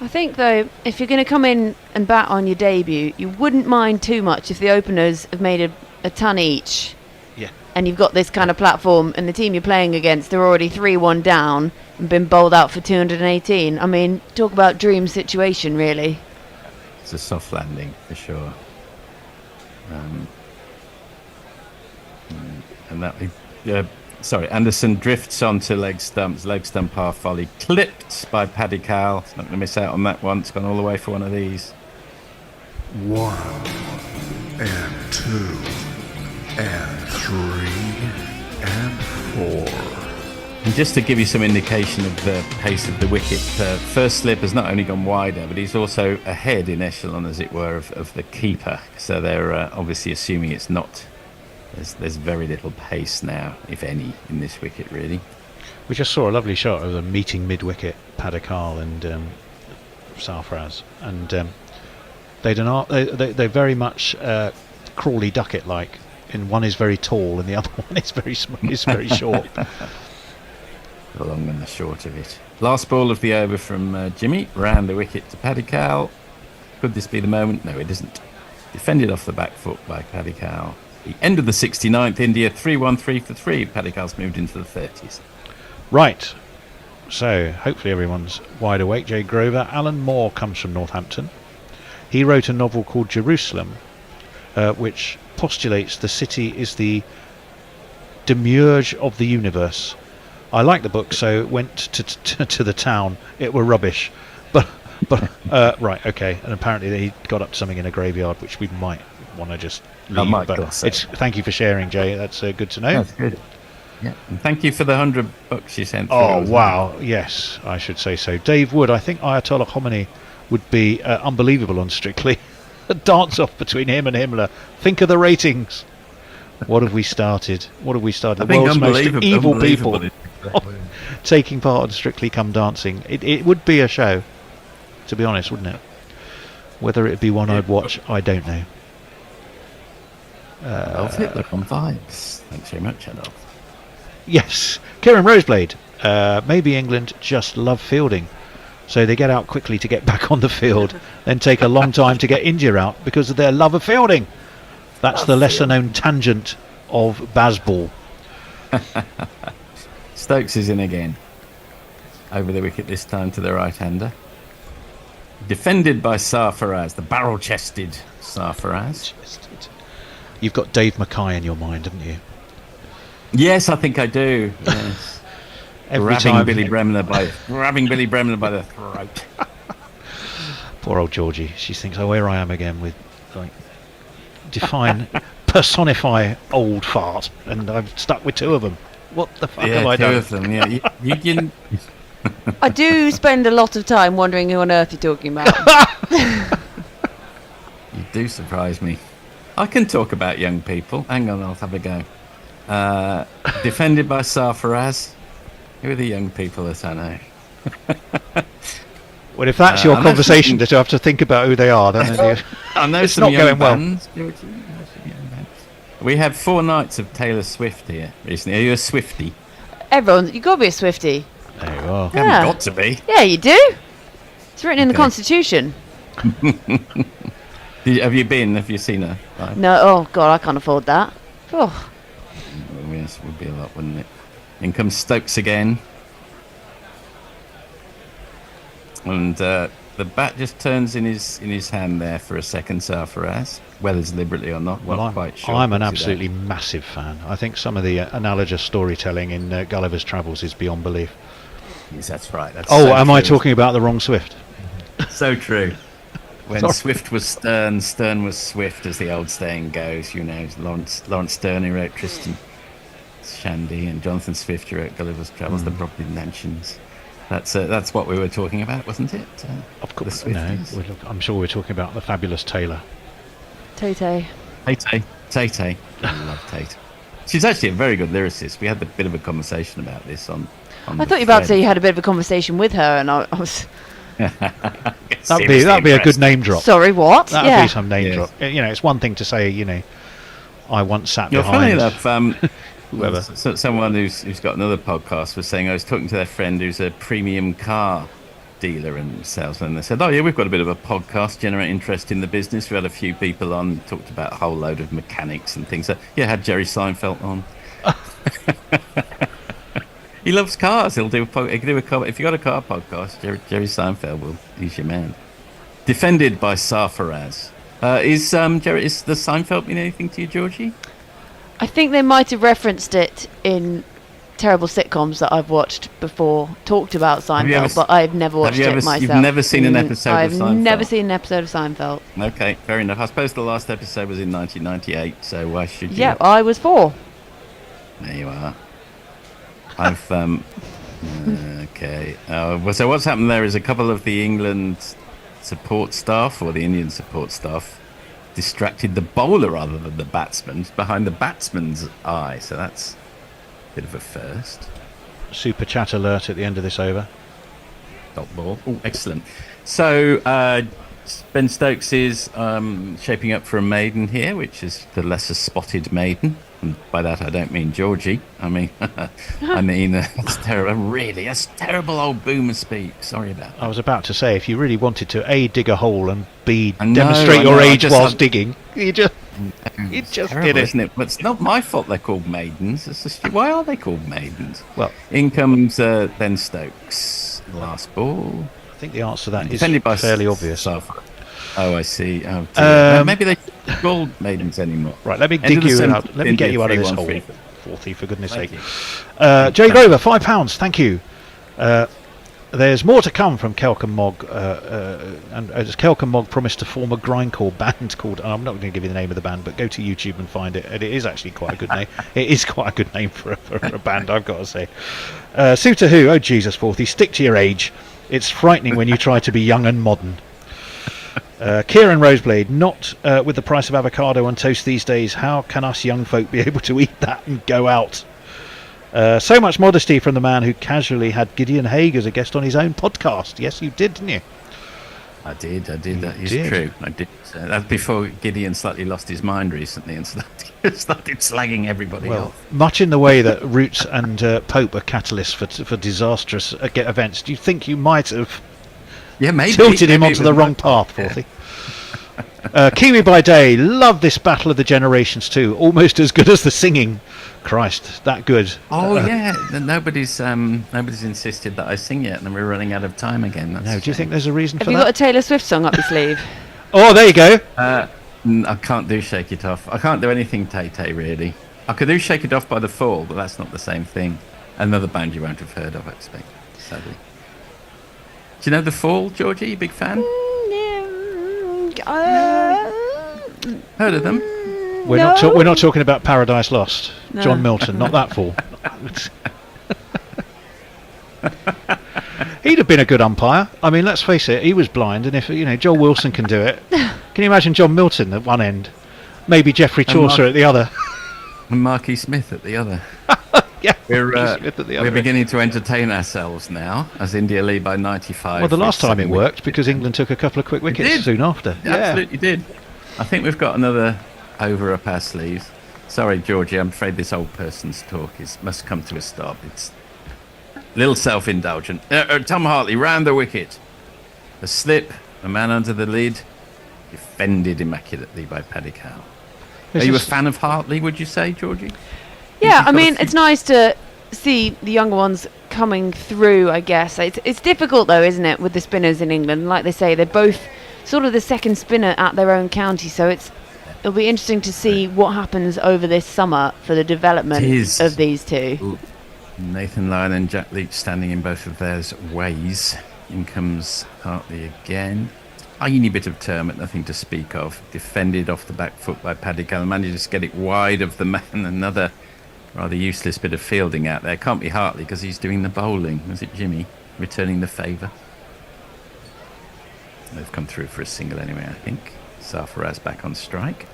I think, though, if you're going to come in and bat on your debut, you wouldn't mind too much if the openers have made a ton each. Yeah. And you've got this kind of platform, and the team you're playing against, they're already 3-1 down and been bowled out for 218. I mean, talk about dream situation, really. It's a soft landing, for sure. And that... Anderson drifts onto leg stump half volley, clipped by Paddy Cal. It's not going to miss out on that one. It's gone all the way for one of these. 1 and 2 and 3 and 4. And just to give you some indication of the pace of the wicket, first slip has not only gone wider, but he's also ahead in echelon, as it were, of the keeper. So they're obviously assuming it's not. There's very little pace now, if any, in this wicket, really. We just saw a lovely shot of them meeting mid-wicket, Paddy Cal and Sarfraz, and they very much Crawley Duckett like. And one is very tall, and the other one is very short. The long and the short of it. Last ball of the over from Jimmy, round the wicket to Paddy Cal. Could this be the moment? No, it isn't. Defended off the back foot by Paddy Cal. The end of the 69th, India 3-1, 3 for 3. Paddy Cal's moved into the 30s. Right. So, hopefully everyone's wide awake. Jay Grover. Alan Moore comes from Northampton. He wrote a novel called Jerusalem, which postulates the city is the demiurge of the universe. I liked the book, so went to the town. It were rubbish. But right, okay. And apparently he got up to something in a graveyard, which we might want to just leave. Thank you for sharing, Jay. That's good to know. That's good. Yeah, and thank you for the $100 you sent. Oh wow, yes, I should say so. Dave Wood, I think Ayatollah Khomeini would be unbelievable on Strictly. A dance off between him and Himmler. Think of the ratings. What have we started? The world's most evil people taking part on Strictly Come Dancing. It would be a show, to be honest, wouldn't it? Whether it be one I'd watch, I don't know. Hitler on vibes. Thanks very much, Adolf. Yes. Kieran Roseblade. Maybe England just love fielding. So they get out quickly to get back on the field, then take a long time to get India out because of their love of fielding. That's the lesser-known tangent of Bazball. Stokes is in again. Over the wicket this time to the right-hander. Defended by Sarfaraz, the barrel-chested Sarfaraz. You've got Dave Mackay in your mind, haven't you? Yes, I think I do. Yes. Grabbing Billy Bremner by the throat. Poor old Georgie. She thinks, oh, here I am again with, like, personify old fart, and I've stuck with two of them. What the fuck have I done? Two of them, yeah. You I do spend a lot of time wondering who on earth you're talking about. You do surprise me. I can talk about young people. Hang on, I'll have a go. Defended by Sarfaraz. Who are the young people that I know? Well, if that's your conversation that you have to think about who they are, then I know it's some not young going well. bands. We had 4 nights of Taylor Swift here recently. Are you a Swiftie? You got to be a Swiftie. There you are. You haven't got to be. Yeah, you do. It's written in the Constitution. Have you been? Have you seen her? Right? No. Oh God, I can't afford that. Oh. Yes, it would be a lot, wouldn't it? In comes Stokes again. And the bat just turns in his hand there for a second, Sarfaraz. Whether deliberately or not, well, not quite sure. I'm an absolutely massive fan. I think some of the analogous storytelling in Gulliver's Travels is beyond belief. Yes, that's right. That's am I talking about the wrong Swift? So true. When Swift was Stern, Stern was Swift, as the old saying goes. You know, Lawrence Stern, who wrote Tristan Shandy, and Jonathan Swift, who wrote Gulliver's Travels, the Property Mansions. That's what we were talking about, wasn't it? Of course. No, I'm sure we're talking about the fabulous Taylor. Tay-Tay. Tay-Tay. I love Tay-Tay. She's actually a very good lyricist. We had a bit of a conversation about this on I thought you were about to say you had a bit of a conversation with her, and I was... That'd be a good name drop. Sorry, what? That'd be some name drop. You know, it's one thing to say, you know, I once sat behind... Funny enough, someone who's got another podcast was saying I was talking to their friend who's a premium car dealer and salesman, and they said, oh yeah, we've got a bit of a podcast, generate interest in the business. We had a few people on, talked about a whole load of mechanics and things. So, yeah, had Jerry Seinfeld on. He loves cars. He'll do a car. If you got a car podcast, Jerry Seinfeld he's your man. Defended by Saras. Is the Seinfeld mean anything to you, Georgie? I think they might have referenced it in terrible sitcoms that I've watched before, talked about Seinfeld, but I've never watched it myself. You've never seen an episode of Seinfeld? I've never seen an episode of Seinfeld. Okay, fair enough. I suppose the last episode was in 1998, so why should you? Yeah, I was 4. There you are. I've okay. So what's happened there is a couple of the England support staff, or the Indian support staff, distracted the bowler rather than the batsman behind the batsman's eye. So that's a bit of a first. Super chat alert at the end of this over. Dot ball. Oh, excellent. So Ben Stokes is shaping up for a maiden here, which is the lesser spotted maiden. And by that I don't mean Georgie. I mean that's terrible. Really, that's terrible old boomer speak. Sorry about that. I was about to say, if you really wanted to A, dig a hole, and B, demonstrate your age whilst digging, you just terrible, did it, isn't it? But it's not my fault they're called maidens. It's just, why are they called maidens? Well, in comes Ben Stokes. Last ball. I think the answer to that is fairly obvious. Oh, I see. Oh, dear. Maybe they don't call maidens anymore. Right, let me dig you out. Let me get you out of this hole. 40, for goodness sake. Jay Sorry. Grover, £5. Thank you. There's more to come from Kelk and Mog, and as Kelk and Mog promised to form a grindcore band called, I'm not going to give you the name of the band, but go to YouTube and find it. And it is actually quite a good name. It is quite a good name for a band, I've got to say. Suitor Who, oh Jesus, 40, stick to your age. It's frightening when you try to be young and modern. Kieran Roseblade, not with the price of avocado on toast these days, how can us young folk be able to eat that and go out? So much modesty from the man who casually had Gideon Haigh as a guest on his own podcast. Yes, you did, didn't you? I did. That is true. I did. That's before Gideon slightly lost his mind recently and started slagging everybody off. Much in the way that Roots and Pope are catalysts for disastrous events. Do you think you might have tilted him onto the wrong path, Forthy? Kiwi by Day, love this Battle of the Generations too. Almost as good as the singing. Christ, that good. Oh yeah, nobody's insisted that I sing yet, and we're running out of time again. No, do you think there's a reason for that? Have you got a Taylor Swift song up your sleeve? Oh, there you go. I can't do Shake It Off. I can't do anything Tay-Tay really. I could do Shake It Off by The Fall, but that's not the same thing. Another band you won't have heard of, I expect, sadly. Do you know The Fall, Georgie? You big fan? Heard of them? We're not talking about Paradise Lost. No. John Milton, not that Fall. He'd have been a good umpire. I mean, let's face it, he was blind, and if Joel Wilson can do it, can you imagine John Milton at one end, maybe Geoffrey Chaucer at the other, and Marquis Smith at the other? Yeah, we're beginning to entertain ourselves now as India lead by 95. Well, the last time it worked because England took a couple of quick wickets soon after. Yeah, absolutely did. I think we've got another over up our sleeves. Sorry, Georgie, I'm afraid this old person's talk must come to a stop. It's a little self-indulgent. Tom Hartley round the wicket. A slip, a man under the lid, defended immaculately by Paddy Cow. Are you a fan of Hartley, would you say, Georgie? Yeah, I mean, it's nice to see the younger ones coming through, I guess. It's difficult, though, isn't it, with the spinners in England? Like they say, they're both sort of the second spinner at their own county, so it'll be interesting to see what happens over this summer for the development of these two. Ooh. Nathan Lyon and Jack Leach standing in both of theirs ways. In comes Hartley again. tiny bit of turn, but nothing to speak of. Defended off the back foot by Paddy Cullen. Manages to get it wide of the man. Another rather useless bit of fielding out there. Can't be Hartley because he's doing the bowling. Was it Jimmy returning the favour? They've come through for a single anyway, I think. Saras back on strike.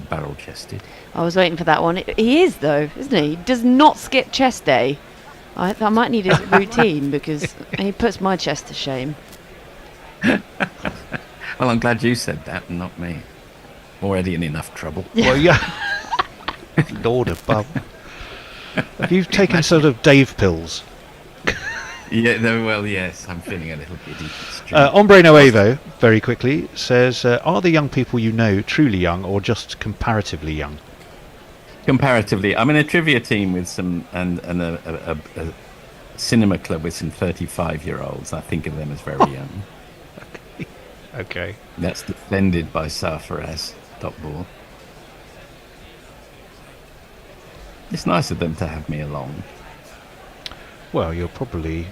Barrel chested. I was waiting for that one. He is, though, isn't he? He does not skip chest day. I might need a routine because he puts my chest to shame. Well, I'm glad you said that and not me. Already in enough trouble. Well, yeah. Lord above. Have you taken sort of Dave pills? Yeah, no, well, yes, I'm feeling a little giddy. Hombre Nuevo, very quickly, says, are the young people you know truly young or just comparatively young? Comparatively. I'm in a trivia team with some, and a cinema club with some 35-year-olds. I think of them as very young. Okay. That's defended by Saras, top ball. It's nice of them to have me along. Well, you're probably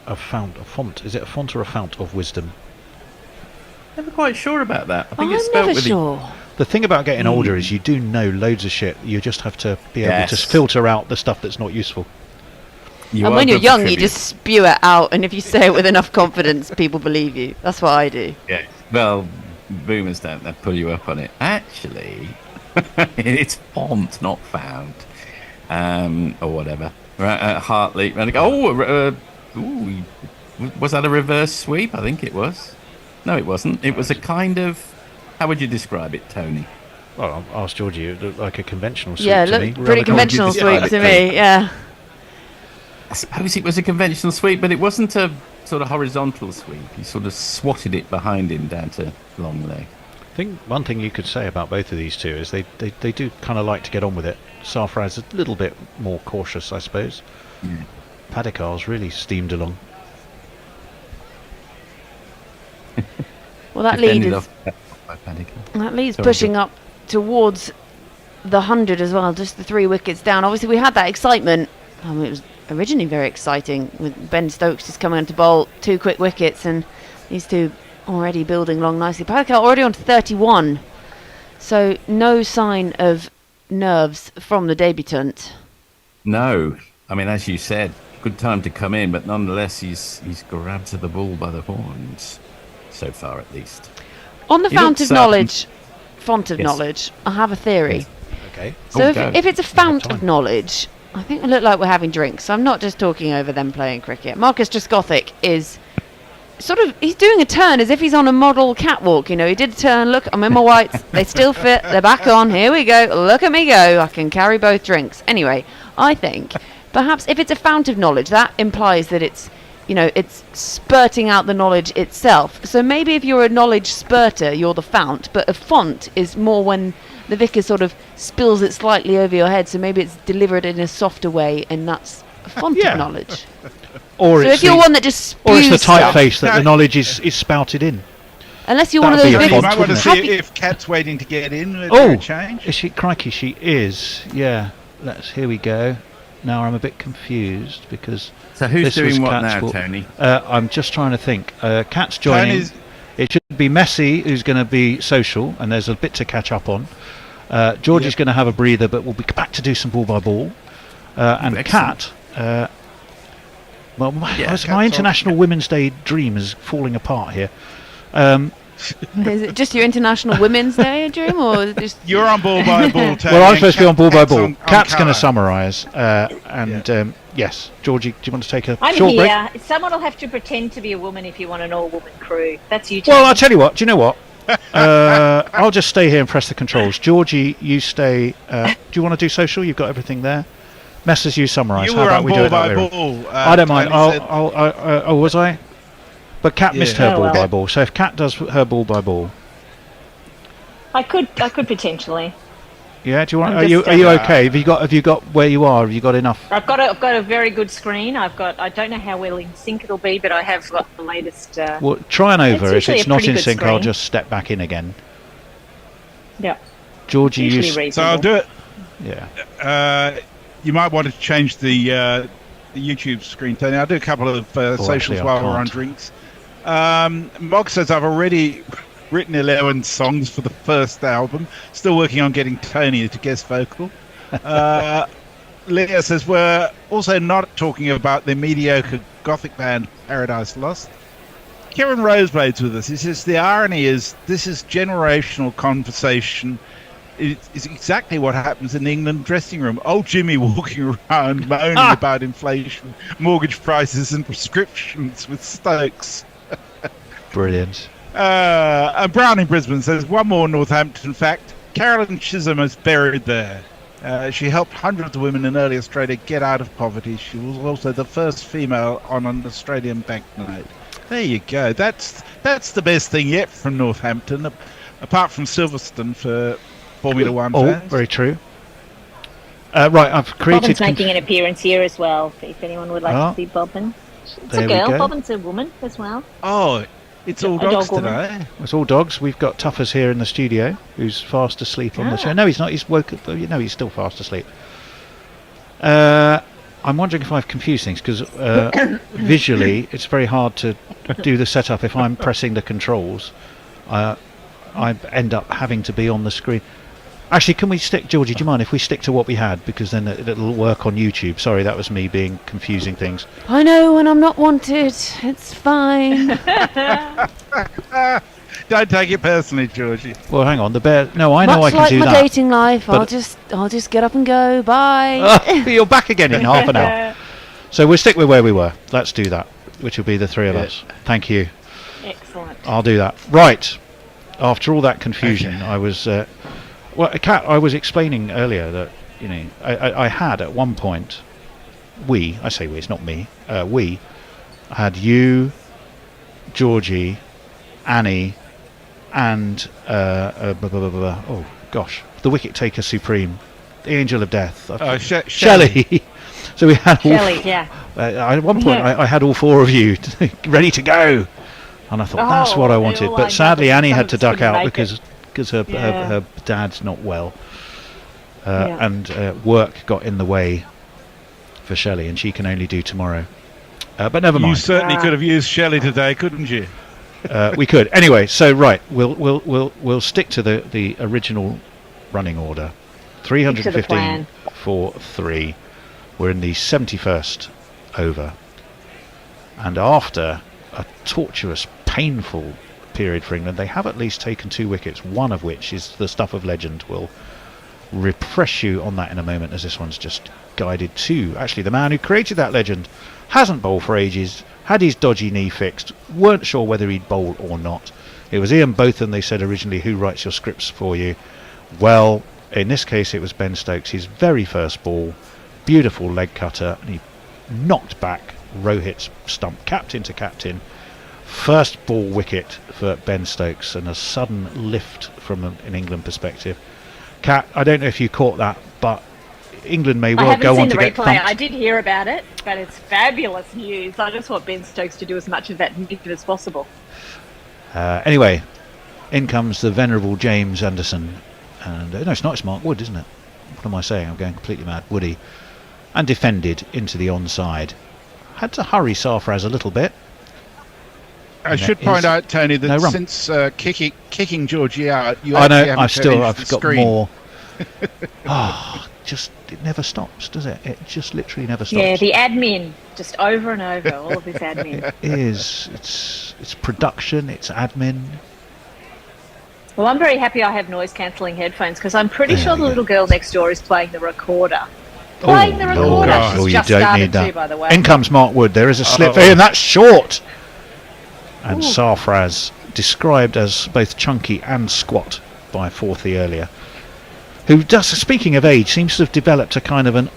a font. Is it a font or a fount of wisdom? Never quite sure about that. I think I'm it's spelled never with sure. The thing about getting older is you do know loads of shit. You just have to be able to filter out the stuff that's not useful. And when you're young, you just spew it out, and if you say it with enough confidence, people believe you. That's what I do. Yeah. Well, boomers don't. They pull you up on it. Actually, it's font, not found, or whatever. Right, Hartley. And was that a reverse sweep? I think it was. No, it wasn't. It was a kind of. How would you describe it, Tony? Well, I'll ask Georgie. It looked like a conventional sweep Yeah, to it me. looked pretty conventional sweep to me. Yeah. I suppose it was a conventional sweep, but it wasn't a sort of horizontal sweep. He sort of swatted it behind him down to long leg. I think one thing you could say about both of these two is they do kind of like to get on with it. Safra's a little bit more cautious, I suppose. Yeah. Padikar's really steamed along. Well, that leads pushing up towards the 100 as well, just the 3 wickets down. Obviously, we had that excitement. I mean, it was originally very exciting with Ben Stokes just coming on to bowl 2 quick wickets, and these two already building along nicely. Padikar already on to 31, so no sign of nerves from the debutant. No, I mean, as you said, good time to come in, but nonetheless, he's grabbed the ball by the horns. So far, at least. On the font of knowledge, I have a theory. Yes. Okay. So if it's a fount of knowledge, I think it looked like we're having drinks. So I'm not just talking over them playing cricket. Marcus Trescothick is sort of, he's doing a turn as if he's on a model catwalk. You know, he did a turn. Look, I'm in my whites. They still fit. They're back on. Here we go. Look at me go. I can carry both drinks. Anyway, I think perhaps if it's a fount of knowledge, that implies that it's, you know, it's spurting out the knowledge itself. So maybe if you're a knowledge spurter, you're the fount, but a font is more when the vicar sort of spills it slightly over your head, so maybe it's delivered in a softer way, and that's a font of knowledge. Or so if you're one that just spews or it's the stuff, typeface that the knowledge is spouted in. Unless you're one of those You vicars. might want to see if Kat's waiting to get in. Change. Is she? Crikey, she is. Yeah. Here we go. Now I'm a bit confused because. So who's this doing was what Kat's now, ball. Tony? I'm just trying to think. Kat's joining. It should be Messi who's going to be social, and there's a bit to catch up on. Georgie's going to have a breather, but we'll be back to do some ball by ball. And Kat. My International Women's Day dream is falling apart here. Is it just your International Women's Day dream, or just you're on ball by ball? Tony, well, I'm supposed to be on ball by ball. on Kat's going to colour. summarise, yes, Georgie, do you want to take a I'm short here. break? Someone will have to pretend to be a woman if you want an all-woman crew. That's you. Well, I'll tell you what. Do you know what? I'll just stay here and press the controls. Georgie, you stay. Do you want to do social? You've got everything there. Messers, you summarise. You How were about on we do ball it that by way? ball. I don't mind. Tony Was I? But Kat missed her Oh, ball well. by ball. So if Kat does her ball by ball, I could potentially. yeah. Do you want? I'm Are you just, okay? Have you got where you are? Have you got enough? I've got a very good screen. I don't know how well in sync it'll be, but I have got the latest. Well, try and over. If usually it's a not pretty in good sync, I'll screen. just step back in again. Yeah. Georgie, you. Usually So I'll do it. Yeah. You might want to change the YouTube screen, Tony. I'll do a couple of socials actually, I while we're on can't. drinks. Mog says, I've already written 11 songs for the first album. Still working on getting Tony to guest vocal. Leah says, we're also not talking about the mediocre gothic band Paradise Lost. Kieran Roseblade's with us. He says, the irony is this is generational conversation. It's exactly what happens in the England dressing room. Old Jimmy walking around moaning about inflation, mortgage prices and prescriptions with Stokes. Brilliant. And Brown in Brisbane says, one more Northampton fact. Carolyn Chisholm is buried there. She helped hundreds of women in early Australia get out of poverty. She was also the first female on an Australian banknote. There you go. That's the best thing yet from Northampton, apart from Silverstone for Formula One fans. Very true. Right, I've created... Bobbin's making an appearance here as well, if anyone would like to see Bobbin. It's a girl. Bobbin's a woman as well. Oh, it's all dogs today. It's all dogs. We've got Tuffers here in the studio, who's fast asleep on the chair. No, he's not. He's woke up. He's still fast asleep. I'm wondering if I've confused things, because visually it's very hard to do the setup. If I'm pressing the controls, I end up having to be on the screen. Actually, can we stick, Georgie, do you mind if we stick to what we had, because then it'll work on YouTube? Sorry, that was me being confusing things. I know when I'm not wanted. It's fine. Don't take it personally, Georgie. Well, hang on. The bear. No, I know I can do that. Much like my dating life, I'll just get up and go. Bye. You're back again in half an hour. So we'll stick with where we were. Let's do that, which will be the three of us. Thank you. Excellent. I'll do that. Right. After all that confusion, I was. Well, Kat, I was explaining earlier that I had at one point. I say we. It's not me. We had you, Georgie, Annie, and oh gosh, the Wicket Taker Supreme, the Angel of Death. Shelley. So we had Shelley, yeah. At one point, I had all four of you ready to go, and I thought that's what I wanted. But sadly, Annie had to duck out because her dad's not well, and work got in the way for Shelley, and she can only do tomorrow. But never mind. You certainly could have used Shelley today, couldn't you? We could. Anyway, so right, we'll stick to the original running order. 315 for 3. We're in the 71st over, and after a torturous, painful period for England, they have at least taken 2 wickets, one of which is the stuff of legend. We'll refresh you on that in a moment, as this one's just guided to actually the man who created that legend. Hasn't bowled for ages, had his dodgy knee fixed, weren't sure whether he'd bowl or not. It was Ian Botham, they said originally, who writes your scripts for you. Well, in this case it was Ben Stokes, his very first ball, beautiful leg cutter, and he knocked back Rohit's stump, captain to captain. First ball wicket for Ben Stokes, and a sudden lift from an England perspective. Kat, I don't know if you caught that, but England may well go on to get thumped. I did hear about it, but it's fabulous news. I just want Ben Stokes to do as much of that as possible. Anyway, in comes the venerable James Anderson, and no, it's not. It's Mark Wood, isn't it? What am I saying? I'm going completely mad. Woody, and defended into the onside. Had to hurry Sarfraz a little bit. I should point out, Tony, that since kicking Georgie out, you I know haven't I've got more. It never stops, does it? It just literally never stops. Yeah, the admin, just over and over, all of this admin. It's production, it's admin. Well, I'm very happy I have noise-cancelling headphones, because I'm pretty sure the little girl next door is playing the recorder. Playing the recorder. She's just started too, by the way. In comes Mark Wood. There is a slip there, and that's short. And Sarfraz, described as both chunky and squat by Forthy earlier, who does, speaking of age, seems to have developed a kind of an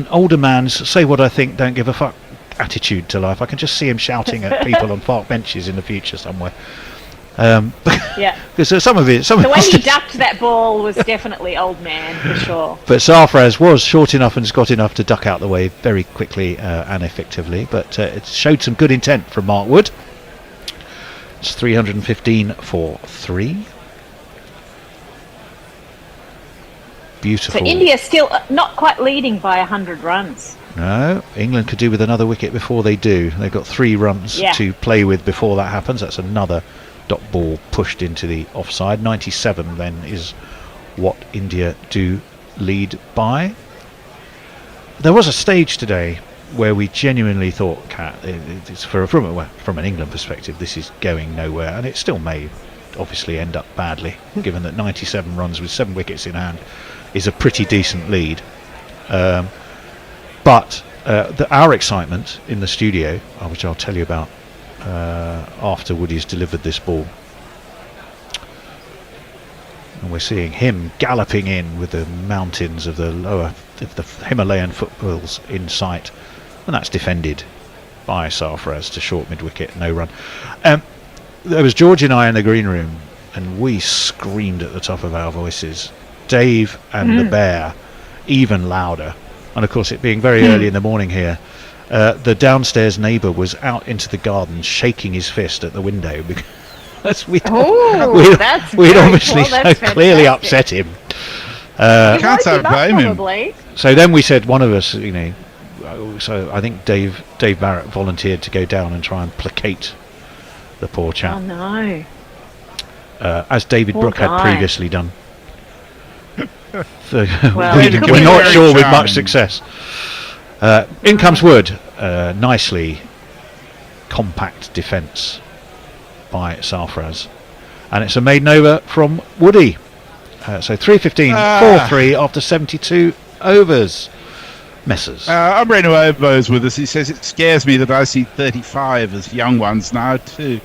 older man's say what I think, don't give a fuck attitude to life. I can just see him shouting at people on park benches in the future somewhere. Yeah, because some of the way he ducked that ball was definitely old man for sure. But Sarfraz was short enough and got enough to duck out the way very quickly and effectively. But it showed some good intent from Mark Wood. It's 315 for 3. Beautiful. So India's still not quite leading by 100 runs. No, England could do with another wicket before they do. They've got 3 runs to play with before that happens. That's another dot ball pushed into the offside. 97 then is what India do lead by. There was a stage today where we genuinely thought, Kat, it's from an England perspective, this is going nowhere, and it still may obviously end up badly, given that 97 runs with 7 wickets in hand is a pretty decent lead. But our excitement in the studio, which I'll tell you about after Woody's delivered this ball, and we're seeing him galloping in with the mountains of the Himalayan foothills in sight, and that's defended by Saras to short mid-wicket, no run. There was George and I in the green room, and we screamed at the top of our voices. Dave and the bear even louder, and of course it being very early in the morning here, the downstairs neighbour was out into the garden shaking his fist at the window because we'd obviously so clearly upset him. Can't say blame him. So then we said, one of us, so I think Dave Barrett volunteered to go down and try and placate the poor chap. Oh no! As David Poor Brooke guy. had previously done. So Well, we're not sure with much success. In comes Wood. Nicely compact defence by Saras, and it's a maiden over from Woody. So 315, 4-3 after 72 overs. Messers. I'm Reno Obo's with us. He says it scares me that I see 35 as young ones now too.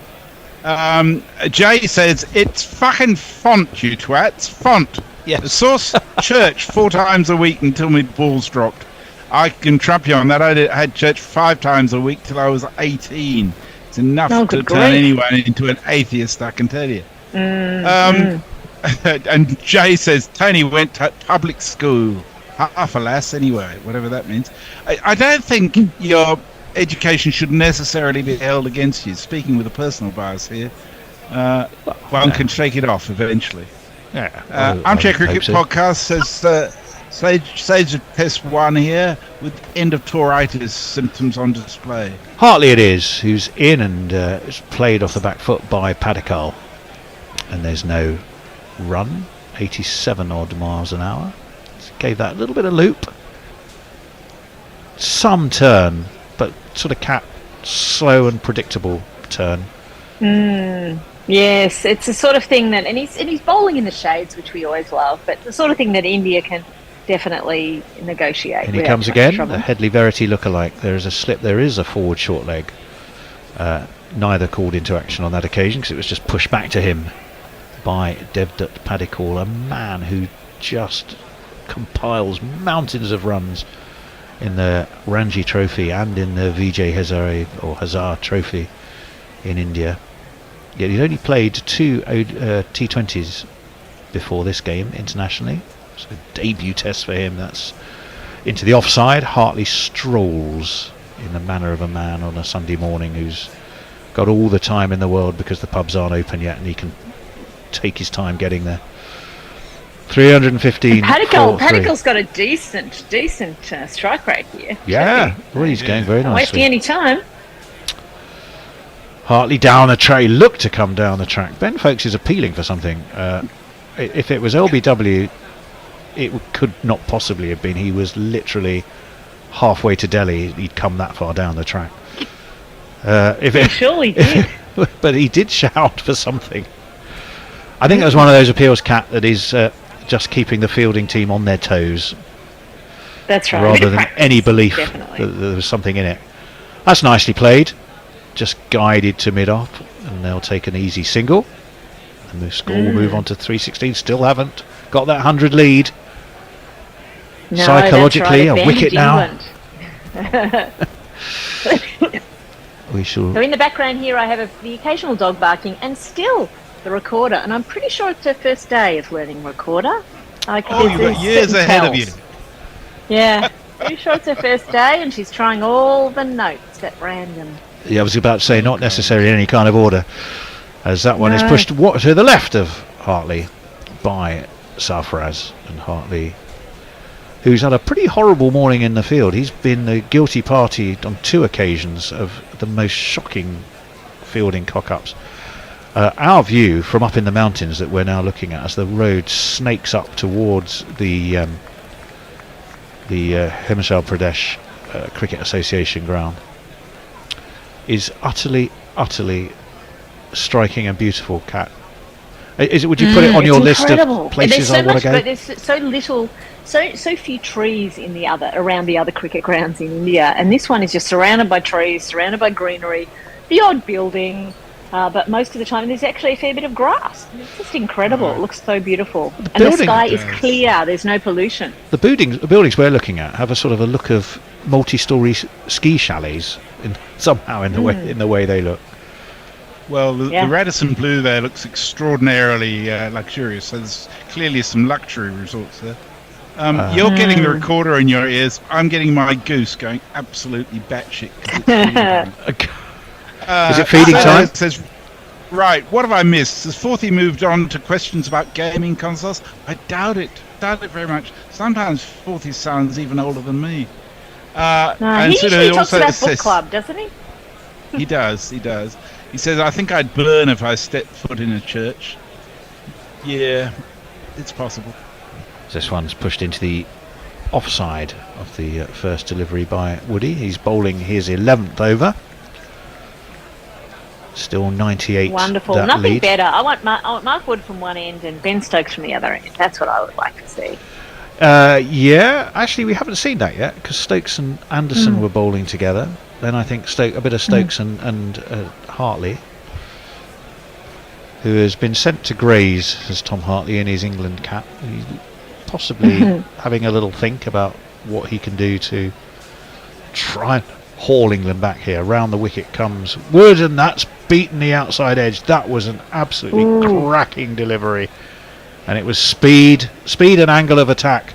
Jay says it's fucking font, you twats. Font. Yes. Source church 4 times a week until my balls dropped. I can trump you on that. I had church 5 times a week till I was 18. It's enough to turn anyone into an atheist, I can tell you. And Jay says Tony went to public school. Half a lass, anyway, whatever that means. I don't think your education should necessarily be held against you. Speaking with a personal bias here, one can shake it off eventually. Armchair Cricket Podcast says Sage of Test 1 here with end of touritis symptoms on display. Hartley it is, who's in and is played off the back foot by Padikal, and there's no run. 87 odd miles an hour. Gave that a little bit of loop, some turn, but sort of slow and predictable turn. Yes, it's the sort of thing that, and he's bowling in the shades, which we always love, but the sort of thing that India can definitely negotiate. And he comes again, the Headley Verity lookalike. There is a slip, there is a forward short leg. Neither called into action on that occasion because it was just pushed back to him by Devdutt Padikal, a man who just compiles mountains of runs in the Ranji Trophy and in the Vijay Hazare Trophy in India. Yet he'd only played 2 T20s before this game internationally, so debut test for him. That's into the offside. Hartley strolls in the manner of a man on a Sunday morning who's got all the time in the world because the pubs aren't open yet and he can take his time getting there. 315. Padikal's got a decent strike rate here. Yeah, well, he's going very Not wasting nicely. any time. Hartley down the track, looked to come down the track. Ben Folkes is appealing for something. If it was LBW, it could not possibly have been. He was literally halfway to Delhi. He'd come that far down the track. Surely did. But he did shout for something. I think it was one of those appeals, Cat, that is just keeping the fielding team on their toes. That's right. Rather than any belief that Definitely. there was something in it. That's nicely played. Just guided to mid-off, and they'll take an easy single. And the score will move on to 316. Still haven't got that 100 lead. No, Psychologically, that's right, a wicket now. England. We shall. So in the background here, I have the occasional dog barking, and still the recorder. And I'm pretty sure it's her first day of learning recorder. You've got years ahead of you. Yeah, pretty sure it's her first day, and she's trying all the notes at random. Yeah, I was about to say not necessarily in any kind of order, as that one is pushed to the left of Hartley by Saras, and Hartley who's had a pretty horrible morning in the field. He's been the guilty party on 2 occasions of the most shocking fielding cock-ups. Our view from up in the mountains that we're now looking at as the road snakes up towards the Himachal Pradesh Cricket Association ground is utterly striking and beautiful, Kat. Would you put it on your list of places I want to go? But there's so little, so few trees around the other cricket grounds in India, and this one is just surrounded by trees, surrounded by greenery, the odd building, but most of the time there's actually a fair bit of grass. It's just incredible. It looks so beautiful, and the sky is clear. There's no pollution. The buildings we're looking at have a sort of a look of multi-story ski chalets somehow in the way they look. Well, the Radisson Blue there looks extraordinarily luxurious. So there's clearly some luxury resorts there. You're getting the recorder in your ears. I'm getting my goose going absolutely batshit. Is it feeding time? Says, right, what have I missed? Has Forthy moved on to questions about gaming consoles? I doubt it. Doubt it very much. Sometimes Forthy sounds even older than me. He usually talks about book club, doesn't he? He does. He says, I think I'd burn if I stepped foot in a church. Yeah, it's possible. This one's pushed into the offside of the first delivery by Woody. He's bowling his 11th over. Still 98. Wonderful. That Nothing lead. better. I want Mark Wood from one end and Ben Stokes from the other end. That's what I would like to see. Yeah, actually we haven't seen that yet because Stokes and Anderson were bowling together. Then I think a bit of Stokes and Hartley, who has been sent to graze as Tom Hartley in his England cap. He's possibly having a little think about what he can do to try and haul England back here. Round the wicket comes Wood, and that's beaten the outside edge. That was an absolutely cracking delivery, and it was speed and angle of attack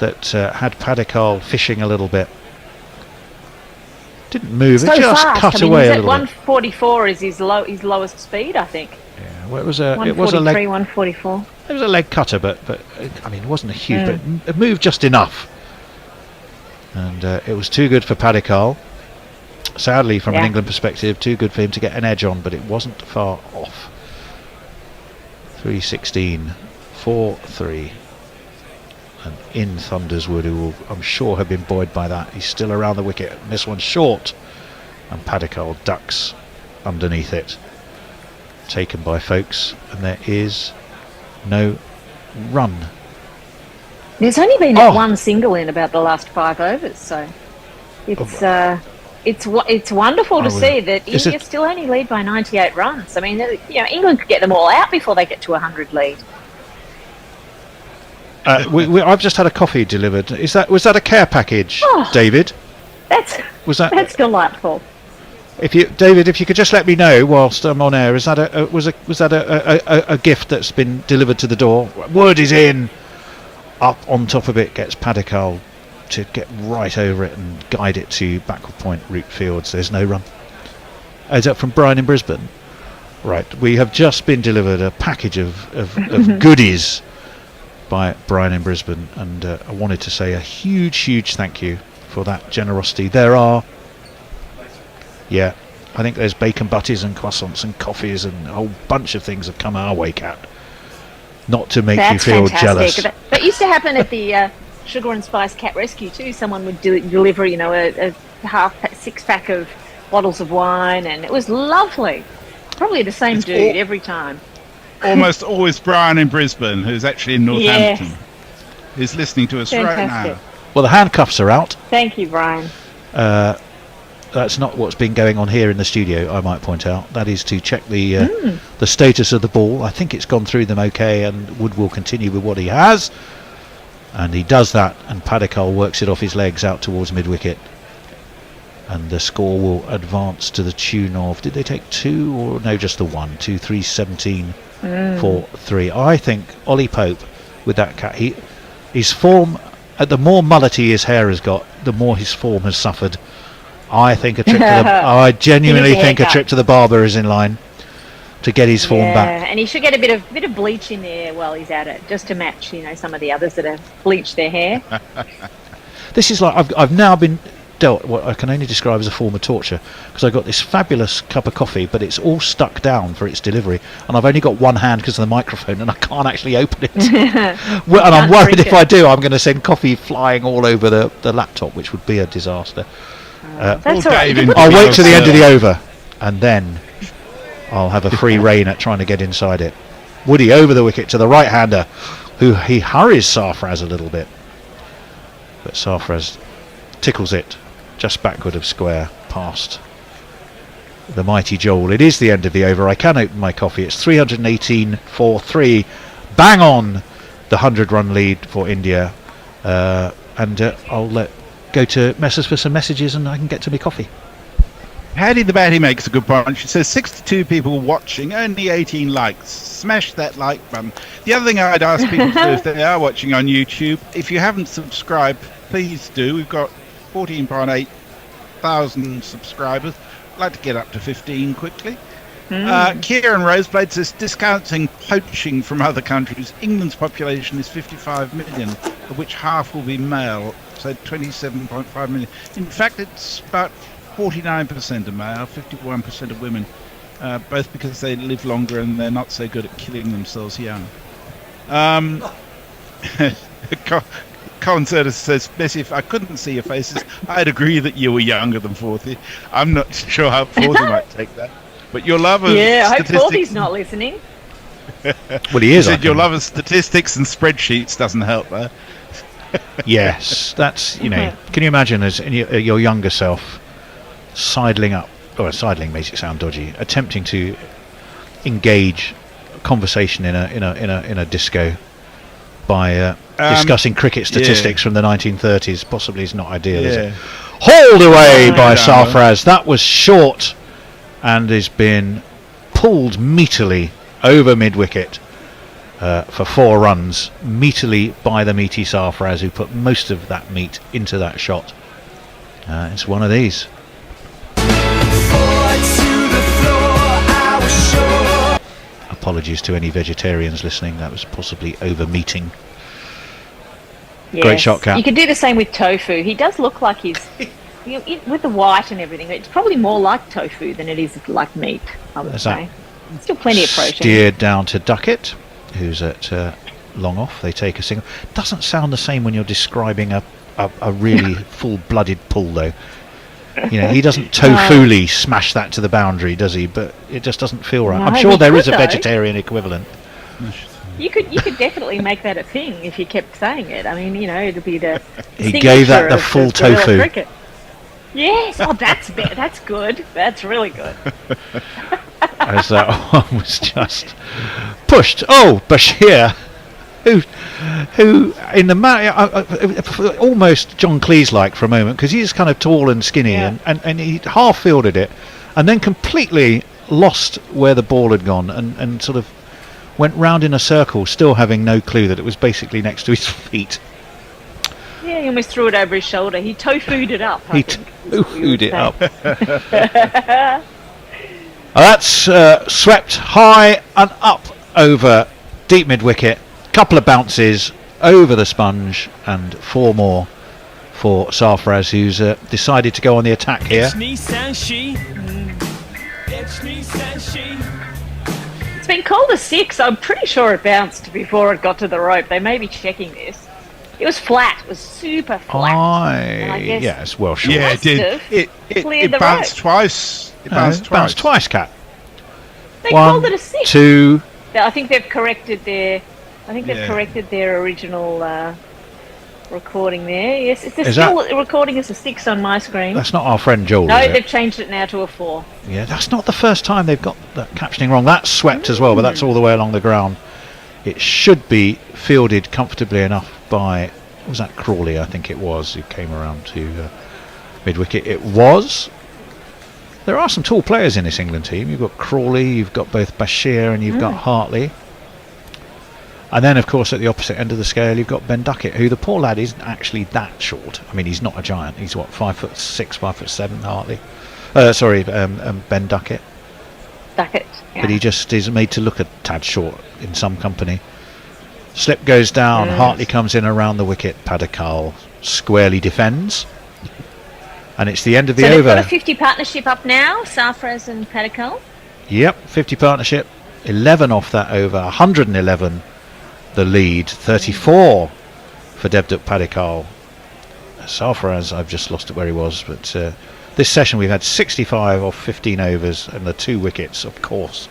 that had Padikkal fishing a little bit. Didn't move, So it just fast. cut I mean, away a he's at little bit. 144 is his lowest speed, I think. Yeah, well, it was a 143, 144. It was a leg cutter, but I mean, it wasn't a huge, but it moved just enough. And it was too good for Padikkal. Sadly, from an England perspective, too good for him to get an edge on, but it wasn't far off. 316, 4-3. And in thunders Wood, who will, I'm sure, have been buoyed by that. He's still around the wicket, and this one's short. And Padikkal ducks underneath it. Taken by Folkes, and there is no run. There's only been one single in about the last 5 overs, so it's wonderful to see that India still only lead by 98 runs. I mean, England could get them all out before they get to 100 lead. I've just had a coffee delivered. Was that a care package, David? That's delightful. David, if you could just let me know whilst I'm on air, was that a gift that's been delivered to the door? Word is in. Up on top of it gets Padikkal to get right over it and guide it to backward point root fields. There's no run. Is that from Brian in Brisbane? Right, we have just been delivered a package of goodies by Brian in Brisbane, and I wanted to say a huge thank you for that generosity. There are, I think there's bacon butties and croissants and coffees and a whole bunch of things have come our way, Kat. Not to make you feel jealous. That used to happen at the Sugar and Spice Cat Rescue too. Someone would deliver, a six-pack of bottles of wine, and it was lovely. Probably the same dude every time. Almost always Brian in Brisbane, who's actually in Northampton, who's listening to us right now. Well, the handcuffs are out. Thank you, Brian. That's not what's been going on here in the studio, I might point out. That is to check the status of the ball. I think it's gone through them okay, and Wood will continue with what he has. And he does that, and Padikkal works it off his legs out towards mid-wicket. And the score will advance to the tune of, did they take 2 or no, just the 1? 2, 3, 17, 4, 3. I think Ollie Pope with that cat, his form, the more mullety his hair has got, the more his form has suffered. I think I genuinely think a trip to the barber is in line. to get his form back. And he should get a bit of bleach in there while he's at it, just to match, some of the others that have bleached their hair. This is like I've now been dealt what I can only describe as a form of torture, because I got this fabulous cup of coffee, but it's all stuck down for its delivery, and I've only got one hand because of the microphone, and I can't actually open it. Well, and I'm worried if I do, I'm going to send coffee flying all over the laptop, which would be a disaster. That's all right. I'll wait to the end of the over, and then I'll have a free rein at trying to get inside it. Woody over the wicket to the right-hander, who he hurries Sarfraz a little bit, but Sarfraz tickles it just backward of square past the mighty Joel. It is the end of the over. I can open my coffee. It's 318 for 3, bang on the 100-run lead for India, and I'll go to Messrs for some messages, and I can get to my coffee. Paddy the Batty makes a good point. She says 62 people watching, only 18 likes. Smash that like button. The other thing I'd ask people to do if they are watching on YouTube, if you haven't subscribed, please do. We've got 14.8 thousand subscribers. I'd like to get up to 15 quickly. Kieran Roseblade says, discounting poaching from other countries, England's population is 55 million, of which half will be male, so 27.5 million. In fact, it's about 49% of male, 51% of women, both because they live longer and they're not so good at killing themselves young. Colin Curtis says, Bessie, if I couldn't see your faces, I'd agree that you were younger than 40. I'm not sure how 40 might take that. But your love of I hope statistics... 40's not listening. Well, he is. Said your love of statistics and spreadsheets doesn't help there. Yes, that's, can you imagine as your younger self sidling up, or sidling makes it sound dodgy, attempting to engage conversation in a disco by discussing cricket statistics from the 1930s. Possibly is not ideal, is it? Hauled away by Sarfraz. That was short and has been pulled meatily over mid-wicket for 4 runs, meatily by the meaty Sarfraz, who put most of that meat into that shot. It's one of these. Apologies to any vegetarians listening, that was possibly over meating. Yes. Great shot, Cap. You could do the same with tofu. He does look like he's, with the white and everything, it's probably more like tofu than it is like meat, I would say. Still plenty of protein. Steered down to Duckett, who's at long off. They take a single. Doesn't sound the same when you're describing a really full-blooded pull, though. He doesn't tofu-ly smash that to the boundary, does he? But it just doesn't feel right. No, I'm sure there is a though. vegetarian equivalent. You could definitely make that a thing if you kept saying it. I mean, it'd be the. He gave that the signature full of the gorilla tofu. cricket. Yes. Oh, that's good. That's really good. As that one was just pushed. Oh, Bashir, who in the almost John Cleese-like for a moment, because he's kind of tall and skinny, and he half fielded it, and then completely lost where the ball had gone, and sort of went round in a circle, still having no clue that it was basically next to his feet. Yeah, he almost threw it over his shoulder. He tofu'd it up. He tofu'd it up. That's swept high and up over deep mid-wicket. Couple of bounces over the sponge, and 4 more for Sarfraz, who's decided to go on the attack here. It's me, and she. It's me, and she. It's been called a 6. I'm pretty sure it bounced before it got to the rope. They may be checking this. It was flat. It was super flat. And I guess Yes, well, sure. Yeah, it did. It bounced twice. It bounced twice. Bounced twice, Cat. They 1, called it a 6. 2. I think they've corrected their. Corrected their original recording there. Yes, it's still recording as a 6 on my screen. That's not our friend Joel. No, is it? they've changed it now to a 4. Yeah, that's not the first time they've got that captioning wrong. That's swept as well, but that's all the way along the ground. It should be fielded comfortably enough by, was that Crawley, I think it was, who came around to mid-wicket. It was. There are some tall players in this England team. You've got Crawley, you've got both Bashir, and you've got Hartley. And then, of course, at the opposite end of the scale, you've got Ben Duckett, who the poor lad isn't actually that short. I mean, he's not a giant. He's, 5'6", 5'7", Hartley. Ben Duckett. stuck it. Yeah. But he just is made to look a tad short in some company. Slip goes down. Yes. Hartley comes in around the wicket. Padikal squarely defends. And it's the end of the so they've over. got a 50 partnership up now, Sarfraz and Padikal. Yep, 50 partnership. 11 off that over. 111 the lead. 34 for Devdutt Padikal. Sarfraz, I've just lost it where he was, but this session we've had 65 off 15 overs and the 2 wickets, of course,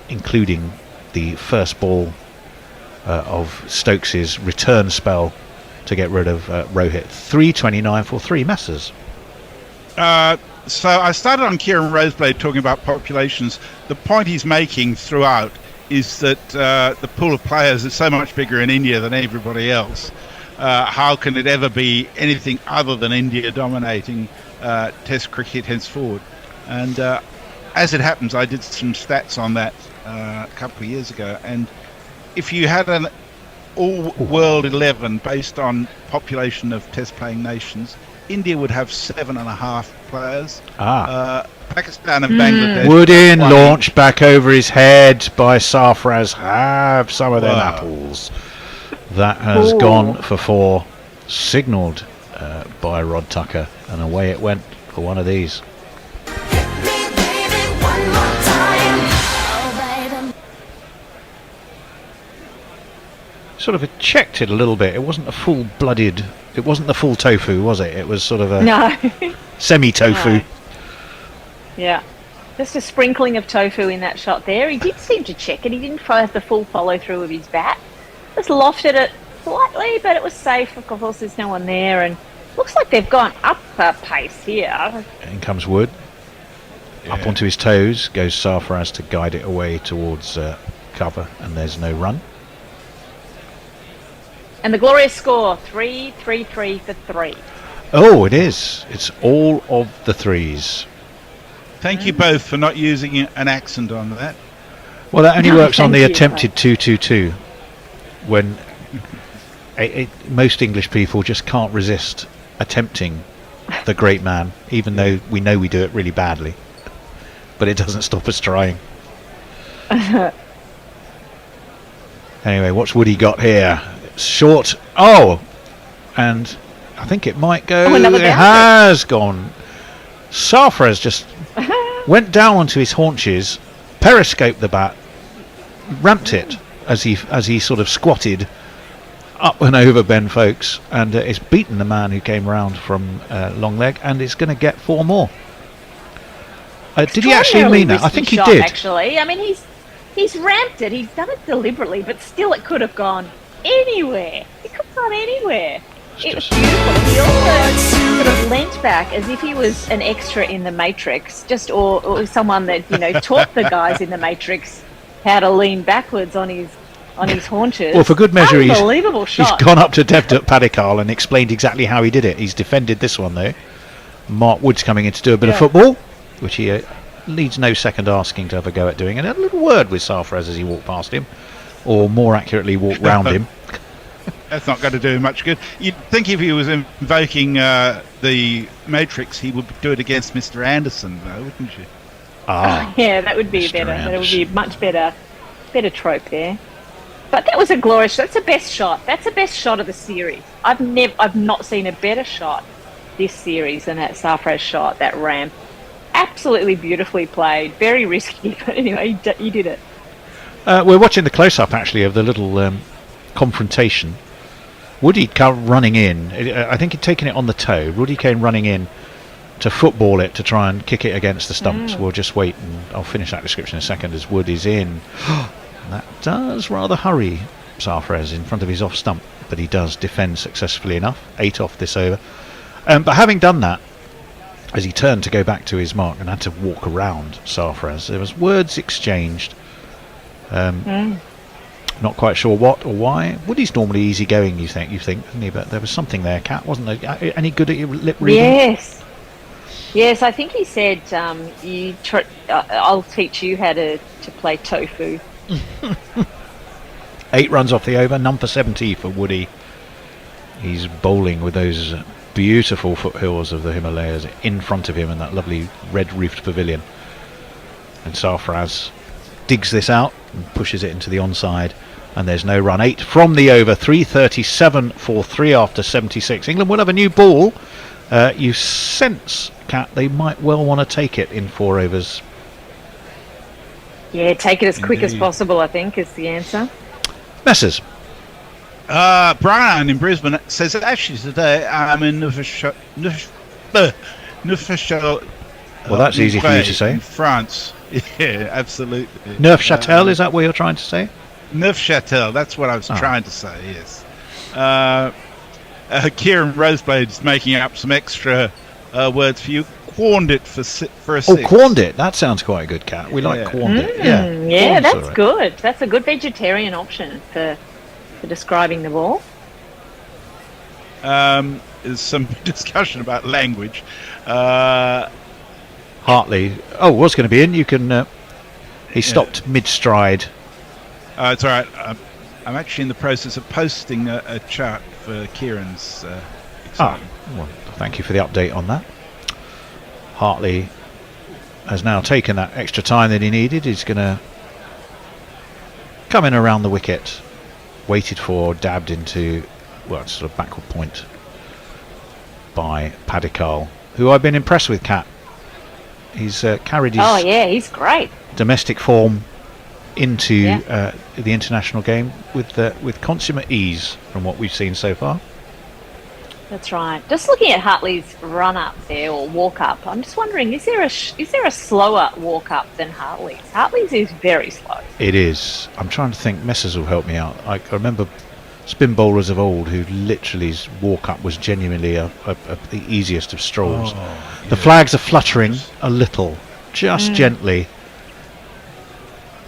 including the first ball of Stokes's return spell to get rid of Rohit. 329 for 3 messes. So I started on Kieran Roseblade talking about populations. The point he's making throughout is that the pool of players is so much bigger in India than everybody else. How can it ever be anything other than India dominating Test cricket henceforward? And as it happens, I did some stats on that a couple of years ago, and if you had an all-world 11 based on population of Test-playing nations, India would have 7.5 players. Pakistan and Bangladesh. Wood in, launch back over his head by Sarfraz. Have some of them apples. That has gone for 4, signalled by Rod Tucker, and away it went for one of these. Sort of checked it a little bit. It wasn't a full-blooded. It wasn't the full tofu, was it? It was sort of a semi-tofu. No. Yeah, just a sprinkling of tofu in that shot there. He did seem to check it. He didn't have the full follow-through of his bat. Just lofted it slightly, but it was safe. Of course, there's no one there, and looks like they've gone up a pace here. In comes Wood. Up onto his toes goes Sarfraz to guide it away towards cover, and there's no run. And the glorious score, 3-3-3 for 3. Oh, it is. It's all of the 3s. Thank you both for not using an accent on that. Well, that only works on the attempted 2-2-2, when most English people just can't resist attempting the great man, even though we know we do it really badly. But it doesn't stop us trying. Anyway, what's Woody got here? Short. Oh! And I think it might go. It has gone. Sarfraz just went down onto his haunches, periscoped the bat, ramped it as he sort of squatted up and over Ben Folkes, and it's beaten the man who came round from long leg, and it's going to get 4 more. Did he actually mean that? I think he did. Actually, I mean he's ramped it. He's done it deliberately, but still, it could have gone anywhere. It could have gone anywhere. It was beautiful. He also sort of leant back as if he was an extra in the Matrix, or someone that taught the guys in the Matrix how to lean backwards on his haunches. Well, for good measure, he's shot. gone up to Devdutt Padikal and explained exactly how he did it. He's defended this one though. Mark Wood's coming in to do a bit of football, which he needs no second asking to have a go at doing, and a little word with Sarfraz as he walked past him, or more accurately, walked round him. That's not going to do him much good. You'd think if he was invoking the Matrix, he would do it against Mr. Anderson, though, wouldn't you? Yeah, that would be better. That would be a much better trope there. But that was a glorious shot. That's the best shot. That's the best shot of the series. I've not seen a better shot this series than that Sarfraz shot, that ramp. Absolutely beautifully played. Very risky, but anyway, he did it. We're watching the close-up actually of the little confrontation. Woody came running in. I think he'd taken it on the toe. Woody came running in to football it to try and kick it against the stumps. We'll just wait, and I'll finish that description in a second as Wood is in. That does rather hurry Sarfraz in front of his off stump, but he does defend successfully enough. 8 off this over. But having done that, as he turned to go back to his mark and had to walk around Sarfraz, there was words exchanged. Not quite sure what or why. Woody's normally easygoing, you think, isn't he? But there was something there, Kat, wasn't there? Any good at your lip reading? Yes. I think he said, "I'll teach you how to play tofu." 8 runs off the over, none for 70 for Woody. He's bowling with those beautiful foothills of the Himalayas in front of him and that lovely red roofed pavilion. And Saras digs this out and pushes it into the onside, and there's no run. 8 from the over, 3:37 for 3 after 76. England will have a new ball. You sense, Kat, they might well want to take it in 4 overs. Yeah, take it as quick as possible, I think, is the answer. Messers. Brian in Brisbane says that actually today I'm in Neufchâtel. Well, that's easy for you to say. In France. Yeah, absolutely. Neufchâtel, is that what you're trying to say? Neufchâtel, that's what I was trying to say, yes. Kieran Roseblade's making up some extra words for you. Quorned it for a 6. Oh, quorned it. That sounds quite good, Kat. We like quorned it. Yeah, yeah, that's good. That's a good vegetarian option for describing the ball. There's some discussion about language. Hartley. Oh, was going to be in. You can. He stopped mid-stride. It's all right. I'm actually in the process of posting a chart for Kieran's excitement. Well, thank you for the update on that. Hartley has now taken that extra time that he needed. He's going to come in around the wicket, waited for, dabbed into, well, sort of backward point by Padikkal, who I've been impressed with, Kat. He's carried his he's great domestic form into the international game with consummate ease from what we've seen so far. That's right. Just looking at Hartley's run up there or walk up, I'm just wondering, is there a slower walk up than Hartley's? Hartley's is very slow. It is. I'm trying to think. Messers will help me out. I remember spin bowlers of old who literally walk up was genuinely the easiest of strolls. The flags are fluttering a little, just gently.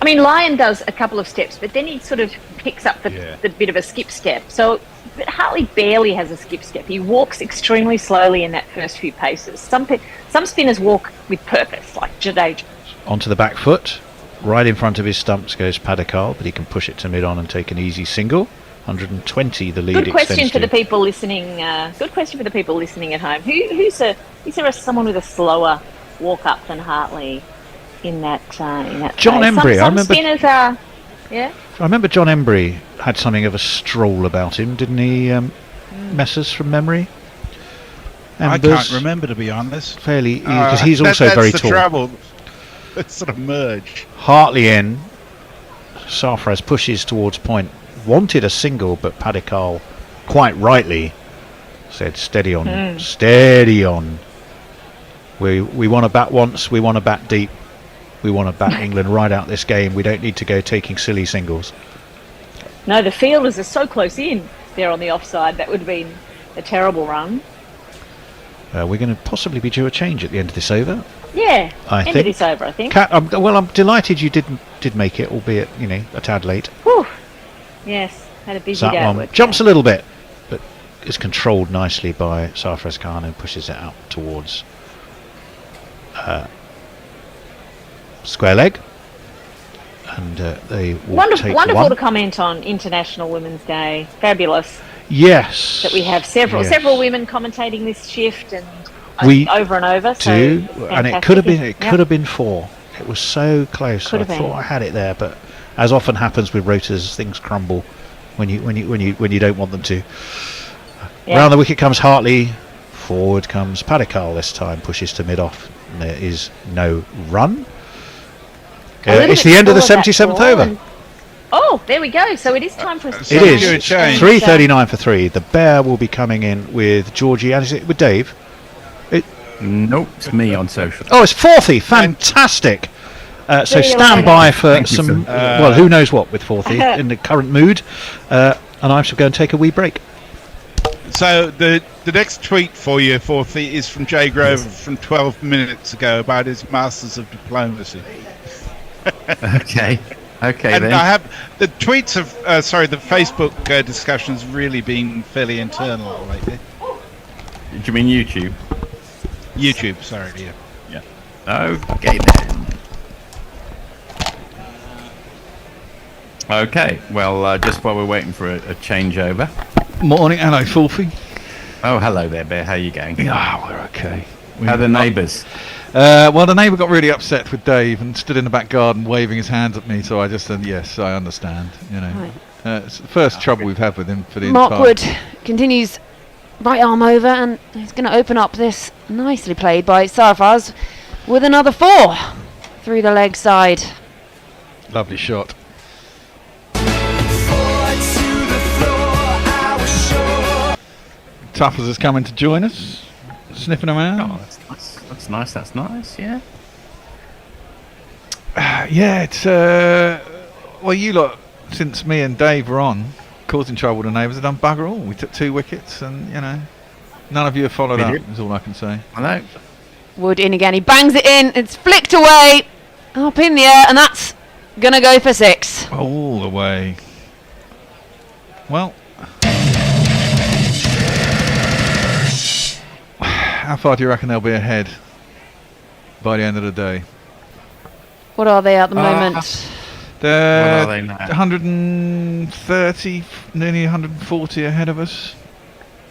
I mean, Lyon does a couple of steps, but then he sort of picks up the bit of a skip step. So Hartley barely has a skip step. He walks extremely slowly in that first few paces. Some spinners walk with purpose, like Jadeja. Onto the back foot, right in front of his stumps goes Padikkal, but he can push it to mid-on and take an easy single. 120 the lead Good question extends for to. the people listening. Good question for the people listening at home. Is there someone with a slower walk up than Hartley in that? John Embry. Some spinners are. Yeah. I remember John Embry had something of a stroll about him, didn't he? Messers from memory. I can't remember, to be honest. Fairly, because he's also very tall. That's the trouble. It's sort of merge. Hartley in. Saras pushes towards point. Wanted a single, but Padikkal, quite rightly, said steady on, steady on. We want to bat once, we want to bat deep, we want to bat England right out this game. We don't need to go taking silly singles. No, the fielders are so close in there on the offside. That would have been a terrible run. We're going to possibly be due a change at the end of this over. Yeah, I end think. of this over, I think. Kat, I'm delighted you did make it, albeit a tad late. Whew. Yes, had a busy That day. one jumps a little bit, but is controlled nicely by Sarfraz Khan, who pushes it out towards square leg. And they will take wonderful one. to comment on International Women's Day. Fabulous. Yes. That we have several women commentating this shift and we over and over. Do, so and it could have been 4. It was so close. I thought I had it there, but as often happens with rotors, things crumble when you don't want them to. Round the wicket comes Hartley. Forward comes Padikkal this time, pushes to mid-off, and there is no run. It's the end of the 77th over. Oh, there we go. So it is time for us to It is 3:39 for 3. The Bear will be coming in with Georgie, and is it with Dave? Nope, it's me on social. Oh, it's 40. Fantastic. So stand by for some, well, who knows what with 40 in the current mood. And I shall go and take a wee break. So the next tweet for you, 40, is from Jay Grove from 12 minutes ago about his Masters of Diplomacy. Okay, and then. I have the tweets of the Facebook discussions really been fairly internal lately. Do you mean YouTube? YouTube, sorry, yeah. Okay then. Okay, well, just while we're waiting for a changeover. Morning, hello, Fulfie. Oh, hello there, Bear. How are you going? Ah, we're okay. How are the neighbours? Well, the neighbour got really upset with Dave and stood in the back garden waving his hands at me. So I just said, "Yes, I understand." You know, Right. it's the first trouble we've had with him for the Mark entire. Wood continues right arm over, and he's going to open up this. Nicely played by Saras with another 4 through the leg side. Lovely shot. Tuffers is coming to join us, sniffing around. Oh, that's nice. That's nice. That's nice. Yeah. Yeah, it's well, you lot, since me and Dave were on, causing trouble to neighbours, have done bugger all. We took 2 wickets, and you know, none of you have followed up. Is all I can say. I know. Wood in again. He bangs it in. It's flicked away, up in the air, and that's gonna go for 6. All the way. Well, how far do you reckon they'll be ahead by the end of the day? What are they at the moment? They're What are they now? 130, nearly 140 ahead of us,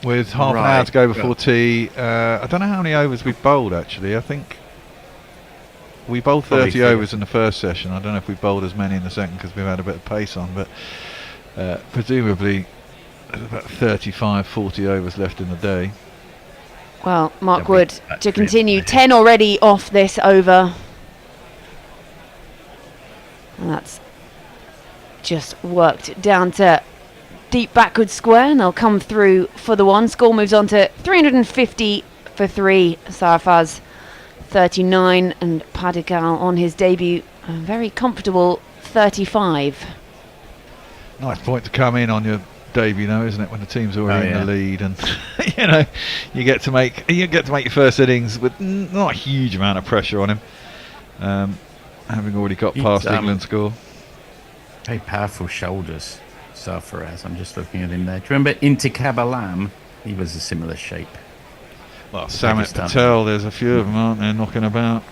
with half an hour Right. to go before tea. I don't know how many overs we've bowled actually. I think we bowled 30 Probably overs in the first session. I don't know if we bowled as many in the second because we've had a bit of pace on, but presumably there's about 35, 40 overs left in the day. Well, Mark They'll be Wood about to 3 continue. 10 already off this over. And that's just worked down to deep backward square, and they'll come through for the 1. Score moves on to 350 for 3. Sarfaz 39, and Padikal on his debut, a very comfortable 35. Nice point to come in on your debut, though, isn't it? When the team's already in the lead, and you know you get to make your first innings with not a huge amount of pressure on him, having already got past England's score. Very powerful shoulders, Sarfaraz. I'm just looking at him there. Do you remember Intikab Alam? He was a similar shape. Well, Samit Patel, there's a few of them, aren't there, knocking about.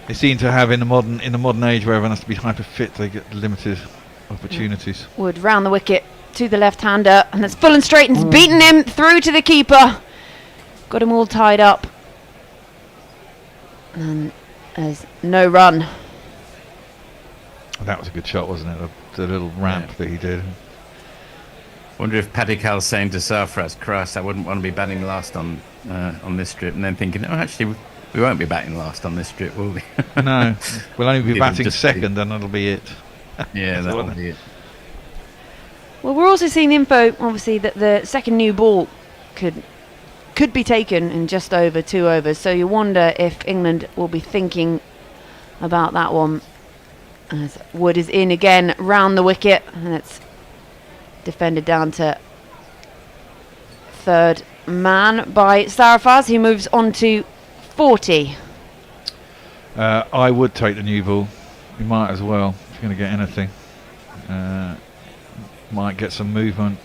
They seem to have in the modern age where everyone has to be hyper fit, they get limited opportunities. Wood round the wicket to the left-hander, and that's full and straight, and it's beaten him through to the keeper. Got him all tied up. And there's no run. That was a good shot, wasn't it? The little ramp that he did. Wonder if Padikal's saying to Sarfaraz, Christ, I wouldn't want to be batting last on this strip, and then thinking, oh, actually, we won't be batting last on this strip, will we? No, we'll only be Give him batting just second, and that'll be it. Yeah, that'll be it. Well, we're also seeing info, obviously, that the second new ball could be taken in just over 2 overs. So you wonder if England will be thinking about that one. As Wood is in again, round the wicket, and it's defended down to third man by Sarfaz, who moves on to 40. I would take the new ball. You might as well if you're going to get anything. Might get some movement.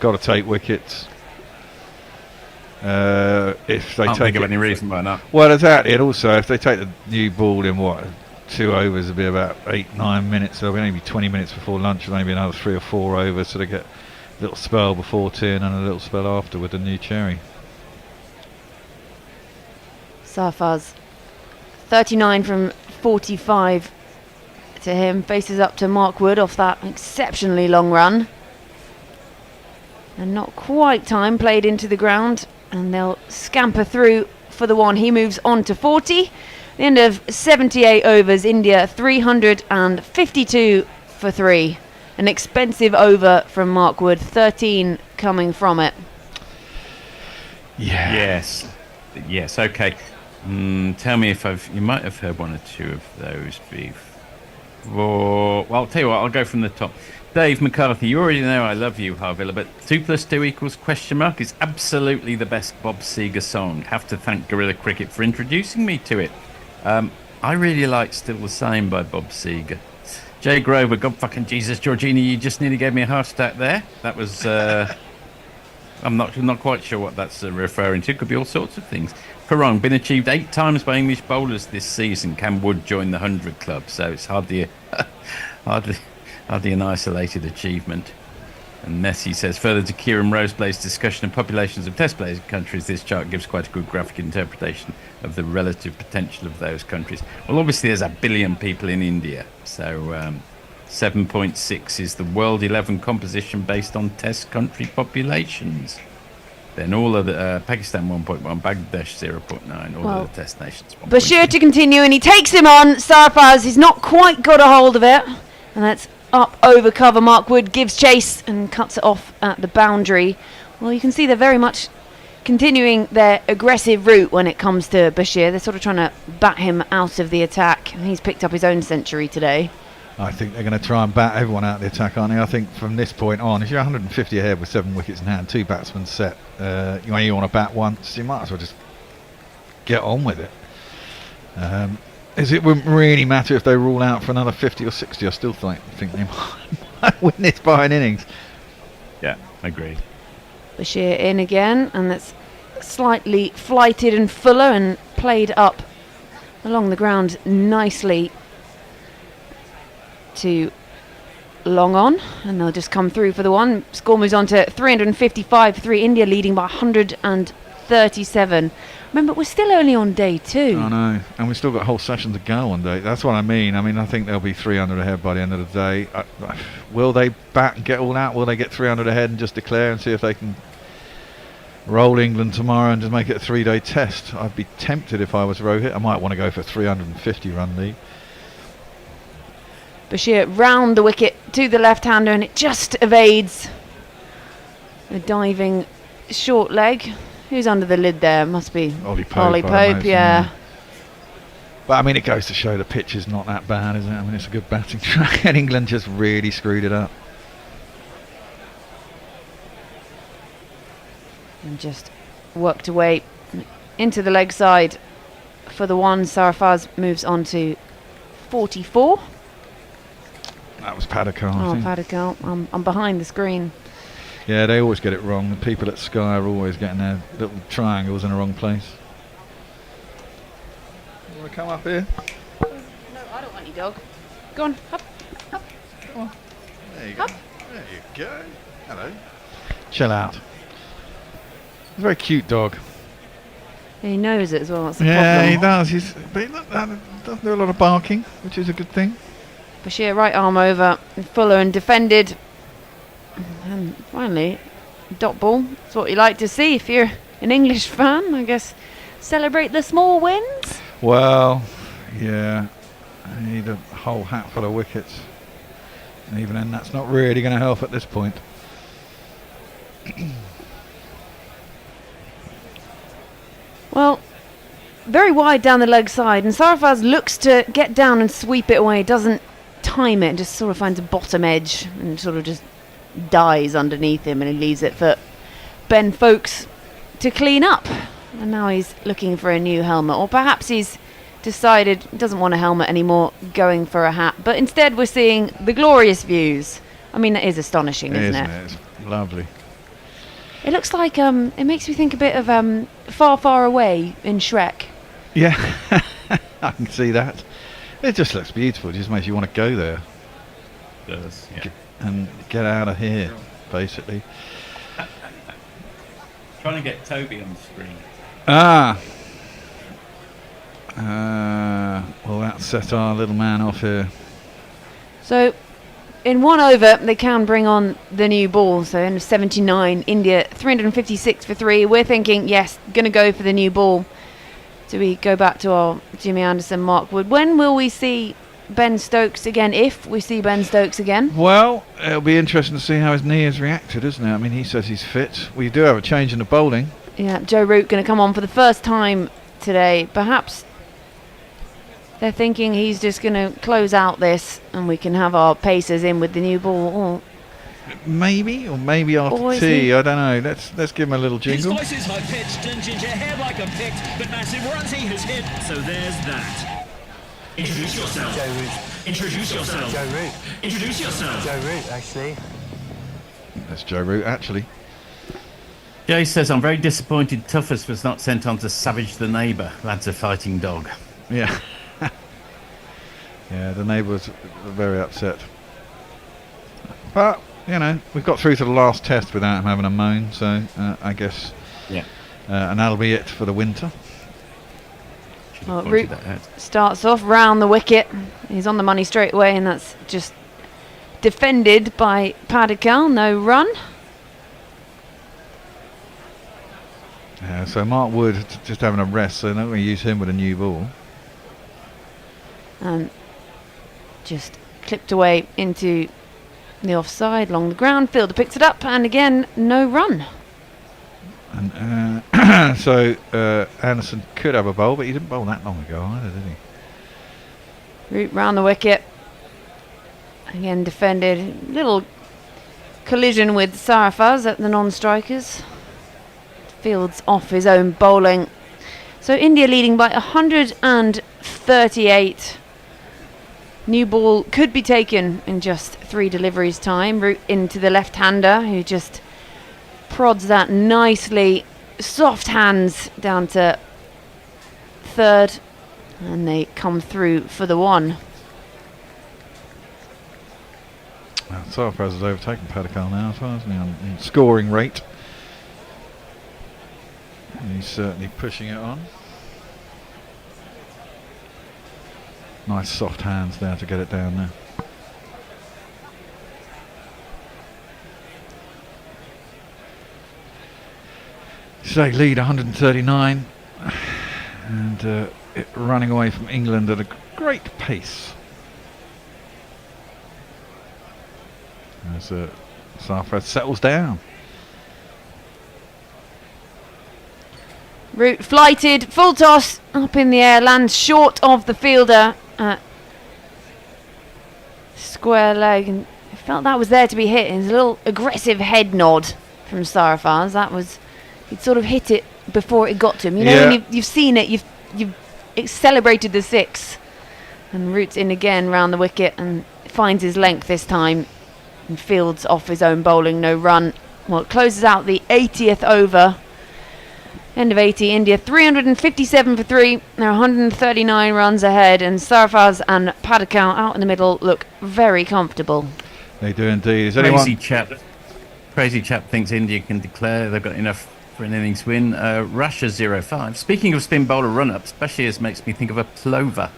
Got to take wickets. If they Can't take think of it, any reason why not. Well, exactly. And also, if they take the new ball in 2 overs, it'll be about 8-9 minutes. So it'll only be 20 minutes before lunch. It'll only be another 3 or 4 overs. So they get a little spell before tea and a little spell after with the new cherry. Sarfaz 39 from 45 to him, faces up to Mark Wood off that exceptionally long run, and not quite time played into the ground, and they'll scamper through for the 1. He moves on to 40. The end of 78 overs, India 352 for 3. An expensive over from Mark Wood, 13 coming from it. Yeah. Yes. Okay. Tell me if you might have heard 1 or 2 of those before. Well, I'll tell you what. I'll go from the top. Dave McCarthy, you already know I love you, Harvilla, but 2 + 2 = is absolutely the best Bob Seger song. Have to thank Guerrilla Cricket for introducing me to it. I really like Still the Same by Bob Seger. Jay Grover, God fucking Jesus, Georgina, you just nearly gave me a heart attack there. That was, I'm not quite sure what that's referring to. Could be all sorts of things. Farong, been achieved 8 times by English bowlers this season. Can Wood join the 100 club? So it's hardly an isolated achievement. And Messi says, further to Kieran Roseblade's discussion of populations of test players countries, this chart gives quite a good graphic interpretation of the relative potential of those countries. Well, obviously there's 1 billion people in India, so 7.6 is the world 11 composition based on test country populations. Then all of the Pakistan 1.1, Bangladesh 0.9, all of the test nations 1.2. Bashir to continue, and he takes him on. Sarfaz, he's not quite got a hold of it, and that's up over cover. Mark Wood gives chase and cuts it off at the boundary. Well, you can see they're very much continuing their aggressive route when it comes to Bashir. They're sort of trying to bat him out of the attack, and he's picked up his own century today. I think they're going to try and bat everyone out of the attack, aren't they? I think from this point on, if you're 150 ahead with 7 wickets in hand, 2 batsmen set, you want to bat once, you might as well just get on with it. It wouldn't really matter if they rule out for another 50 or 60. I still think they might win this by an innings. Yeah, agreed. Bashir in again, and that's slightly flighted and fuller and played up along the ground nicely to long on, and they'll just come through for the one. Score moves on to 355 for 3. India leading by 137. Remember, we're still only on day 2. I know, and we've still got a whole session to go on day. That's what I mean. I think they'll be 300 ahead by the end of the day. Will they bat and get all out? Will they get 300 ahead and just declare and see if they can roll England tomorrow and just make it a 3-day test? I'd be tempted if I was Rohit. I might want to go for a 350 run lead. Bashir round the wicket to the left-hander, and it just evades a diving short leg. Who's under the lid there? Must be Ollie Pope, yeah. But it goes to show the pitch is not that bad, is it? It's a good batting track, and England just really screwed it up. And just worked away into the leg side for the one. Sarfaz moves on to 44. That was Padikar, I think. Padikar. I'm behind the screen. Yeah, they always get it wrong. The people at Sky are always getting their little triangles in the wrong place. You want to come up here? No, I don't want you, dog. Go on, up. Come on. There you go. There you go. Hello. Chill out. He's a very cute dog. He knows it as well. That's the Yeah, problem. he does. But he doesn't do a lot of barking, which is a good thing. Bashir right arm over, Fuller and defended. And finally, dot ball. That's what you like to see if you're an English fan, I guess. Celebrate the small wins. Well, yeah. I need a whole hat full of wickets. And even then, that's not really going to help at this point. Well, very wide down the leg side, and Sarfaz looks to get down and sweep it away. Doesn't time it, just sort of finds a bottom edge and sort of just dies underneath him, and he leaves it for Ben Folkes to clean up. And now he's looking for a new helmet, or perhaps he's decided he doesn't want a helmet anymore, going for a hat. But instead we're seeing the glorious views. That is astonishing, isn't it? It's lovely. It looks like it makes me think a bit of Far Far Away in Shrek. Yeah, I can see that. It just looks beautiful. It just makes you want to go there. It does, yeah. And get out of here, basically. Trying to get Toby on the screen. Well, that set our little man off here. So, in 1 over, they can bring on the new ball. So, in 79, India 356 for 3. We're thinking, yes, going to go for the new ball. Do we go back to our Jimmy Anderson, Mark Wood? When will we see Ben Stokes again, if we see Ben Stokes again? Well, it'll be interesting to see how his knee has reacted, isn't it? He says he's fit. We do have a change in the bowling. Yeah, Joe Root going to come on for the first time today. Perhaps they're thinking he's just going to close out this and we can have our pacers in with the new ball. Or maybe after tea. I don't know. Let's give him a little jingle. His voice is high-pitched and ginger hair like a picked, but massive runs he has hit, so there's that. Introduce yourself. Joe Root. Introduce yourself. Joe Root. Introduce yourself. Joe Root, actually. That's Joe Root, actually. Jay says, I'm very disappointed Toughest was not sent on to Savage the Neighbour. Lad's a fighting dog. Yeah. Yeah, the neighbour was very upset. But you know, we've got through to the last test without him having a moan, so I guess, and that'll be it for the winter. Well, Root starts off round the wicket. He's on the money straight away, and that's just defended by Padikkal. No run. So Mark Wood just having a rest, so they're not going to use him with a new ball. And just clipped away into the offside along the ground. Fielder picks it up, and again, no run. And so Anderson could have a bowl, but he didn't bowl that long ago either, did he? Root round the wicket. Again defended. Little collision with Sarafaz at the non-strikers. Fields off his own bowling. So India leading by 138. New ball could be taken in just 3 deliveries time. Root into the left-hander, who just prods that nicely. Soft hands down to third, and they come through for the 1. Well, Sarfraz has overtaken Padikkal now as well, hasn't he, on scoring rate. And he's certainly pushing it on. Nice soft hands there to get it down there. So they lead 139, and it running away from England at a great pace. As Sarfraz settles down. Root flighted, full toss, up in the air, lands short of the fielder at square leg, and I felt that was there to be hit. It was a little aggressive head nod from Sarafaz. That was, he'd sort of hit it before it got to him. You know, when you've seen it, you've celebrated the 6, and Root's in again round the wicket and finds his length this time, and Fields off his own bowling, no run. Well, it closes out the 80th over. End of 80, India 357 for 3. They're 139 runs ahead, and Sarfaz and Padikkal out in the middle look very comfortable. They do indeed. Is Crazy chap thinks India can declare they've got enough for an innings win. Russia 0-5. Speaking of spin bowler run-ups, Bashirs makes me think of a plover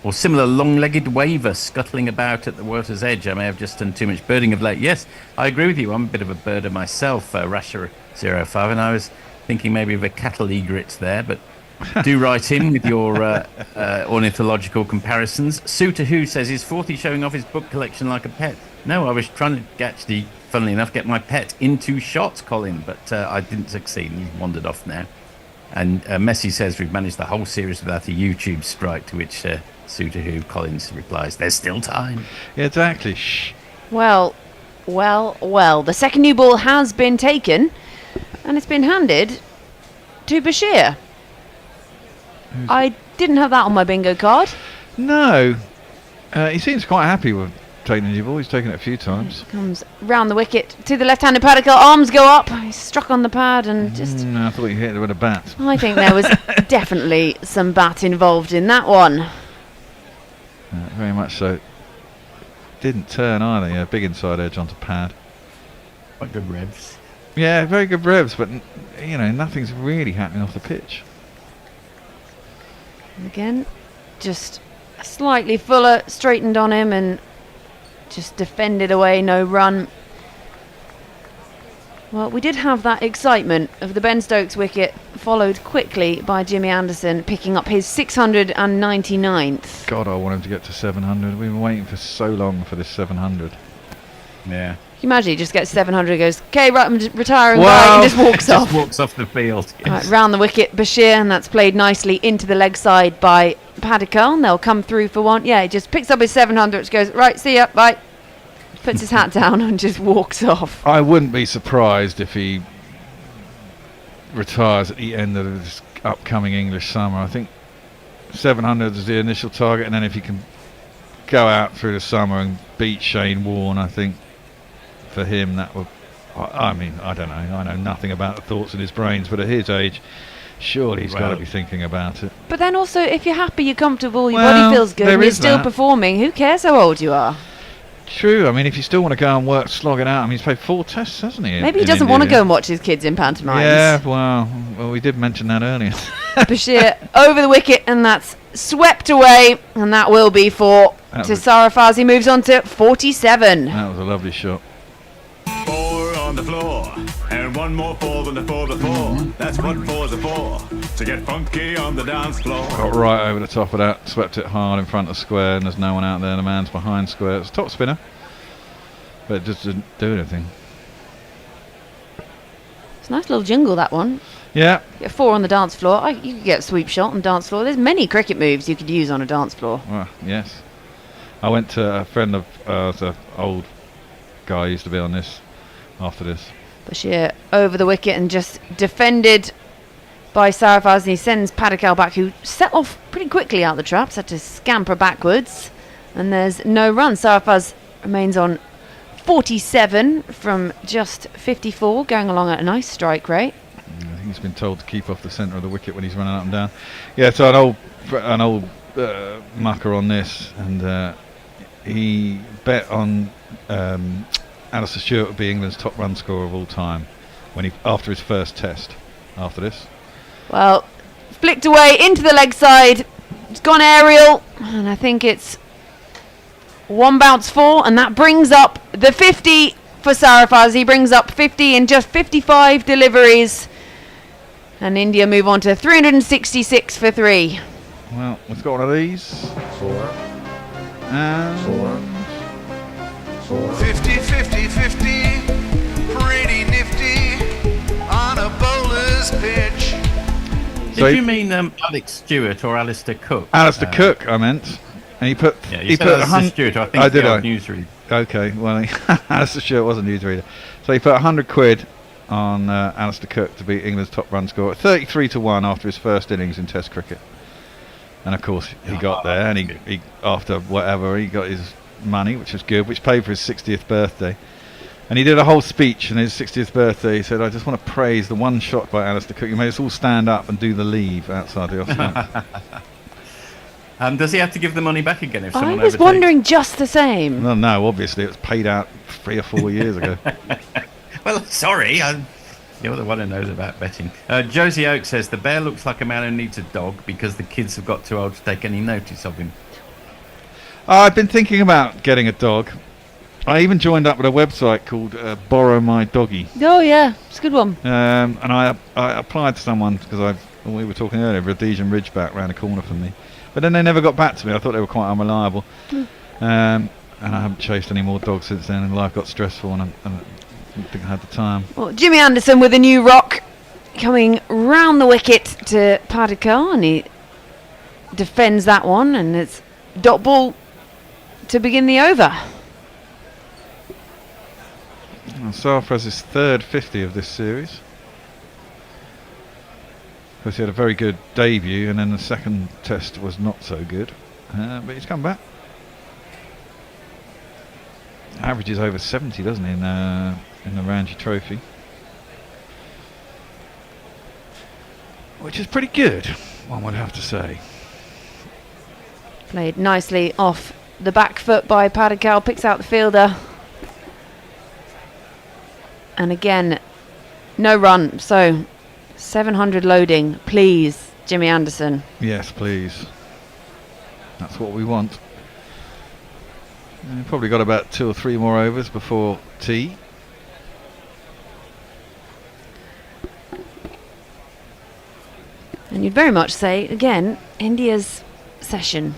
or similar long-legged waver scuttling about at the water's edge. I may have just done too much birding of late. Yes, I agree with you. I'm a bit of a birder myself. Russia 0-5, and I was thinking maybe of a cattle egret there, but do write in with your ornithological comparisons. Suitor Who says, is 40 showing off his book collection like a pet? No, I was trying to actually, funnily enough, get my pet into shots, Colin, but I didn't succeed, and he's wandered off now. And Messi says we've managed the whole series without a YouTube strike, to which Suitor Who Collins replies, there's still time. Yeah, exactly. Shh. Well, the second new ball has been taken, and it's been handed to Bashir. I didn't have that on my bingo card. No. He seems quite happy with taking the new ball. He's taken it a few times. Comes round the wicket to the left-handed Padikkal. Arms go up. He's struck on the pad and just... I thought he hit it with a bat. I think there was definitely some bat involved in that one. Very much so. Didn't turn either. Yeah, big inside edge onto pad. Quite good revs. Yeah, very good revs, but you know, nothing's really happening off the pitch. Again, just slightly fuller, straightened on him and just defended away, no run. Well, we did have that excitement of the Ben Stokes wicket, followed quickly by Jimmy Anderson picking up his 699th. God, I want him to get to 700. We've been waiting for so long for this 700. Yeah. Can you imagine he just gets 700, goes, okay, right, I'm retiring, bye, and just walks off. Just walks off the field. Yes. Right, round the wicket, Bashir, and that's played nicely into the leg side by Padikkal, and they'll come through for 1. Yeah, he just picks up his 700, goes, right, see ya, bye. Puts his hat down and just walks off. I wouldn't be surprised if he retires at the end of this upcoming English summer. I think 700 is the initial target, and then if he can go out through the summer and beat Shane Warne, I think for him that would... I mean, I don't know. I know nothing about the thoughts in his brains, but at his age, surely he's got to be thinking about it. But then also, if you're happy, you're comfortable, your body feels good, and you're still performing, who cares how old you are? True. I mean, if you still want to go and work, slog it out. I mean, he's played 4 tests, hasn't he? Maybe he in doesn't want to India? go and watch his kids in pantomimes. Yeah, well, we did mention that earlier. Bashir over the wicket, and that's swept away, and that will be 4 That to was- Saras. He moves on to 47. That was a lovely shot. 4 on the floor, and one more 4 than the 4 before. That's what 4's are for, to get funky on the dance floor. Got right over the top of that, swept it hard in front of square, and there's no one out there. The man's behind square. It's a top spinner, but it just didn't do anything. It's a nice little jingle, that one. Yeah. Get 4 on the dance floor. You could get a sweep shot on the dance floor. There's many cricket moves you could use on a dance floor. Well, yes. I went to a friend of the old guy who used to be on this after this. Bashir over the wicket and just defended by Sarafaz, and he sends Padikal back, who set off pretty quickly out the traps, had to scamper backwards, and there's no run. Sarafaz remains on 47 from just 54, going along at a nice strike rate. I think he's been told to keep off the centre of the wicket when he's running up and down. Yeah, so an old mucker on this, and he bet on Alistair Stewart would be England's top run scorer of all time after his first test. After this, Well, flicked away into the leg side. It's gone aerial, and I think it's 1 bounce 4, and that brings up the 50 for Sarafaz. He brings up 50 in just 55 deliveries, and India move on to 366 for 3. well, we've got one of these. 4 and 50, 50, 50, pretty nifty on a bowler's pitch. So Did you mean Alex Stewart or Alistair Cook? Alistair Cook, I meant, and he put Yeah, you he said put Alistair Stewart. I think oh, did the I? old newsreader. Okay, well, Alistair Stewart was a newsreader, so he put 100 quid on Alistair Cook to be England's top run scorer, 33 to 1 after his first innings in Test cricket, and of course he got there, and he after whatever he got his money, which was good, which paid for his 60th birthday. And he did a whole speech on his 60th birthday. He said, I just want to praise the one shot by Alistair Cook. You made us all stand up and do the leave outside the off stump. Does he have to give the money back again if I someone was overtakes? wondering just the same. No, obviously it was paid out 3 or 4 years ago. Well, sorry, you're the one who knows about betting. Josie Oak says, the bear looks like a man who needs a dog because the kids have got too old to take any notice of him. I've been thinking about getting a dog. I even joined up with a website called Borrow My Doggy. Oh yeah, it's a good one. And I applied to someone because we were talking earlier, Rhodesian Ridgeback round the corner from me. But then they never got back to me. I thought they were quite unreliable. And I haven't chased any more dogs since then, and life got stressful, and I didn't think I had the time. Well, Jimmy Anderson with a new rock coming round the wicket to Padikal, and he defends that one, and it's dot ball to begin the over. Sarfraz's third 50 of this series. Of course, he had a very good debut, and then the second test was not so good. But he's come back. Averages over 70, doesn't he, in the Ranji Trophy? Which is pretty good, one would have to say. Played nicely off the back foot by Padikal, picks out the fielder. And again, no run, so 700 loading, please, Jimmy Anderson. Yes, please. That's what we want. Probably got about 2 or 3 more overs before tea. And you'd very much say, again, India's session.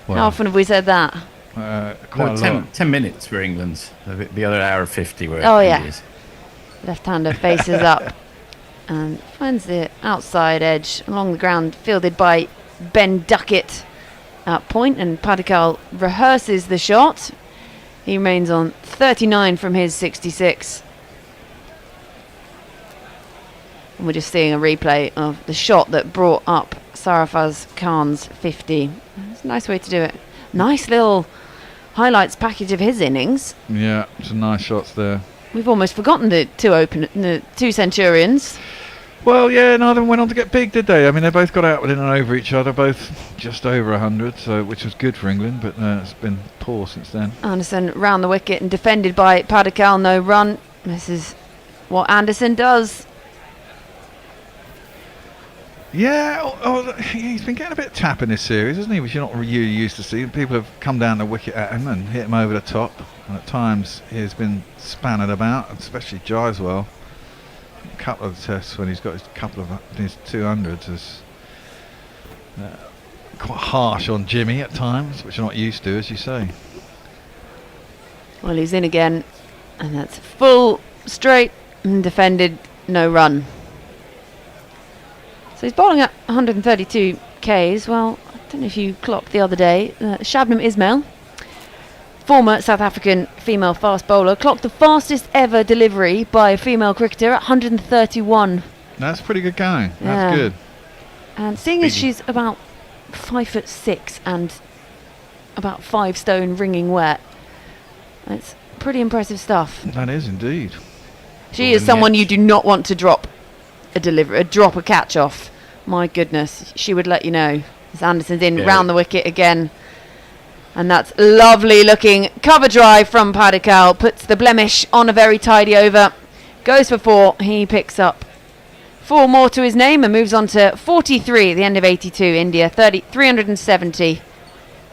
Well, How often have we said that? Quite a lot. 10 minutes for England's. The other hour of 50 were Oh, yeah. India's. Left-hander faces up and finds the outside edge along the ground, fielded by Ben Duckett at point, and Padikal rehearses the shot. He remains on 39 from his 66. And we're just seeing a replay of the shot that brought up Sarafaz Khan's 50. It's a nice way to do it. Nice little highlights package of his innings. Yeah, some nice shots there. We've almost forgotten the two Centurions. Well, yeah, neither of them went on to get big, did they? I mean, they both got out within and over each other, both just over 100, so which was good for England, but it's been poor since then. Anderson round the wicket and defended by Padikkal, no run. This is what Anderson does. Yeah, he's been getting a bit of tap in this series, hasn't he? Which you're not really used to seeing. People have come down the wicket at him and hit him over the top, and at times he's been spanned about, especially Jaiswal. A couple of the tests when he's got his 200s is quite harsh on Jimmy at times, which you're not used to, as you say. Well, he's in again, and that's full straight and defended, no run. So he's bowling at 132 Ks. Well, I don't know if you clocked the other day, Shabnam Ismail, former South African female fast bowler, clocked the fastest ever delivery by a female cricketer at 131. That's pretty good going. Yeah. That's good. And seeing as she's about 5'6" and about 5 stone wringing wet, it's pretty impressive stuff. That is indeed. She is someone you do not want to drop a catch off. My goodness, she would let you know. As Anderson's in round the wicket again. And that's lovely looking cover drive from Padikkal. Puts the blemish on a very tidy over. Goes for 4. He picks up 4 more to his name and moves on to 43 at the end of 82. India 370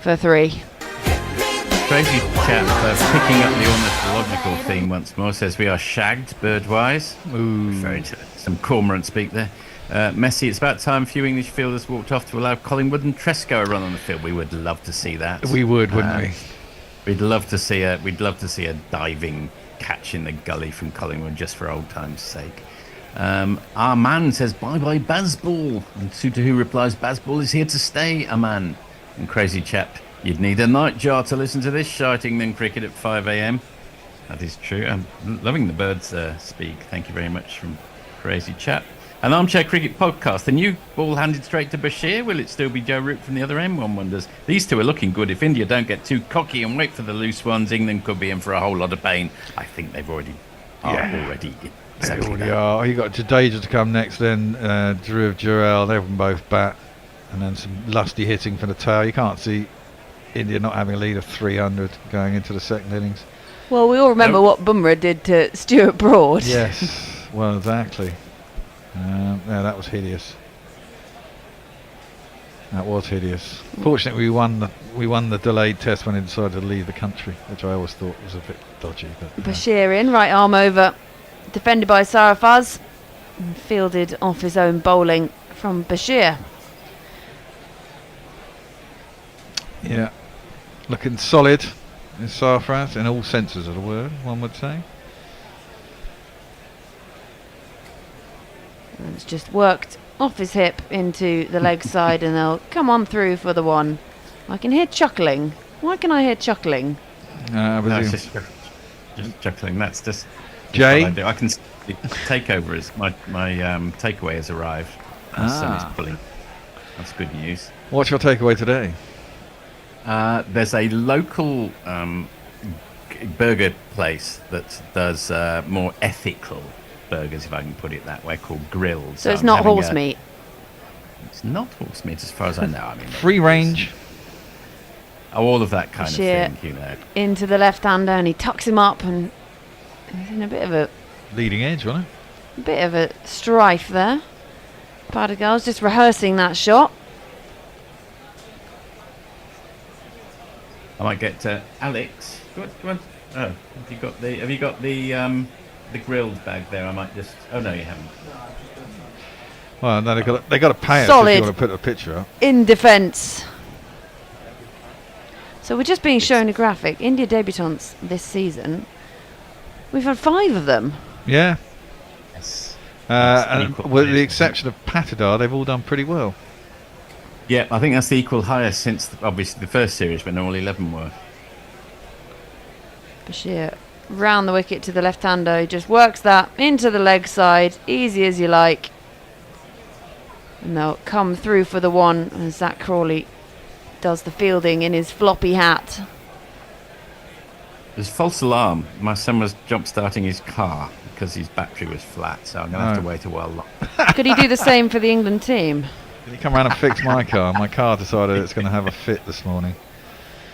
for 3. Crazy chap picking up the ornithological theme once more. Says we are shagged bird-wise. Referring to some cormorant speak there. Messi, it's about time a few English fielders walked off to allow Collingwood and Tresco a run on the field. We would love to see that. We would, wouldn't we? We'd love to see a diving catch in the gully from Collingwood just for old times' sake. Our man says bye bye Bazball, and Sutahu replies Bazball is here to stay, a man. And crazy chap, you'd need a nightjar to listen to this shite England cricket at 5 a.m. That is true. I'm loving the birds speak. Thank you very much from crazy chap. An armchair cricket podcast. The new ball handed straight to Bashir. Will it still be Joe Root from the other end? One wonders. These two are looking good. If India don't get too cocky and wait for the loose ones, England could be in for a whole lot of pain. I think they've already already. Exactly they already are. You got Jadeja to come next, then Dhruv Jurel. They can both bat, and then some lusty hitting from the tail. You can't see India not having a lead of 300 going into the second innings. Well, we all remember what Bumrah did to Stuart Broad. Yes, well, exactly. Yeah, that was hideous. That was hideous. Fortunately, we won the delayed test when he decided to leave the country, which I always thought was a bit dodgy. But Bashir in, right arm over, defended by Saras, and fielded off his own bowling from Bashir. Yeah, looking solid in Sarfraz in all senses of the word, one would say. And it's just worked off his hip into the leg side, and they'll come on through for the 1. I can hear chuckling. Why can I hear chuckling? That's just chuckling. That's just Jay. What I do. I can see the takeover is my takeaway has arrived. My son is pulling. That's good news. What's your takeaway today? There's a local burger place that does more ethical burgers, if I can put it that way, called Gill. So it's not horse meat? It's not horse meat as far as I know. I mean, free range. All of that kind of thing, you know. Into the left-hander, and he tucks him up, and he's in a bit of a... leading edge, wasn't it? A bit of a strife there. Padikal's just rehearsing that shot. I might get Alex. Go on. Oh, have you got the grilled bag there? I might just. Oh no, you haven't. Well, no, they got to pay us Solid if you want to put a picture up. In defence. So we're just being shown a graphic. India debutants this season. We've had 5 of them. Yeah. Yes. And with the exception of Patidar, they've all done pretty well. Yeah, I think that's the equal highest since obviously the first series when all 11 were. Bashir round the wicket to the left-hander. He just works that into the leg side, easy as you like. And they'll come through for the 1 as Zach Crawley does the fielding in his floppy hat. There's false alarm. My son was jump starting his car because his battery was flat, so I'm going to have to wait a while longer. Could he do the same for the England team? Can you come around and fix my car? My car decided it's going to have a fit this morning.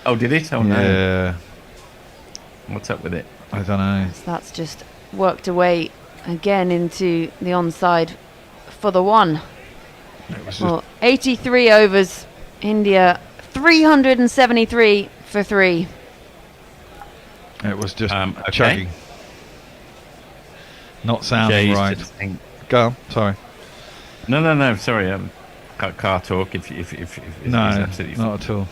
Oh, did it? Oh, no. Yeah. What's up with it? I don't know. So that's just worked away again into the onside for the one. Well, 83 overs, India 373 for 3. It was just okay. chugging. Not sounding Jay's right. just saying- Go on, sorry. No. Sorry. Car talk. If No, absolutely not at all.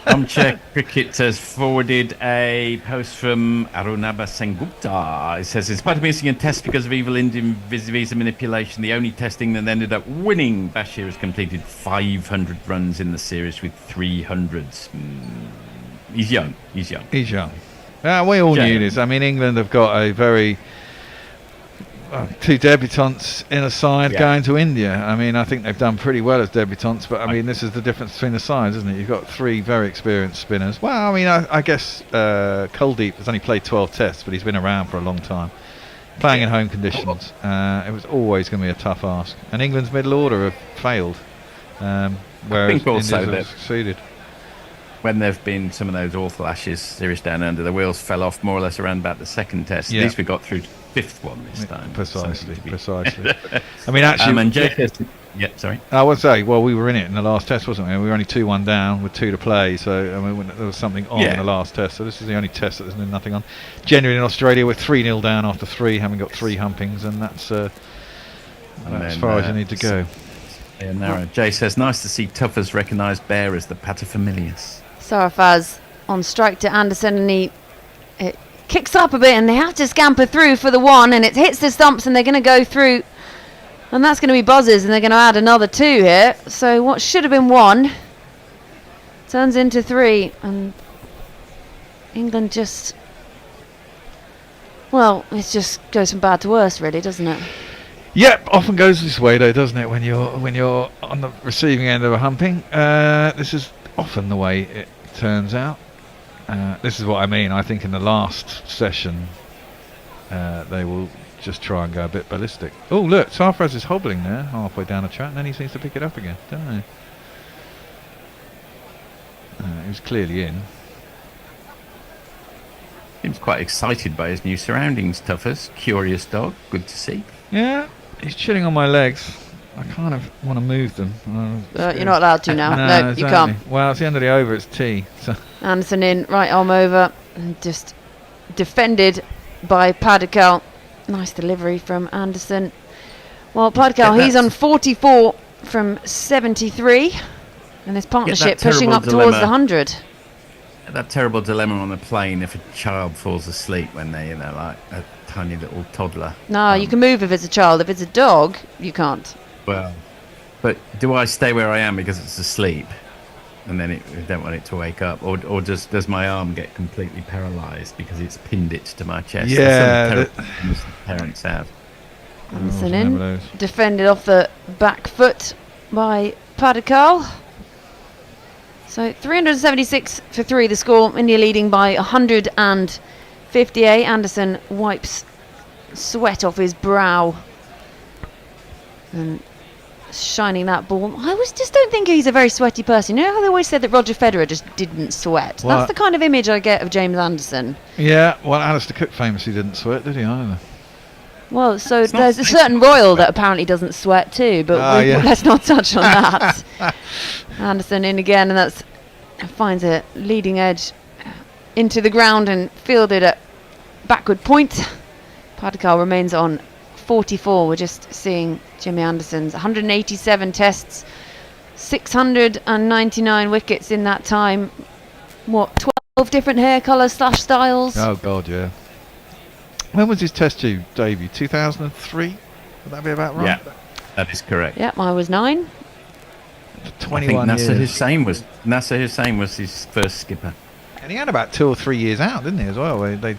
Armchair Cricket has forwarded a post from Arunabha Sengupta. It says, in spite of missing a test because of evil Indian visa manipulation, the only testing that ended up winning, Bashir has completed 500 runs in the series with 300s. He's young. He's young. We all Jay. knew this. I mean, England have got a very... two debutants in a side going to India. I mean, I think they've done pretty well as debutants, but I mean, this is the difference between the sides, isn't it? You've got 3 very experienced spinners. Well, I mean, I guess Kuldeep has only played 12 tests, but he's been around for a long time, playing in home conditions. It was always going to be a tough ask. And England's middle order have failed, whereas think also India's that- have succeeded. When there have been some of those awful Ashes series down under, the wheels fell off more or less around about the second test. Yeah. At least we got through to the 5th one this time. Precisely. I mean, actually... and Jay says, yeah, sorry. I would say, well, we were in it in the last test, wasn't we? We were only 2-1 down with 2 to play, so I mean, there was something on in the last test. So this is the only test that there's nothing on. Generally in Australia, we're 3-0 down after 3, having got 3 humpings, and that's as far as you need to go. Yeah, narrow. Jay says, nice to see Tuffers recognise Bear as the paterfamilias. Sarafaz on strike to Anderson, and it kicks up a bit, and they have to scamper through for the one, and it hits the stumps, and they're going to go through, and that's going to be buzzers, and they're going to add another 2 here. So what should have been 1 turns into 3, and England just, well, it just goes from bad to worse, really, doesn't it? Yep, often goes this way though, doesn't it? When you're on the receiving end of a humping, this is often the way it turns out. This is what I mean. I think in the last session, they will just try and go a bit ballistic. Oh, look, Sarfraz is hobbling there halfway down the track, and then he seems to pick it up again. Don't know. He was clearly in. Seems quite excited by his new surroundings, Tuffers. Curious dog. Good to see. Yeah, he's chilling on my legs. I kind of want to move them. You're not allowed to now. No, exactly. you can't. Well, it's the end of the over. It's tea. So. Anderson in, right arm over, and just defended by Padikal. Nice delivery from Anderson. Well, Padikal, he's on 44 from 73, and this partnership pushing up towards the 100. That terrible dilemma on the plane if a child falls asleep when they're, like a tiny little toddler. No, you can move if it's a child. If it's a dog, you can't. Well, but do I stay where I am because it's asleep, and then I don't want it to wake up, or does my arm get completely paralysed because it's pinned it to my chest? Yeah, That's some terrible things parents have. Anderson in, defended off the back foot by Padikal. So 376 for 3 the score. India leading by 158. Anderson wipes sweat off his brow and shining that ball. I just don't think he's a very sweaty person. You know how they always said that Roger Federer just didn't sweat? Well, that's the kind of image I get of James Anderson. Yeah, well, Alistair Cook famously didn't sweat, did he, either? Well, so there's a certain royal that apparently doesn't sweat too, but let's not touch on that. Anderson in again, and that's finds a leading edge into the ground and fielded at backward point. Padikal remains on 44. We're just seeing Jimmy Anderson's 187 tests, 699 wickets in that time. What, 12 different hair colours / styles? Oh, God, yeah. When was his test tube debut? 2003? Would that be about right? Yeah, that is correct. Yeah, I was 9. 21 I think years. Nasser Hussain was his first skipper. And he had about 2 or 3 years out, didn't he, as well? They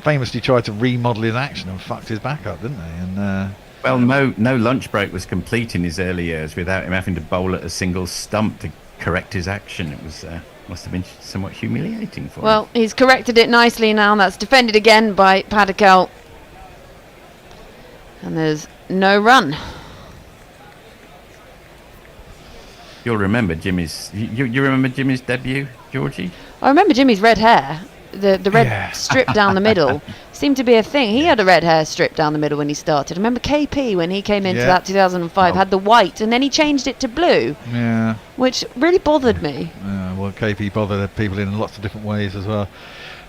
famously tried to remodel his action and fucked his back up, didn't they? And well, no lunch break was complete in his early years without him having to bowl at a single stump to correct his action. It was Must have been somewhat humiliating for him. Well, he's corrected it nicely now, and that's defended again by Padikel. And there's no run. You'll remember Jimmy's. You remember Jimmy's debut, Georgie? I remember Jimmy's red hair. The red strip down the middle seemed to be a thing. He had a red hair strip down the middle when he started. I remember KP when he came into that 2005 had the white, and then he changed it to blue. Yeah. Which really bothered me. Well, KP bothered people in lots of different ways as well.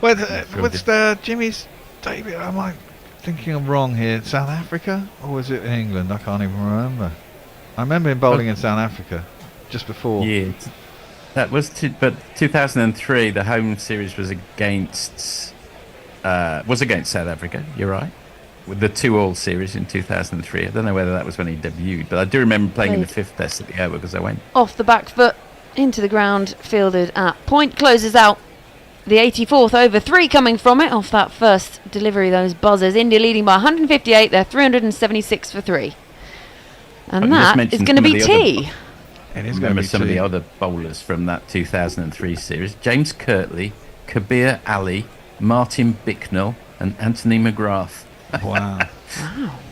Well, what's Jimmy's debut? Am I thinking I'm wrong here? South Africa, or was it in England? I can't even remember. I remember him bowling in South Africa just before. Yeah. That was, but 2003. The home series was against South Africa. You're right, with the 2-all series in 2003. I don't know whether that was when he debuted, but I do remember playing in the 5th Test at the Oval because I went off the back foot into the ground, fielded at point, closes out the 84th over. 3 coming from it off that first delivery. Those buzzers. India leading by 158. They're 376 for 3, and that is going to be tea. It is remember some of the other bowlers from that 2003 series: James Kirtley, Kabir Ali, Martin Bicknell, and Anthony McGrath. Wow.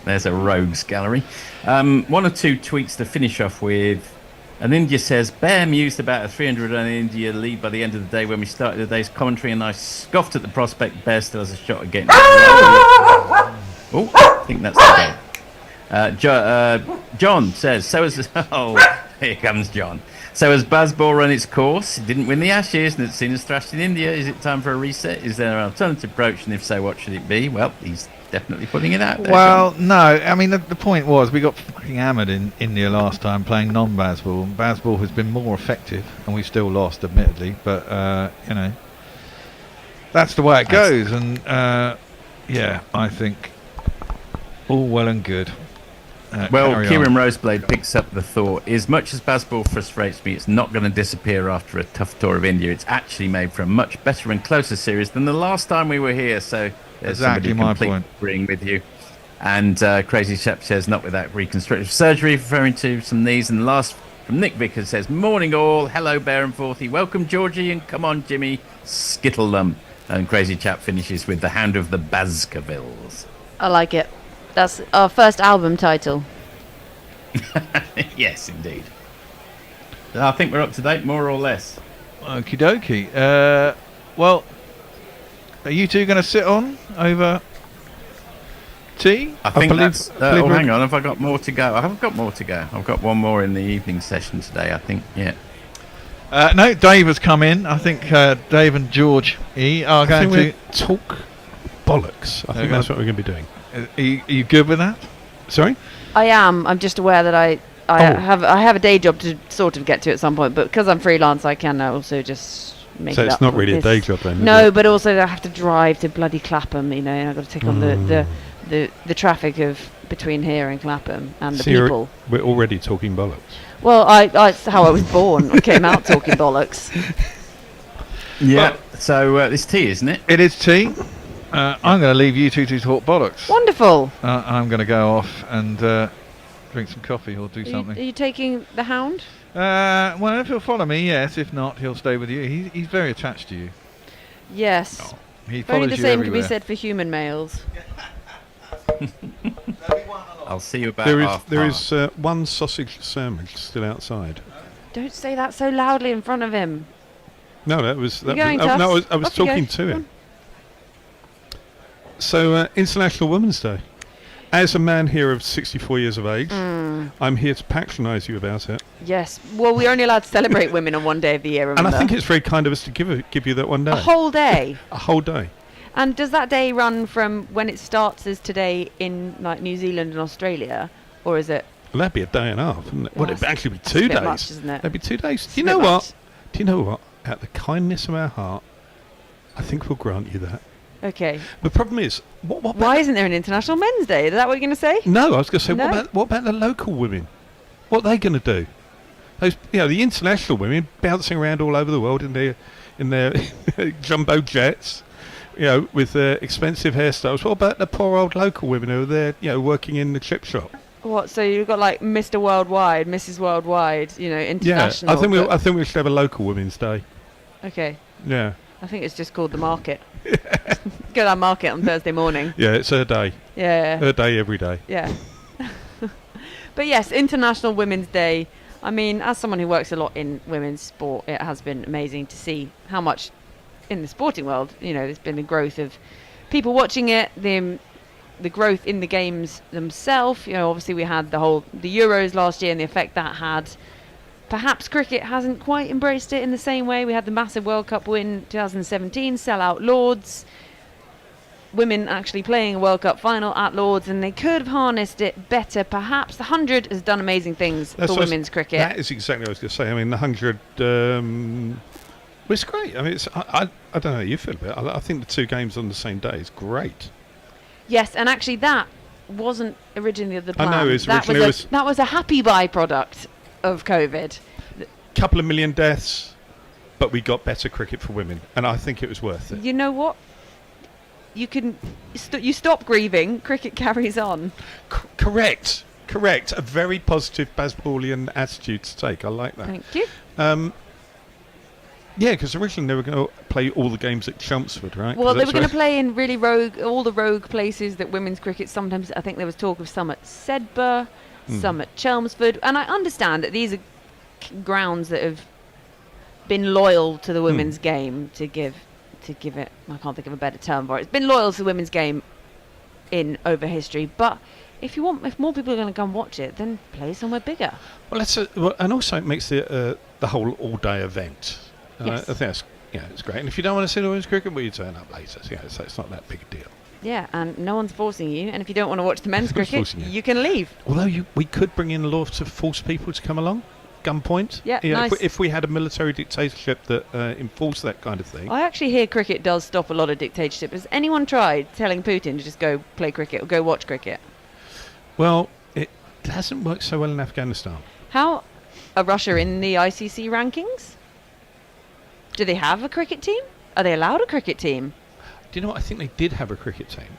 There's a rogues gallery. 1 or 2 tweets to finish off with. And India says, Bear mused about a 300-run India lead by the end of the day when we started the day's commentary, and I scoffed at the prospect. Bear still has a shot again. Oh, I think that's the game. John says, so as... Oh... Here comes John. So has Bazball run its course? It didn't win the Ashes and it's seen as thrashed in India. Is it time for a reset? Is there an alternative approach? And if so, what should it be? Well, he's definitely putting it out there. Well, no. I mean, the point was we got fucking hammered in India last time playing non-Bazball. And Bazball has been more effective and we still lost, admittedly. But, you know, that's the way it goes. And, yeah, I think all well and good. Well, Kieran Roseblade picks up the thought. As much as Bazball frustrates me, it's not going to disappear after a tough tour of India. It's actually made for a much better and closer series than the last time we were here. So there's exactly my point. Agreeing with you. And Crazy Chap says, not without reconstructive surgery, referring to some knees. And last from Nick Vickers says, morning all. Hello, Bear and Forthy. Welcome, Georgie. And come on, Jimmy. Skittle them. And Crazy Chap finishes with the Hound of the Baskervilles. I like it. That's our first album title. Yes, indeed. I think we're up to date, more or less. Okie dokie. Well, are you two going to sit on over tea? I think that's... hang on, have I got more to go? I haven't got more to go. I've got one more in the evening session today, I think, yeah. No, Dave has come in. I think Dave and George are going to... talk bollocks. I think that's what we're going to be doing. Are you good with that? Sorry? I am. I'm just aware that I have a day job to sort of get to at some point, but because I'm freelance, I can also just make so it up. So it's not really a day job then? No, but also I have to drive to bloody Clapham, you know, and I've got to take on the traffic of between here and Clapham and the people. We're already talking bollocks. Well, it's how I was born. I came out talking bollocks. Yeah. So it's tea, isn't it? It is tea. I'm going to leave you two to talk bollocks. Wonderful. I'm going to go off and drink some coffee or do something. Are you taking the hound? Well, if he'll follow me, yes. If not, he'll stay with you. He's very attached to you. Yes. Oh, he Only follows the you same everywhere. can be said for human males. I'll see you about There is one sausage sandwich still outside. Don't say that so loudly in front of him. No, that was... I was talking to him. So, International Women's Day. As a man here of 64 years of age, I'm here to patronise you about it. Yes. Well, we're only allowed to celebrate women on one day of the year, remember? And I think it's very kind of us to give you that one day. A whole day? A whole day. And does that day run from when it starts as today in like New Zealand and Australia, or is it? Well, that'd be a day and a half, wouldn't it? Well, well, it'd actually be 2 days. Bit much, isn't it? That'd be 2 days. It's Do you know what? Do you know what? Out of the kindness of our heart, I think we'll grant you that. Okay. The problem is, why isn't there an International Men's Day? Is that what you're going to say? No, I was going to say, No. what about the local women? What are they going to do? Those, the international women bouncing around all over the world in their jumbo jets, with their expensive hairstyles. What about the poor old local women who are there, working in the chip shop? What? So you've got like Mr. Worldwide, Mrs. Worldwide, international. Yeah, I think we should have a local Women's Day. Okay. Yeah. I think it's just called the market. Go to that market on Thursday morning. Yeah, it's her day. Yeah. Her day every day. Yeah. But yes, International Women's Day. I mean, as someone who works a lot in women's sport, it has been amazing to see how much in the sporting world, there's been a growth of people watching it, the growth in the games themselves. Obviously we had the Euros last year and the effect that had. Perhaps cricket hasn't quite embraced it in the same way. We had the massive World Cup win 2017, sell-out Lords. Women actually playing a World Cup final at Lords, and they could have harnessed it better. Perhaps the 100 has done amazing things for women's cricket. That is exactly what I was going to say. I mean, the 100 was great. I mean, I don't know how you feel about it. I think the two games on the same day is great. Yes, and actually that wasn't originally the plan. I know, that was a happy byproduct of COVID. Couple of million deaths, but we got better cricket for women, and I think it was worth it. You know what? You stop grieving. Cricket carries on. Correct. A very positive Bazballian attitude to take. I like that. Thank you. Yeah, because originally they were going to play all the games at Chelmsford, right? Well, they were going to play in really all the rogue places that women's cricket sometimes. I think there was talk of some at Sedbergh, some at Chelmsford, and I understand that these are grounds that have been loyal to the women's game. To give it, I can't think of a better term for it. It's been loyal to the women's game over history, but if more people are going to come watch it, then play somewhere bigger. Well, and also it makes the whole all-day event. Yes. I think that's it's great. And if you don't want to see the women's cricket, well, you turn up later. So it's not that big a deal. Yeah, and no one's forcing you. And if you don't want to watch the men's cricket, you can leave. Although we could bring in a law to force people to come along, gunpoint. Yeah, nice. If we had a military dictatorship that enforced that kind of thing. I actually hear cricket does stop a lot of dictatorship. Has anyone tried telling Putin to just go play cricket or go watch cricket? Well, it hasn't worked so well in Afghanistan. How are Russia in the ICC rankings? Do they have a cricket team? Are they allowed a cricket team? Do you know what? I think they did have a cricket team.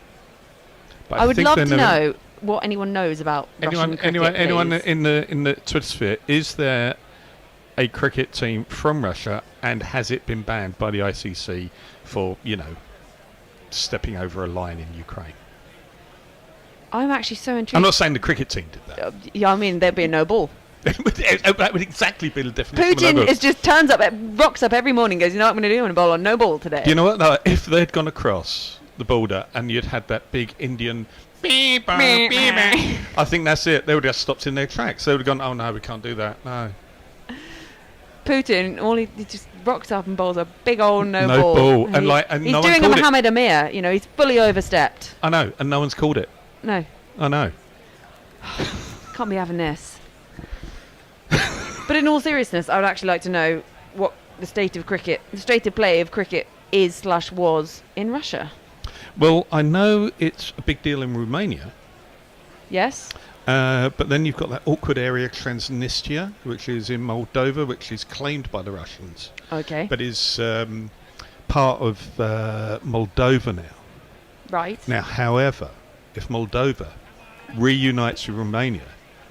But I would love to know what anyone knows about Russian cricket. Anyone in the Twitter sphere, is there a cricket team from Russia, and has it been banned by the ICC for stepping over a line in Ukraine? I'm actually so intrigued. I'm not saying the cricket team did that. Yeah, I mean there'd be a no ball. That would exactly be the definition. Putin just turns up, rocks up every morning, goes, you know what I'm going to do? I'm going to bowl on no ball today. You know what? No, if they'd gone across the border and you'd had that big Indian beep, I think that's it. They would have stopped in their tracks. They would have gone, oh no, we can't do that. No. Putin, he just rocks up and bowls a big old no ball. And he's no doing a Mohammed Amir. He's fully overstepped. I know, and no one's called it. No. I know. Can't be having this. But in all seriousness, I would actually like to know what the state of play of cricket is/was in Russia. Well, I know it's a big deal in Romania. Yes. But then you've got that awkward area, Transnistria, which is in Moldova, which is claimed by the Russians. Okay. But is part of Moldova now. Right. Now, however, if Moldova reunites with Romania,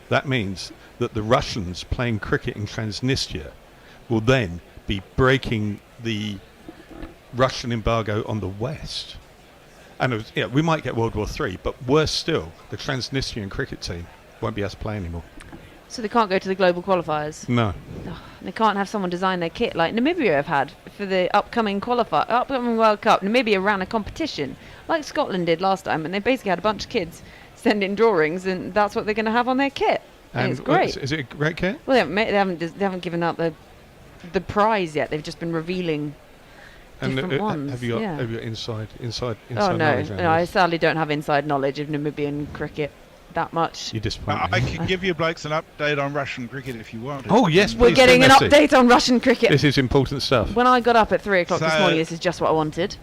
that means that the Russians playing cricket in Transnistria will then be breaking the Russian embargo on the West. And we might get World War III, but worse still, the Transnistrian cricket team won't be able to play anymore. So they can't go to the global qualifiers? No. They can't have someone design their kit like Namibia have had for the upcoming World Cup. Namibia ran a competition like Scotland did last time, and they basically had a bunch of kids send in drawings, and that's what they're going to have on their kit. And it's great. Is it a great kit? Well, they haven't given out the prize yet. They've just been revealing different ones. Have you got inside Oh knowledge? No, I sadly don't have inside knowledge of Namibian cricket that much. You disappoint me. I can give you blokes an update on Russian cricket if you want. Oh yes, we're getting an update on Russian cricket. This is important stuff. When I got up at 3 o'clock this morning, this is just what I wanted.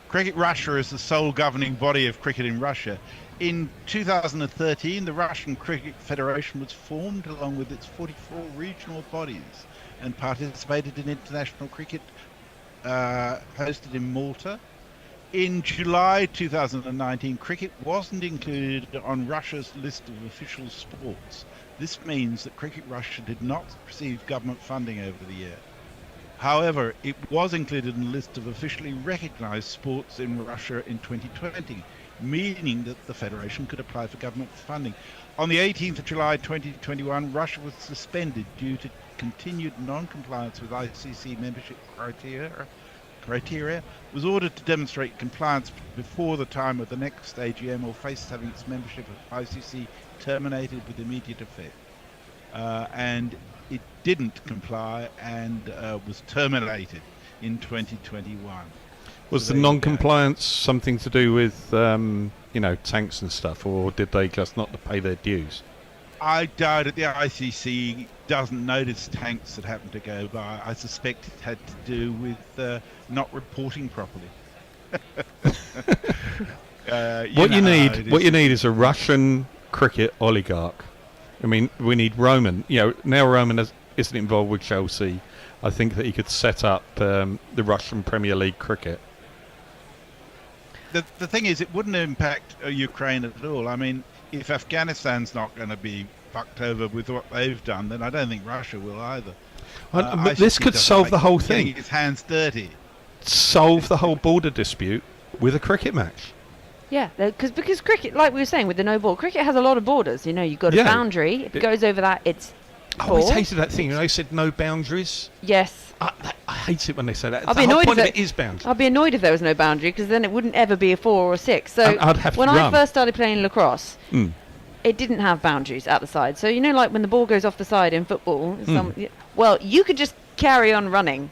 Cricket Russia is the sole governing body of cricket in Russia. In 2013, the Russian Cricket Federation was formed along with its 44 regional bodies and participated in international cricket hosted in Malta. In July 2019, cricket wasn't included on Russia's list of official sports. This means that Cricket Russia did not receive government funding over the year. However, it was included in the list of officially recognized sports in Russia in 2020, meaning that the federation could apply for government funding. On the 18th of July 2021, Russia was suspended due to continued non-compliance with ICC membership criteria, was ordered to demonstrate compliance before the time of the next AGM, or face having its membership of ICC terminated with immediate effect. And it didn't comply and was terminated in 2021. Was So the there you go. non-compliance something to do with, tanks and stuff, or did they just not pay their dues? I doubt that the ICC doesn't notice tanks that happen to go by. I suspect it had to do with not reporting properly. What you need is a Russian cricket oligarch. I mean, we need Roman. Now Roman isn't involved with Chelsea. I think that he could set up the Russian Premier League cricket. The thing is, it wouldn't impact Ukraine at all. I mean, if Afghanistan's not going to be fucked over with what they've done, then I don't think Russia will either. But this could solve the whole thing. Getting his hands dirty. Solve the whole border dispute with a cricket match. Yeah, because cricket, like we were saying with the no ball, cricket has a lot of borders. You've got a boundary. If it goes over that, it's I always hated that thing. They said no boundaries. Yes. I hate it when they say that. I'll The be whole annoyed point if of it is boundary. I'd be annoyed if there was no boundary, because then it wouldn't ever be a 4 or a 6. So And I'd have to when I run. first started playing lacrosse, Mm. it didn't have boundaries at the side. So like when the ball goes off the side in football, well, you could just carry on running.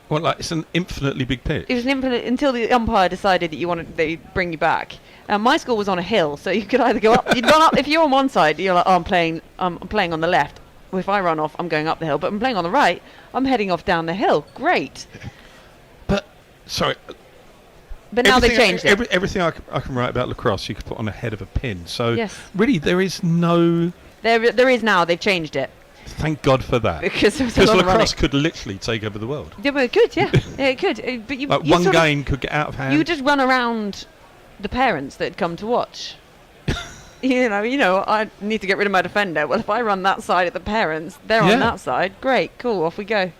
Well, it's an infinitely big pitch. It was an infinite until the umpire decided that they bring you back. My school was on a hill, so you could either go up. You'd run up if you're on one side. You're like, I'm playing on the left. Well, if I run off, I'm going up the hill. But I'm playing on the right. I'm heading off down the hill. Great. Sorry. But now they've changed it. Everything I can write about lacrosse, you could put on the head of a pin. So Yes. really, there is no. There is now. They've changed it. Thank God for that. Because there was a lot of lacrosse running. could literally take over the world. Yeah, but it could. Yeah, yeah it could. But you, Like you one sort of- game could get out of hand. You just run around the parents that had come to watch. I need to get rid of my defender. Well, if I run that side at the parents, they're Yeah. on that side. Great, cool, off we go.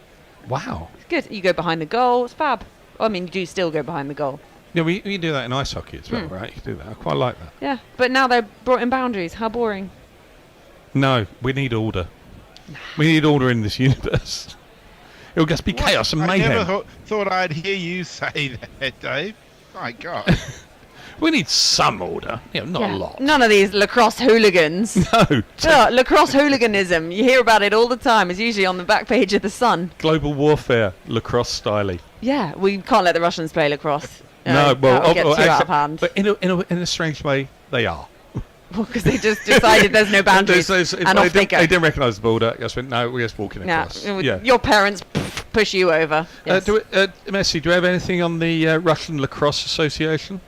Wow. It's good. You go behind the goal. It's fab. I mean, you do still go behind the goal. Yeah, we do that in ice hockey as well, right? You can do that. I quite like that. Yeah, but now they've brought in boundaries. How boring. No, we need order. We need order in this universe. It'll just be chaos and I mayhem. never thought I'd hear you say that, Dave. My God. We need some order. Not a lot. None of these lacrosse hooligans. No. Lacrosse hooliganism. You hear about it all the time. It's usually on the back page of the Sun. Global warfare, lacrosse styling. Yeah, we can't let the Russians play lacrosse. No, that'll get too out of hand. But in a strange way, they are. Well, because they just decided there's no boundaries, and off they go. They didn't recognise the border. Just went, no, we're just walking across. Yeah. Your parents push you over. Yes. Messi, do we have anything on the Russian Lacrosse Association?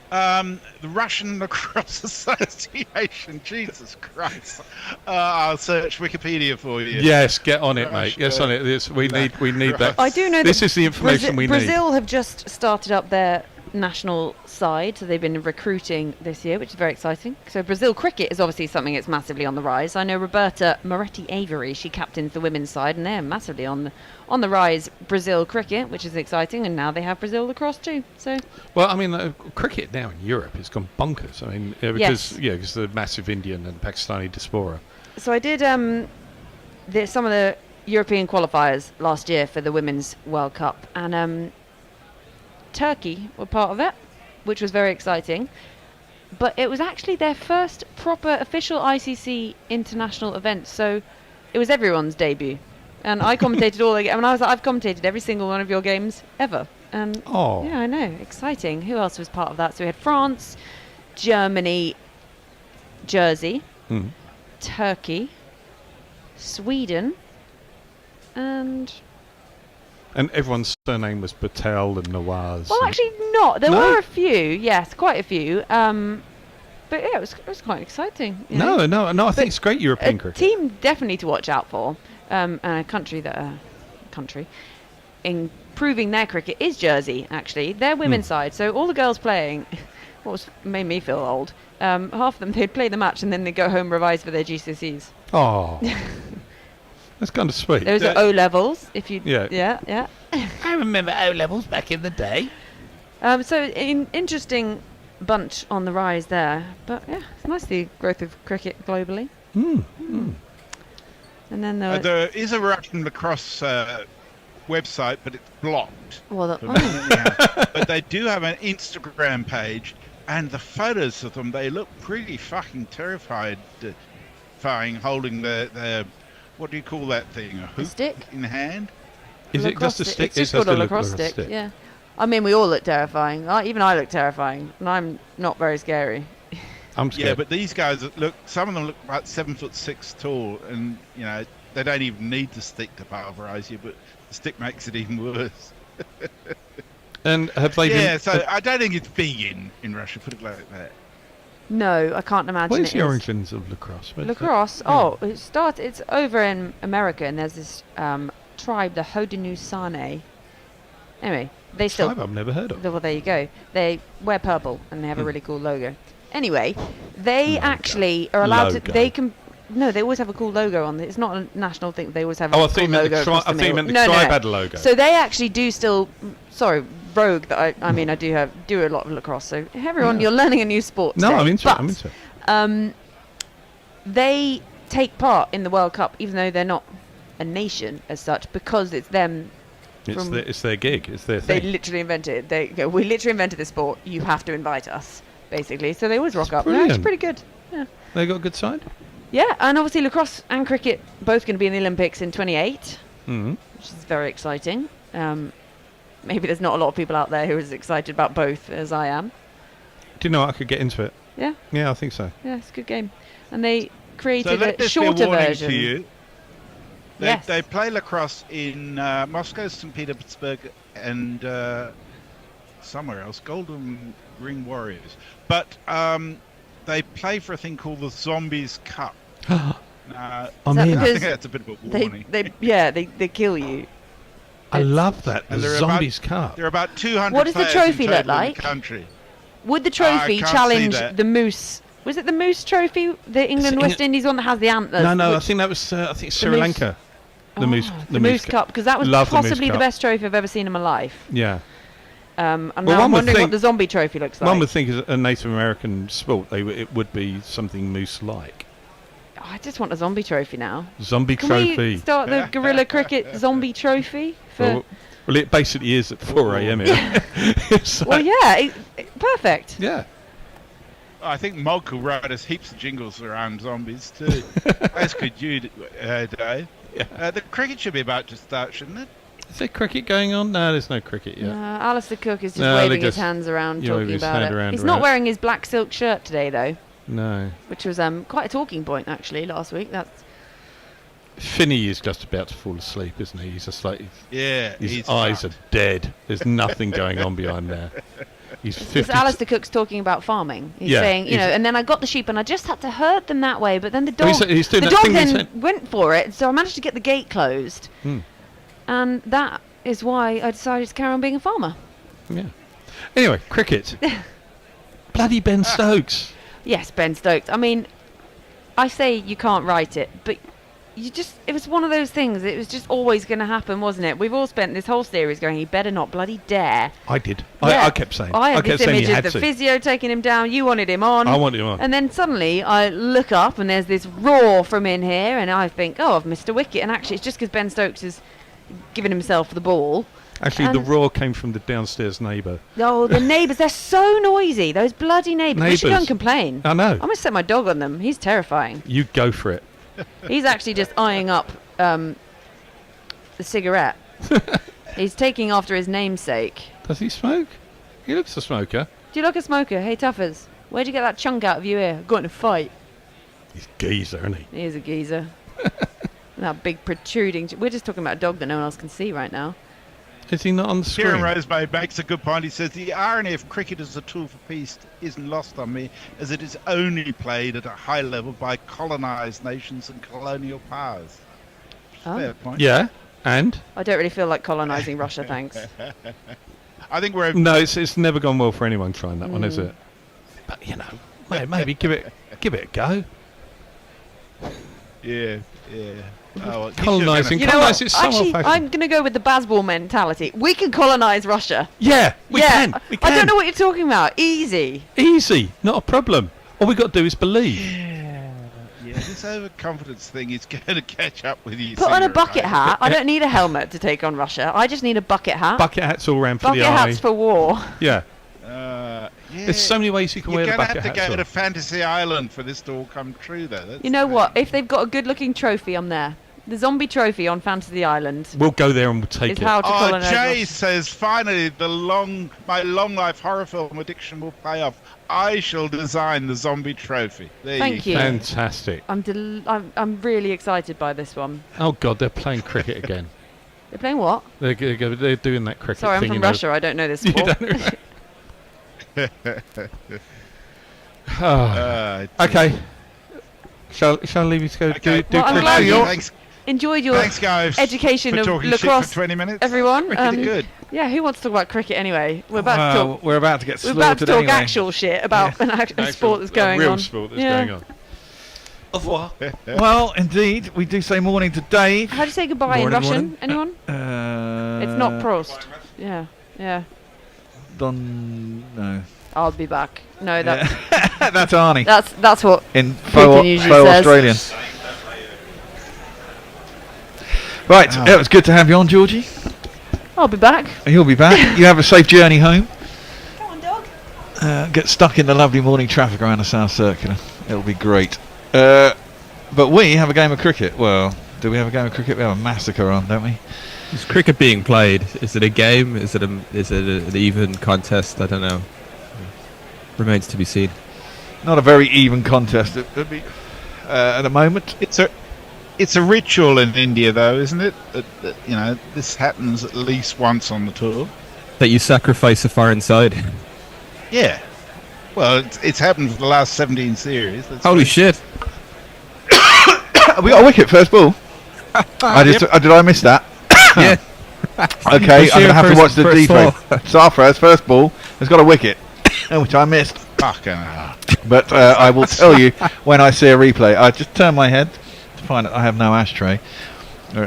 The Russian Lacrosse Association. Jesus Christ. I'll search Wikipedia for you. Yes, get on it, mate. Yes, on it. We need that. I do know this that is the information we need. Brazil have just started up their national side, so they've been recruiting this year, which is very exciting. So Brazil cricket is obviously something that's massively on the rise. I know Roberta Moretti-Avery, she captains the women's side, and they're massively on the rise. Brazil cricket, which is exciting, and now they have Brazil lacrosse too. So well, I mean, cricket now in Europe has gone bonkers. I mean, because the massive Indian and Pakistani diaspora. So I did some of the European qualifiers last year for the Women's World Cup, and Turkey were part of it, which was very exciting. But it was actually their first proper official ICC international event, so it was everyone's debut. And I commentated all the games, and I was like, I've commentated every single one of your games ever. And yeah, I know, exciting. Who else was part of that? So we had France, Germany, Jersey, Turkey, Sweden, and everyone's surname was Patel and Nawaz. well, actually not. There were a few, yes, quite a few. But yeah, it was quite exciting. No, I think it's great European cricket. Team definitely to watch out for. And a country improving their cricket is Jersey. Actually, their women's side. So all the girls playing, made me feel old. Half of them they'd play the match and then they'd go home revise for their GCSEs. Oh. That's kind of sweet. Those are O levels. If you. Yeah. Yeah. I remember O levels back in the day. So interesting bunch on the rise there, but yeah, it's nice the growth of cricket globally. And then there is a Russian lacrosse website, but it's blocked. Well, but they do have an Instagram page, and the photos of them, they look pretty fucking terrified, holding the what do you call that thing? A hoop stick in the hand? Is it just a stick? It's just called a lacrosse stick. Yeah. I mean, we all look terrifying. Even I look terrifying, and I'm not very scary. I'm scared. Yeah, but these guys look. Some of them look about 7'6" tall, and you know they don't even need the stick to pulverise you, but the stick makes it even worse. And have they? Yeah, so I don't think it's big in Russia. Put it like that. No, I can't imagine. What is the origins of lacrosse? Lacrosse. It's over in America, and there's this tribe, the Haudenosaunee. Anyway, they still. Tribe I've never heard of. Well, there you go. They wear purple, and they have a really cool logo. Anyway, they actually are allowed to. They can. No, they always have a cool logo on it. It's not a national thing. They always have a cool logo. I think you meant the tribe had a logo. So they actually do still. Sorry, rogue. That I mean, I do a lot of lacrosse. So everyone, you're learning a new sport today. No, I'm into it. They take part in the World Cup, even though they're not a nation as such, because it's them. It's their gig. It's their thing. They literally invented it. We literally invented this sport. You have to invite us, basically. So they always rock up. Brilliant. They're actually pretty good. Yeah. They got a good side. Yeah, and obviously lacrosse and cricket both going to be in the Olympics in 28, which is very exciting. Maybe there's not a lot of people out there who are as excited about both as I am. Do you know I could get into it? Yeah. Yeah, I think so. Yeah, it's a good game. And they created a shorter version. To you. Yes. They play lacrosse in Moscow, St. Petersburg, and somewhere else, Golden Ring Warriors. But they play for a thing called the Zombies Cup. I think that's a bit of a warning. They kill you. I love that. The Zombies Cup. There are about 200 What does the trophy look like? in the country. Would the trophy challenge the Moose? Was it the Moose Trophy? The England-West Indies one that has the antlers? No, I think that was Sri Lanka. The Moose Cup, because that was possibly the best trophy I've ever seen in my life. Yeah. And now I'm wondering what the Zombie Trophy looks like. One would think as a Native American sport, it would be something moose-like. I just want a Zombie Trophy now. Zombie Can Trophy. we start the Guerrilla Cricket Zombie Trophy? Well, it basically is at 4 a.m. here. Well, yeah, perfect. Yeah. I think Mogul wrote us heaps of jingles around zombies too. As could you, Dave. Yeah. The cricket should be about to start, shouldn't it? Is there cricket going on? No, there's no cricket yet. Alistair Cook is just waving his hands around, talking about it. He's not wearing his black silk shirt today, though. No. Which was quite a talking point, actually, last week. Finney is just about to fall asleep, isn't he? He's just like... Yeah. His eyes are dead. There's nothing going on behind there. He's 50. Because Alistair Cook's talking about farming. He's saying, and then I got the sheep and I just had to herd them that way, but then the dog, then went for it, so I managed to get the gate closed. And that is why I decided to carry on being a farmer. Yeah. Anyway, cricket. Bloody Ben Stokes. Yes, Ben Stokes. I mean, I say you can't write it, but it was one of those things. It was just always going to happen, wasn't it? We've all spent this whole series going, he better not bloody dare. I did. I kept saying. I had this image of the physio taking him down. You wanted him on. I wanted him on. And then suddenly I look up and there's this roar from in here and I think, I've missed a wicket. And actually it's just because Ben Stokes is giving himself the ball. Actually, the roar came from the downstairs neighbour. Oh, the neighbours, they're so noisy. Those bloody neighbours. We should go and complain. I know. I'm going to set my dog on them. He's terrifying. You go for it. He's actually just eyeing up the cigarette. He's taking after his namesake. Does he smoke? He looks a smoker. Do you look a smoker? Hey, Tuffers, where'd you get that chunk out of your ear? Got in a fight. He's a geezer, isn't he? He is a geezer. That big protruding... We're just talking about a dog that no one else can see right now. Is he not on the screen? Kieran Rosebay makes a good point. He says, the irony of cricket as a tool for peace isn't lost on me, as it is only played at a high level by colonised nations and colonial powers. Fair point. Yeah, and? I don't really feel like colonising Russia, thanks. I think we're... No, it's never gone well for anyone trying that one, is it? But, maybe give it a go. Yeah. Oh, well, Colonising. You know what? It's so Actually, old-fashioned. I'm going to go with the Bazball mentality. We can colonise Russia. Yeah, we can. We can. I don't know what you're talking about. Easy. Easy, not a problem. All we got to do is believe. Yeah, this overconfidence thing is going to catch up with you. Put on a sooner or bucket later. hat. I don't need a helmet to take on Russia. I just need a bucket hat. Bucket hats all around for Bucket the eye. hats for war. Yeah. Yeah. There's so many ways you can wear the You're bucket going to have hats to go on. to Fantasy Island for this to all come true, though. That's You know what? If they've got a good-looking trophy, I'm there. The zombie trophy on Fantasy Island. We'll go there and we'll take Is it. how to colonise Jay Russia. says, finally, my long life horror film addiction will pay off. I shall design the zombie trophy. There Thank you. Fantastic. I'm really excited by this one. Oh God, they're playing cricket again. They're playing what? They're doing that cricket Sorry, I'm thing. from in the- Russia. I don't know this You sport. don't know that. Okay. Shall I leave you to go do Well, I'm cricket? glad you Thanks. enjoyed your Thanks, guys, education for of talking shit lacrosse. for 20 minutes. Everyone, Pretty good. Yeah, who wants to talk about cricket anyway? We're about to talk. We're about to get We're slaughtered about to talk anyway. actual shit about an actual sport that's going real on. sport that's Yeah. going on. Au revoir. Well, indeed, we do say morning to Dave. How do you say goodbye in Morning, Russian? morning. Anyone? It's not Prost. Yeah. No. I'll be back. No, that's That's Arnie. that's what in Putin usually faux says. Australian. Right, it was good to have you on, Georgie. I'll be back. You'll be back. You have a safe journey home. Come on, dog. Get stuck in the lovely morning traffic around the South Circular. It'll be great. But we have a game of cricket. Well, do we have a game of cricket? We have a massacre on, don't we? Is cricket being played? Is it a game? Is it an even contest? I don't know. Remains to be seen. Not a very even contest. It would be at the moment. It's a ritual in India, though, isn't it? That, this happens at least once on the tour. That you sacrifice a foreign side. Yeah. Well, it's happened for the last 17 series. Holy shit! We got a wicket first ball. Did I miss that? Yeah. Okay, I'm gonna have to watch the default. Saras first ball has got a wicket, which I missed. Fucking hell. But I will tell you when I see a replay. I just turn my head to find that I have no ashtray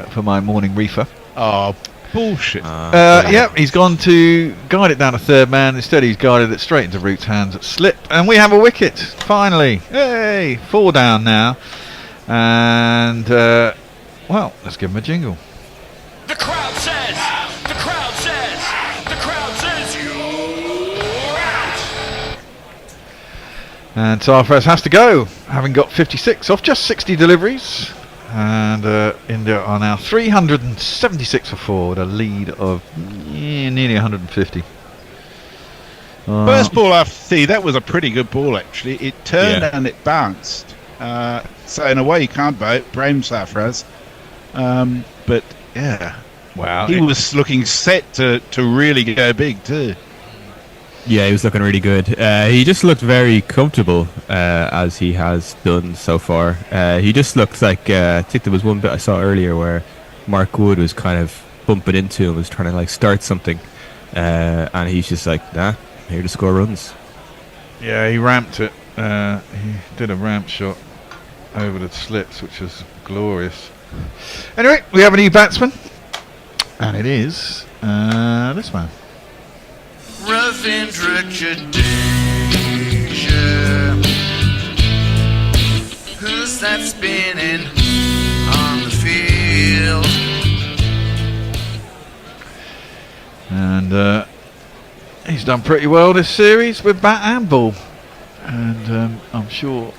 for my morning reefer. Oh, bullshit. Yep, he's gone to guide it down to third man. Instead, he's guided it straight into Root's hands at slip. And we have a wicket, finally. Hey, 4 down now. And, well, let's give him a jingle. The crowd says, the crowd says, the crowd says you're out. And Saras has to go, having got 56 off just 60 deliveries. And India are now 376 for 4 with a lead of nearly 150. First ball off tee, that was a pretty good ball, actually. It turned and it bounced. So in a way, you can't blame Saras. But yeah, wow, he was looking set to really go big too. Yeah, he was looking really good. He just looked very comfortable, as he has done so far. He just looked like, I think there was one bit I saw earlier where Mark Wood was kind of bumping into him, was trying to like start something, and he's just like, nah, I'm here to score runs. Yeah, he ramped it. He did a ramp shot over the slips, which was glorious. Anyway, we have a new batsman, and it is this man. Rough introduction. Who's that spinning on the field? And he's done pretty well this series with bat and ball. And I'm sure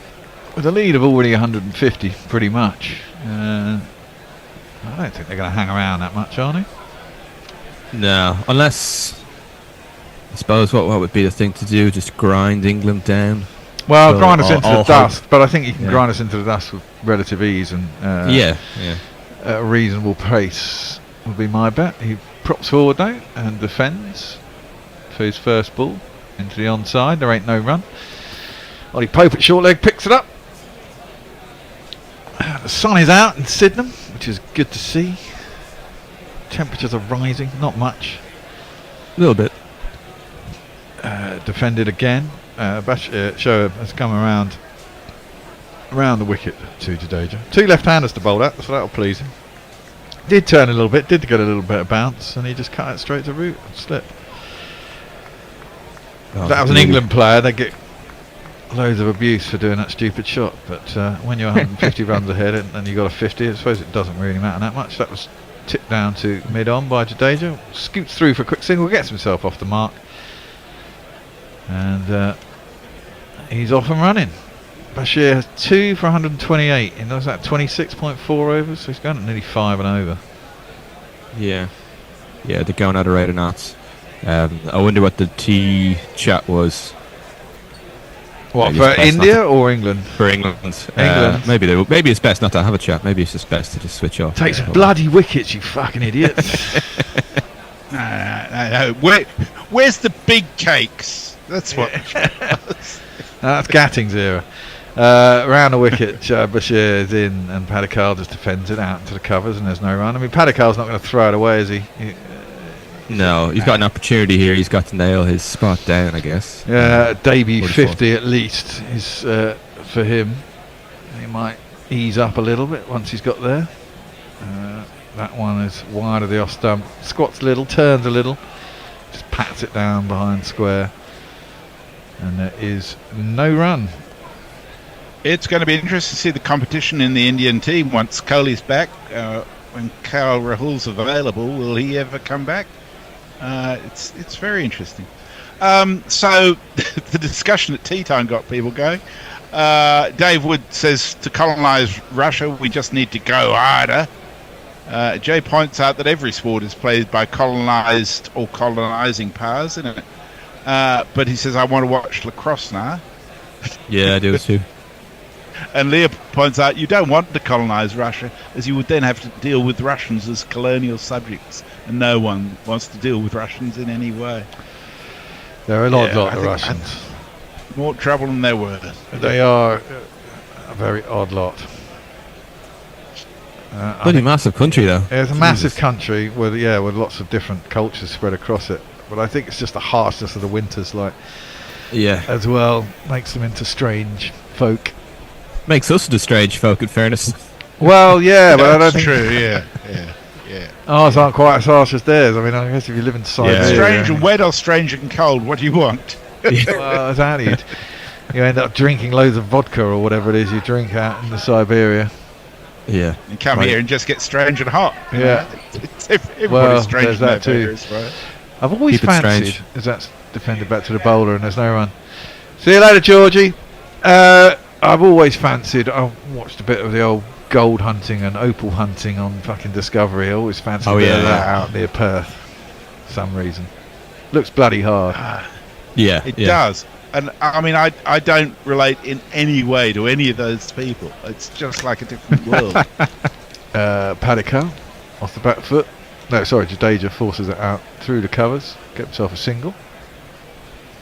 with a lead of already 150, pretty much. I don't think they're going to hang around that much, are they? No, unless, I suppose, what would be the thing to do? Just grind England down? Well, So grind us into the hope. dust, but I think you can Yeah. grind us into the dust with relative ease and Yeah. at a reasonable pace would be my bet. He props forward now and defends for his first ball into the onside. There ain't no run. Ollie Pope at short leg picks it up. The sun is out in Sydenham, which is good to see. Temperatures are rising, not much. A little bit. Defended again. Show has come around around the wicket to Jadeja. 2 left-handers to bowl that, so that'll please him. Did turn a little bit, did get a little bit of bounce, and he just cut it straight to root and slip. Oh, If that was an England player, they'd get loads of abuse for doing that stupid shot. But when you're 150 runs ahead and you got a 50, I suppose it doesn't really matter that much. That was tipped down to mid-on by Jadeja. Scoots through for a quick single, gets himself off the mark. And he's off and running. Bashir has 2 for 128 in those 26.4 overs, so he's going at nearly 5 and over. Yeah, they're going at a rate of knots. I wonder what the tea chat was. What, Maybe for it's best India not to- or England? For England. England. Maybe it's best not to have a chat. Maybe it's just best to just switch off. Take some bloody wickets, you fucking idiots. No. Where's the big cakes? That's what. That's Gatting's era. Round the wicket, Bashir is in, and Padikkal just defends it out into the covers, and there's no run. I mean, Padikkal's not going to throw it away, is he? No, he's got an opportunity here. He's got to nail his spot down, I guess. Debut 44. 50 at least is for him. He might ease up a little bit once he's got there. That one is wide of the off stump. Squats a little, turns a little, just pats it down behind square, and there is no run. It's going to be interesting to see the competition in the Indian team once Kohli's back. When KL Rahul's available, will he ever come back? It's very interesting. So the discussion at tea time got people going. Dave Wood says to colonise Russia, we just need to go harder. Jay points out that every sport is played by colonised or colonising powers, isn't it? But he says, I want to watch lacrosse now. Yeah, I do too. And Leah points out you don't want to colonise Russia, as you would then have to deal with Russians as colonial subjects, and no one wants to deal with Russians in any way. They're an odd lot, the Russians. More trouble than they're worth. They are a very odd lot. Bloody massive country, though. It's a massive country with lots of different cultures spread across it. But I think it's just the harshness of the winters, as well, makes them into strange folk. Makes us into strange folk, in fairness. Well, yeah, but I don't That's think true. Yeah. ours aren't quite as harsh as theirs. I mean, I guess if you live in Siberia, Strange and wet or strange and cold? What do you want? Well, exactly. You end up drinking loads of vodka or whatever it is you drink out in the Siberia. Yeah. You come here and just get strange and hot. Yeah. Everybody's strange there's in that their too. areas, right? I've always Keep it fancied, strange. as that's defended back to the bowler and there's no run. See you later, Georgie. I've always fancied, I've watched a bit of the old gold hunting and opal hunting on fucking Discovery. I always fancied a bit of that out near Perth for some reason. Looks bloody hard. It does. And I mean, I don't relate in any way to any of those people. It's just like a different world. Padikkal off the back foot. No, sorry, Jadeja forces it out through the covers. Get himself a single.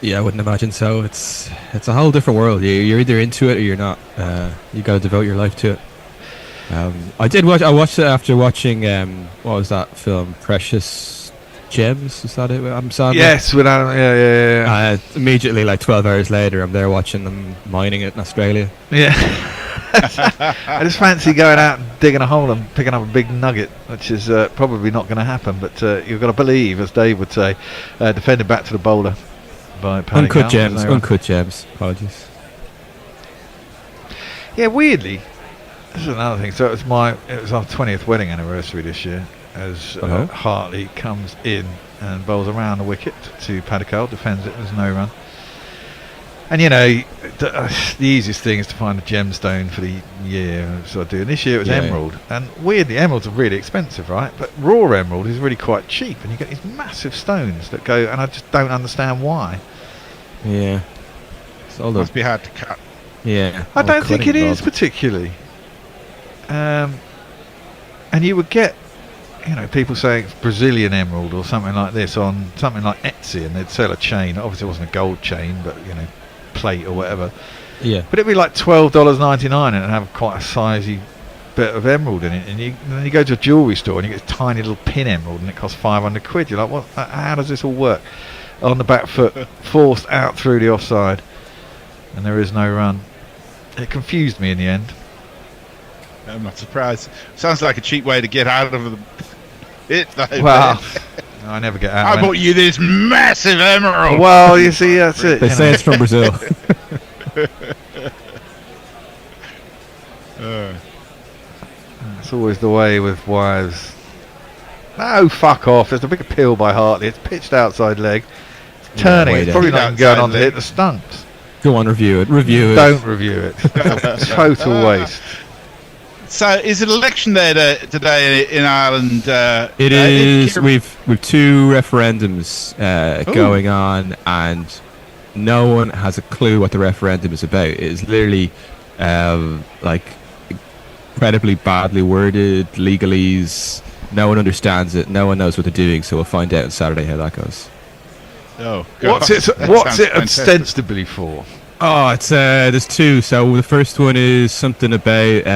Yeah, I wouldn't imagine so. It's a whole different world. You're either into it or you're not. You got to devote your life to it. I watched it after watching what was that film? Precious Gems. Is that it? Adam Sandler? Yes, with Adam. Yeah. Immediately, like 12 hours later, I'm there watching them mining it in Australia. Yeah. I just fancy going out and digging a hole and picking up a big nugget, which is probably not going to happen. But you've got to believe, as Dave would say, defended back to the bowler. Uncut gems. Apologies. Yeah, weirdly, this is another thing. So it was our 20th wedding anniversary this year, as Hartley comes in and bowls around the wicket to Padikkal, defends it. There's no run. And the easiest thing is to find a gemstone for the year. So I do. And this year it was emerald. And weirdly, emeralds are really expensive, right? But raw emerald is really quite cheap, and you get these massive stones that go. And I just don't understand why. Yeah. Must be hard to cut. Yeah. I don't think it is particularly. And you would get, people saying it's Brazilian emerald or something like this on something like Etsy, and they'd sell a chain. Obviously, it wasn't a gold chain, but plate or whatever. Yeah. But it'd be like $12.99 and it'd have quite a sizey bit of emerald in it. And then you go to a jewellery store and you get a tiny little pin emerald and it costs £500. You're like, what? How does this all work? On the back foot, forced out through the offside, and there is no run. It confused me in the end. I'm not surprised. Sounds like a cheap way to get out of it, though. Well, I never get out. I bought you this massive emerald. Well, you see, that's it. They say it's from Brazil. It's always the way with wives. No, fuck off. There's a big appeal by Hartley. It's pitched outside leg. It's turning. way It's down. probably not even going on to Outside hit the stumps. Go on, review it. Don't review it. Total waste. So, is it election there today in Ireland? It is. We've 2 referendums going on, and no one has a clue what the referendum is about. It is literally like incredibly badly worded legalese. No one understands it. No one knows what they're doing. So we'll find out on Saturday how that goes. Oh, What's it ostensibly for? Oh, it's there's 2. So the first one is something about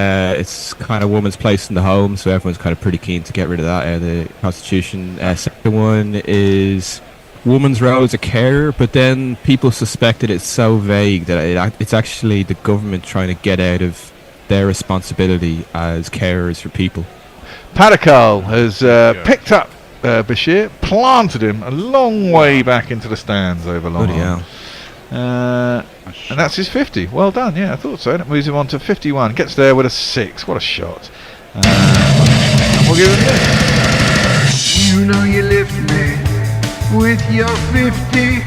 it's kind of woman's place in the home. So everyone's kind of pretty keen to get rid of that out of the Constitution. Second one is woman's role as a carer, but then people suspect that it's so vague that it's actually the government trying to get out of their responsibility as carers for people. Padikal has picked up Bashir, planted him a long way back into the stands over Long Bloody Arm. And that's his 50. Well done, yeah, I thought so. And it moves him on to 51. Gets there with a 6. What a shot. And we'll give it this. You know you lift me with your 50.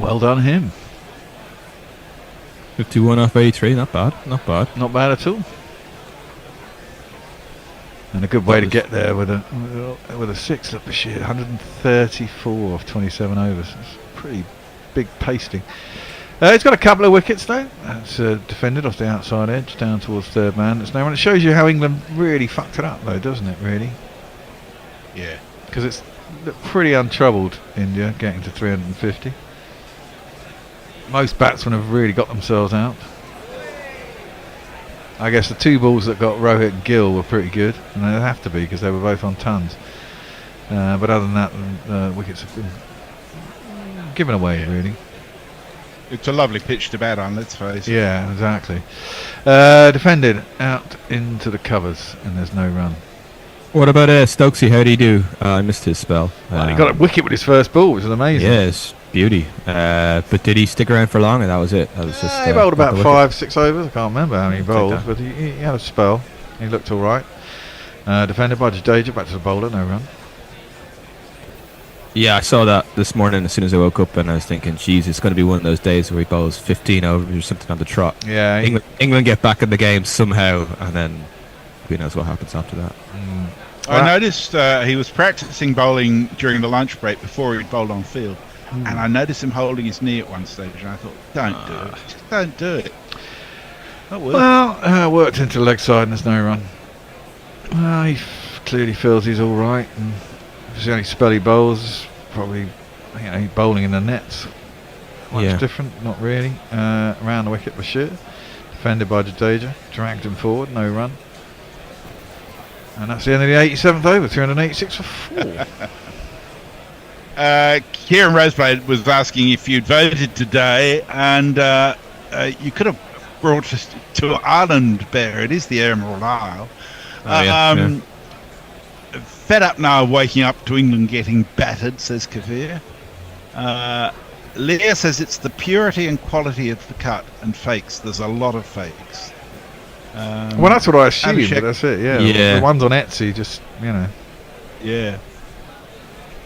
Well done him. 51 off 83, not bad. Not bad. Not bad at all. And a good way to get there with a 6. Look, Bashir, 134 off 27 overs. That's pretty big pasting. He's got a couple of wickets though. That's defended off the outside edge down towards third man. It's no one. It shows you how England really fucked it up though, doesn't it? Really. Yeah. Because it's pretty untroubled. India getting to 350. Most batsmen have really got themselves out. I guess the 2 balls that got Rohit and Gill were pretty good, and they have to be because they were both on tons. But other than that, wickets have been given away, really. It's a lovely pitch to bat on, let's face it. Yeah, exactly. Defended out into the covers, and there's no run. What about Stokesy? How did he do? I missed his spell. Well, he got a wicket with his first ball, which was amazing. Yes, beauty. But did he stick around for long, and that was it? That was just. He bowled about the 5-6 overs. I can't remember how many he Take bowled, that. but he had a spell. He looked all right. Defended by Jadeja, back to the bowler, no run. Yeah, I saw that this morning as soon as I woke up, and I was thinking, geez, it's going to be one of those days where he bowls 15 overs or something on the trot. Yeah. England get back in the game somehow, and then who knows what happens after that. I noticed he was practicing bowling during the lunch break before he'd bowled on field. And I noticed him holding his knee at one stage, and I thought, don't do it. Just don't do it. Not worth it. Well, worked into the leg side and there's no run. Well, he clearly feels he's all right. And if it's the only spell he bowls, probably bowling in the nets. Much different, not really. Around the wicket, Bashir. Defended by Jadeja. Dragged him forward, no run. And that's the end of the 87th over, 386 for 4. Kieran Roseblade was asking if you'd voted today, and you could have brought us to Ireland, Bear. It is the Emerald Isle. Fed up now of waking up to England getting battered, says Kavir. Leah says it's the purity and quality of the cut and fakes. There's a lot of fakes. Well, that's what I assumed, but that's it, yeah. The ones on Etsy, just, Yeah.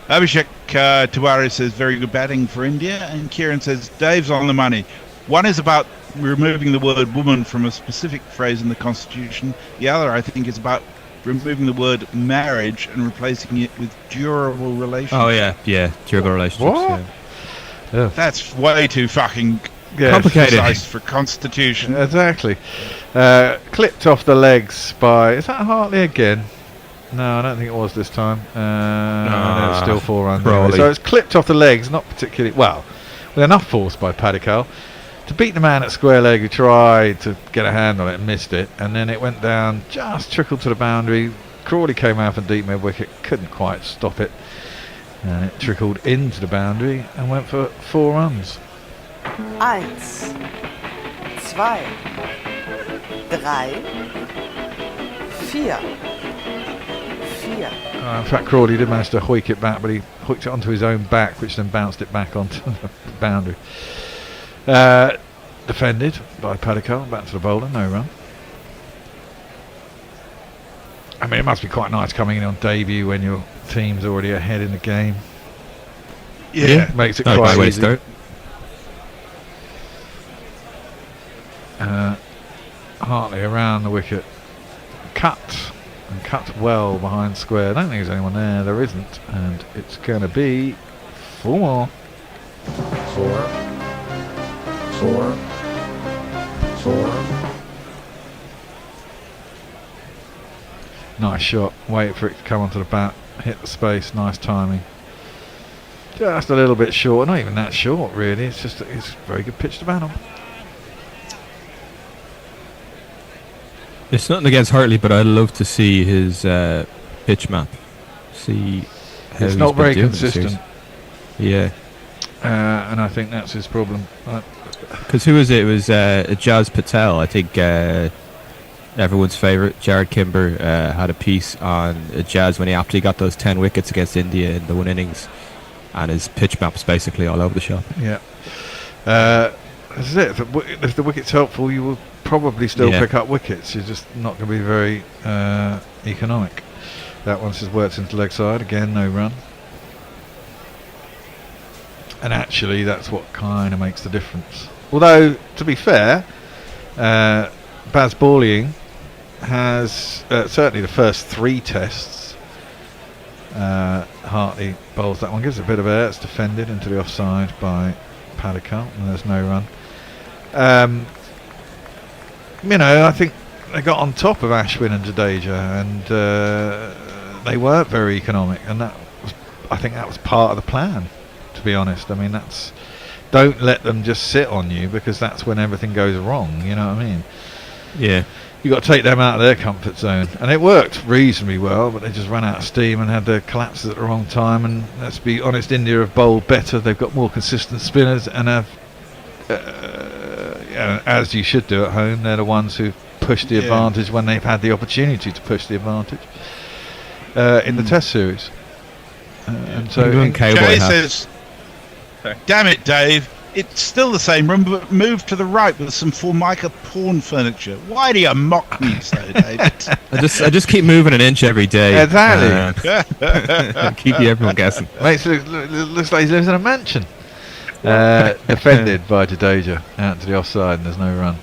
Abhishek Tiwari says very good batting for India, and Kieran says Dave's on the money. One is about removing the word woman from a specific phrase in the Constitution. The other, I think, is about removing the word marriage and replacing it with durable relationship. Oh yeah, durable relationships. What? Yeah. That's way too fucking complicated precise for Constitution. Exactly. Clipped off the legs by... Is that Hartley again? No, I don't think it was this time. No, it's still 4 runs. Anyway. So it's clipped off the legs, not particularly... Well, with enough force by Padikal to beat the man at square leg who tried to get a hand on it and missed it. And then it went down, just trickled to the boundary. Crawley came out for deep mid-wicket, couldn't quite stop it. And it trickled into the boundary and went for 4 runs. 1, 2, 3, 4. In fact, Crawley did manage to hoik it back, but he hooked it onto his own back, which then bounced it back onto the boundary. Defended by Padicott, back to the bowler, no run. I mean, it must be quite nice coming in on debut when your team's already ahead in the game. Yeah. Makes it Not a quite bad way to easy. start. Hartley around the wicket. Cut. And cut well behind square. I don't think there's anyone there. There isn't. And it's going to be 4 more. 4. Nice shot. Wait for it to come onto the bat. Hit the space. Nice timing. Just a little bit short. Not even that short, really. It's just it's a very good pitch to bat on. It's nothing against Hartley, but I'd love to see his pitch map. See how It's he's not been very doing this consistent. series. Yeah. And I think that's his problem. Because who was it? It was Jazz Patel. I think everyone's favourite, Jared Kimber, had a piece on Jazz when he after he got those 10 wickets against India in the one innings, and his pitch map's basically all over the shop. Yeah. That's it. If the wicket's helpful, you will probably still pick up wickets. You're just not going to be very economic. That one's just worked into leg side. Again, no run. And actually, that's what kind of makes the difference. Although, to be fair, Baz Balling has certainly the first 3 tests. Hartley bowls that one, gives it a bit of air. It's defended into the offside by Padicott, and there's no run. I think they got on top of Ashwin and Jadeja, and they weren't very economic, and I think that was part of the plan. To be honest, I mean don't let them just sit on you, because that's when everything goes wrong. You know what I mean? Yeah. You got to take them out of their comfort zone, and it worked reasonably well. But they just ran out of steam and had the collapses at the wrong time. And let's be honest, India have bowled better. They've got more consistent spinners, and have, as you should do at home, they're the ones who've pushed the advantage when they've had the opportunity to push the advantage in the Test series. And so Jay says, "Damn it, Dave! It's still the same room, but move to the right with some Formica porn furniture. Why do you mock me so, David?" I just keep moving an inch every day. Exactly. Keep everyone guessing. Makes it looks like he lives in a mansion. Defended by Jadeja out to the offside, and there's no run.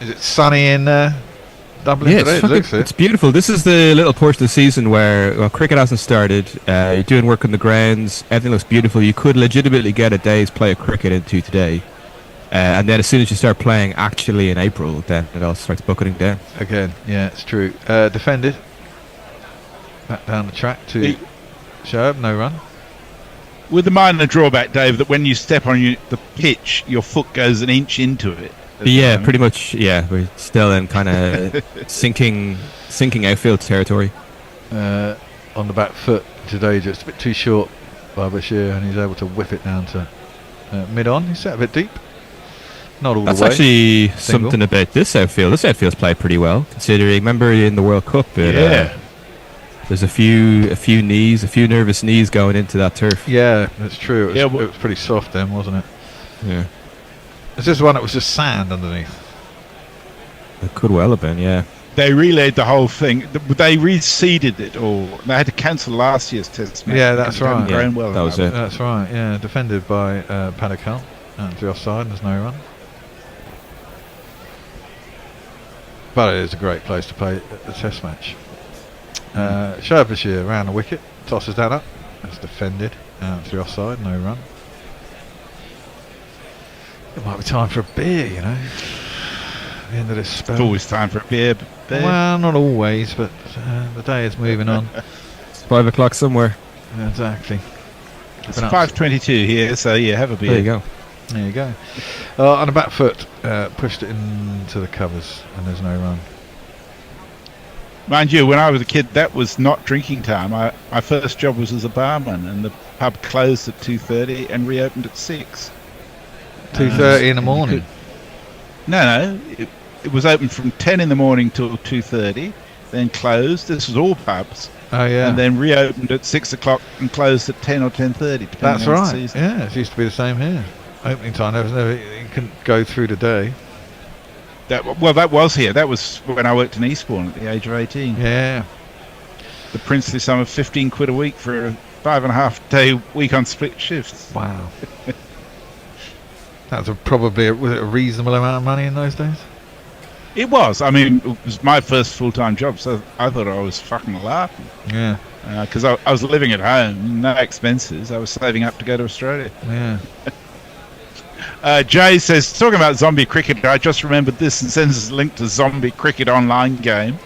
Is it sunny in Dublin today? It's beautiful. This is the little portion of the season where cricket hasn't started. You're doing work on the grounds. Everything looks beautiful. You could legitimately get a day's play of cricket into today. And then as soon as you start playing actually in April, then it all starts bucketing down. Again, yeah, it's true. Defended. Back down the track to Sharma, no run. With the minor drawback, Dave, that when you step on the pitch, your foot goes an inch into it. Yeah, pretty much. Yeah, we're still in kind of sinking outfield territory. On the back foot, Jadeja, it's a bit too short by Bashir, and he's able to whip it down to mid-on. He's set a bit deep. Not all That's the way. That's actually Single. something about this outfield. This outfield's played pretty well, considering. Remember in the World Cup, there's a few knees, a few nervous knees going into that turf. Yeah, that's true. It was pretty soft then, wasn't it? Yeah. Is this one that was just sand underneath? It could well have been, yeah. They relayed the whole thing. They reseeded it all. They had to cancel last year's test match. Yeah, that's right. Grown well that was it. That's right. Yeah, defended by Padicott out to the offside. There's no run. But it is a great place to play a test match. Shoaib Bashir around the wicket, tosses that up. It's defended out to the offside. No run. It might be time for a beer, you know. The end of this spell. It's always time for a beer. Well, not always, but the day is moving on. It's 5 o'clock somewhere. Exactly. It's 5:22 here, so yeah, have a beer. There you go. There you go. On the back foot, pushed it into the covers, and there's no run. Mind you, when I was a kid, that was not drinking time. My first job was as a barman, and the pub closed at 2:30 and reopened at 6. 2:30 in the morning. No, it was open from 10 in the morning till 2:30, then closed. This was all pubs. Oh yeah. And then reopened at 6 o'clock and closed at 10 or 10:30. That's right. Yeah, it used to be the same here. Opening time, there was never, you couldn't go through the day. That was here. That was when I worked in Eastbourne at the age of 18. Yeah. The princely sum of 15 quid a week for a 5.5 day week on split shifts. Wow. That was probably was it a reasonable amount of money in those days? It was. I mean, it was my first full-time job, so I thought I was fucking laughing. Yeah. Because I was living at home, no expenses. I was saving up to go to Australia. Yeah. Jay says, talking about zombie cricket, I just remembered this and sends us a link to zombie cricket online game.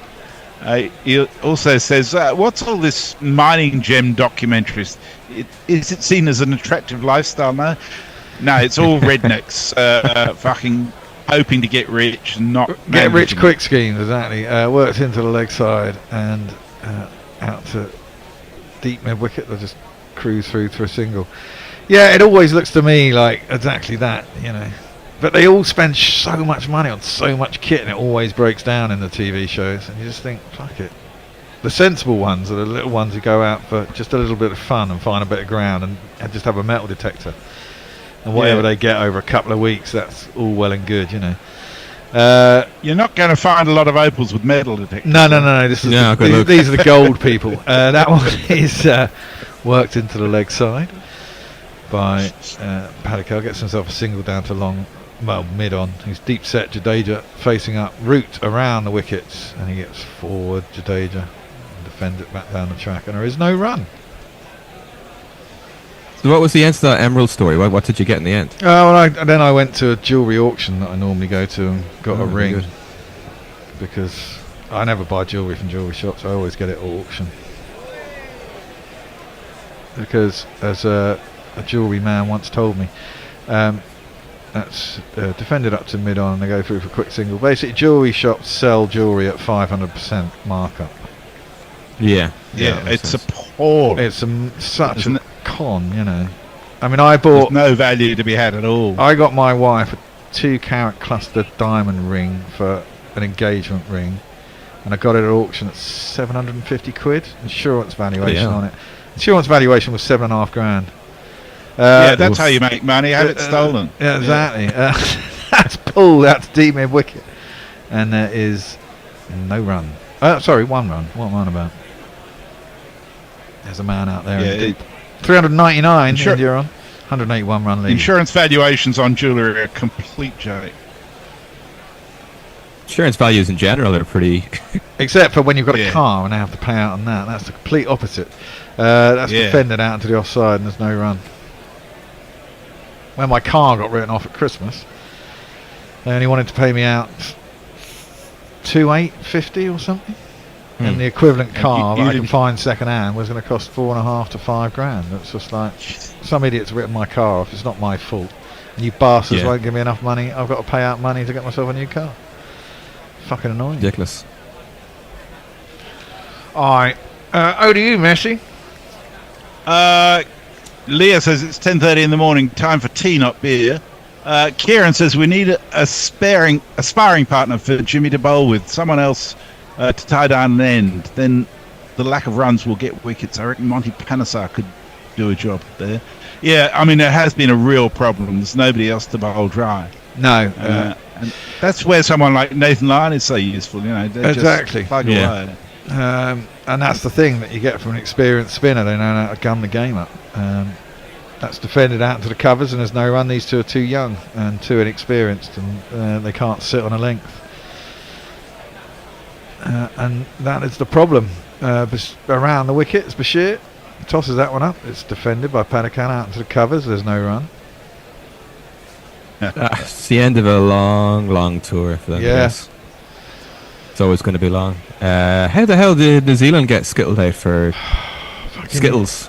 He also says, what's all this mining gem documentaries? Is it seen as an attractive lifestyle now? No, it's all rednecks fucking hoping to get rich and not get rich quick schemes. Exactly. Works into the leg side and out to deep mid wicket. They'll just cruise through to a single. Yeah, it always looks to me like exactly that, you know. But they all spend so much money on so much kit, and it always breaks down in the TV shows. And you just think, fuck it. The sensible ones are the little ones who go out for just a little bit of fun and find a bit of ground and just have a metal detector. And whatever they get over a couple of weeks, that's all well and good, you know. You're not going to find a lot of opals with metal detectors. No. This is these are the gold people. That one is worked into the leg side by Padikal. Gets himself a single down to long, mid on. He's deep set Jadeja facing up, root around the wickets, and he gets forward Jadeja and defends it back down the track, and there is no run. So what was the end to that emerald story? What did you get in the end? Then I went to a jewellery auction that I normally go to and got a ring. Good. Because I never buy jewellery from jewellery shops. I always get it at auction. Because as a jewellery man once told me, that's defended up to mid on and they go through for a quick single. Basically, jewellery shops sell jewellery at 500% markup. Yeah, it's appalling. It's such a con, you know. I mean, I bought... There's no value to be had at all. I got my wife a 2-carat clustered diamond ring for an engagement ring, and I got it at auction at 750 quid. Insurance valuation on it. Insurance valuation was 7.5 grand. That's how you make money. Have it stolen. Yeah, exactly. That's pull. That's deep mid wicket, and there is no run. Sorry, one run. What am I on about? There's a man out there in deep. 399 India on. 181 run lead. Insurance valuations on jewellery are a complete joke. Insurance values in general are pretty... Except for when you've got a car and they have to pay out on that. That's the complete opposite. That's defended out into the offside and there's no run. When my car got written off at Christmas, they only wanted to pay me out 2,850 or something. And the equivalent car that I can find second hand was going to cost 4.5 to 5 grand. It's just like some idiot's written my car off. It's not my fault. And you bastards won't give me enough money. I've got to pay out money to get myself a new car. Fucking annoying. Ridiculous. Alright. Over to you, Messi. Leah says it's 10:30 in the morning. Time for tea, not beer. Kieran says we need a sparring partner for Jimmy to bowl with. Someone else to tie down an end. Then the lack of runs will get wickets. I reckon Monty Panesar could do a job there. Yeah, I mean, there has been a real problem. There's nobody else to bowl dry. No. And that's where someone like Nathan Lyon is so useful. You know, exactly. Just plug away. And that's the thing that you get from an experienced spinner. They know how to gun the game up. That's defended out into the covers and there's no run. These two are too young and too inexperienced and they can't sit on a length. And that is the problem. Around the wickets, Bashir tosses that one up. It's defended by Padikal out into the covers. There's no run. It's the end of a long tour for them. Yes. It's always going to be long. How the hell did New Zealand get skittled out for Skittles?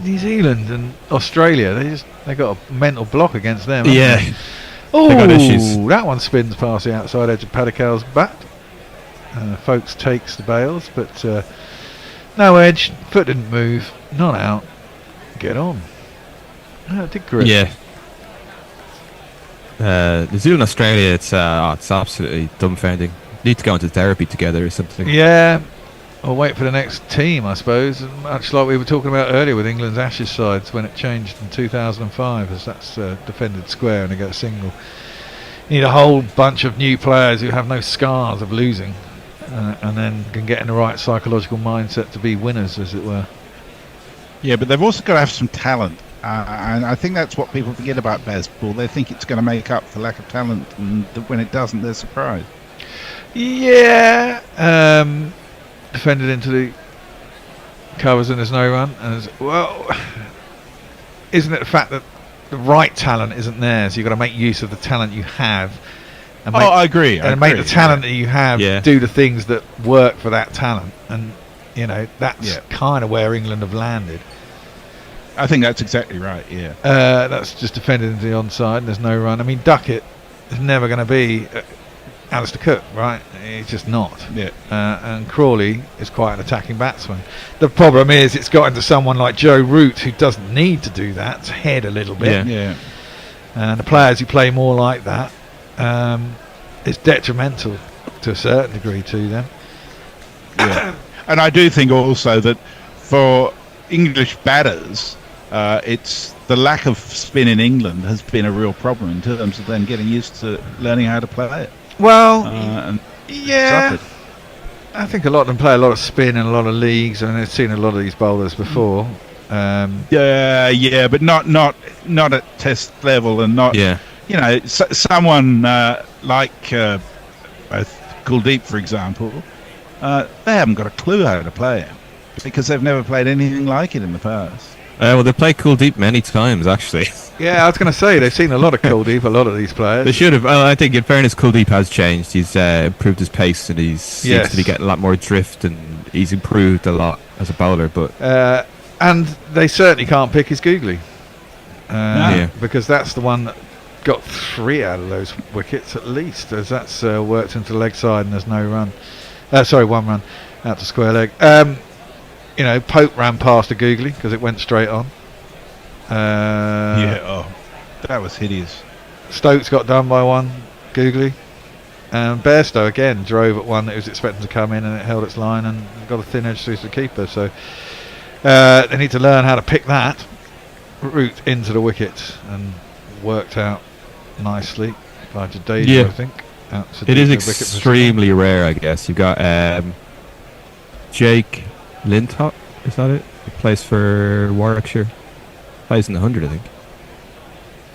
New Zealand and Australia, they got a mental block against them. Yeah. Oh, that one spins past the outside edge of Padikal's bat. Folks takes the bails, but no edge, foot didn't move, not out, get on. Oh, it did grip. Yeah. New Zealand, Australia, it's absolutely dumbfounding. Need to go into therapy together or something. Yeah, or wait for the next team, I suppose. Much like we were talking about earlier with England's Ashes sides when it changed in 2005, as that's defended square and they get a single. You need a whole bunch of new players who have no scars of losing, and then can get in the right psychological mindset to be winners, as it were. Yeah, but they've also got to have some talent. And I think that's what people forget about baseball. They think it's going to make up for lack of talent, and when it doesn't, they're surprised. Yeah, defended into the covers and there's no run. And well, isn't it the fact that the right talent isn't there, so you've got to make use of the talent you have? And make, I agree. And make the talent that you have do the things that work for that talent. And, you know, that's kind of where England have landed. I think that's exactly right, yeah. That's just defended into the onside and there's no run. I mean, Duckett is never going to be Alistair Cook, right? He's just not. Yeah. And Crawley is quite an attacking batsman. The problem is it's got into someone like Joe Root who doesn't need to do that, to head a little bit. Yeah. And the players who play more like that, it's detrimental to a certain degree to them. Yeah. And I do think also that for English batters, it's the lack of spin in England has been a real problem in terms of them getting used to learning how to play it. Well, and yeah, I think a lot of them play a lot of spin in a lot of leagues, and I've seen a lot of these bowlers before. But not at test level, and not. Yeah. You know, someone like Kuldeep, for example, they haven't got a clue how to play it because they've never played anything like it in the past. Well, they played Kuldeep many times, actually. Yeah, I was going to say, they've seen a lot of Kuldeep, a lot of these players. They should have. Well, I think, in fairness, Kuldeep has changed. He's improved his pace, and he seems to be getting a lot more drift, and he's improved a lot as a bowler. But and they certainly can't pick his Googly. Because that's the one that got 3 out of those wickets at least, as that's worked into the leg side and there's no run. 1 run out to square leg. You know, Pope ran past a Googly because it went straight on. That was hideous. Stokes got done by 1 Googly. And Bairstow again drove at one that was expecting to come in, and it held its line and got a thin edge through to the keeper. So they need to learn how to pick that route into the wicket, and worked out nicely by Jadeja, I think. It is extremely rare, I guess. You've got Jake Lintott, is that it? He plays for Warwickshire. Plays in the 100, I think.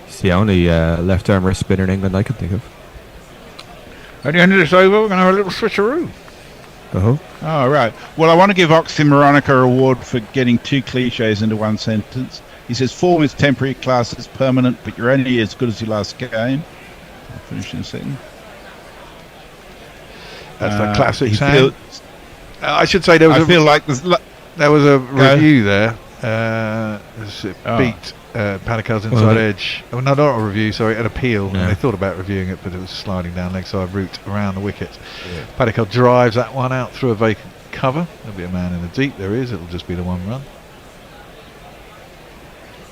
It's the only left arm wrist spinner in England I can think of. At the end of this over, we're going to have a little switcheroo. Oh, right. Well, I want to give Oxymoronica an award for getting 2 cliches into one sentence. He says, form is temporary, class is permanent, but you're only as good as your last game. I'll finish in a second. That's the classic saying. I should say there was there was a review there. Beat Padikal's inside edge. Oh, no, not a review, sorry, an appeal. And they thought about reviewing it, but it was sliding down leg side route around the wicket. Padikal drives that one out through a vacant cover. There'll be a man in the deep. There is. It'll just be the 1 run.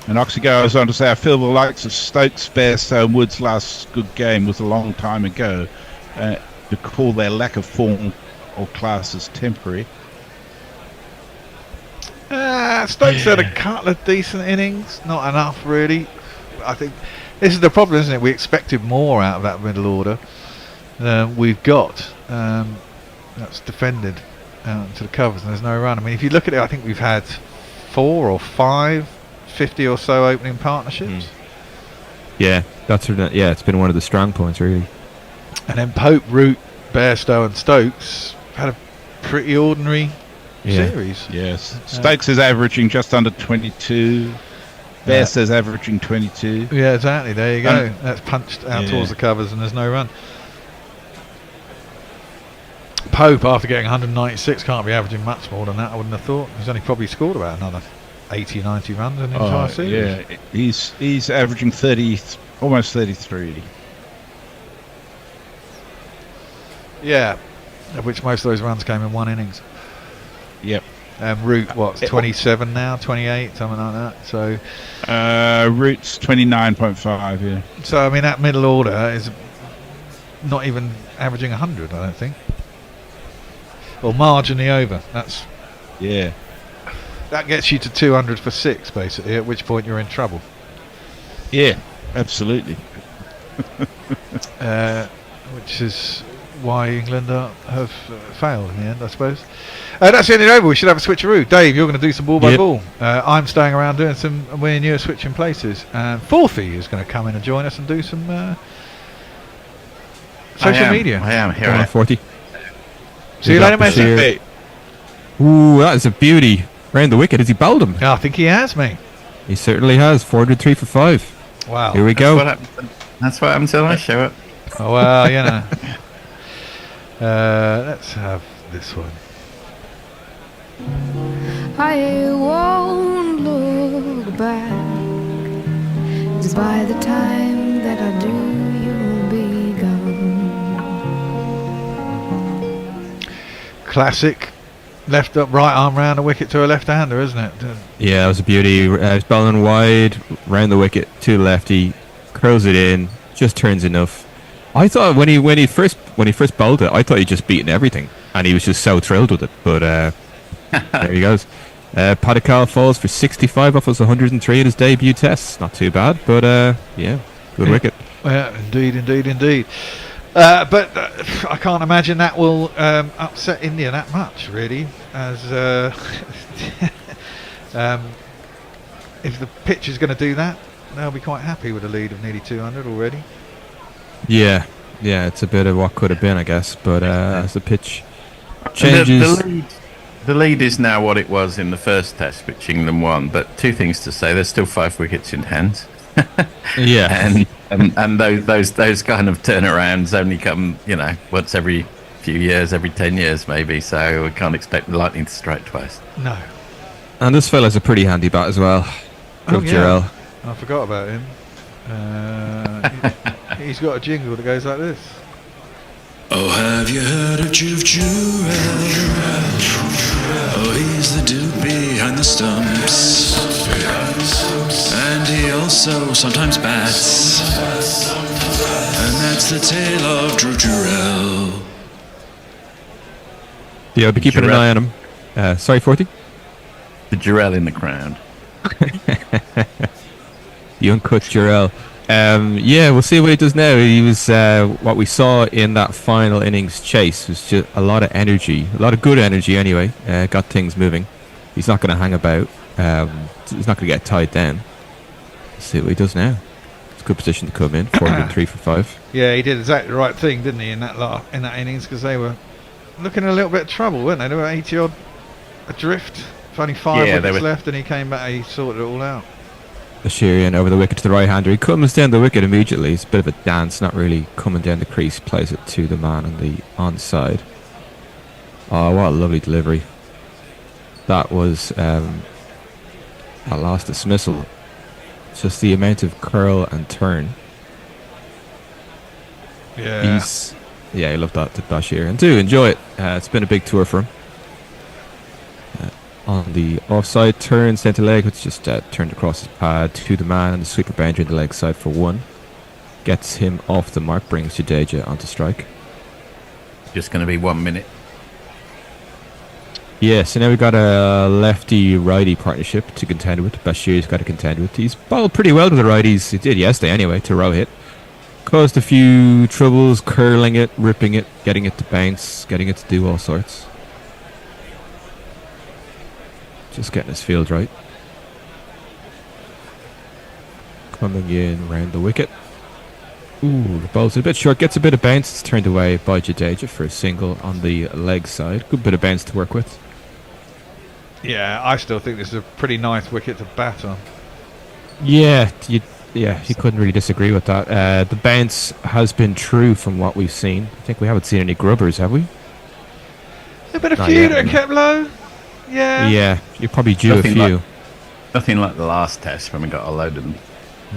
And Oxy goes on to say, I feel the likes of Stokes, Bairstow and Woods' last good game was a long time ago. To call their lack of form or class as temporary. Stokes had a couple of decent innings, not enough really. I think this is the problem, isn't it? We expected more out of that middle order than we've got. That's defended out to the covers and there's no run. I mean, if you look at it, I think we've had 4 or 5 50 or so opening partnerships. Yeah, it's been one of the strong points really. And then Pope, Root, Bairstow and Stokes had a pretty ordinary series. Yes. Stokes is averaging just under 22. Bairstow's averaging 22. Yeah, exactly. There you go. That's punched out towards the covers and there's no run. Pope, after getting 196, can't be averaging much more than that, I wouldn't have thought. He's only probably scored about another 80, 90 runs in the entire series. Yeah, he's averaging 30, almost 33. Yeah. of which most of those runs came in one innings. Yep. Root, what's 27 now, 28, something like that. So, Root's 29.5. Yeah. So I mean, that middle order is not even averaging 100, I don't think, or marginally over. That gets you to 200 for 6, basically. At which point you're in trouble. Yeah, absolutely. Which is why England have failed in the end, I suppose. That's the end of the over. We should have a switcheroo. Dave, you're going to do some ball by ball. I'm staying around doing some. Me and you are switching places. Forthy is going to come in and join us and do some social media. I am here. 40. See you later, mate. Ooh, that is a beauty. Round the wicket. Has he bowled him? I think he has, mate. He certainly has. 403 for 5. Wow. Here we go. That's what happens till I show up. Oh, well, you know. Let's have this one. I won't look back. Just by the time that I do, you'll be gone. Classic left up, right arm round the wicket to a left-hander, isn't it? Yeah, that was a beauty. He's bowling wide, round the wicket to the lefty, curls it in, just turns enough. I thought when he first bowled it, I thought he'd just beaten everything, and he was just so thrilled with it. But there he goes. Padikal falls for 65 off his 103 in his debut test. Not too bad, but yeah, good wicket. Yeah, indeed. But I can't imagine that will upset India that much, really. As if the pitch is going to do that, they'll be quite happy with a lead of nearly 200 already. Yeah, it's a bit of what could have been, I guess. But as the pitch changes, the lead is now what it was in the first test, which England won. But two things to say: there's still 5 wickets in hand. Yeah, and those kind of turnarounds only come, once every few years, every 10 years maybe. So we can't expect the lightning to strike twice. No. And this fella's a pretty handy bat as well. Yeah. I forgot about him. He's got a jingle that goes like this. Oh, have you heard of Jurel? Oh, he's the dude behind the stumps. And he also sometimes bats. And that's the tale of Jurel. Yeah, I'll be keeping an eye on him. Sorry, 40? The Jurel in the crowd. The uncut Jurel. Yeah, we'll see what he does now. He was what we saw in that final innings chase was just a lot of energy, a lot of good energy anyway. Got things moving. He's not going to hang about. He's not going to get tied down. Let's see what he does now. It's a good position to come in. 403 for 5. Yeah, he did exactly the right thing, didn't he, in that innings, because they were looking in a little bit of trouble, weren't they? They were 80 odd adrift. With only 5 wickets left, and he came back. He sorted it all out. Shirian over the wicket to the right hander. He comes down the wicket immediately. It's a bit of a dance, not really coming down the crease. Plays it to the man on the onside. Oh, what a lovely delivery. That was a last dismissal. Just the amount of curl and turn. Yeah. He loved that to Bashir. And do enjoy it. It's been a big tour for him. On the offside turn, centre leg, which just turned across his pad to the man, and the sweeper boundary in the leg side for 1. Gets him off the mark, brings Jadeja onto strike. Just going to be 1 minute. Yeah, so now we've got a lefty-righty partnership to contend with. Bashir's got to contend with. He's bowled pretty well to the righties. He did yesterday anyway, to Rohit. Caused a few troubles, curling it, ripping it, getting it to bounce, getting it to do all sorts. Just getting his field right. Coming in round the wicket. Ooh, the ball's a bit short. Gets a bit of bounce. It's turned away by Jadeja for a single on the leg side. Good bit of bounce to work with. Yeah, I still think this is a pretty nice wicket to bat on. Yeah, you couldn't really disagree with that. The bounce has been true from what we've seen. I think we haven't seen any grubbers, have we? There's been a few that are kept low. Yeah. Yeah, you're probably due a few. Nothing like the last test when we got a load of them.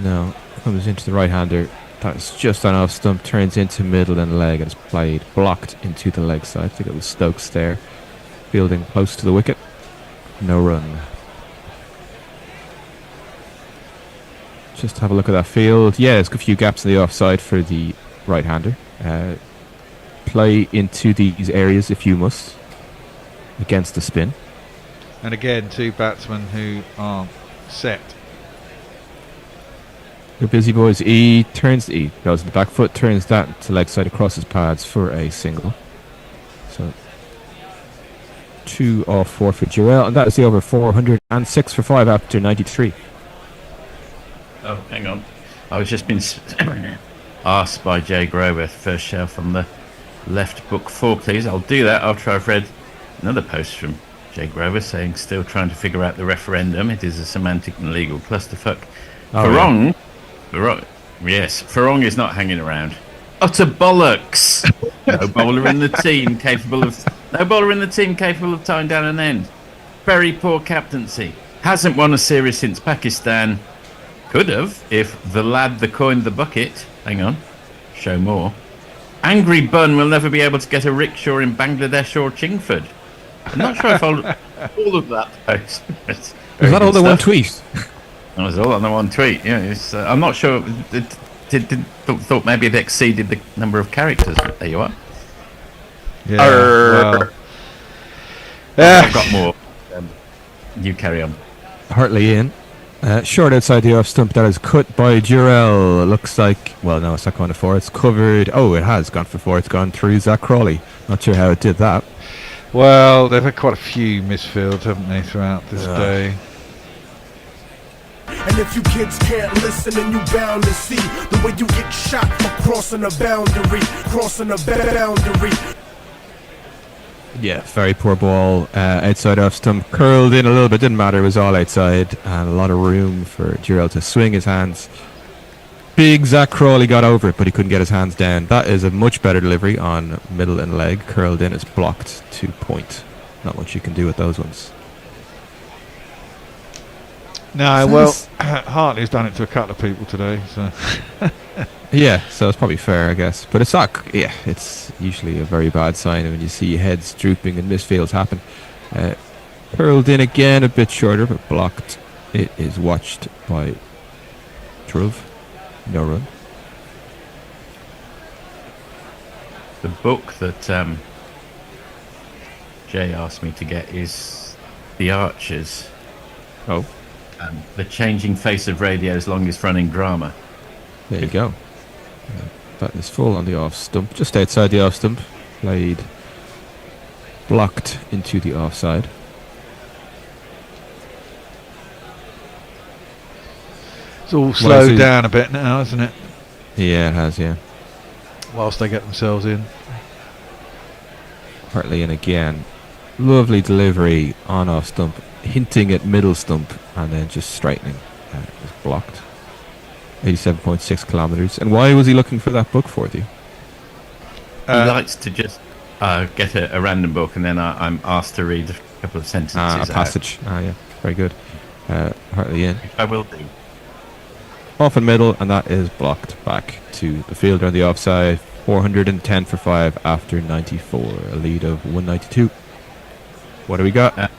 No, comes into the right-hander. That's just on off stump, turns into middle and leg, and is played blocked into the leg side. I think it was Stokes there, fielding close to the wicket. No run. Just have a look at that field. Yeah, there's a few gaps in the offside for the right-hander. Play into these areas if you must, against the spin. And again, two batsmen who are set. They're busy boys. He goes to the back foot, turns that to leg side across his pads for a single. So 2 off 4 for Jarrell, and that is the over 406 for 5 after 93. Oh, hang on. I was just been asked by Jay Grover, first shelf on the left, book 4, please. I'll do that after I've read another post from Jay Grover saying still trying to figure out the referendum. It is a semantic and legal clusterfuck. Farong, yes, Farong is not hanging around. Utter bollocks. No bowler in the team capable of tying down an end. Very poor captaincy. Hasn't won a series since Pakistan. Could have if the lad that coined the bucket. Hang on, show more. Angry Bun will never be able to get a rickshaw in Bangladesh or Chingford. I'm not sure if I'll all of that post. Was that all the one tweet? That was all on the one tweet. Yeah, I'm not sure. Thought maybe it exceeded the number of characters. But there you are. Yeah. I've got more. You carry on. Hartley in. Short outside the off stump. That is cut by Jarrell. Looks like, well, no, it's not going to 4. It's covered. Oh, it has gone for 4. It's gone through Zach Crawley. Not sure how it did that. Well, they've had quite a few misfields, haven't they, throughout this day. And if you kids can't listen, then you bound to see the way you get shot for crossing a boundary. Yeah, very poor ball. Outside off stump, curled in a little bit. Didn't matter. It was all outside, and a lot of room for Jarrell to swing his hands. Big Zach Crawley got over it, but he couldn't get his hands down. That is a much better delivery on middle and leg. Curled in is blocked to point. Not much you can do with those ones. No, well, Hartley's done it to a couple of people today, so. Yeah, so it's probably fair, I guess. But it's not. Yeah, it's usually a very bad sign when you see heads drooping and misfields happen. Curled in again, a bit shorter, but blocked. It is watched by Druv. No run. The book that Jay asked me to get is The Archers. Oh. The changing face of radio's longest running drama. There you go. That is full on the off stump. Just outside the off stump. Played blocked into the offside. It's all slowed down a bit now, isn't it? Yeah, it has, yeah. Whilst they get themselves in. Hartley in again. Lovely delivery on off stump, hinting at middle stump, and then just straightening. It was blocked. 87.6 kilometres. And why was he looking for that book for you? He likes to just get a random book, and then I'm asked to read a couple of sentences. A passage. Yeah, very good. Hartley in. I will do. Off in middle, and that is blocked back to the fielder on the offside. 410 for 5 after 94. A lead of 192. What do we got?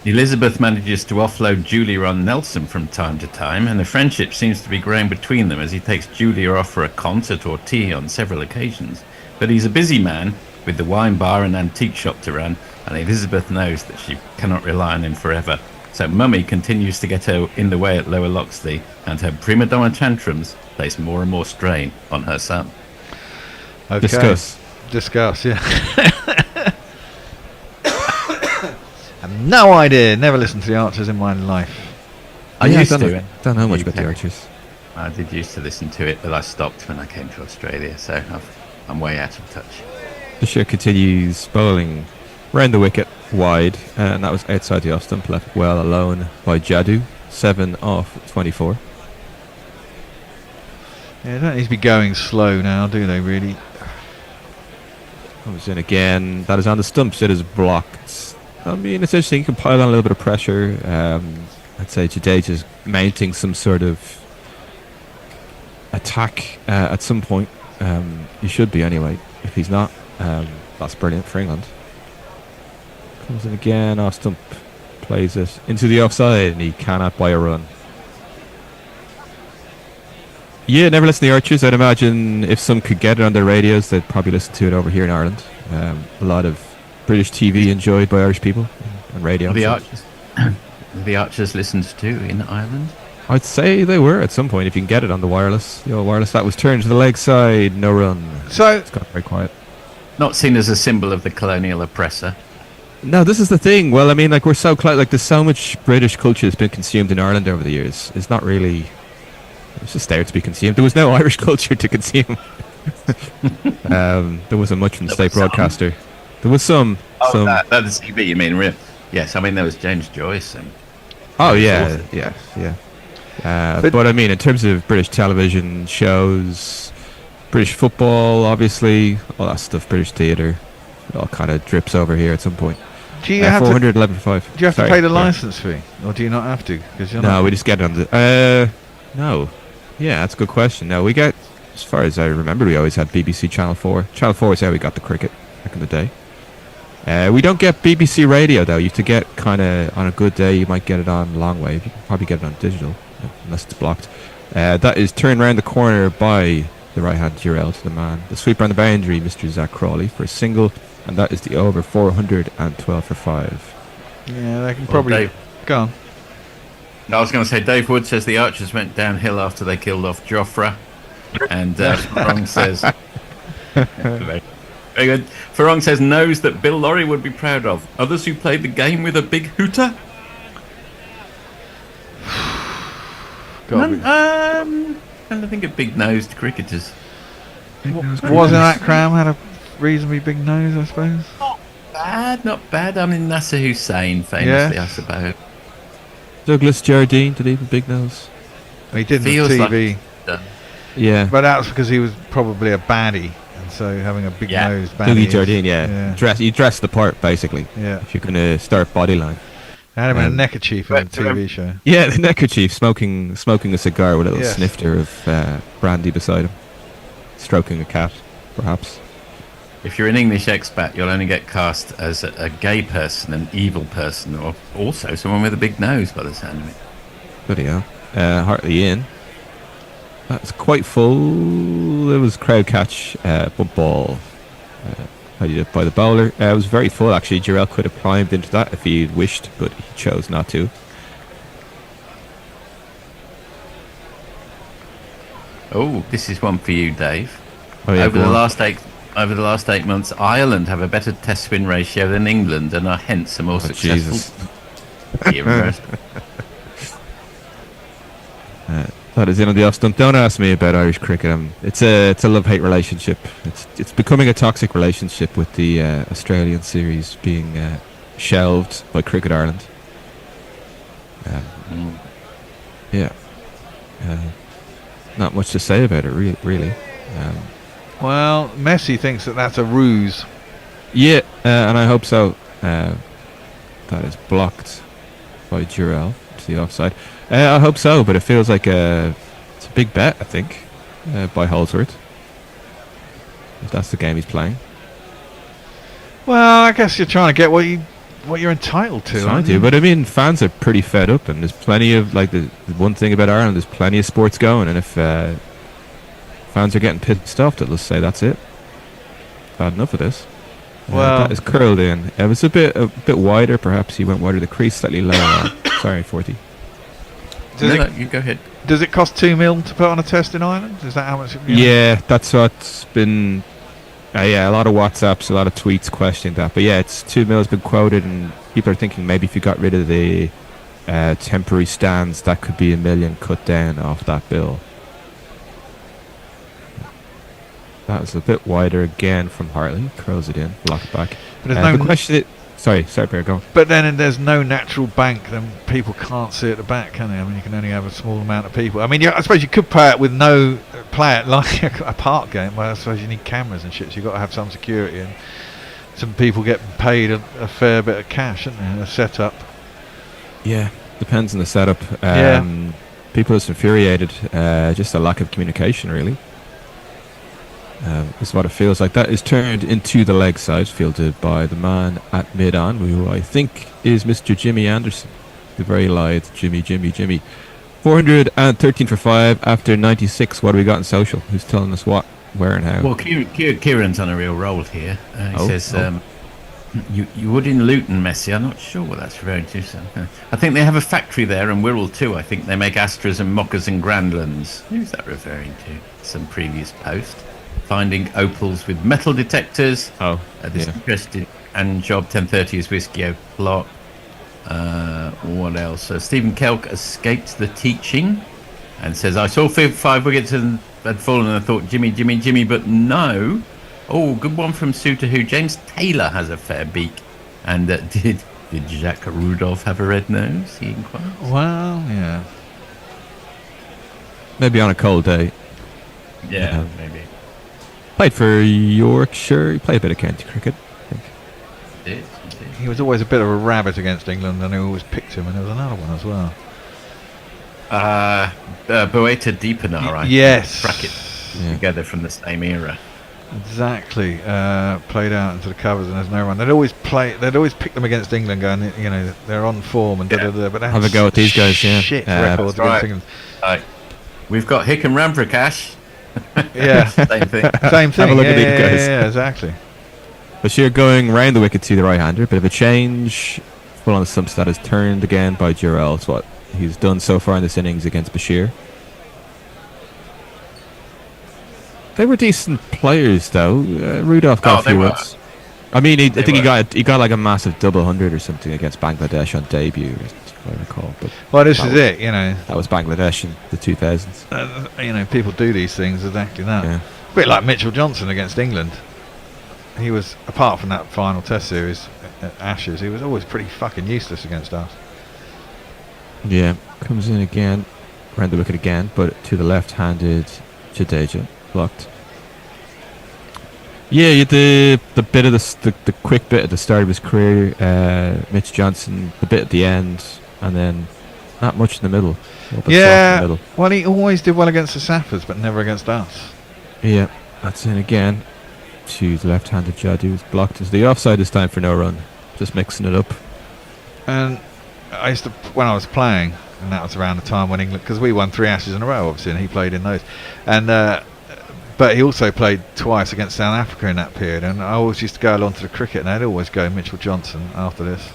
Elizabeth manages to offload Julia on Nelson from time to time, and the friendship seems to be growing between them as he takes Julia off for a concert or tea on several occasions. But he's a busy man with the wine bar and antique shop to run, and Elizabeth knows that she cannot rely on him forever. So Mummy continues to get her in the way at Lower Loxley, and her prima donna tantrums place more and more strain on her son. Okay. Discuss, yeah. I've no idea. Never listened to the Archers in my life. I used to. Don't know much about the Archers. I did used to listen to it, but I stopped when I came to Australia, so I'm way out of touch. The show continues bowling round the wicket wide, and that was outside the off stump, left well alone by Jadoo. 7 off 24. Yeah, they don't need to be going slow now, do they, really? Comes in again. That is on the stumps. It is blocked. I mean, it's interesting. You can pile on a little bit of pressure. I'd say Jadeja's mounting some sort of attack at some point. He should be anyway. If he's not, that's brilliant for England. Comes in again. Off stump, plays it into the offside, and he cannot buy a run. Yeah, never listen to the Archers. I'd imagine if some could get it on their radios, they'd probably listen to it over here in Ireland. A lot of British TV enjoyed by Irish people on radio. The Archers, the Archers listened to in Ireland. I'd say they were at some point. If you can get it on the wireless, that was turned to the leg side, no run. So it's got very quiet. Not seen as a symbol of the colonial oppressor. No, this is the thing. Well, I mean, like we're so close. Like there's so much British culture that's been consumed in Ireland over the years. It's not really. It's just there to be consumed. There was no Irish culture to consume. There wasn't much from the state broadcaster. There was some. Oh, that is TV, you mean? Yes, I mean there was James Joyce and. Oh yeah. But I mean, in terms of British television shows, British football, obviously, all that stuff, British theatre, it all kind of drips over here at some point. Do you have 411.5. Do you have to pay the license fee, or do you not have to? No, we just get it on the. No. Yeah, that's a good question. No, we get, as far as I remember, we always had BBC Channel 4. Channel 4 is how we got the cricket back in the day. We don't get BBC radio, though. You have to get kind of, on a good day, you might get it on long wave. You can probably get it on digital, unless it's blocked. That is turned round the corner by the right-hand Durrell to the man. The sweeper on the boundary, Mr. Zach Crawley, for a single, and that is the over 412 for 5. Yeah, they can probably... Go on. I was going to say, Dave Wood says the Archers went downhill after they killed off Joffre. And Farong says... very good. Farong says, knows that Bill Lorry would be proud of. Others who played the game with a big hooter? I think of big-nosed cricketers. Wasn't Akram had a reasonably big nose, I suppose? Not bad. I mean, Nasser Hussain, famously, I suppose. Douglas Jardine, did he have a big nose? He didn't on TV. Yeah. But that was because he was probably a baddie, and so having a big nose baddie. Dougie Jardine, he dressed the part, basically. Yeah. If you're going to start Bodyline. They had him in a neckerchief in a TV show. Yeah, the neckerchief, smoking a cigar with a little snifter of brandy beside him. Stroking a cat, perhaps. If you're an English expat, you'll only get cast as a gay person, an evil person, or also someone with a big nose by the sound of it. Bloody hell. Hartley in. That's quite full. It was crowd catch, bump ball. By the bowler. It was very full, actually. Jarrell could have climbed into that if he wished, but he chose not to. Oh, this is one for you, Dave. Oh, yeah, Over the last 8 months, Ireland have a better test win ratio than England and are hence a more successful. That is in on the off stump. Don't ask me about Irish cricket. It's a love-hate relationship. It's becoming a toxic relationship with the Australian series being shelved by Cricket Ireland. Yeah. Not much to say about it, really. Well, Messi thinks that that's a ruse. Yeah, and I hope so. That is blocked by Durrell to the offside. I hope so, but it feels like it's a big bet, I think, by Holdsworth. If that's the game he's playing. Well, I guess you're trying to get what you're entitled to. Trying to, but I mean, fans are pretty fed up, and there's plenty of the one thing about Ireland. There's plenty of sports going, and if fans are getting pissed off, they'll just say that's it. Bad enough of this. Well, that is curled in. It was a bit wider, perhaps. He went wider the crease, slightly lower. Sorry, 40. You go ahead. Does it cost $2 million to put on a test in Ireland? Is that how much? Yeah, that's what's been. A lot of WhatsApps, a lot of tweets questioning that. But yeah, it's $2 million has been quoted, and people are thinking maybe if you got rid of the temporary stands, that could be $1 million cut down off that bill. That was a bit wider again from Hartley. Curls it in, block it back. But there's the question. Sorry, Bear, go on. But then there's no natural bank, then people can't see at the back, can they? I mean, you can only have a small amount of people. I mean, I suppose you could play it with play it like a park game, where I suppose you need cameras and shit, so you've got to have some security, and some people get paid a fair bit of cash, isn't there, a setup. Yeah, depends on the setup. People are just infuriated. Just a lack of communication, really. Is what it feels like. That is turned into the leg side, fielded by the man at mid-on, who I think is Mr. Jimmy Anderson. The very lithe Jimmy. 413 for 5 after 96. What do we got in social? Who's telling us what, where and how? Well, Kieran's on a real roll here. He says, you would in Luton, Messi. I'm not sure what that's referring to. So. I think they have a factory there, and Wirral too. I think they make Astras and Mockers and Grandlands. Who's that referring to? Some previous post. Finding opals with metal detectors. This interesting. And job 10:30 is Whiskey O'Clock. What else? Stephen Kelk escaped the teaching and says, I saw 5 wickets and had fallen and I thought Jimmy, but no. Oh, good one from Suter, who James Taylor has a fair beak. And did Jacques Rudolph have a red nose? He inquired. Well, yeah. Maybe on a cold day. Yeah, maybe. Played for Yorkshire. He played a bit of county cricket, I think. He was always a bit of a rabbit against England, and they always picked him, and there was another one as well. Boeta Deepanar, yes. Brackets together from the same era. Exactly. Played out into the covers, and there's no run. They'd always pick them against England, going, they're on form and da-da-da. But have a go at these guys, shit records against England. We've got Hick and Ramprakash. Yeah, same thing. Same thing. Have a look at these guys. Yeah, exactly. Bashir going round the wicket to the right-hander. Bit of a change. Full on the stumps that is turned again by Jarrell. It's what he's done so far in this innings against Bashir. They were decent players, though. Rudolph got a few runs. I mean, I think he got like a massive double 100 or something against Bangladesh on debut, if I recall. But this is it, That was Bangladesh in the 2000s. People do these things exactly that. Yeah. A bit like Mitchell Johnson against England. He was, apart from that final Test series at Ashes, he was always pretty fucking useless against us. Yeah, comes in again, round the wicket again, but to the left-handed Jadeja, blocked. Yeah, the bit of the quick bit at the start of his career, Mitch Johnson, the bit at the end, and then not much in the middle. Yeah, well, he always did well against the Saffers, but never against us. Yeah, that's in again. To the left-handed Jadu is blocked. Is the offside this time for no run? Just mixing it up. And I used to, when I was playing, and that was around the time when England, because we won 3 Ashes in a row, obviously, and he played in those. And but he also played twice against South Africa in that period. And I always used to go along to the cricket, and they'd always go Mitchell Johnson after this.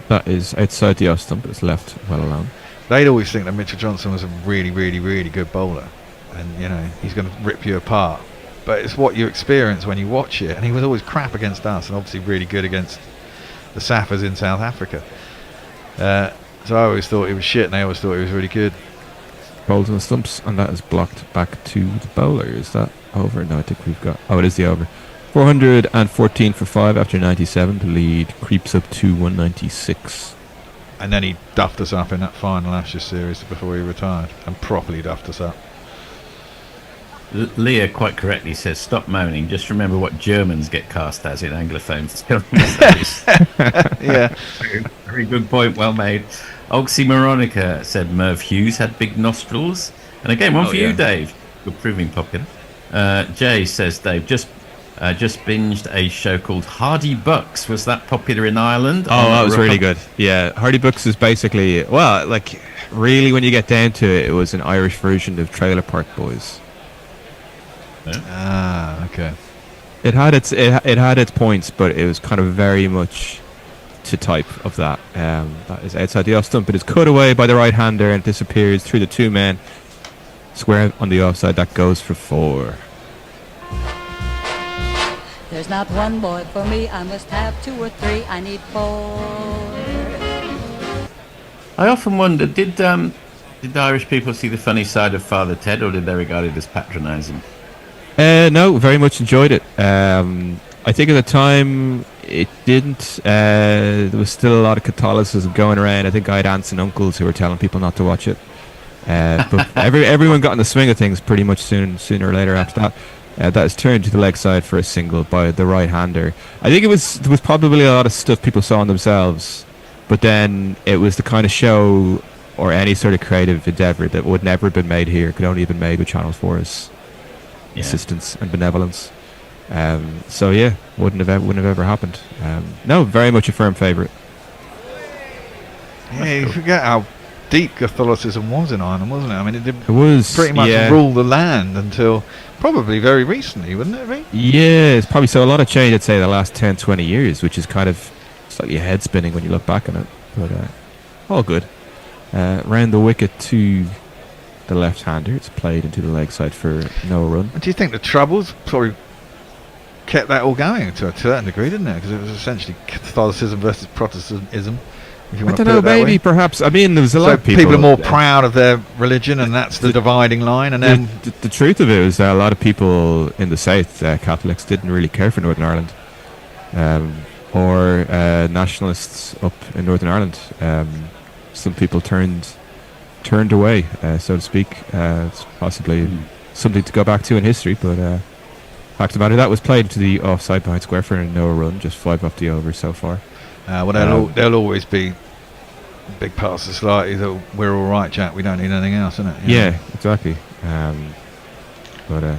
That is outside the off stump, but it's left well alone. They'd always think that Mitchell Johnson was a really, really, really good bowler, and he's going to rip you apart. But it's what you experience when you watch it, and he was always crap against us, and obviously really good against the Saffers in South Africa. So I always thought he was shit, and they always thought he was really good. Bowled on the stumps, and that is blocked back to the bowler. Is that over? No, I think we've got... Oh, it is the over. 414 for 5 after 97. The lead creeps up to 196. And then he duffed us up in that final Ashes series before he retired, and properly duffed us up. Leah quite correctly says, stop moaning, just remember what Germans get cast as in Anglophones. Yeah. Very good point, well made. Oxymoronica said Merv Hughes had big nostrils. And again, one for you, Dave. You're proving popular. Jay says, Dave, just binged a show called Hardy Bucks. Was that popular in Ireland? Oh, that was really good. Yeah, Hardy Bucks is basically, well, like, really when you get down to it, it was an Irish version of Trailer Park Boys. Okay. It had its points, but it was kind of very much to type of that. That is outside the off stump. It is cut away by the right hander and disappears through the 2 men. Square on the offside. That goes for 4. There's not one boy for me. I must have 2 or 3. I need 4. I often wonder, did Irish people see the funny side of Father Ted, or did they regard it as patronising? No, very much enjoyed it. I think at the time it didn't. There was still a lot of Catholicism going around. I think I had aunts and uncles who were telling people not to watch it. But everyone got in the swing of things pretty much sooner or later after that. That is turned to the leg side for a single by the right hander. I think there was probably a lot of stuff people saw in themselves, but then it was the kind of show or any sort of creative endeavour that would never have been made here could only have been made with Channel 4's assistance and benevolence. So yeah, wouldn't have ever happened. No, very much a firm favourite. Yeah, you forget how deep Catholicism was in Ireland, wasn't it? I mean, it was pretty much rule the land until probably very recently, wouldn't it be? Yeah, it's probably so. A lot of change, I'd say, the last 10, 20 years, which is kind of slightly head spinning when you look back on it. But all good. Round the wicket to the left-hander. It's played into the leg side for no run. Do you think the Troubles probably kept that all going to a certain degree, didn't it? Because it was essentially Catholicism versus Protestantism. If you I want to don't put know, it that maybe, way. perhaps. I mean, there was a lot of people are more proud of their religion, and that's the dividing line. And then the truth of it is that a lot of people in the south, Catholics, didn't really care for Northern Ireland, or nationalists up in Northern Ireland. Some people turned away, so to speak. It's possibly something to go back to in history, but fact of the matter, that was played to the offside behind square for a no run, just 5 off the over so far. Well, there'll always be big parts of society that we're all right, Jack. We don't need anything else, isn't it? Yeah, exactly. But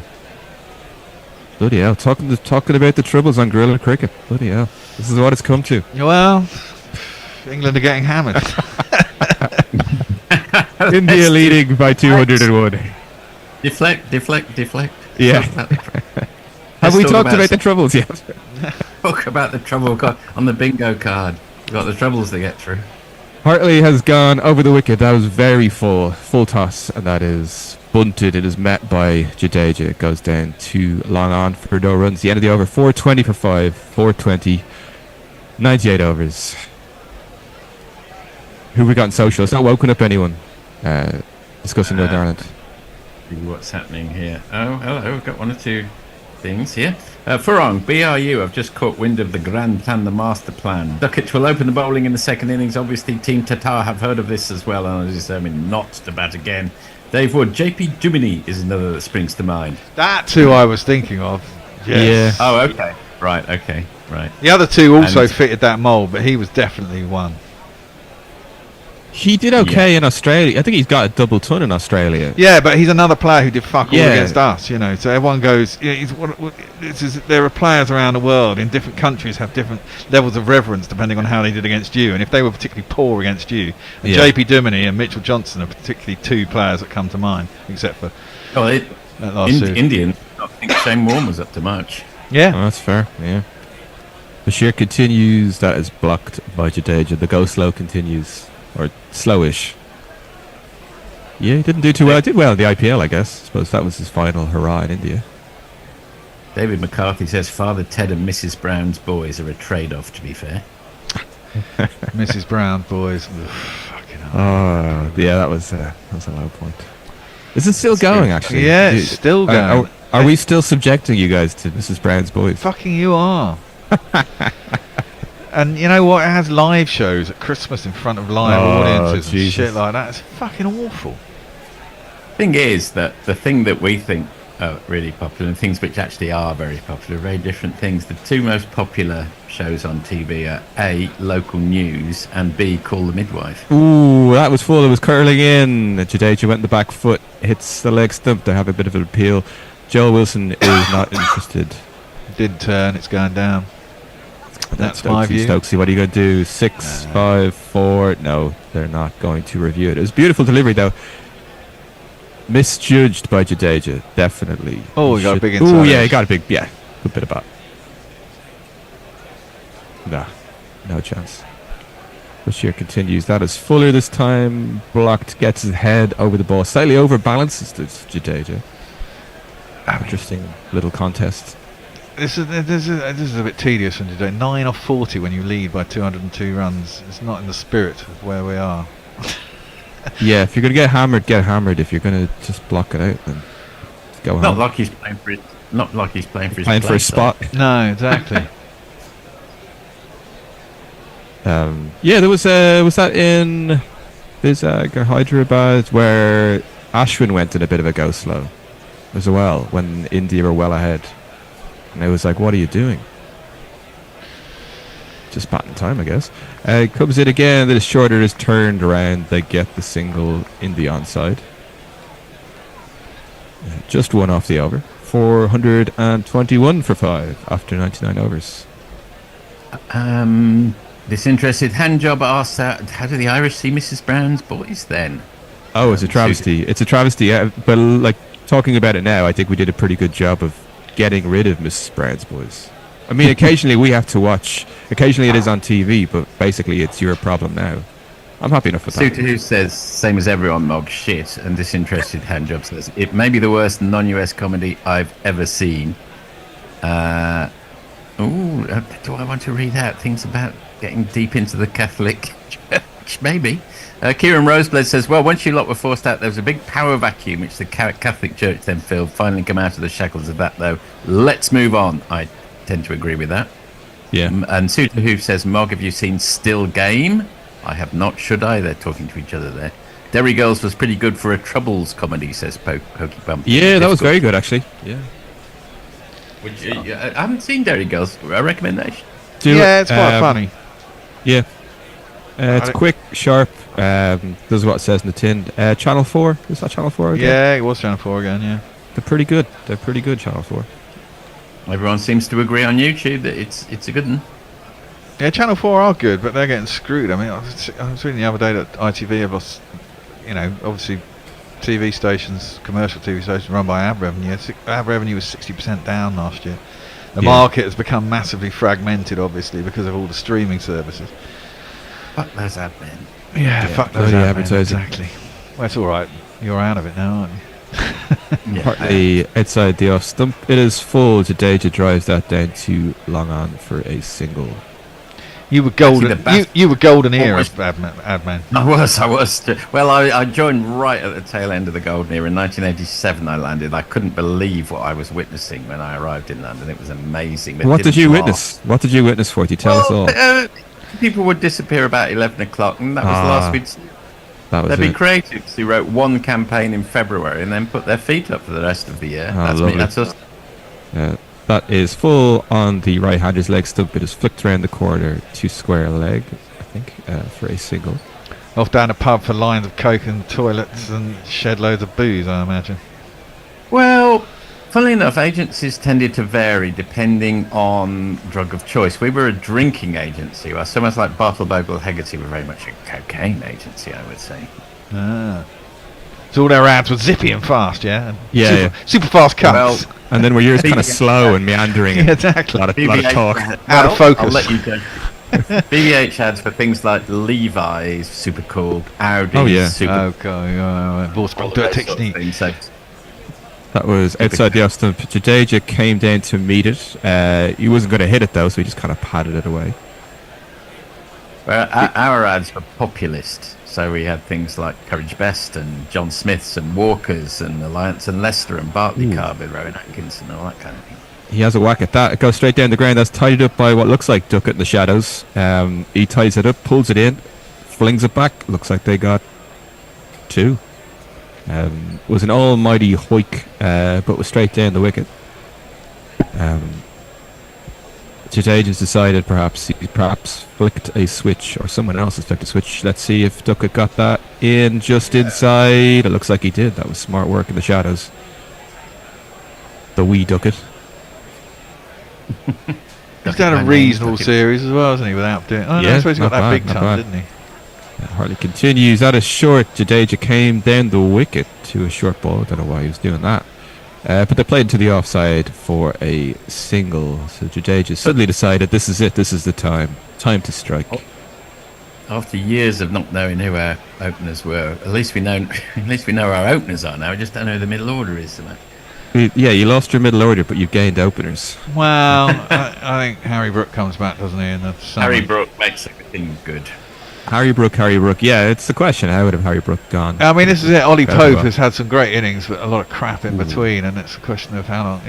bloody hell, talking about the troubles on guerrilla cricket. Bloody hell, this is what it's come to. Well, England are getting hammered. India leading by 201. Deflect. Yeah. Have we talked about the troubles yet? Talk about the trouble on the bingo card. We've got the troubles to get through. Hartley has gone over the wicket. That was very full toss, and that is bunted. It is met by Jadeja. It goes down too long on for no runs. The end of the over, 420 for 5, 420, 98 overs. Who we got in social? It's not woken up anyone discussing Northern Ireland. See what's happening here. Oh, hello. We've got one or two things here. Furlong, BRU, I've just caught wind of the grand plan, the master plan. Duckett will open the bowling in the second innings. Obviously, Team Tatar have heard of this as well and are determined not to bat again. Dave Wood, JP Duminy is another that springs to mind. That's who I was thinking of. Yes. Yeah. Oh, okay. Right, okay. Right. The other two also fitted that mould, but he was definitely one. He did okay in Australia. I think he's got a double ton in Australia. Yeah, but he's another player who did fuck all against us, you know. So everyone goes, there are players around the world in different countries have different levels of reverence depending on how they did against you. And if they were particularly poor against you, and JP Duminy and Mitchell Johnson are particularly two players that come to mind, except for that last Indian. I think Shane Warne was up to much. Yeah. Oh, that's fair, yeah. Bashir continues. That is blocked by Jadeja. The go slow continues. Or slowish. Yeah, he didn't do too well. He did well in the IPL, I guess. I suppose that was his final hurrah in India. David McCarthy says Father Ted and Mrs. Brown's boys are a trade-off, to be fair. Mrs. Brown's boys. Ugh, fucking hell. Oh, yeah, that was a low point. Is it still going, actually? Yeah, it's still going. Are we still subjecting you guys to Mrs. Brown's boys? Fucking you are. And you know what? It has live shows at Christmas in front of live audiences and shit like that. It's fucking awful. Thing is that the thing that we think are really popular and things which actually are very popular are very different things. The two most popular shows on TV are A, local news, and B, Call the Midwife. Ooh, that was full. It was curling in. Jadeja went the back foot, hits the leg stump to have a bit of an appeal. Joel Wilson is not interested. Did turn. It's going down. That's my view. Stokesy, what are you going to do? 6, 5, 4. No, they're not going to review it. It was beautiful delivery, though. Misjudged by Jadeja, definitely. Oh, he got a big inside. Oh, yeah, he got a big, good bit of bat. Nah, no chance. Bashir continues. That is Fuller this time. Blocked, gets his head over the ball. Slightly overbalances this Jadeja. Interesting little contest. This is a bit tedious when you do 9 off 40 when you lead by 202 runs. It's not in the spirit of where we are. Yeah, if you're going to get hammered, get hammered. If you're going to just block it out, then go home. Not like he's playing for it. Not like he's playing for his playing for a spot. No, exactly. Yeah, there was that in Hyderabad where Ashwin went in a bit of a go slow as well when India were well ahead. And I was like, what are you doing? Just batting time, I guess. Comes in again. The shorter is turned around. They get the single in the onside. Just one off the over. 421 for 5 after 99 overs. Disinterested handjob asks, how do the Irish see Mrs. Brown's boys then? Oh, it's a travesty. It's a travesty. But like talking about it now, I think we did a pretty good job of getting rid of Mrs. Brown's boys. I mean, occasionally we have to watch. Occasionally it is on TV, but basically it's your problem now. I'm happy enough with that. Suter who says, same as everyone, Mog, shit, and Disinterested handjob says, it may be the worst non-US comedy I've ever seen. Do I want to read out things about getting deep into the Catholic Church? Maybe. Kieran Roseblood says, well, once you lot were forced out, there was a big power vacuum, which the Catholic Church then filled. Finally come out of the shackles of that, though. Let's move on. I tend to agree with that. Yeah. And Suter who says, Mog, have you seen Still Game? I have not, should I? They're talking to each other there. Derry Girls was pretty good for a Troubles comedy, says Pokey Bumpy. Yeah, that was very good, actually. Yeah. I haven't seen Derry Girls. A recommendation? It's quite funny. Yeah. It's quick, sharp, does what it says in the tin. Channel 4? Is that Channel 4 again? Yeah, it was Channel 4 again, yeah. They're pretty good. They're pretty good, Channel 4. Everyone seems to agree on YouTube that it's a good one. Yeah, Channel 4 are good, but they're getting screwed. I mean, I was reading the other day that ITV have lost, obviously TV stations, commercial TV stations run by ad revenue. Ad revenue was 60% down last year. The market has become massively fragmented, obviously, because of all the streaming services. Fuck those ad men. Yeah, fuck those ad men, advertising. exactly. Well, it's all right. You're out of it now, aren't you? Partly outside the off stump. It is full. Jadeja drives that down to long on for a single. You were golden. You were golden era, Adman. I was. Well, I joined right at the tail end of the golden era. In 1987, I landed. I couldn't believe what I was witnessing when I arrived in London. It was amazing. What did you witness? What did you witness, Forty? Tell us all. People would disappear about 11 o'clock, and that was the last we'd see. There'd be creatives who wrote one campaign in February and then put their feet up for the rest of the year. That's me. That's us. That is full on the right-hander's leg stump. It is flicked around the corner to square leg, I think, for a single. Off down a pub for lines of coke and toilets and shed loads of booze, I imagine. Well, funnily enough, agencies tended to vary depending on drug of choice. We were a drinking agency, while so much like Bartle Bogle Hegarty were very much a cocaine agency, I would say. So all their ads were zippy and fast, yeah? And super fast cuts. Well, and then were yours kind of slow and meandering? Yeah, exactly. A lot of talk. Out of focus. I'll let you go. BBH ads for things like Levi's, super cool. Audi, super That was outside the off stump. Jadeja came down to meet it. He wasn't going to hit it though, so he just kind of patted it away. Well, our ads were populist. So we had things like Courage Best and John Smith's and Walker's and Alliance and Leicester and Bartley Car with Rowan Atkinson and all that kind of thing. He has a whack at that. It goes straight down the ground. That's tied up by what looks like Duckett in the shadows. He ties it up, pulls it in, flings it back. Looks like they got 2. Was an almighty hoik, but was straight down the wicket. Jadeja's decided perhaps flicked a switch, or someone else has flicked a switch. Let's see if Duckett got that in just inside. It looks like he did. That was smart work in the shadows. The wee Duckett. He's done a reasonable series as well, hasn't he, without doing... I suppose he got that big ton, didn't he? Hartley continues. That is short. Jadeja came down the wicket to a short ball. Don't know why he was doing that. But they played to the offside for a single. So Jadeja suddenly decided this is it. This is the time. Time to strike. After years of not knowing who our openers were, at least we know our openers are now. I just don't know who the middle order is so much. Yeah, you lost your middle order, but you gained openers. Well, I think Harry Brook comes back, doesn't he? Harry Brook makes everything good. Harry Brook. Yeah, it's the question. How would have Harry Brook gone? I mean, this is it. Ollie Pope has had some great innings, but a lot of crap in between, and it's a question of how long.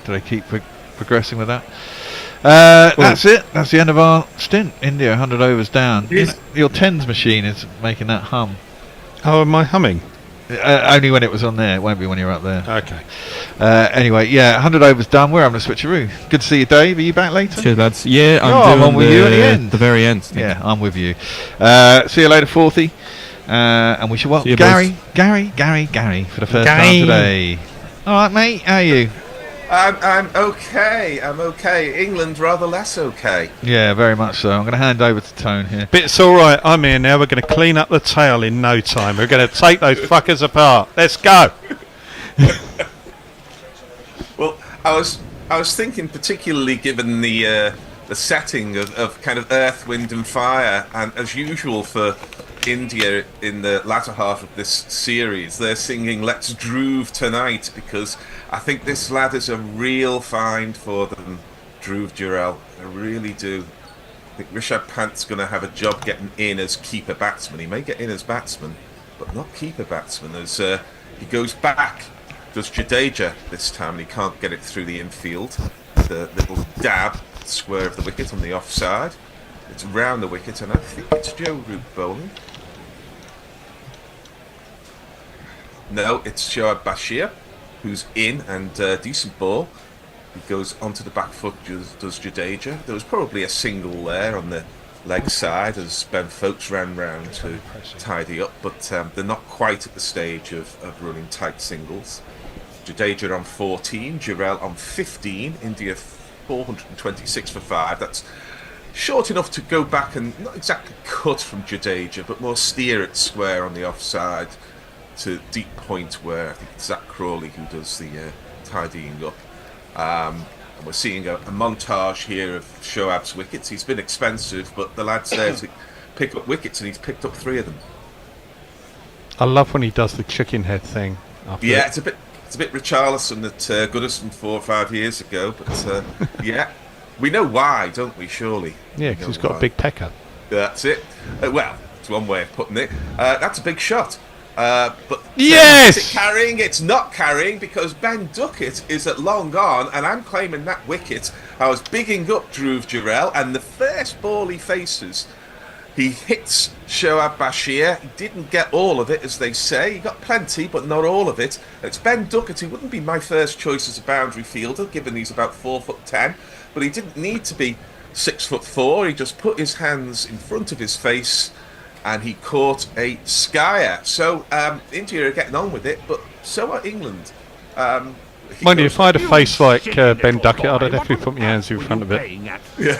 Do they keep progressing with that? That's it. That's the end of our stint. India, 100 overs down. Your tens machine is making that hum. Oh, am I humming? Only when it was on there. It won't be when you're up there. Okay. Anyway, yeah, 100 overs done. We're having a switcheroo. Good to see you, Dave. Are you back later? Cheers, lads. Yeah, I'm on with you at the end. The very end. Yeah, I'm with you. See you later, Forthy. And we should welcome Gary for the first time today. All right, mate. How are you? I'm okay. I'm okay. England rather less okay. Yeah, very much so. I'm going to hand over to Tone here. But it's all right. I'm here now. We're going to clean up the tail in no time. We're going to take those fuckers apart. Let's go. Well, I was thinking, particularly given the setting of kind of earth, wind, and fire, and as usual for India in the latter half of this series, they're singing "Let's Droove Tonight" because I think this lad is a real find for them, Dhruv Jurel. I really do. I think Rishabh Pant's going to have a job getting in as keeper batsman. He may get in as batsman, but not keeper batsman, as he goes back. Does Jadeja this time, and he can't get it through the infield. The little dab, square of the wicket on the offside. It's round the wicket, and I think it's Joe Root bowling. No, it's Shoaib Bashir, who's in, and decent ball. He goes onto the back foot, does Jadeja. There was probably a single there on the leg side as Ben Folkes ran round to tidy up, but they're not quite at the stage of running tight singles. Jadeja on 14, Jurel on 15, India 426 for 5. That's short enough to go back and not exactly cut from Jadeja, but more steer it square on the offside to deep point where I think it's Zach Crawley who does the tidying up. And we're seeing a montage here of Shoaib's wickets. He's been expensive, but the lad's there to pick up wickets, and he's picked up 3 of them. I love when he does the chicken head thing. Yeah, it's a bit Richarlison at Goodison 4 or 5 years ago, but yeah, we know why, don't we? Surely. Yeah, because he's got a big pecker. That's it. Well, it's one way of putting it. That's a big shot. But yes! Is it carrying? It's not carrying because Ben Duckett is at long on, and I'm claiming that wicket. I was bigging up Dhruv Jurel, and the first ball he faces, he hits Shoaib Bashir. He didn't get all of it, as they say. He got plenty, but not all of it. It's Ben Duckett, who wouldn't be my first choice as a boundary fielder, given he's about 4'10", but he didn't need to be 6'4". He just put his hands in front of his face, and he caught a skyer. So India are getting on with it, but so are England. Mind you, if I had a face like Ben Duckett, I'd definitely put my hands in front of it. Yeah.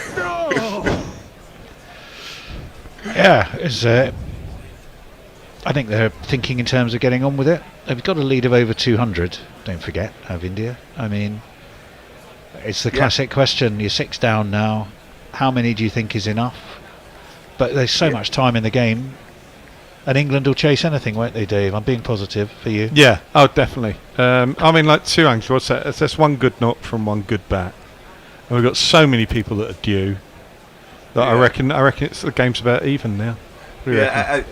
Yeah, I think they're thinking in terms of getting on with it. They've got a lead of over 200, don't forget, of India. I mean, it's the classic question. You're 6 down now. How many do you think is enough? But there's so much time in the game, and England will chase anything, won't they, Dave? I'm being positive for you. Yeah, oh, definitely. I mean, like Suang, what's that? That's one good knock from one good bat. And we've got so many people that are due that I reckon it's the game's about even now. I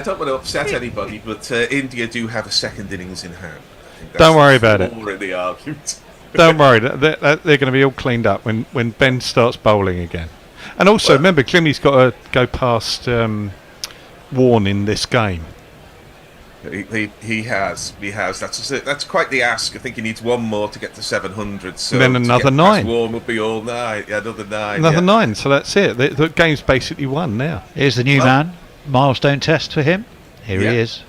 don't want to upset anybody, but India do have a second innings in hand. Don't worry about it. More in the argument. Don't worry, they're going to be all cleaned up when Ben starts bowling again. And also, remember, Klimmy's got to go past Warne in this game. He has. That's quite the ask. I think he needs one more to get to 700. So and then another 9. Warne would be all 9. Yeah, another 9. Another 9. So that's it. The game's basically won now. Here's the new man. Milestone test for him. Here he is.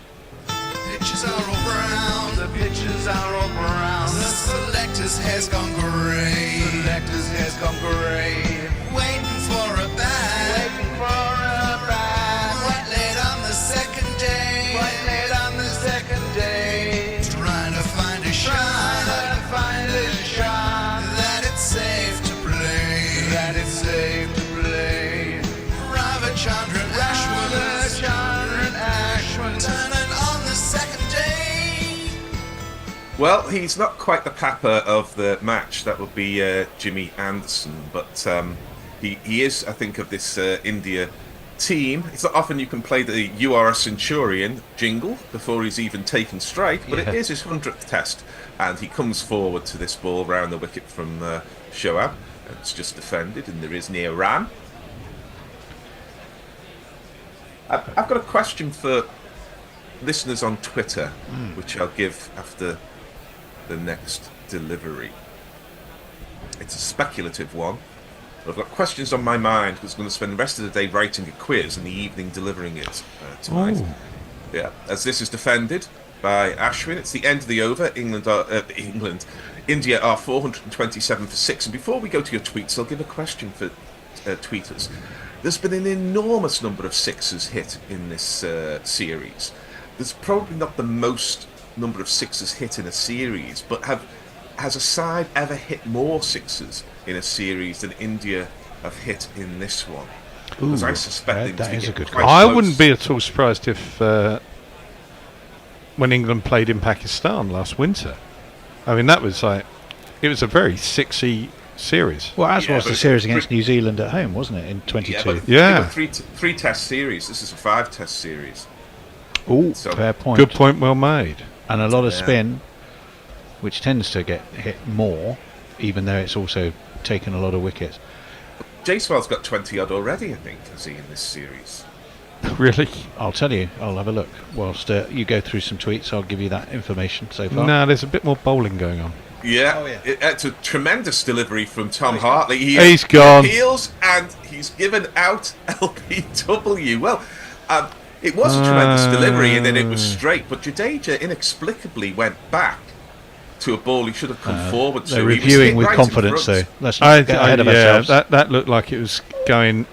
Pitches are all brown. The pitches are all brown. The selector's hair's gone grey. Selector's hair's gone grey. Waiting for a bat. Waiting for a bat. Quite late on the second day. Quite late on the second day. Trying to find a shot. Trying to find a shot. That it's safe to play. That it's safe to play. Ravichandran Ashwin. Turning on the second day. Well, he's not quite the papa of the match. That would be Jimmy Anderson, but he is, I think, of this India team. It's not often you can play the "You Are a Centurion" jingle before he's even taken strike, but it is his 100th test, and he comes forward to this ball round the wicket from Shoaib. It's just defended, and there is near run. I've got a question for listeners on Twitter, which I'll give after the next delivery. It's a speculative one. I've got questions on my mind because I'm going to spend the rest of the day writing a quiz and the evening delivering it tonight. Ooh. Yeah, as this is defended by Ashwin, it's the end of the over. India are 427 for 6. And before we go to your tweets, I'll give a question for tweeters. There's been an enormous number of sixes hit in this series. There's probably not the most number of sixes hit in a series, but has a side ever hit more sixes in a series than India have hit in this one? Because I suspect that is a good question. I wouldn't be at all surprised if when England played in Pakistan last winter, I mean that was like, it was a very sixy series. Well, as was the series against New Zealand at home, wasn't it, in 22? Yeah. Three test series. This is a 5-test series. Oh, fair point. Good point, well made. And a lot of spin, which tends to get hit more, even though it's also taken a lot of wickets. Jaiswal's got 20 odd already, I think, has he, in this series? Really? I'll tell you. I'll have a look. Whilst you go through some tweets, I'll give you that information so far. No, there's a bit more bowling going on. Yeah, it's a tremendous delivery from Tom Hartley. He's gone. Appeals and he's given out LBW. Well, it was a tremendous delivery and then it was straight, but Jadeja inexplicably went back to a ball he should have come forward to. They're reviewing with confidence, though. Let's not get ahead of ourselves. That looked like it was going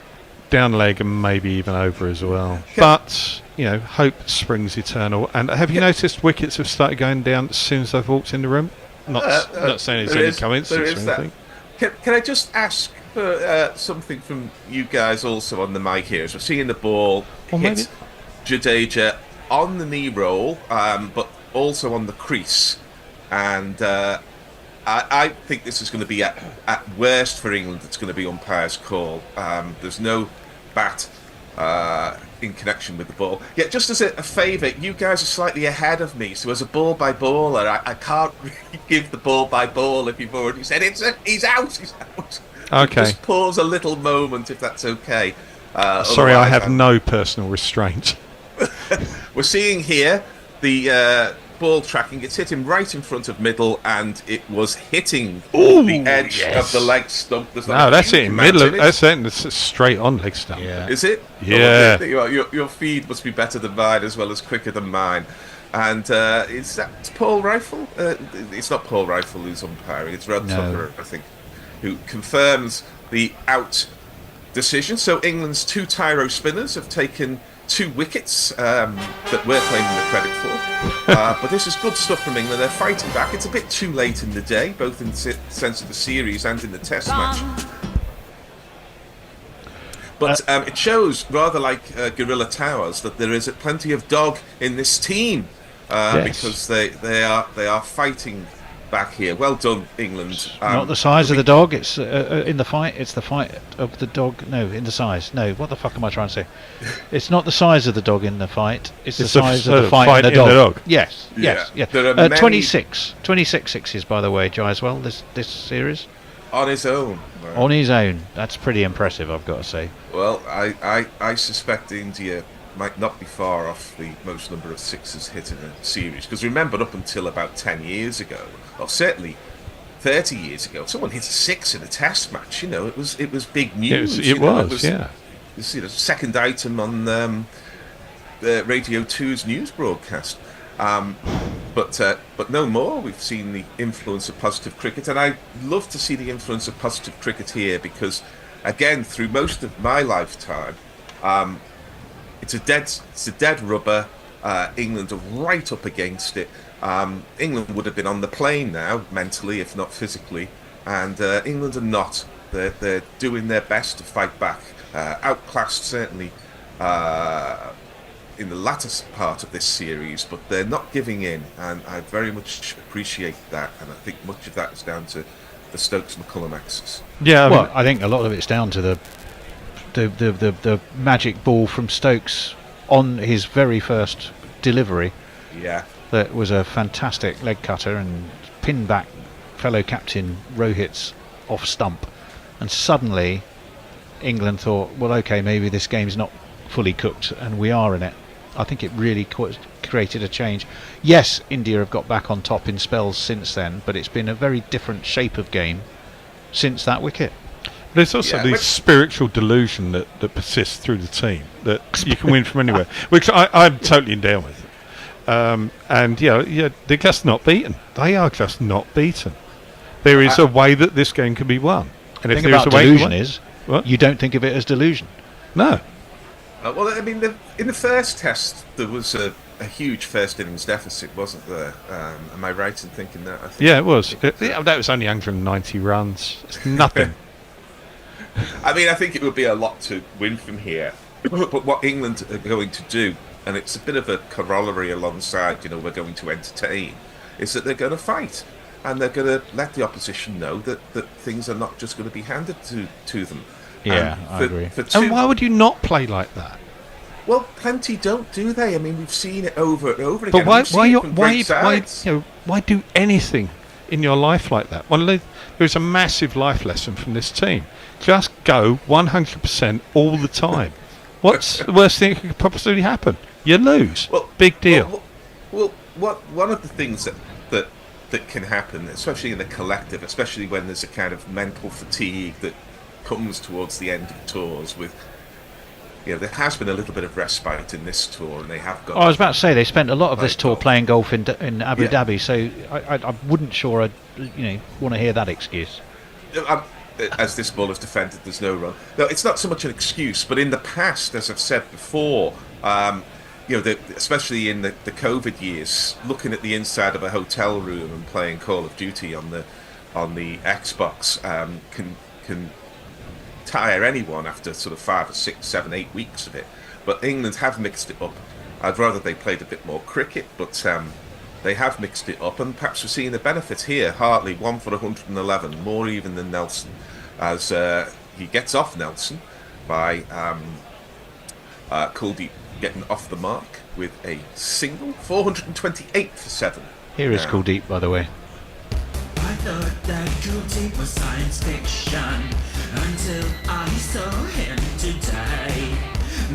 down leg and maybe even over as well. But, you know, hope springs eternal. And have you noticed wickets have started going down as soon as they've walked in the room? Not saying it's any coincidence or anything. Can I just ask for something from you guys also on the mic here? As we're seeing the ball hit Jadeja on the knee roll, but also on the crease. And I think this is going to be, at worst for England, it's going to be umpire's call. There's no bat in connection with the ball. Yeah, just as a favour, you guys are slightly ahead of me, so as a ball-by-baller, I can't really give the ball-by-ball if you've already said he's out. Okay. Just pause a little moment if that's okay. Sorry, I have no personal restraint. We're seeing here the ball tracking. It's hitting right in front of middle, and it was hitting the edge of the leg stump. No, that's it in middle. That's straight on leg stump. Yeah. Is it? Yeah. Oh, your feed must be better than mine as well as quicker than mine. And is that Paul Rifle? It's not Paul Rifle who's umpiring. It's Rod Tucker, I think, who confirms the out decision. So England's 2 Tyro spinners have taken 2 wickets that we're claiming the credit for. But this is good stuff from England. They're fighting back. It's a bit too late in the day, both in the sense of the series and in the test match. But it shows, rather like Gorilla Towers, that there is plenty of dog in this team because they are fighting back here. Well done, England. Not the size of the dog. It's in the fight. It's the fight of the dog. No, in the size. No, what the fuck am I trying to say? It's not the size of the dog in the fight. It's the size of the fight in the dog. Yes, yes, yeah. 26 sixes, by the way, Jaiswal, this series. On his own. On his own. That's pretty impressive, I've got to say. Well, I suspect India might not be far off the most number of sixes hit in a series. Because remember, up until about 10 years ago, or certainly 30 years ago, someone hit a 6 in a test match. You know, it was big news. It was, yeah. It was second item on Radio 2's news broadcast. But no more. We've seen the influence of positive cricket, and I love to see the influence of positive cricket here because, again, through most of my lifetime, it's a dead rubber. England are right up against it. England would have been on the plane now, mentally, if not physically, and England are not. They're doing their best to fight back. Outclassed, certainly, in the latter part of this series, but they're not giving in, and I very much appreciate that, and I think much of that is down to the Stokes-McCullum axis. Yeah, well, I think a lot of it's down to the magic ball from Stokes on his very first delivery. Yeah. That was a fantastic leg cutter and pinned back fellow captain Rohit's off stump, and suddenly England thought, well, okay, maybe this game's not fully cooked, and we are in it. I think it really created a change. Yes, India have got back on top in spells since then, but it's been a very different shape of game since that wicket. There's also the spiritual delusion that persists through the team that you can win from anywhere, which I'm totally down with. And they're just not beaten. They are just not beaten. There is a way that this game can be won. And the if thing there is about a way delusion is, you don't think of it as delusion. No. Well, I mean, in the first test, there was a huge first innings deficit, wasn't there? Am I right in thinking that? I think Yeah, it was. That was only 190 runs. It's nothing. I mean, I think it would be a lot to win from here. But what England are going to do, and it's a bit of a corollary alongside, we're going to entertain, is that they're going to fight. And they're going to let the opposition know that things are not just going to be handed to them. Yeah, I agree. And why would you not play like that? Well, plenty don't, do they? I mean, we've seen it over and over But again. why do anything in your life like that? Well, there's a massive life lesson from this team. Just go 100% all the time. What's the worst thing that could possibly happen? You lose. Big deal. Well, one of the things that can happen, especially in the collective, especially when there's a kind of mental fatigue that comes towards the end of tours with, there has been a little bit of respite in this tour, and they have got... I was about to say, they spent a lot of this tour playing golf in Abu Dhabi, so I wouldn't sure I'd want to hear that excuse. As this ball is defended, there's no run. No, it's not so much an excuse, but in the past, as I've said before, especially in the COVID years, looking at the inside of a hotel room and playing Call of Duty on the Xbox can tire anyone after sort of 5 or 6, 7, 8 weeks of it. But England have mixed it up. I'd rather they played a bit more cricket, but they have mixed it up, and perhaps we're seeing the benefit here. Hartley 1 for 111, more even than Nelson, as he gets off Nelson by Kuldeep getting off the mark with a single. 428 for 7. Here is Kuldeep, by the way. I thought that Kuldeep was science fiction until I saw him today.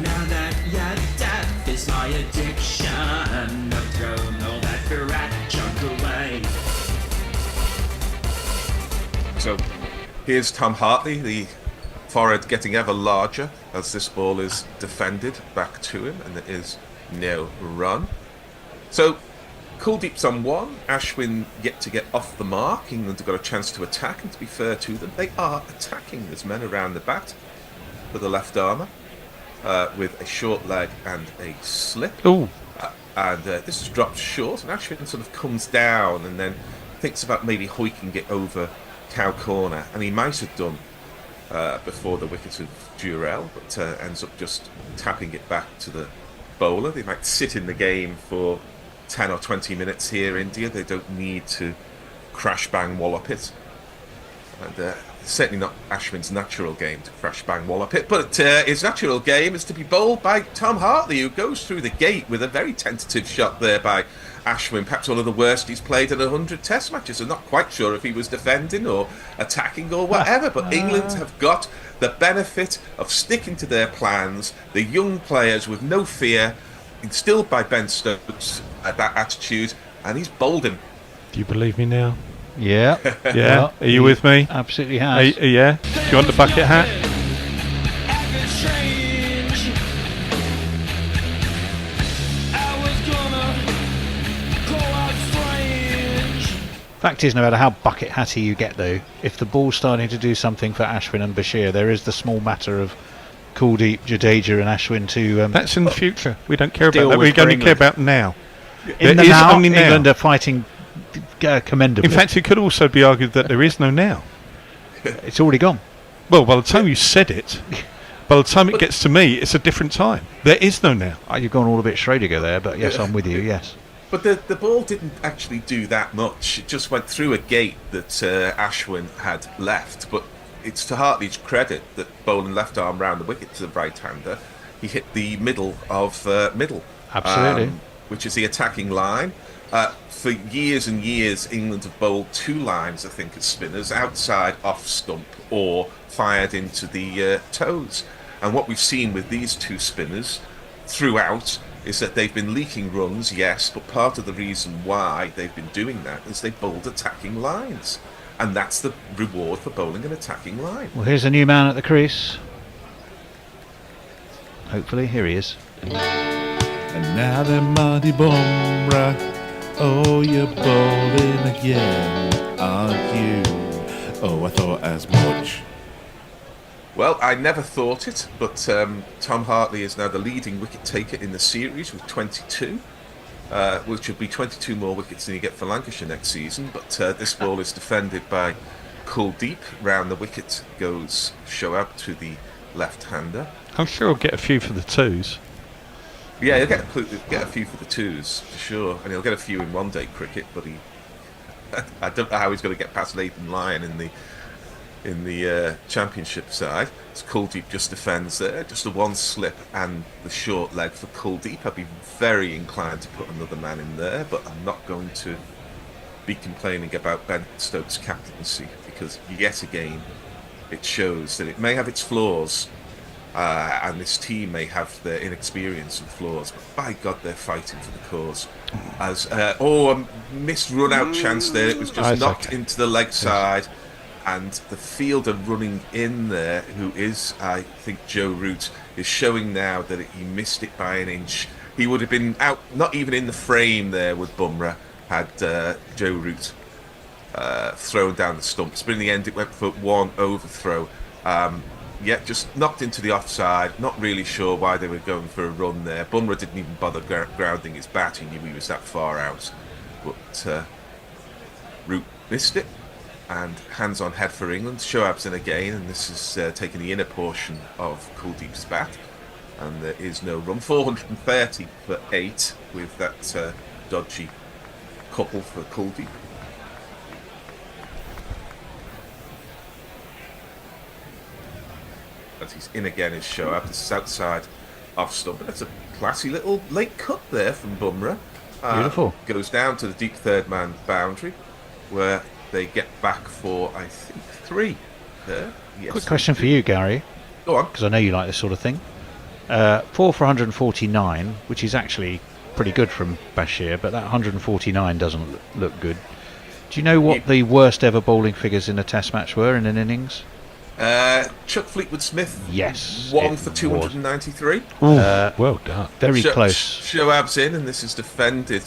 Now that your death is my addiction, I've thrown all that Virat junk away. So here's Tom Hartley, the forehead getting ever larger as this ball is defended back to him, and there is no run. So Kuldeep's on 1, Ashwin yet to get off the mark. England have got a chance to attack, and to be fair to them, they are attacking. There's men around the bat for the left armour with a short leg and a slip. Ooh. And this is dropped short, and Ashwin sort of comes down and then thinks about maybe hoiking it over cow corner, and he might have done before the wicket of Durrell, but ends up just tapping it back to the bowler. They might sit in the game for 10 or 20 minutes here, India. They don't need to crash bang wallop it, and certainly not Ashwin's natural game to crash bang wallop it, but his natural game is to be bowled by Tom Hartley, who goes through the gate with a very tentative shot there by Ashwin, perhaps one of the worst he's played in 100 test matches. I'm not quite sure if he was defending or attacking or whatever, but England have got the benefit of sticking to their plans. The young players with no fear, instilled by Ben Stokes, that attitude, and he's bowled him. Do you believe me now? Yeah. Yeah. Well, Are you with me? Absolutely has. Yeah. Do you want the bucket hat? Fact is, no matter how bucket hatty you get, though, if the ball's starting to do something for Ashwin and Bashir, there is the small matter of Kuldeep, Jadeja, and Ashwin to. That's in the future. We don't care about that. We only care about now. In the now, England are fighting commendably. In fact, it could also be argued that there is no now. It's already gone. Well, by the time you said it, by the time it gets to me, it's a different time. There is no now. You've gone all a bit Schrödinger there, but yes, I'm with you, yes. But the ball didn't actually do that much. It just went through a gate that Ashwin had left. But it's to Hartley's credit that bowling left arm round the wicket to the right-hander, he hit the middle of middle. Absolutely. Which is the attacking line. For years and years, England have bowled 2 lines, I think, as spinners, outside, off stump, or fired into the toes. And what we've seen with these 2 spinners throughout is that they've been leaking runs, yes, but part of the reason why they've been doing that is they bowled attacking lines. And that's the reward for bowling an attacking line. Well, here's a new man at the crease. Hopefully, here he is. And now then, Marty Bumrah, oh, you're bowling again, aren't you? Oh, I thought as much. Well, I never thought it, but Tom Hartley is now the leading wicket taker in the series with 22, which will be 22 more wickets than you get for Lancashire next season. But this ball is defended by Kuldeep. Round the wicket goes Shoaib to the left-hander. I'm sure he'll get a few for the twos. Yeah, he'll get a few for the twos, for sure. And he'll get a few in one-day cricket, but I don't know how he's going to get past Nathan Lyon in the championship side. So Kuldeep just defends there, just a one slip and the short leg for Kuldeep. I'd be very inclined to put another man in there, but I'm not going to be complaining about Ben Stokes' captaincy, because yet again it shows that it may have its flaws, and this team may have their inexperience and flaws, but by God, they're fighting for the cause. As a missed run-out chance there. It was just knocked into the leg side. And the fielder running in there, who is, I think, Joe Root, is showing now that he missed it by an inch. He would have been out, not even in the frame there with Bumrah, had Joe Root thrown down the stumps. But in the end, it went for one overthrow. Just knocked into the offside. Not really sure why they were going for a run there. Bumrah didn't even bother grounding his bat. He knew he was that far out. But Root missed it. And hands on head for England. Shoaib's in again, and this is taking the inner portion of Kuldeep's bat. And there is no run. 430 for 8 with that dodgy couple for Kuldeep. As he's in again is Shoaib. This is outside off stump. That's a classy little late cut there from Bumrah. Beautiful. Goes down to the deep third man boundary, where they get back for, I think, 3 there. Yes. Quick question for you, Gary. Go on. Because I know you like this sort of thing. 4 for 149, which is actually pretty good from Bashir, but that 149 doesn't look good. Do you know what the worst ever bowling figures in a test match were in an innings? Chuck Fleetwood-Smith. Yes. 1 for 293. Well done. Very close. Shoaib's in, and this is defended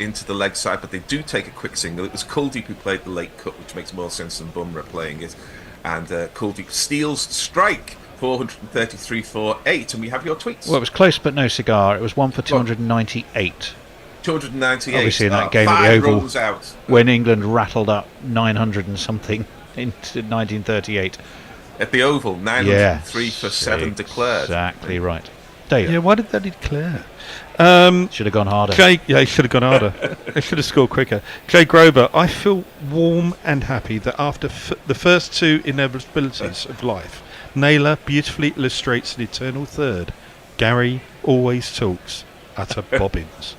into the leg side, but they do take a quick single. It was Kuldeep who played the late cut, which makes more sense than Bumrah playing it. And Kuldeep steals the strike. 433 for 8, and we have your tweets. Well, it was close, but no cigar. It was 1 for 298. 298. Obviously, in that game at the Oval, out. when England rattled up 900 and something in 1938. At the Oval, 903 for 7 declared. Exactly right. Dave. Yeah, why did they declare? Should have gone harder. He should have gone harder. They should have scored quicker. Jay Grover, I feel warm and happy that after the first 2 inevitabilities of life, Naylor beautifully illustrates an eternal third. Gary always talks utter bobbins.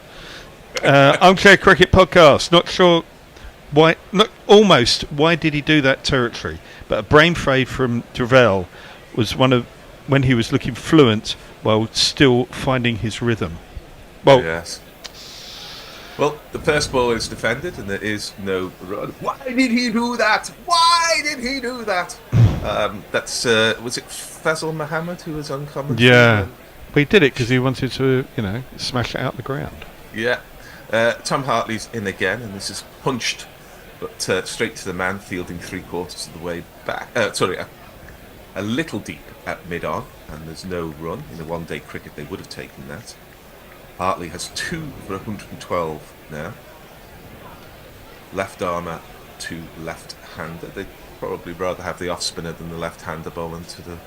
Armchair Cricket Podcast. Not sure why. Why did he do that territory? But a brain fade from Drevell was one of when he was looking fluent while still finding his rhythm. Well, yes. Well, the first ball is defended, and there is no run. Why did he do that? Why did he do that? That's was it Fazal Muhammad who was on commentary? Yeah, but he did it because he wanted to, smash it out the ground. Yeah. Tom Hartley's in again, and this is punched, but straight to the man, fielding 3/4 of the way back. A little deep at mid-on, and there's no run. In a one-day cricket, they would have taken that. Hartley has 2 for 112 now. Left armour to left-hander. They'd probably rather have the off-spinner than the left-hander bowling to the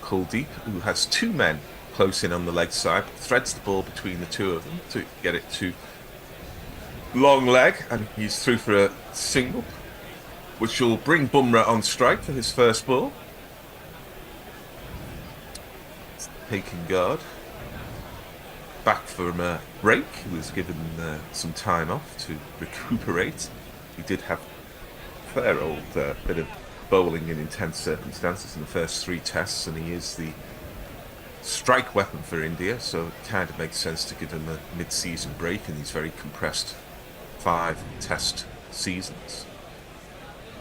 Kuldeep, who has 2 men close in on the leg side, threads the ball between the 2 of them to get it to long leg, and he's through for a single, which will bring Bumrah on strike for his first ball. Taking guard. Back from a break, he was given some time off to recuperate. He did have a fair old bit of bowling in intense circumstances in the first 3 tests, and he is the strike weapon for India, so it kind of makes sense to give him a mid-season break in these very compressed 5 test seasons.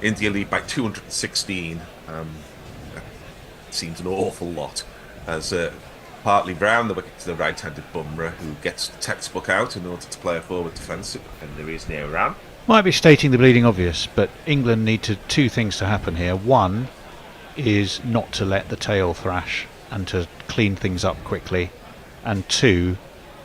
India lead by 216. That seems an awful lot, as partly round the wicket to the right-handed Bumrah, who gets the textbook out in order to play a forward defensive, and there is no run. Might be stating the bleeding obvious, but England need two things to happen here. One is not to let the tail thrash and to clean things up quickly, and 2,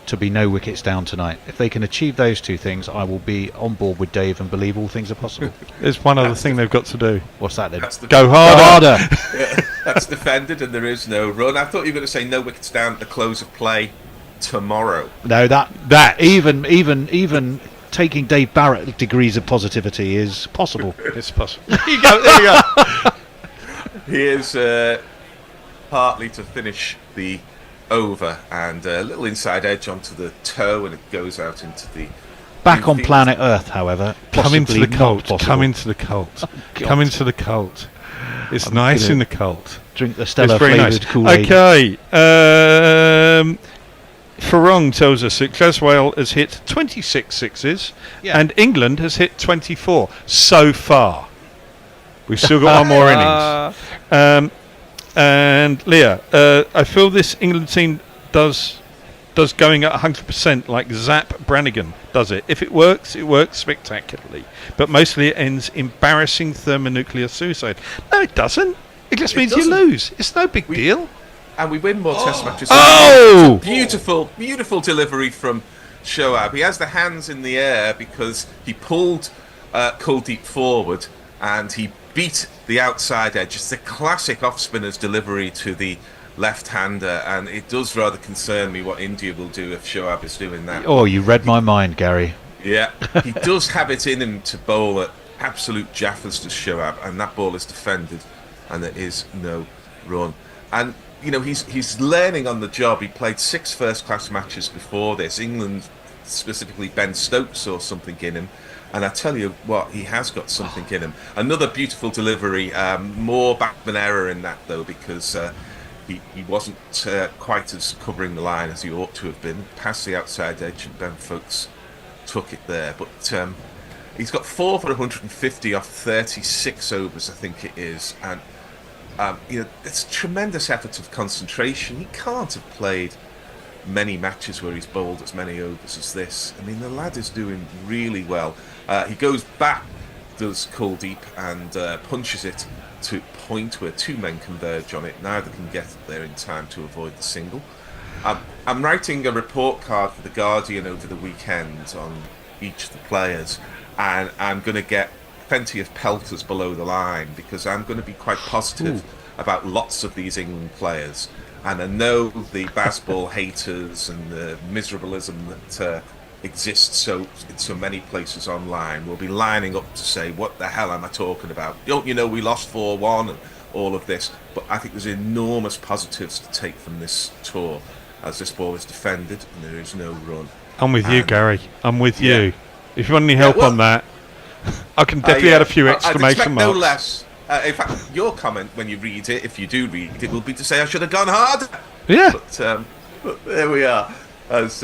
to be no wickets down tonight. If they can achieve those 2 things, I will be on board with Dave and believe all things are possible. There's one other thing they've got to do. What's that then? Go harder! Yeah, that's defended and there is no run. I thought you were going to say no wickets down at the close of play tomorrow. No, that even taking Dave Barrett degrees of positivity is possible. It's possible. There you go. Here's partly to finish the over, and a little inside edge onto the toe, and it goes out into the back on planet Earth, however. Come into the cult. Come into the Oh, cult. Come into the cult. It's nice in the cult. Drink the Stella flavoured nice. Kool-Aid. Okay. Farong tells us that Glaswell has hit 26 sixes and England has hit 24 so far. We've still got one more innings. And Leah, I feel this England team does going at 100% like Zap Brannigan does it. If it works spectacularly. But mostly it ends embarrassing thermonuclear suicide. No, it doesn't. It just means you lose. It's no big deal. And we win more test matches. Oh! Beautiful, beautiful delivery from Shoaib. He has the hands in the air because he pulled Kuldeep forward and he beat the outside edge. It's a classic off-spinner's delivery to the left-hander, and it does rather concern me what India will do if Shoaib is doing that. Oh, you read my mind, Gary. Yeah, he does have it in him to bowl at absolute jaffers to Shoaib, and that ball is defended, and there is no run. And you know, he's learning on the job. He played 6 first-class matches before this. England, specifically Ben Stokes, saw something in him. And I tell you what, he has got something in him. Another beautiful delivery, more backman error in that, though, because he wasn't quite as covering the line as he ought to have been. Past the outside edge, and Ben Stokes took it there. But he's got 4 for 150 off 36 overs, I think it is. And you know, it's a tremendous effort of concentration. He can't have played many matches where he's bowled as many overs as this. I mean, the lad is doing really well. He goes back, does Kuldeep, and punches it to point where 2 men converge on it. Neither can get there in time to avoid the single. I'm writing a report card for The Guardian over the weekend on each of the players, and I'm going to get plenty of pelters below the line because I'm going to be quite positive about lots of these England players. And I know the baseball haters and the miserableism that exists in so many places online will be lining up to say, what the hell am I talking about? Don't you know we lost 4-1 and all of this? But I think there's enormous positives to take from this tour as this ball is defended and there is no run. I'm with you, Gary. I'm with you. If you want any help on that, I can definitely add a few exclamation marks. No less. In fact, your comment when you read it, if you do read it, will be to say I should have gone harder. Yeah. But there we are. As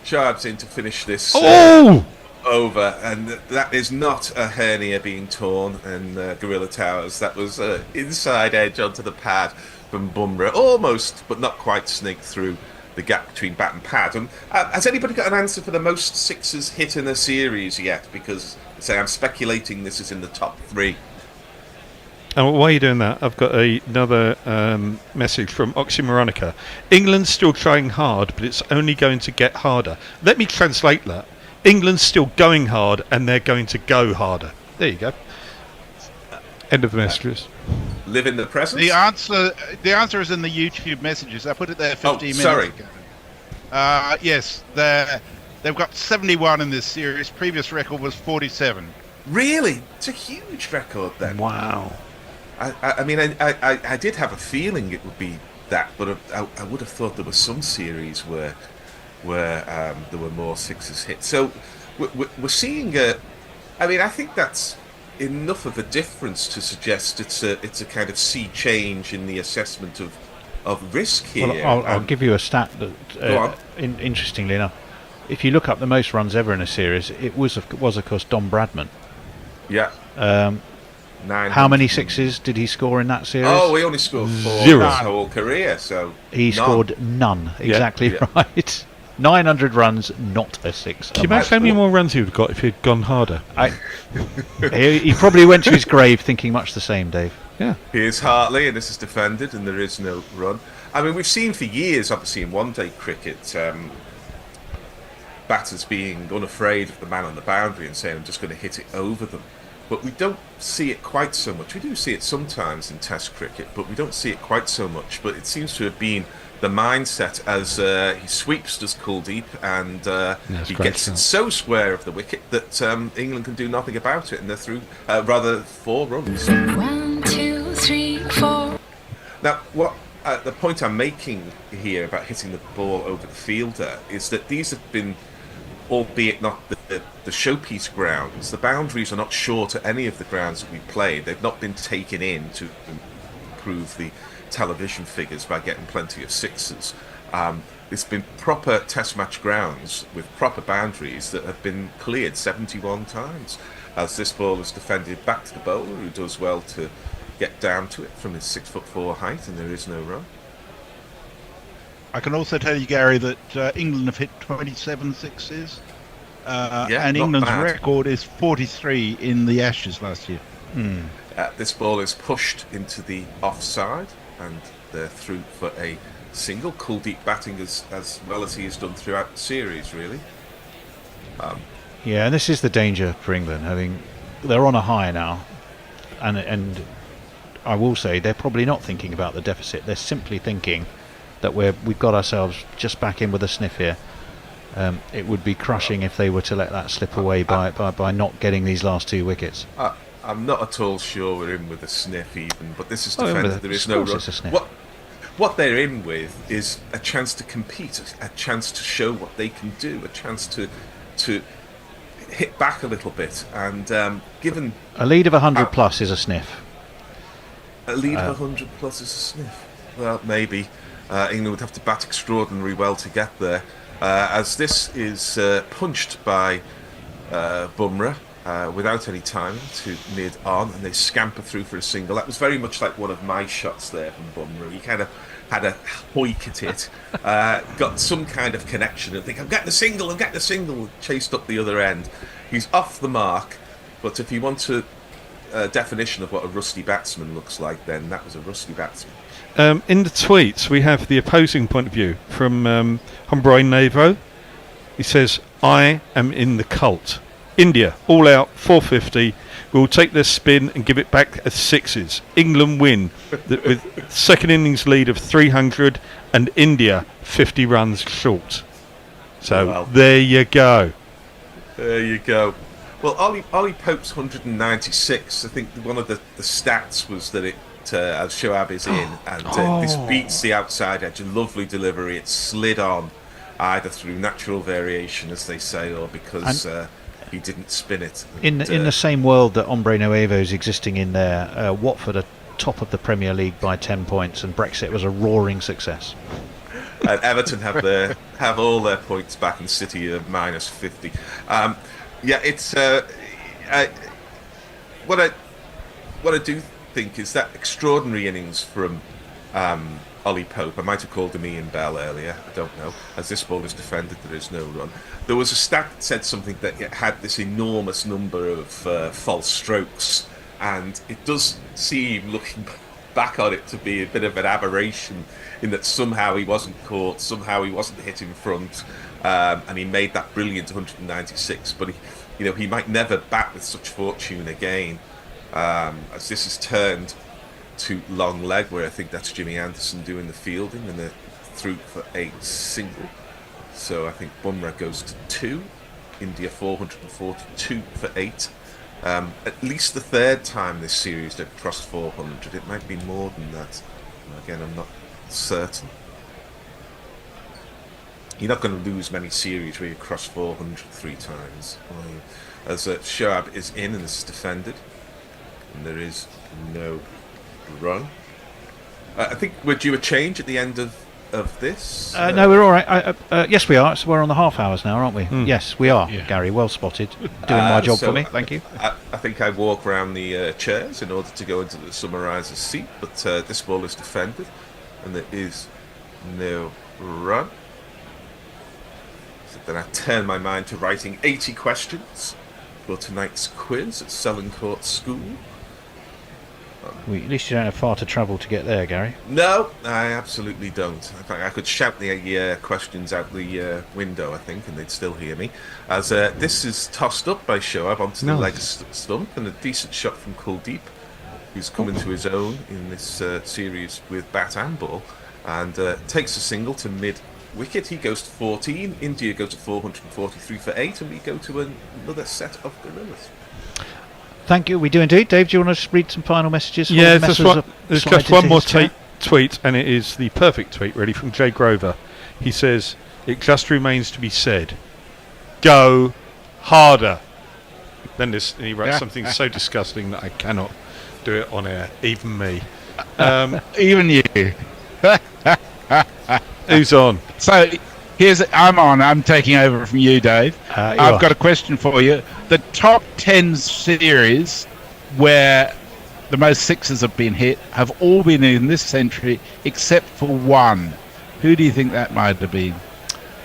Shoaib's in to finish this over, and that is not a hernia being torn in Gorilla Towers. That was inside edge onto the pad from Bumrah, almost, but not quite snaked through the gap between bat and pad. And has anybody got an answer for the most sixes hit in a series yet? Because say I'm speculating this is in the top 3. And while you're doing that, I've got another message from Oxymoronica. England's still trying hard, but it's only going to get harder. Let me translate that. England's still going hard, and they're going to go harder. There you go. End of the messages. Live in the present. The answer is in the YouTube messages. I put it there 15 minutes ago. Yes, they've got 71 in this series. Previous record was 47. Really? It's a huge record then. Wow. I mean, I did have a feeling it would be that, but I would have thought there was some series where there were more sixes hit. So we're seeing I mean, I think that's enough of a difference to suggest it's a kind of sea change in the assessment of of risk here. Well, I'll give you a stat that, Go on. interestingly enough, if you look up the most runs ever in a series, it was of course Don Bradman. Yeah. 900. How many sixes did he score in that series? Oh, he only scored 4 Zero. his whole career, so He none. scored none. Exactly Yeah. right. 900 runs, not a six. Can you imagine how many more runs he would have got if he'd gone harder? He probably went to his grave thinking much the same, Dave. Yeah. Here's Hartley, and this is defended, and there is no run. I mean, we've seen for years, obviously, in one-day cricket, batters being unafraid of the man on the boundary and saying, I'm just going to hit it over them. But we don't see it quite so much. We do see it sometimes in Test cricket, but we don't see it quite so much. But it seems to have been the mindset as he sweeps does Kuldeep, and he gets it so square of the wicket that England can do nothing about it, and they're through rather 4 runs. 1, 2, 3, 4. Now, what the point I'm making here about hitting the ball over the fielder is that these have been, albeit not the showpiece grounds, the boundaries are not short at any of the grounds that we play. They've not been taken in to improve the television figures by getting plenty of sixes. It's been proper test match grounds with proper boundaries that have been cleared 71 times, as this ball is defended back to the bowler, who does well to get down to it from his 6'4" height, and there is no run. I can also tell you, Gary, that England have hit 27 sixes, and not England's bad. record is 43 in the Ashes last year. This ball is pushed into the offside, and they're through for a single. Kuldeep batting as well as he has done throughout the series, really. Yeah, and this is the danger for England. They're on a high now, and I will say they're probably not thinking about the deficit. They're simply thinking that we've got ourselves just back in with a sniff here. It would be crushing if they were to let that slip away by not getting these last 2 wickets. I'm not at all sure we're in with a sniff even, but this is Oh, defended. but There is of no course run. it's a sniff. What they're in with is a chance to compete, a chance to show what they can do, a chance to hit back a little bit. And given A lead of 100 plus is a sniff. a lead of 100 plus is a sniff, well, maybe England would have to bat extraordinarily well to get there. As this is punched by Bumrah. Without any time to mid-on, and they scamper through for a single. That was very much like one of my shots there from Bumrah. He kind of had a hoik at it, got some kind of connection, and think, I'm getting the single, chased up the other end. He's off the mark, but if you want a definition of what a rusty batsman looks like, then that was a rusty batsman. In the tweets, we have the opposing point of view from Hombre Nevo. He says, I am in the cult. India, all out, 450. We'll take their spin and give it back as sixes. England win with second innings lead of 300 and India 50 runs short. So there you go. There you go. Well, Ollie Pope's 196. I think one of the stats was that it, as Shoaib is in, and this beats the outside edge. A lovely delivery. It slid on, either through natural variation, as they say, or because he didn't spin it. In the same world that Hombre Nuevo is existing in there, Watford are top of the Premier League by 10 points, and Brexit was a roaring success. And Everton have all their points back, and City are minus 50. It's what I do think is that extraordinary innings from Ollie Pope. I might have called him Ian Bell earlier, I don't know. As this ball is defended, there is no run. There was a stat that said something that it had this enormous number of false strokes, and it does seem, looking back on it, to be a bit of an aberration in that somehow he wasn't caught, somehow he wasn't hit in front, and he made that brilliant 196. But he might never bat with such fortune again, as this is turned to long leg, where I think that's Jimmy Anderson doing the fielding, and they're through for a single. So I think Bumrah goes to 2, India 442 for 8. At least the third time this series they've crossed 400. It might be more than that. Again, I'm not certain. You're not going to lose many series where you cross 400 3 times. As Shoaib is in and is defended, and there is no run. I think we're due a change at the end of this. No, we're all right. Yes, we are. So we're on the half hours now, aren't we? Yes, we are. Yeah. Gary, well spotted. Doing my job so for me. Thank you. I think I walk around the chairs in order to go into the summariser's seat, but this ball is defended, and there is no run. So then I turn my mind to writing 80 questions for tonight's quiz at Sellencourt School. At least you don't have far to travel to get there, Gary. No, I absolutely don't. In fact, I could shout the questions out the window, I think, and they'd still hear me. As this is tossed up by Shoaib onto the leg stump, and a decent shot from Kuldeep, who's come into his own in this series with bat and ball, and takes a single to mid-wicket. He goes to 14, India goes to 443 for 8, and we go to another set of gorillas. Thank you. We do indeed. Dave, do you want to read some final messages? Yeah, there's just one more tweet, and it is the perfect tweet, really, from Jay Grover. He says, "It just remains to be said, go harder." Then he writes something so disgusting that I cannot do it on air, even me. Even you. Who's on? So I'm on. I'm taking over from you, Dave. I've got a question for you. The top 10 series where the most sixes have been hit have all been in this century except for one. Who do you think that might have been?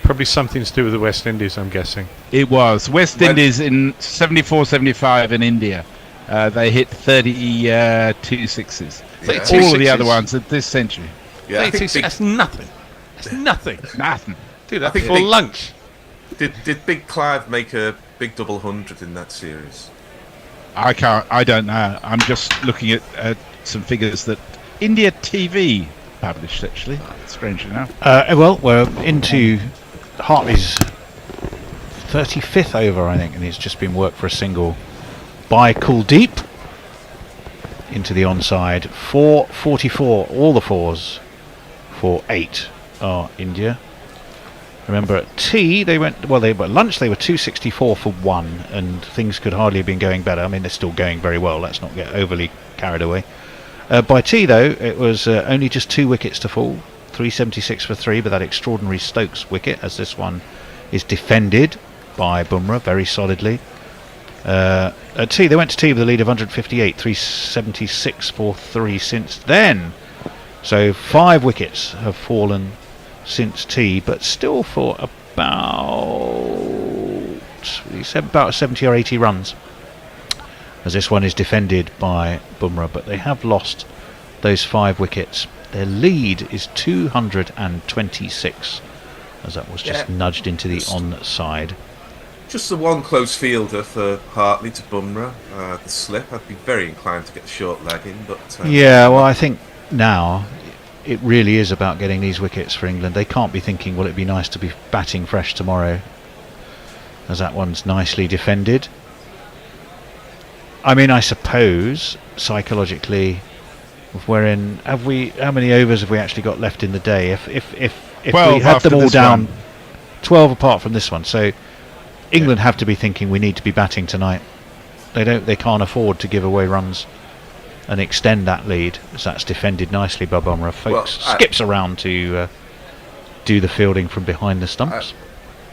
Probably something to do with the West Indies, I'm guessing. It was West Indies in 74-75 in India. They hit 32 sixes. Yeah. All of the other ones in this century. Yeah, that's nothing. It's nothing. Nothing. Dude, that's for lunch. Did Big Clive make a big double 100 in that series? I don't know. I'm just looking at some figures that India TV published, actually. Strange enough. Well, we're into Hartley's 35th over, I think, and it's just been worked for a single by Kuldeep into the onside. 444, all the fours for 8 are India. Remember at tea they were at lunch they were 264 for 1, and things could hardly have been going better. I mean, they're still going very well, let's not get overly carried away. By tea though, it was only just 2 wickets to fall, 376 for 3, but that extraordinary Stokes wicket, as this one is defended by Bumrah very solidly. At tea, they went to tea with a lead of 158, 376 for 3 since then. So 5 wickets have fallen since tea, but still for about 70 or 80 runs, as this one is defended by Bumrah, but they have lost those 5 wickets. Their lead is 226, as that was just nudged into the onside. Just the one close fielder for Hartley to Bumrah, the slip. I'd be very inclined to get the short leg in, but well, I think now it really is about getting these wickets for England. They can't be thinking, well, it'd be nice to be batting fresh tomorrow, as that one's nicely defended. I mean, I suppose psychologically, if we're in, how many overs have we actually got left in the day? If we had them all down, 12 apart from this one, so England have to be thinking we need to be batting tonight. They can't afford to give away runs and extend that lead, as that's defended nicely by Bumrah. Skips around to do the fielding from behind the stumps.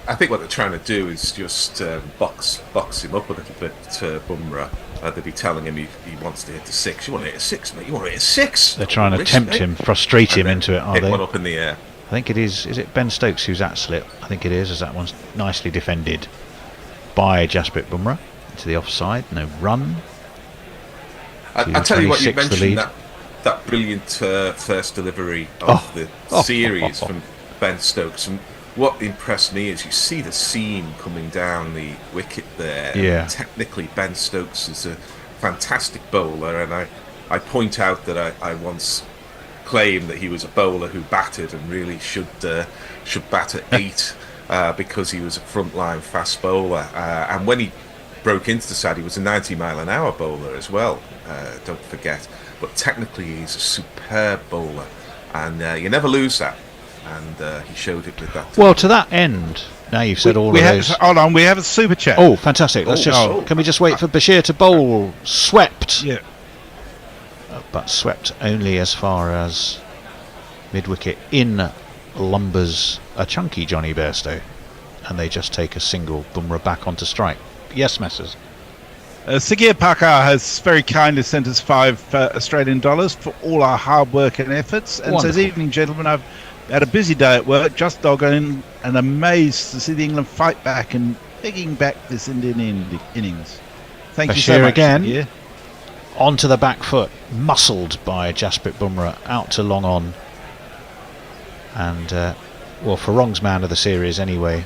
I think what they're trying to do is just box him up a little bit to Bumrah. They'll be telling him he wants to hit a 6. You want to hit a 6, mate? You want to hit a 6? They're trying to tempt him, frustrate him into it, are they? Hit one up in the air. I think it is. Is it Ben Stokes who's at slip? I think it is, as that one's nicely defended by Jasprit Bumrah into the offside. No run. I tell you what, you mentioned that brilliant first delivery of the series from Ben Stokes, and what impressed me is you see the seam coming down the wicket there. Yeah. Technically, Ben Stokes is a fantastic bowler, and I point out that I once claimed that he was a bowler who batted and really should bat at 8 because he was a frontline fast bowler, and when he broke into the side, he was a 90-mile-an-hour bowler as well. Don't forget, but technically he's a superb bowler, and you never lose that. And he showed it with that. Well, to that end, now you've said all of those. Hold on, we have a super chat. Oh, fantastic! Can we just wait for Bashir to bowl? Swept. Yeah. But swept only as far as Mid-wicket in lumbers a chunky Johnny Bairstow, and they just take a single. Bumrah back onto strike. Yes, Messrs. Sagir Pakar has very kindly sent us $5 Australian for all our hard work and efforts, and Wonderful. says, "Evening, gentlemen. I've had a busy day at work, just dogging and amazed to see the England fight back and digging back this Indian innings. Thank you so Bashir much." again. Sagir. Onto the back foot, muscled by Jasprit Bumrah, out to long on. And, well, Farong's man of the series anyway.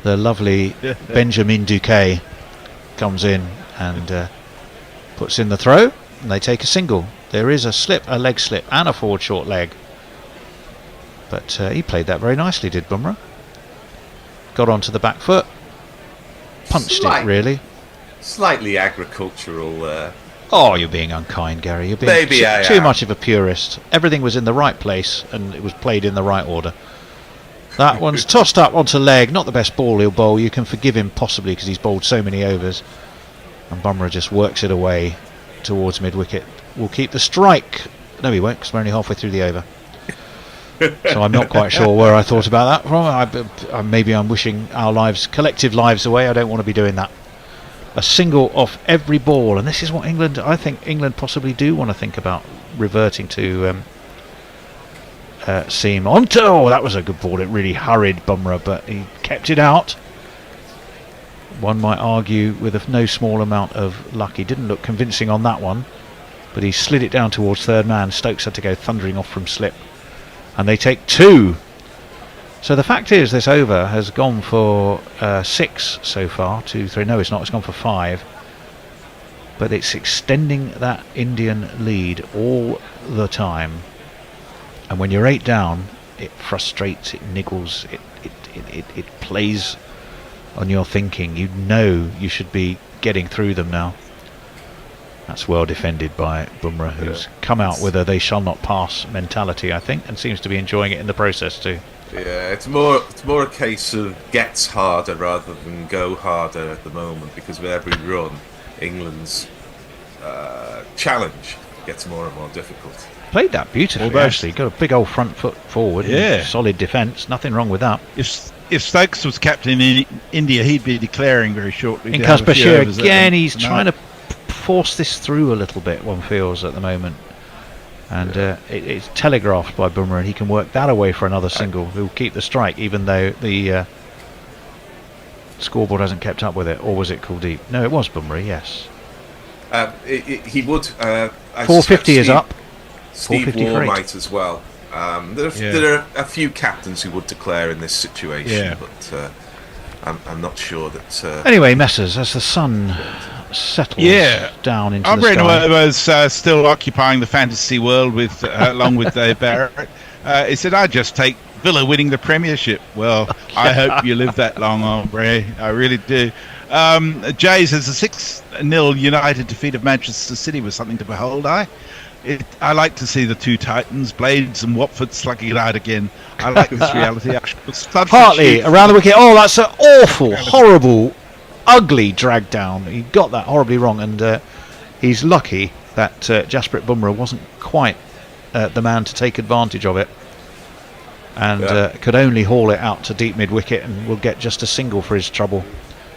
The lovely Benjamin Duquet comes in and puts in the throw, and they take a single. There is a slip, a leg slip, and a forward short leg. But he played that very nicely, did Bumrah. Got onto the back foot, punched it really. Slightly agricultural. Oh, you're being unkind, Gary. You're being Maybe I too am. much of a purist. Everything was in the right place, and it was played in the right order. That one's tossed up onto leg. Not the best ball he'll bowl. You can forgive him possibly because he's bowled so many overs. And Bumrah just works it away towards mid-wicket. We'll keep the strike. No, he won't, because we're only halfway through the over. So I'm not quite sure where I thought about that from. Maybe I'm wishing our lives, collective lives, away. I don't want to be doing that. A single off every ball, and this is what England, I think England possibly do want to think about reverting to. Seam onto. Oh, that was a good ball. It really hurried Bumrah, but he kept it out. One might argue with no small amount of luck. He didn't look convincing on that one, but he slid it down towards third man. Stokes had to go thundering off from slip, and they take 2. So the fact is, this over has gone for 6 so far. 2, 3. No, it's not. It's gone for 5. But it's extending that Indian lead all the time. And when you're 8 down, it frustrates, it niggles, it plays on your thinking. You know you should be getting through them now. That's well defended by Bumrah, who's come out with a they shall not pass mentality, I think, and seems to be enjoying it in the process too. Yeah, it's more a case of gets harder rather than go harder at the moment, because with every run, England's challenge gets more and more difficult. Played that beautifully, actually. Got a big old front foot forward. Yeah. Solid defence. Nothing wrong with that. If Stokes was captain in India, he'd be declaring very shortly. In Bashir again, he's trying to force this through a little bit, one feels, at the moment. And it's telegraphed by Bumrah, and he can work that away for another single. Who'll keep the strike, even though the scoreboard hasn't kept up with it. Or was it Kuldeep? No, it was Bumrah, yes. He would. 450 is up. Steve Waugh might as well. There are a few captains who would declare in this situation, but I'm not sure that. Anyway, Messers, as the sun settles down into the sky. Umbrella was still occupying the fantasy world with along with Dave Barrett. He said, "I just take Villa winning the Premiership." Well, I hope you live that long, Ombre. I really do. Jay says a 6-0 United defeat of Manchester City was something to behold. I like to see the two Titans, Blades and Watford, slugging it out again. I like this reality. Hartley around the wicket. Oh, that's an awful, horrible, ugly drag down. He got that horribly wrong, and he's lucky that Jasprit Bumrah wasn't quite the man to take advantage of it, and could only haul it out to deep mid wicket, and will get just a single for his trouble.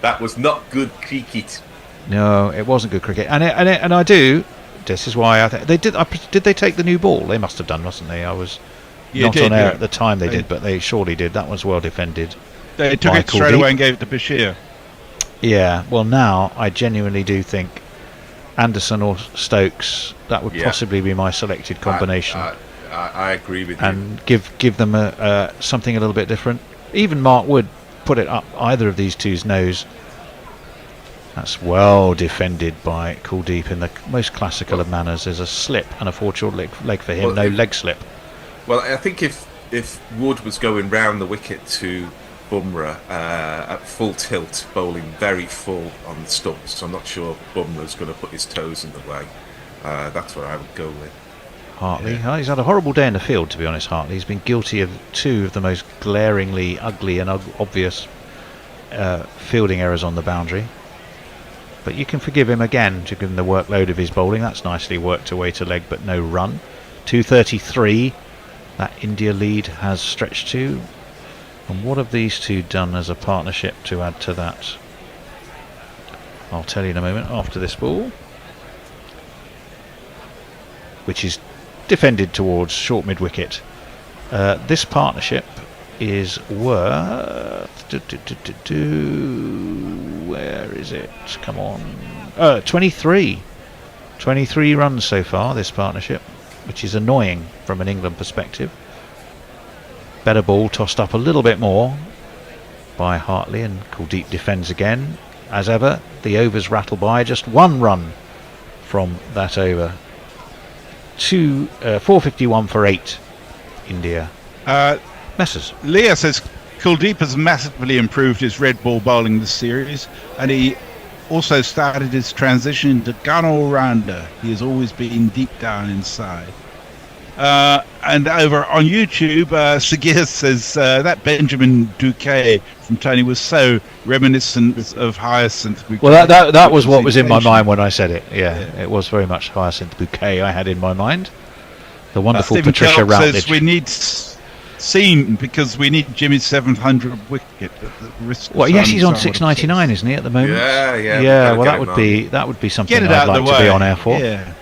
That was not good cricket. No, it wasn't good cricket, and I do. This is why I think they did. Did they take the new ball? They must have done, mustn't they? I was not on air at the time. They did, but they surely did. That was well defended. They took it straight away and gave it to Bashir. Yeah. Well, now I genuinely do think Anderson or Stokes. That would possibly be my selected combination. I agree with you. And give them something a little bit different. Even Mark would put it up either of these two's nose. That's well defended by Kuldeep in the most classical of manners. There's a slip and a forward short leg for him, leg slip. Well, I think if Wood was going round the wicket to Bumrah at full tilt, bowling very full on the stumps, I'm not sure Bumrah's going to put his toes in the way. That's what I would go with. Hartley, he's had a horrible day in the field, to be honest. Hartley, he's been guilty of 2 of the most glaringly ugly and obvious fielding errors on the boundary. But you can forgive him again, given the workload of his bowling. That's nicely worked away to leg, but no run. 233 that India lead has stretched to. And what have these two done as a partnership to add to that? I'll tell you in a moment after this ball, which is defended towards short mid-wicket. This partnership is worth... where is it? Come on. 23. 23 runs so far, this partnership, which is annoying from an England perspective. Better ball tossed up a little bit more by Hartley, and Kuldeep defends again. As ever, the overs rattle by. Just 1 run from that over. 451 for 8, India. Messers. Leah says Kuldeep has massively improved his red ball bowling this series, and he also started his transition into gun all-rounder. He has always been deep down inside. And over on YouTube, Sagir says that Benjamin Duque from Tony was so reminiscent of Hyacinth Bouquet. Well, that was what was in my mind when I said it. Yeah, it was very much Hyacinth Bouquet I had in my mind. The wonderful Stephen Patricia Kelp Routledge. says we need scene because we need Jimmy's 700 wicket. Well, yes, he's on 699, isn't he, at the moment? Yeah. Well, that would be something Get it I'd out of like the to way. be on air for. Yeah.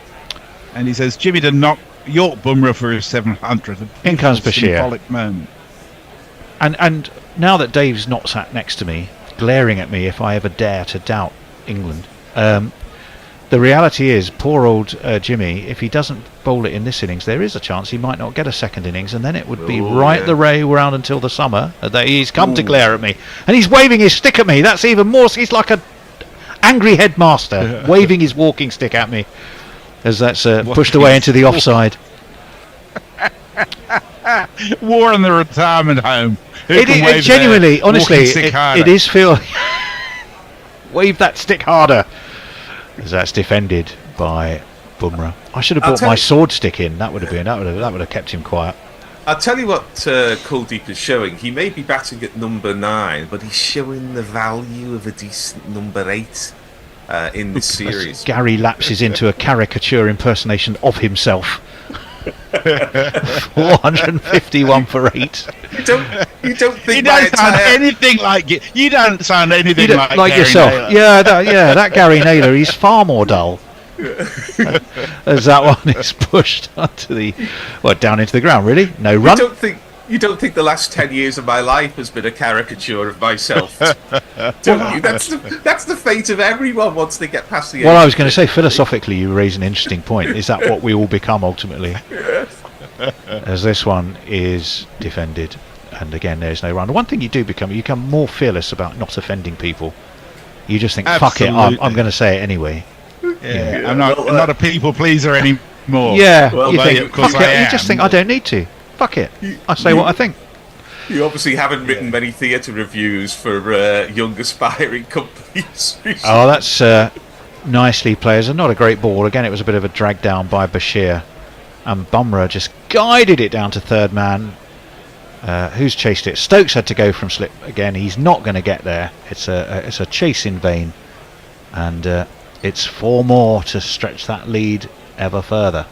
And he says Jimmy to knock York Bumrah for his 700. In comes Bashir. Symbolic moment. And now that Dave's not sat next to me, glaring at me if I ever dare to doubt England, the reality is, poor old Jimmy, if he doesn't bowl it in this innings, there is a chance he might not get a second innings, and then it would be the way round until the summer that he's come to glare at me. And he's waving his stick at me. That's even more. He's like a angry headmaster waving his walking stick at me as that's pushed away into the offside. War in the retirement home. It genuinely, honestly, it is feel. Wave that stick harder. As that's defended by Bumrah. I should have brought my sword stick in. That would have kept him quiet. I'll tell you what Kuldeep is showing. He may be batting at number 9, but he's showing the value of a decent number 8 in this series. Gary lapses into a caricature impersonation of himself. 451 for 8. You don't think you don't sound anything like it. You don't sound anything like Gary yourself. Naylor. Yeah, that Gary Naylor. He's far more dull. As that one is pushed onto down into the ground. Really, no run. You don't think the last 10 years of my life has been a caricature of myself, don't you? That's the fate of everyone once they get past the age. Well, I was going to say, philosophically, you raise an interesting point. Is that what we all become ultimately? As this one is defended, and again, there's no run. The one thing you do become, you become more fearless about not offending people. You just think, fuck it, I'm going to say it anyway. Yeah. I'm not a people pleaser anymore. Yeah, well, you think, fuck it, you just think, I don't need to. Fuck it. I say what I think. You obviously haven't written many theatre reviews for young aspiring companies. Oh, that's nicely played. Not a great ball. Again, it was a bit of a drag down by Bashir. And Bumrah just guided it down to third man. Who's chased it? Stokes had to go from slip again. He's not going to get there. It's a chase in vain. And it's 4 more to stretch that lead ever further.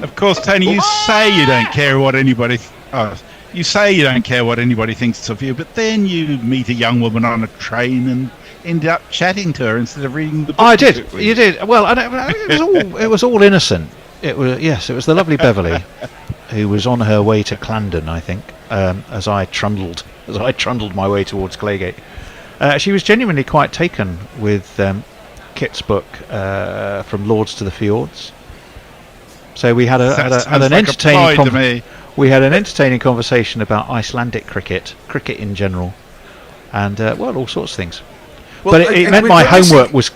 Of course, Tony, you say you don't care what anybody. You say you don't care what anybody thinks of you, but then you meet a young woman on a train and end up chatting to her instead of reading the book. I did. You did. Well, it was all innocent. It was the lovely Beverly, who was on her way to Clandon, I think, as I trundled my way towards Claygate. She was genuinely quite taken with Kit's book, From Lords to the Fjords. So we had an entertaining conversation about Icelandic cricket in general, and all sorts of things. Well, but it meant my homework was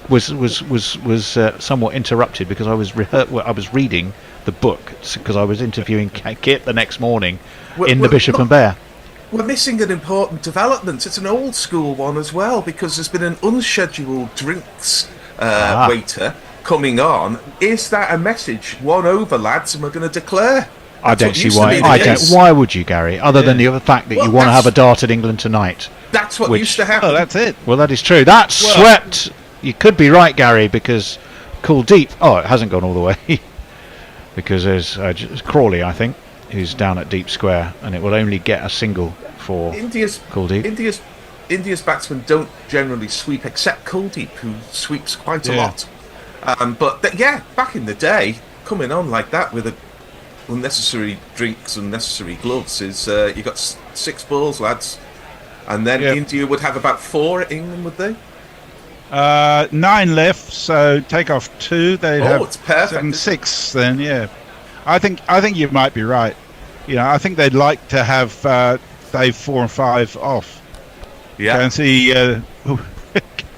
somewhat interrupted because I was reading the book because I was interviewing Kit the next morning in the Bishop and Bear. We're missing an important development. It's an old school one as well because there's been an unscheduled drinks waiter coming on. Is that a message? 1 over, lads, and we're going to declare. I don't see why. Why would you, Gary? Other than the other fact that you want to have a dart at England tonight. That's what used to happen. Oh, that's it. Well, that is true. That swept. You could be right, Gary, because Cool Deep. Oh, it hasn't gone all the way because there's Crawley, I think, who's down at deep square, and it will only get a single for Cool Deep. India's batsmen don't generally sweep, except Kuldeep, who sweeps quite a lot. But back in the day, coming on like that with unnecessary drinks, unnecessary gloves, is you got 6 balls, lads, and then India would have about 4 at England, would they? 9 left, so take off 2. They'd have it's perfect. 7, 6. Then I think you might be right. I think they'd like to have day 4 and 5 off. Yeah, go and see a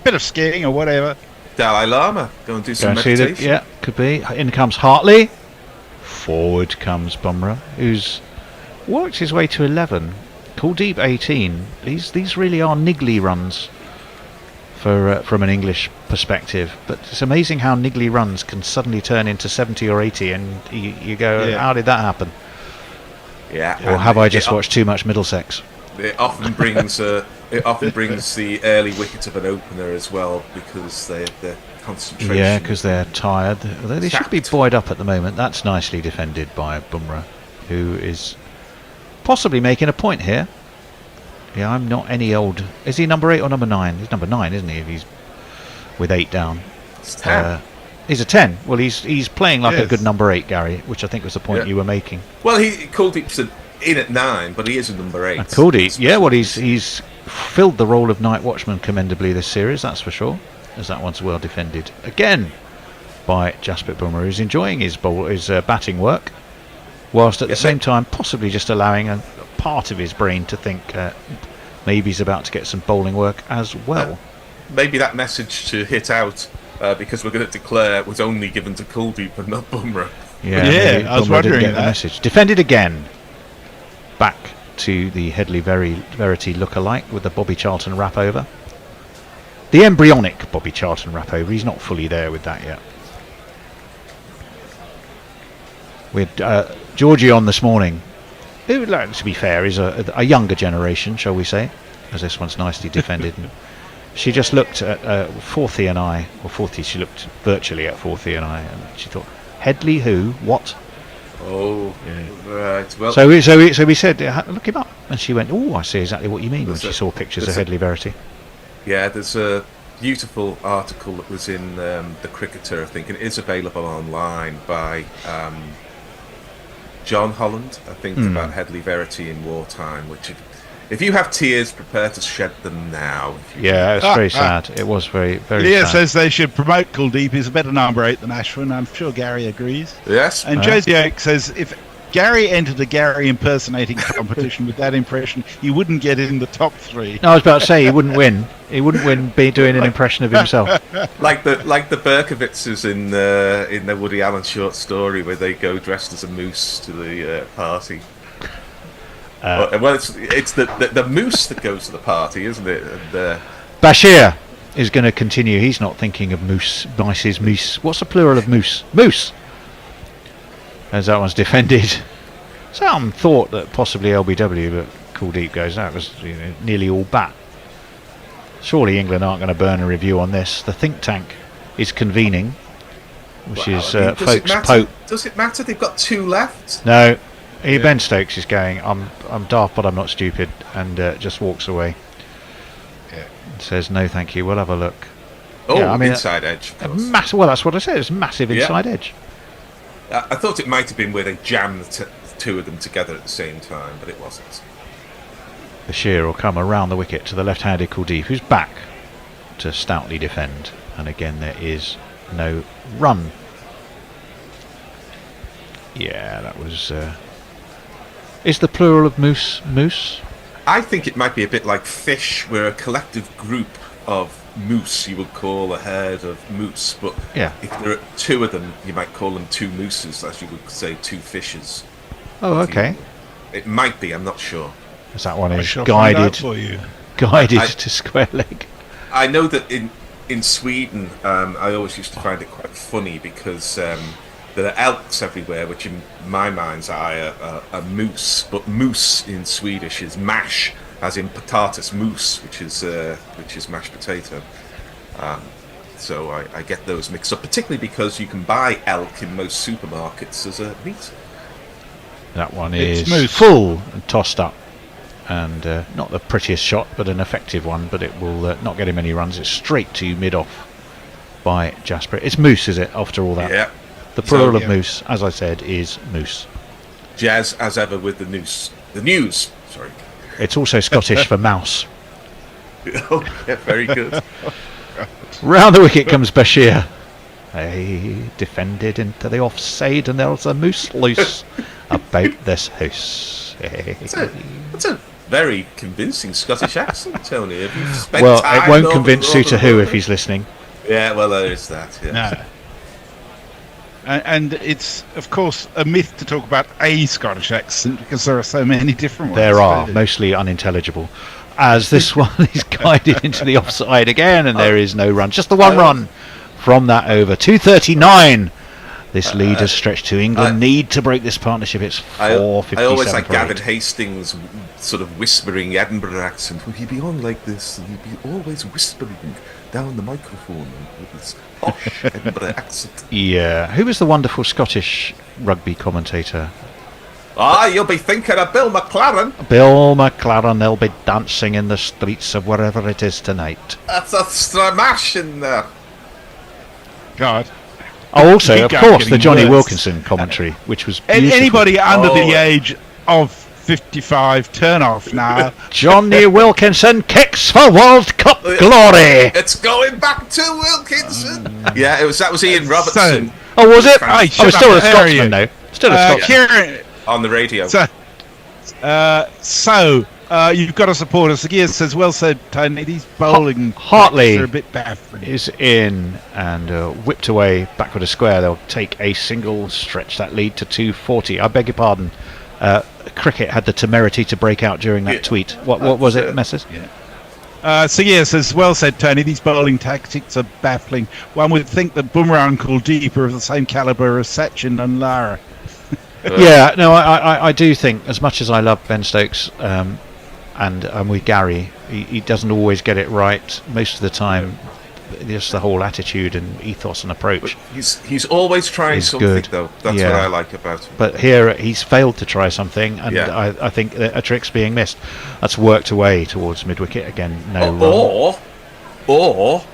bit of skiing or whatever. Dalai Lama, go and do some meditation. Could be. In comes Hartley. Forward comes Bumrah, who's worked his way to 11. Kuldeep 18. These really are niggly runs from an English perspective, but it's amazing how niggly runs can suddenly turn into 70 or 80, and you go, how did that happen? Yeah. Or have I just watched too much Middlesex? It often brings the early wicket of an opener as well, because their concentration. Yeah, because they're tired. They should be buoyed up at the moment. That's nicely defended by Bumrah, who is possibly making a point here. Yeah, I'm not any old. Is he number 8 or number 9? He's number 9, isn't he? If he's with 8 down. It's 10. He's a 10. Well, he's playing like a good number 8, Gary, which I think was the point you were making. Well, Kuldeep's in at 9, but he is a number 8. Kuldeep, he's filled the role of night watchman commendably this series, that's for sure, as that one's well defended again by Jasprit Bumrah, who's enjoying his batting work, whilst at the same time possibly just allowing a part of his brain to think maybe he's about to get some bowling work as well. Maybe that message to hit out, because we're going to declare, was only given to Kuldeep and not Bumrah. Yeah, I was wondering get the message. Defended again. Back to the Headley Verity look-alike with the Bobby Charlton wrap over. The embryonic Bobby Charlton wrap over. He's not fully there with that yet. We had Georgie on this morning, who, to be fair, is a younger generation, shall we say, as this one's nicely defended. And she just looked at Forthy and I, or Forthy, she looked virtually at Forthy and I, and she thought, Headley who? What? Oh, right. Well, so we said, look him up, and she went, oh, I see exactly what you mean, when she saw pictures of Headley Verity. Yeah, there's a beautiful article that was in the Cricketer, I think, and it is available online by John Holland, I think, about Headley Verity in wartime, which if you have tears, prepare to shed them now. Yeah, it's very sad. It was very, very Leah sad. says they should promote Kuldeep. He's a better number 8 than Ashwin. I'm sure Gary agrees. Yes. And Josie Oak says if Gary entered a Gary impersonating competition with that impression, he wouldn't get in the top 3. No, I was about to say he wouldn't win. He wouldn't win doing an impression of himself. like the Berkovitzes in the Woody Allen short story where they go dressed as a moose to the party. Well, it's the moose that goes to the party, isn't it? And, Bashir is going to continue. He's not thinking of moose. Mice's moose. What's the plural of moose? Moose. As that one's defended. Some thought that possibly LBW, but Kuldeep goes. That was nearly all bat. Surely England aren't going to burn a review on this. The think tank is convening, which is folks Pope. Does it matter? They've got 2 left. No. Ben Stokes is going, I'm daft but I'm not stupid, and just walks away. And says, no thank you, we'll have a look. Oh, yeah, I mean, inside edge. Well, that's what I said, it's massive inside edge. I thought it might have been where they jammed the 2 of them together at the same time, but it wasn't. Bashir will come around the wicket to the left-handed Kuldeep, who's back to stoutly defend. And again, there is no run. Yeah, that was... Is the plural of moose moose? I think it might be a bit like fish. We're a collective group of moose. You would call a herd of moose, but if there are 2 of them, you might call them 2 mooses, as you would say 2 fishes. Oh, okay. It might be. I'm not sure. As that one is guided to square leg. I know that in Sweden, I always used to find it quite funny because there are elks everywhere, which in my mind's eye are a moose, but moose in Swedish is mash, as in potatis mousse, which is mashed potato. So I get those mixed up, particularly because you can buy elk in most supermarkets as a meat. That one It's is moose. full and tossed up, and not the prettiest shot, but an effective one. But it will not get him any runs. It's straight to mid-off by Jasper. It's moose, is it? After all that, Yeah. the plural So, of moose, as I said, is moose. Jazz, as ever, with the news. The news. Sorry. It's also Scottish for mouse. Oh, yeah, very good. Round the wicket comes Bashir. He defended into the offside, and there's a moose loose about this house. That's a very convincing Scottish accent, Tony. Have you spent Well, time it won't over convince the Suter Who world? if he's listening. Yeah, well, there is that. Yeah. No. And it's, of course, a myth to talk about a Scottish accent because there are so many different ones. There are, mostly unintelligible. As this one is guided into the offside again, and there is no run. Just the one run from that over. 239. This lead has stretched to England. Need to break this partnership. It's 4:57. I always like for Gavin 8. Hastings sort of whispering Edinburgh accent. Will he be on like this? And he'd be always whispering down the microphone with his posh Edinburgh accent. Yeah. Who was the wonderful Scottish rugby commentator? You'll be thinking of Bill McLaren. Bill McLaren. They'll be dancing in the streets of wherever it is tonight. That's a stramash in there. God. Oh, also, Keep of going, course, getting the Johnny worse. Wilkinson commentary, which was beautiful. Anybody under the age of 55, turn off now. Johnny Wilkinson kicks for World Cup glory. It's going back to Wilkinson. Yeah, that was Ian Robertson. Oh, was it? Hey, I shut was up, still a how are Scotsman, you? though. Still a Scotsman. Kieran, On the radio. so you've got to support us. Gear says, well said, Tony. These bowling Hartley are a bit baffling. is in and whipped away backward a square. They'll take a single, stretch that lead to 240. I beg your pardon. Cricket had the temerity to break out during that tweet. What was it, Messrs? So yes, as well said, Tony, these bowling tactics are baffling. One would think that Bumrah and Kuldeep are of the same calibre as Sachin and Lara. Yeah, no, I do think, as much as I love Ben Stokes, and I'm with Gary, he doesn't always get it right most of the time. Just the whole attitude and ethos and approach. He's always trying is something, good. though. That's what I like about him. But here he's failed to try something, and I think that a trick's being missed. That's worked away towards mid-wicket again. No run. Or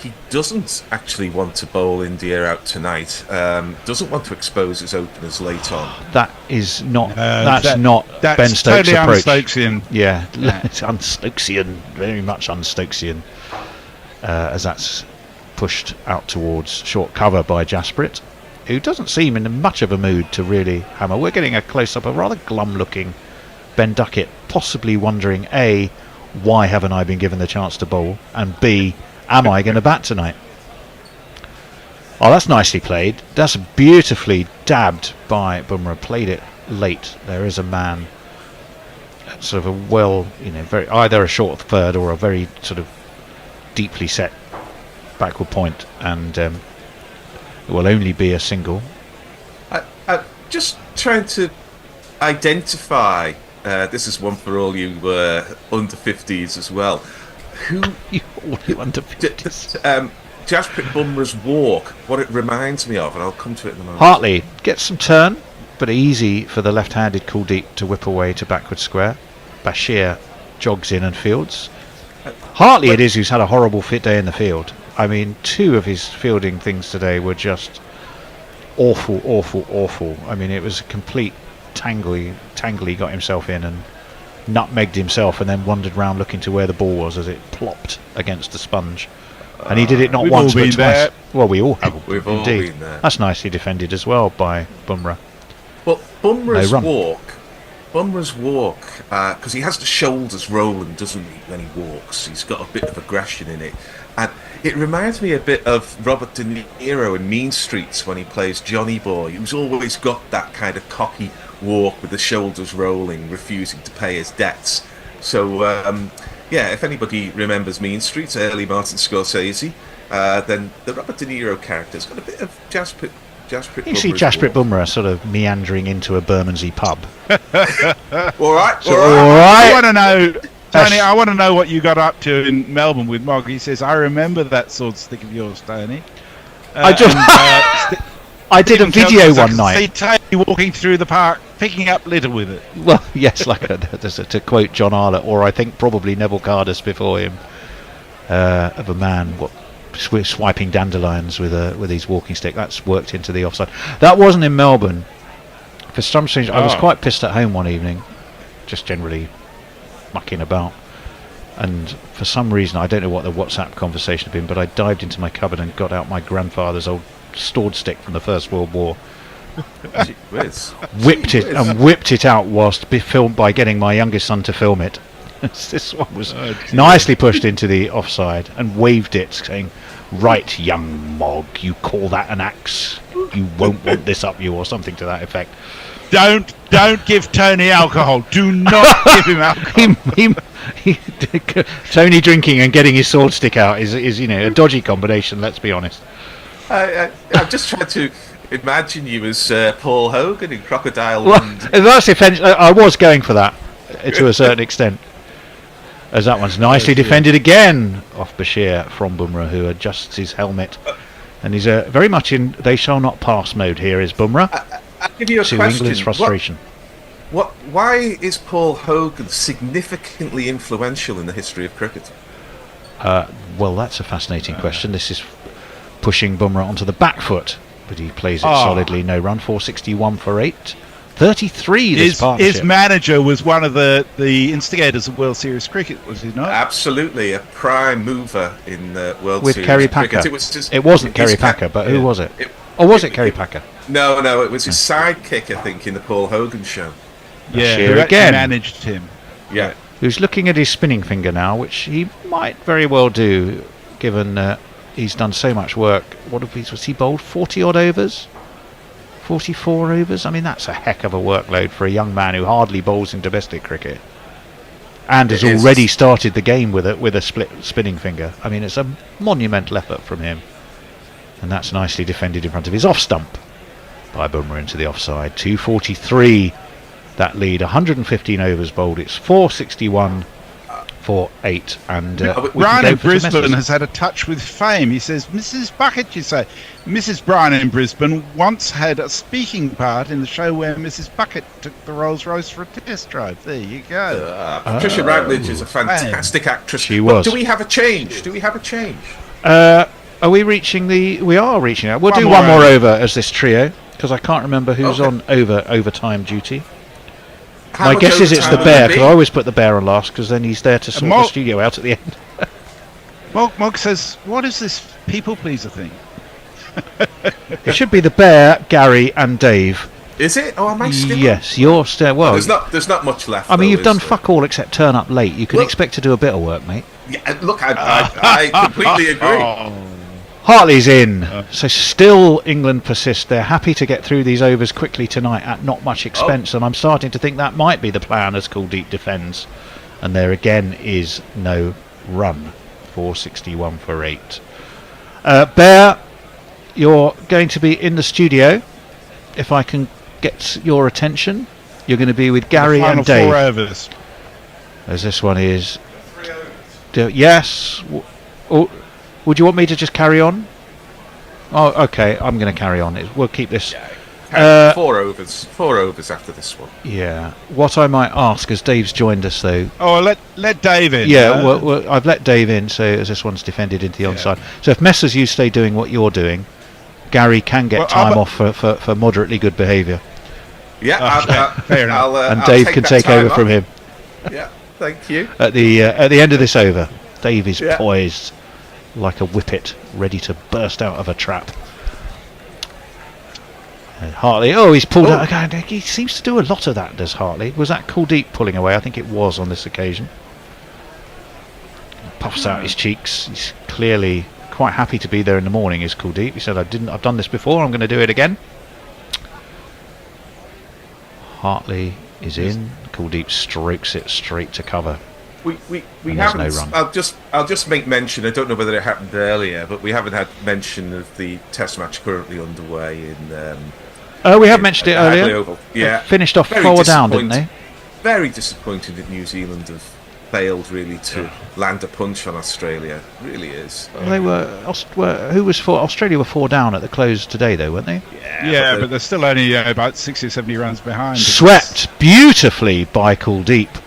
he doesn't actually want to bowl India out tonight. Doesn't want to expose his openers late on. That is not. that's Ben Stokes' totally approach. un-Stokesian. Yeah, it's un-Stokesian, very much un-Stokesian. As that's pushed out towards short cover by Jasprit, who doesn't seem in much of a mood to really hammer. We're getting a close-up of rather glum-looking Ben Duckett, possibly wondering, A, why haven't I been given the chance to bowl, and B, am I going to bat tonight? Oh, that's nicely played. That's beautifully dabbed by Bumrah. Played it late. There is a man, sort of a very either a short third or a very sort of deeply set backward point, and it will only be a single. I'm just trying to identify. This is one for all you under 50s as well. Who all you under 50s? Jasprit Bumrah's walk. What it reminds me of, and I'll come to it in a moment. Hartley gets some turn, but easy for the left-handed Kuldeep to whip away to backward square. Bashir jogs in and fields. Hartley it is who's had a horrible fit day in the field. I mean, 2 of his fielding things today were just awful. I mean, it was a complete tangle he got himself in and nutmegged himself, and then wandered round looking to where the ball was as it plopped against the sponge. And he did it not We've once all but been twice. there. Well, we all have. We've all indeed. been there. That's nicely defended as well by Bumrah. Well, Bumrah's No run. walk, because he has the shoulders rolling, doesn't he, when he walks? He's got a bit of aggression in it. And it reminds me a bit of Robert De Niro in Mean Streets when he plays Johnny Boy, who's always got that kind of cocky walk with the shoulders rolling, refusing to pay his debts. So, if anybody remembers Mean Streets, early Martin Scorsese, then the Robert De Niro character's got a bit of Jasprit You see Jasprit Bumrah sort of meandering into a Bermondsey pub. All right. I want to know. Tony, I want to know what you got up to in Melbourne with Mog. He says, I remember that sword stick of yours, Tony. I did a video one night. See Tony walking through the park, picking up litter with it. Well, yes, to quote John Arlott, or I think probably Neville Cardus before him, of a man swiping dandelions with his walking stick. That's worked into the offside. That wasn't in Melbourne. For some strange, I was quite pissed at home one evening, just generally mucking about, and for some reason, I don't know what the WhatsApp conversation had been, but I dived into my cupboard and got out my grandfather's old sword stick from the First World War. whipped it out whilst filmed by getting my youngest son to film it. This one was nicely pushed into the offside and waved it, saying, "Right, young Mog, you call that an axe? You won't want this up you," or something to that effect. Don't give Tony alcohol. Do not give him alcohol. Tony drinking and getting his sword stick out is a dodgy combination. Let's be honest. I'm just trying to imagine you as Paul Hogan in Crocodile. Well, that's offensive. I was going for that to a certain extent. As that one's nicely defended again off Bashir from Bumrah, who adjusts his helmet, and he's very much in "they shall not pass" mode here. Is Bumrah? I'll give you a to question. England's frustration. Why is Paul Hogan significantly influential in the history of cricket? Well, that's a fascinating question. This is pushing Bumrah onto the back foot, but he plays it solidly. No run, 461 for 8. 33 this partnership. His manager was one of the instigators of World Series cricket, was he not? Absolutely, a prime mover in World with Series Kerry Packer. cricket. It wasn't Kerry Packer, but who was it? Or was it Kerry Packer? No, it was his sidekick, I think, in the Paul Hogan show. Yeah, Bashir who again managed him. Yeah. Who's looking at his spinning finger now, which he might very well do, given he's done so much work. Was he bowled 40 odd overs? 44 overs? I mean, that's a heck of a workload for a young man who hardly bowls in domestic cricket, and has already started the game with a split spinning finger. I mean, it's a monumental effort from him, and that's nicely defended in front of his off stump by Bumrah into the offside. 243 that lead, 115 overs bowled. It's 461 for 8, and Brian in Brisbane has had a touch with fame. He says, Mrs. Bucket, you say. Mrs. Brian in Brisbane once had a speaking part in the show where Mrs. Bucket took the Rolls Royce for a test drive. There you go. Patricia Routledge is a fantastic actress. She was. Do we have a change? Are we reaching we are reaching out. We'll do one more over as this trio, because I can't remember who's on overtime duty. My guess is it's the Bear, because I always put the Bear on last, because then he's there to sort the studio out at the end. Mog says, what is this people pleaser thing? It should be the Bear, Gary and Dave. Is it? Oh, am I still? Yes, you're still. Well, there's not much left. I mean, you've done fuck all except turn up late. You can expect to do a bit of work, mate. Yeah, look, I completely agree. Hartley's in, so still England persist. They're happy to get through these overs quickly tonight at not much expense, and I'm starting to think that might be the plan as Kuldeep defends. And there again is no run. 461 for 8. Bear, you're going to be in the studio. If I can get your attention, you're going to be with Gary and Dave. 4 overs. As this one is. Yes. Would you want me to just carry on? Oh, okay. I'm going to carry on. We'll keep this. 4 overs after this one. Yeah. What I might ask, as Dave's joined us, though. Oh, let Dave in. Yeah. Well, I've let Dave in, so as this one's defended into the onside. So if Messrs, you stay doing what you're doing, Gary can get time off for moderately good behaviour. Yeah. Fair enough. And Dave can take over from him. Yeah. Thank you. At the end of this over, Dave is poised like a whippet, ready to burst out of a trap. And Hartley, he's pulled out again. He seems to do a lot of that, does Hartley? Was that Kuldeep pulling away? I think it was on this occasion. He puffs out his cheeks. He's clearly quite happy to be there in the morning, is Kuldeep. He said, I've done this before, I'm going to do it again. Hartley is in. Kuldeep strokes it straight to cover. We haven't. No run. I'll just make mention. I don't know whether it happened earlier, but we haven't had mention of the Test match currently underway in. We have mentioned it earlier. Yeah, finished off 4 down, didn't they? Very disappointed that New Zealand have failed really to land a punch on Australia. It really is. They who was four? Australia were 4 down at the close today, though, weren't they? Yeah, but they're still only about 60 or 70 runs behind. Swept beautifully by Kuldeep.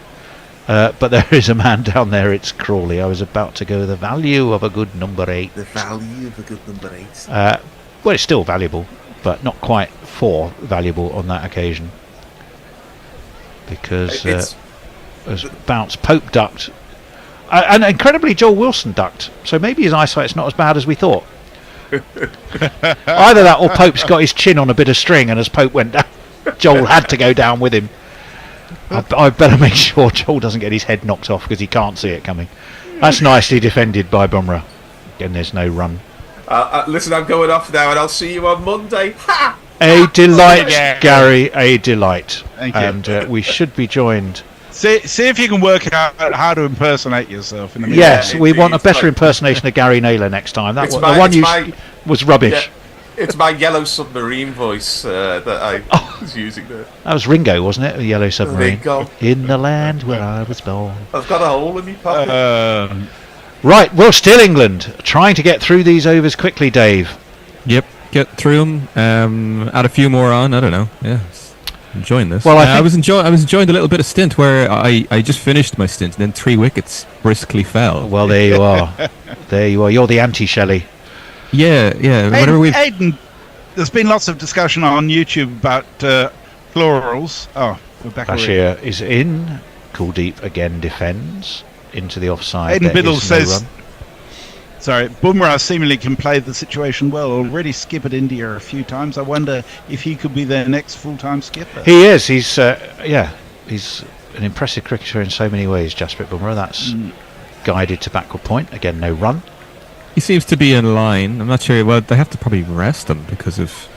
But there is a man down there, it's Crawley. I was about to go the value of a good number 8. The value of a good number 8. Well, it's still valuable, but not quite 4 valuable on that occasion. Because as bounce, Pope ducked. And incredibly, Joel Wilson ducked. So maybe his eyesight's not as bad as we thought. Either that or Pope's got his chin on a bit of string, and as Pope went down, Joel had to go down with him. I better make sure Joel doesn't get his head knocked off because he can't see it coming. That's nicely defended by Bumrah. Again, there's no run. Listen, I'm going off now, and I'll see you on Monday. Ha! A delight, Gary, a delight. Thank you. And we should be joined. See if you can work out how to impersonate yourself in the middle. Yes, we want a better impersonation of Gary Naylor next time. That the one was rubbish. Yeah, it's my Yellow Submarine voice that I was using there. That was Ringo, wasn't it? The Yellow Submarine. Ringo. In the land where I was born. I've got a hole in my pocket. Right, well, still England trying to get through these overs quickly, Dave. Yep, get through them. Add a few more on. I don't know. Yeah, enjoying this. Well, I was enjoying the little bit of stint where I just finished my stint and then 3 wickets briskly fell. Well, there you are. There you are. You're the anti-Shelley. Yeah. Aidan, there's been lots of discussion on YouTube about plurals. Oh, we're back. Bashir is in. Kuldeep again defends into the offside. Aidan Biddle says. run. Sorry, Bumrah seemingly can play the situation well. Already skippered India a few times. I wonder if he could be their next full-time skipper. He is. He's he's an impressive cricketer in so many ways. Jasprit Bumrah. That's guided to backward point again. No run. He seems to be in line. I'm not sure. Well, they have to probably rest him because of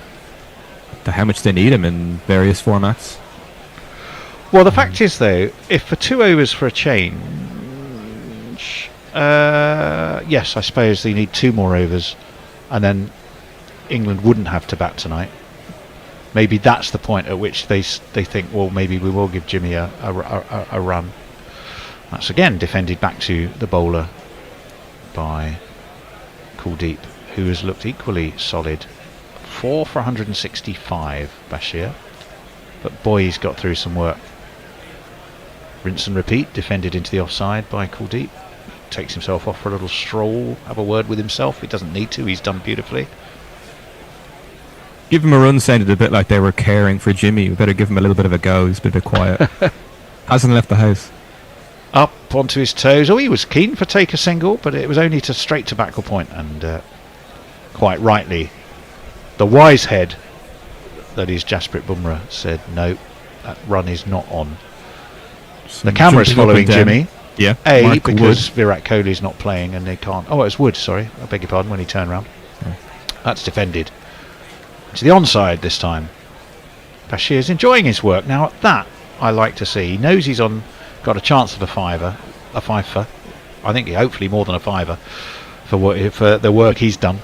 how much they need him in various formats. Well, the fact is, though, if for 2 overs for a change, yes, I suppose they need 2 more overs, and then England wouldn't have to bat tonight. Maybe that's the point at which they think, well, maybe we will give Jimmy a run. That's again defended back to the bowler by Kuldeep, who has looked equally solid. 4 for 165, Bashir. But boy, he's got through some work. Rinse and repeat, defended into the offside by Kuldeep. Takes himself off for a little stroll, have a word with himself. He doesn't need to, he's done beautifully. Give him a run sounded a bit like they were caring for Jimmy. We better give him a little bit of a go. He's been a bit quiet. Hasn't left the house. Up onto his toes. Oh, he was keen for take a single, but it was only to straight to backward point, and quite rightly, the wise head, that is Jasprit Bumrah, said no, that run is not on. The camera's following Jimmy. Yeah. Because Virat Kohli's not playing and they can't. Oh, it was Wood, sorry. I beg your pardon, when he turned round. That's defended. It's the onside this time. Bashir's enjoying his work. Now, that I like to see. He knows he's got a chance of a fiver. I think hopefully more than a fiver for the work he's done.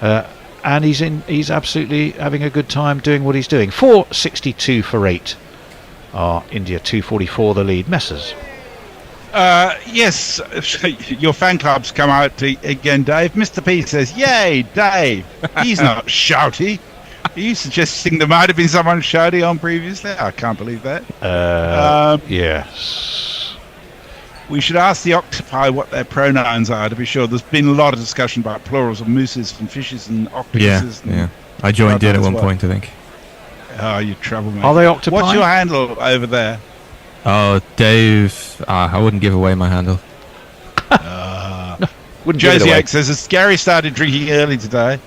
And he's absolutely having a good time doing what he's doing. 462 for 8 are India, 244 the lead. Messers. Yes, your fan club's come out again, Dave. Mr. P says, "Yay, Dave!" He's not shouty. Are you suggesting there might have been someone shouty on previously? I can't believe that. Yes. We should ask the octopi what their pronouns are to be sure. There's been a lot of discussion about plurals of mooses and fishes and octopuses. Yeah. I joined in at one point, I think. Oh, you troublemaker. Are they octopi? What's your handle over there? Oh, Dave. I wouldn't give away my handle. Josie X says, as Gary started drinking early today.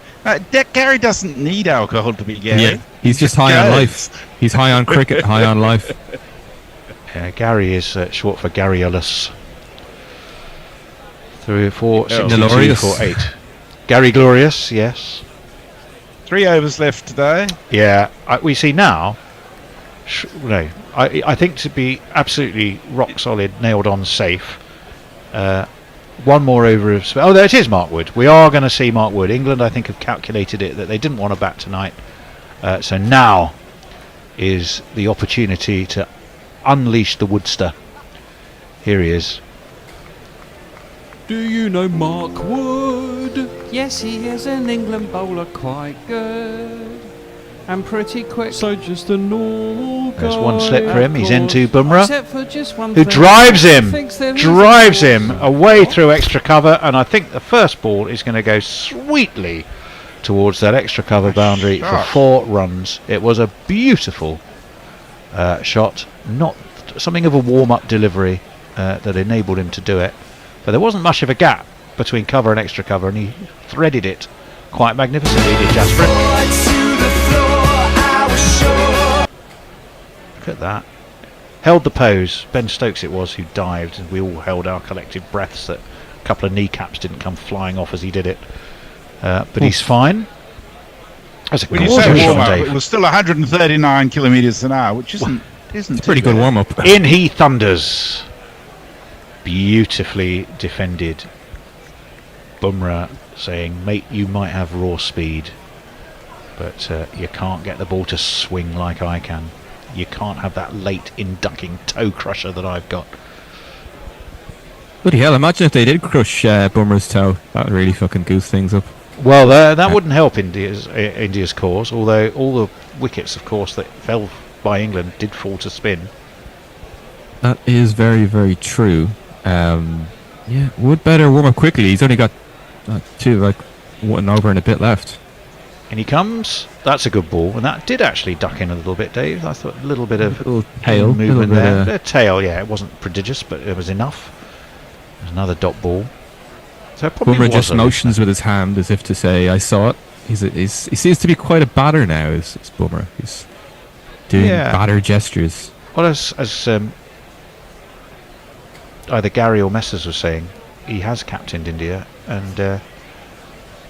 Gary doesn't need alcohol to be Gary. Yeah, he's just high on life. He's high on cricket, high on life. Gary is short for Garrulous. 3, 4, 6, Glorious. 4, 8. Gary Glorious, yes. 3 overs left today. Yeah, we see now. I think to be absolutely rock solid, nailed on, safe. 1 more over of... Oh, there it is, Mark Wood. We are going to see Mark Wood. England, I think, have calculated it that they didn't want to bat tonight. So now is the opportunity to unleash the Woodster Here he is. Do you know Mark Wood? Yes, he is an England bowler, quite good and pretty quick. So just a normal guy. There's one slip for him. He's into Bumrah, Except for just one who thing. drives him, Thinks there is drives a him away through extra cover, and I think the first ball is going to go sweetly towards that extra cover boundary for 4 runs. It was a beautiful shot, not something of a warm-up delivery that enabled him to do it, but there wasn't much of a gap between cover and extra cover, and he threaded it quite magnificently, did Jasper. Look at that. Held the pose. Ben Stokes it was who dived, and we all held our collective breaths that a couple of kneecaps didn't come flying off as he did it. But he's fine. That's a When you gorgeous say shot, warm up, Dave. it was still 139 kilometres an hour, which isn't pretty good warm up. In he thunders. Beautifully defended. Bumrah saying, mate, you might have raw speed, but you can't get the ball to swing like I can. You can't have that late inducking toe crusher that I've got. Bloody hell, imagine if they did crush Bumrah's toe. That would really fucking goose things up. Well, that wouldn't help India's cause, although all the wickets, of course, that fell by England did fall to spin. That is very, very true. Yeah, Wood better warm up quickly. He's only got 1 over and a bit left. And he comes. That's a good ball, and that did actually duck in a little bit, Dave. I thought a little bit of tail movement there. The tail, yeah, it wasn't prodigious, but it was enough. There's another dot ball. So it probably Bumrah was just a motions with his hand as if to say, "I saw it." He seems to be quite a batter now. Is Bumrah? He's doing batter gestures. Well, as either Gary or Messers was saying, he has captained India and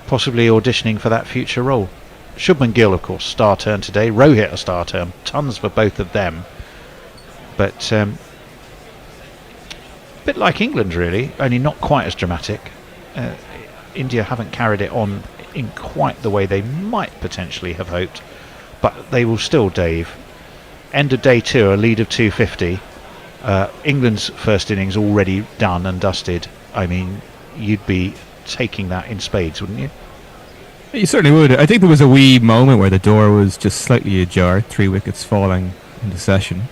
possibly auditioning for that future role. Shubman Gill, of course, star turn today. Rohit a star turn. Tons for both of them. But a bit like England, really, only not quite as dramatic. India haven't carried it on in quite the way they might potentially have hoped, but they will still, Dave. End of day 2, a lead of 250. England's first innings already done and dusted. I mean, you'd be taking that in spades, wouldn't you? You certainly would. I think there was a wee moment where the door was just slightly ajar, 3 wickets falling in the session.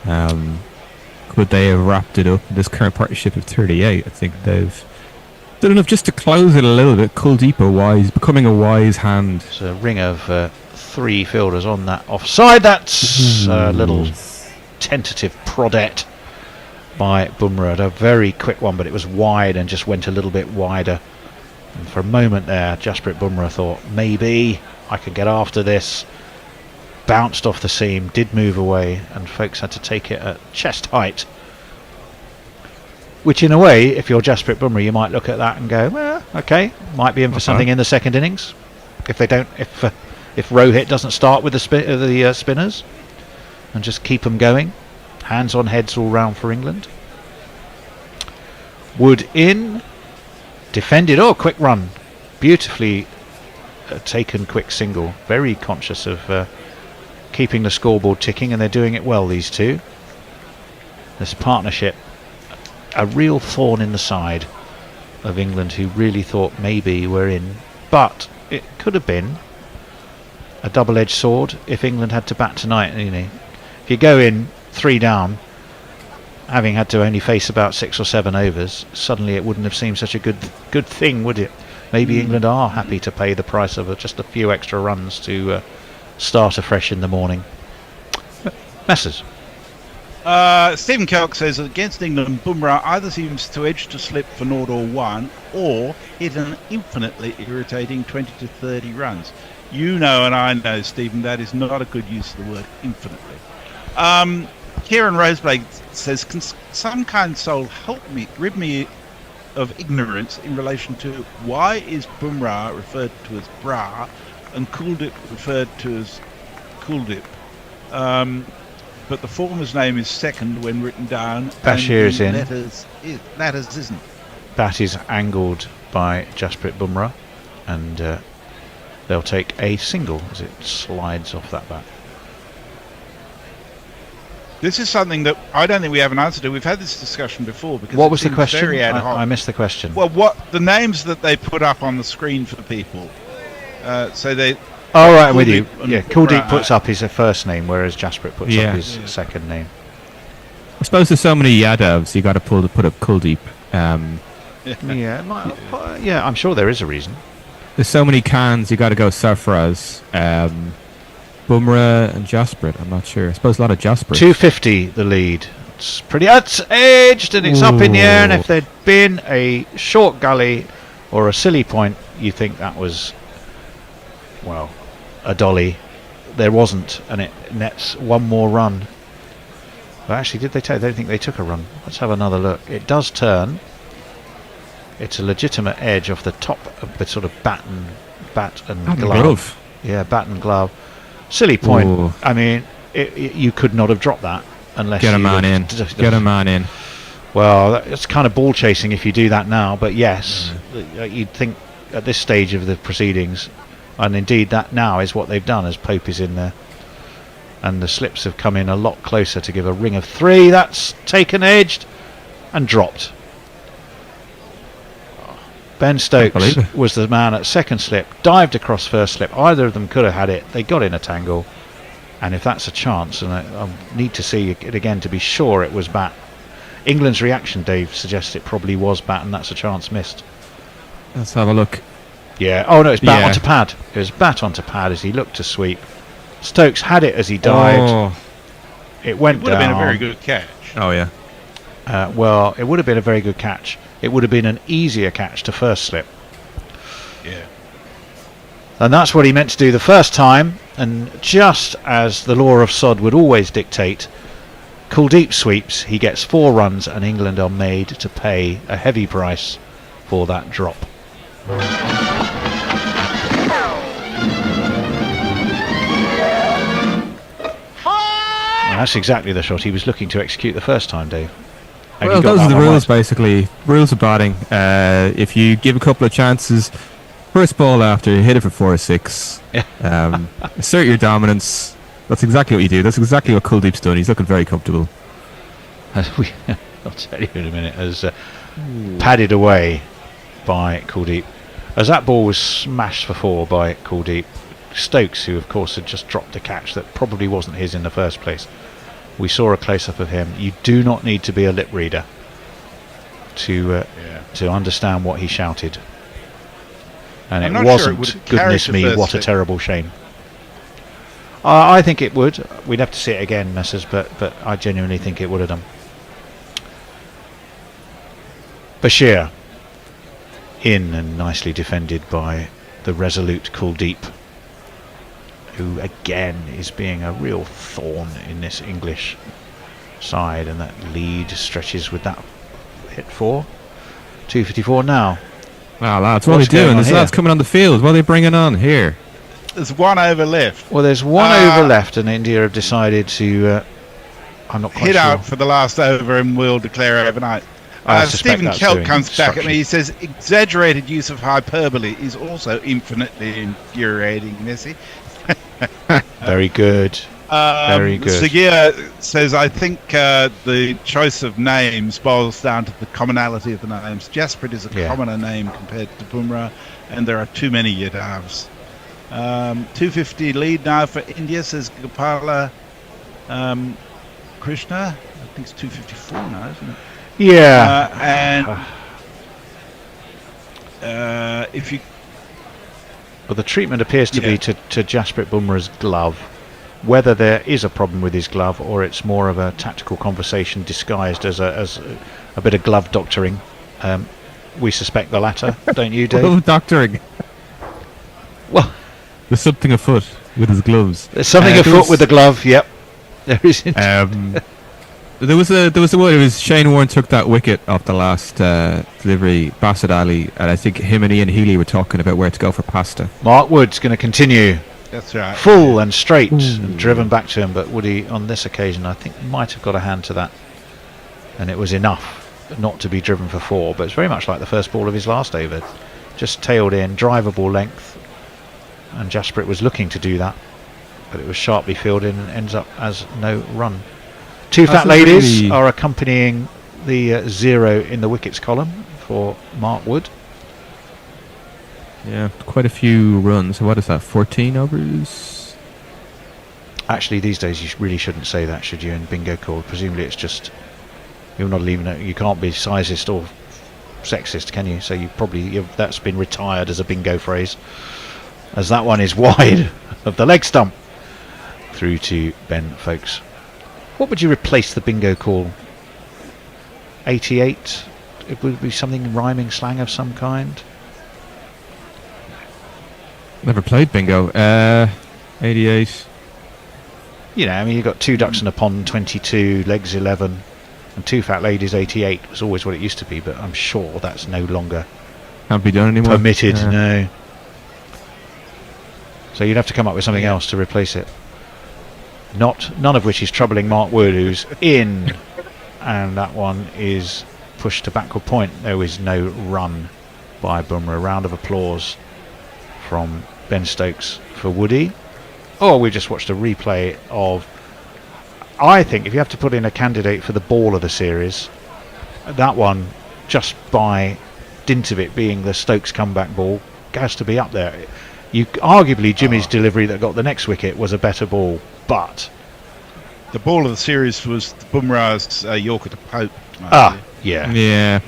Could they have wrapped it up in this current partnership of 38? I think they've done enough just to close it a little bit. Kuldeep becoming a wise hand. It's a ring of 3 fielders on that offside. That's a little tentative prodette by Bumrah. A very quick one, but it was wide and just went a little bit wider. And for a moment there, Jasprit Bumrah thought, maybe I can get after this. Bounced off the seam, did move away, and folks had to take it at chest height. Which, in a way, if you're Jasprit Bumrah, you might look at that and go, well, okay, might be in for something in the second innings. If Rohit doesn't start with the spinners and just keep them going. Hands on heads all round for England. Wood in. Defended. Oh, quick run. Beautifully taken quick single. Very conscious of keeping the scoreboard ticking, and they're doing it well, these two. This partnership, a real thorn in the side of England, who really thought maybe we're in. But it could have been a double-edged sword if England had to bat tonight. You know, if you go in 3 down, having had to only face about 6 or 7 overs, suddenly it wouldn't have seemed such a good thing, would it? Maybe England are happy to pay the price of just a few extra runs to start afresh in the morning. Messers. Stephen Kelk says against England, Bumrah either seems to edge to slip for 0 or 1 or hit an infinitely irritating 20 to 30 runs. You know, and I know, Stephen, that is not a good use of the word infinitely. Kieran Roseblade says, can some kind soul rid me of ignorance in relation to why is Bumrah referred to as Bra and Kuldeep referred to as Kuldeep? But the former's name is second when written down. Bashir is in. Letters isn't. Bat is angled by Jasprit Bumrah, and they'll take a single as it slides off that bat. This is something that I don't think we have an answer to. We've had this discussion before. Because What was the question? very ad hoc. I missed the question. Well, what the names that they put up on the screen for people? So they. Oh, right, I'm with you. Kuldeep and Yeah, Kuldeep Bra- puts up his first name, whereas Jasprit puts Yeah. up his second name. I suppose there's so many Yadavs, you got to put up Kuldeep. Yeah, I'm sure there is a reason. There's so many Khans, you got to go Sarfaraz, Bumrah and Jasprit. I'm not sure. I suppose a lot of Jasprit. 250 the lead. It's pretty. It's edged and it's up in the air. And if there'd been a short gully or a silly point, you think that was, well, a dolly. There wasn't, and it nets one more run. But actually, did they take? I don't think they took a run. Let's have another look. It does turn. It's a legitimate edge off the top of the sort of bat and glove. Yeah, bat and glove. Silly point. Ooh. I mean, you could not have dropped that unless Get a you man in. Get a man in. Well, it's kind of ball chasing if you do that now. But yes, you'd think at this stage of the proceedings, and indeed that now is what they've done as Pope is in there. And the slips have come in a lot closer to give a ring of 3. That's taken edged and dropped. Ben Stokes was the man at second slip, dived across first slip. Either of them could have had it. They got in a tangle. And if that's a chance, and I need to see it again to be sure it was bat. England's reaction, Dave, suggests it probably was bat, and that's a chance missed. Let's have a look. Yeah. Oh, no, it's bat onto pad. It was bat onto pad as he looked to sweep. Stokes had it as he dived. Oh. It went would down. have been a very good catch. Oh, yeah. Well, it would have been a very good catch. It would have been an easier catch to first slip. Yeah. And that's what he meant to do the first time. And just as the law of sod would always dictate, Kuldeep sweeps, he gets 4 runs, and England are made to pay a heavy price for that drop. That's exactly the shot he was looking to execute the first time, Dave. And Well, those are the rules, basically. Rules of batting. If you give a couple of chances, first ball after, you hit it for 4 or 6. Assert your dominance. That's exactly what you do. That's exactly what Kuldeep's done. He's looking very comfortable. I'll tell you in a minute. As padded away by Kuldeep. As that ball was smashed for 4 by Kuldeep, Stokes, who of course had just dropped a catch that probably wasn't his in the first place. We saw a close-up of him. You do not need to be a lip reader to understand what he shouted. And I'm it not sure wasn't, it would carry goodness to me, first what a slip. terrible shame. I think it would. We'd have to see it again, Messrs, but I genuinely think it would have done. Bashir in and nicely defended by the resolute Kuldeep, who again is being a real thorn in this English side, and that lead stretches with that hit 4. 254 now. Wow, lads, what are What's they doing? going on There's here? lads coming on the field. What are they bringing on here? There's 1 over left. Well, there's 1 over left, and India have decided to. I'm not quite Hit sure. out for the last over, and we'll declare overnight. I suspect Stephen that's Kelp doing comes back at instruction. me. He says exaggerated use of hyperbole is also infinitely infuriating, Missy. Very good. Very good. Sagia says, I think the choice of names boils down to the commonality of the names. Jasprit is a commoner name compared to Bumrah, and there are too many Yadavs. 250 lead now for India, says Gopala Krishna. I think it's 254 now, isn't it? Yeah. And if you... Well, the treatment appears to be to Jasprit Bumrah's glove. Whether there is a problem with his glove or it's more of a tactical conversation disguised as a bit of glove doctoring, we suspect the latter, don't you, Dave? Glove doctoring. Well, there's something afoot with his gloves. There's something afoot with the glove. Yep, there is. There was a one. It was Shane Warne took that wicket off the last delivery. Bassett Ali, and I think him and Ian Healy were talking about where to go for pasta. Mark Wood's going to continue. That's right. Full and straight and driven back to him, but Woody on this occasion I think might have got a hand to that, and it was enough not to be driven for 4. But it's very much like the first ball of his last over, just tailed in, drivable length, and Jasprit was looking to do that, but it was sharply fielded and ends up as no run. Two fat Hasn't ladies really- are accompanying the 0 in the wickets column for Mark Wood. Yeah, quite a few runs. What is that? 14 overs. Actually, these days you really shouldn't say that, should you? In bingo call, presumably it's just you're not even. You can't be sizist or sexist, can you? So that's been retired as a bingo phrase, as that one is wide of the leg stump. Through to Ben Folkes. What would you replace the bingo call? 88? It would be something rhyming slang of some kind. Never played bingo. 88. You know, I mean, you've got 2 ducks in a pond, 22, legs 11, and 2 fat ladies, 88 was always what it used to be, but I'm sure that's no longer Can't be done anymore. permitted, Yeah. no. So you'd have to come up with something else to replace it. None of which is troubling Mark Wood, who's in, and that one is pushed to backward point. There is no run by Bumrah. A round of applause from Ben Stokes for Woody. Oh, we just watched a replay of, I think if you have to put in a candidate for the ball of the series, that one, just by dint of it being the Stokes comeback ball, has to be up there. Arguably Jimmy's delivery that got the next wicket was a better ball, but the ball of the series was Bumrah's Yorker to Pope. Yeah.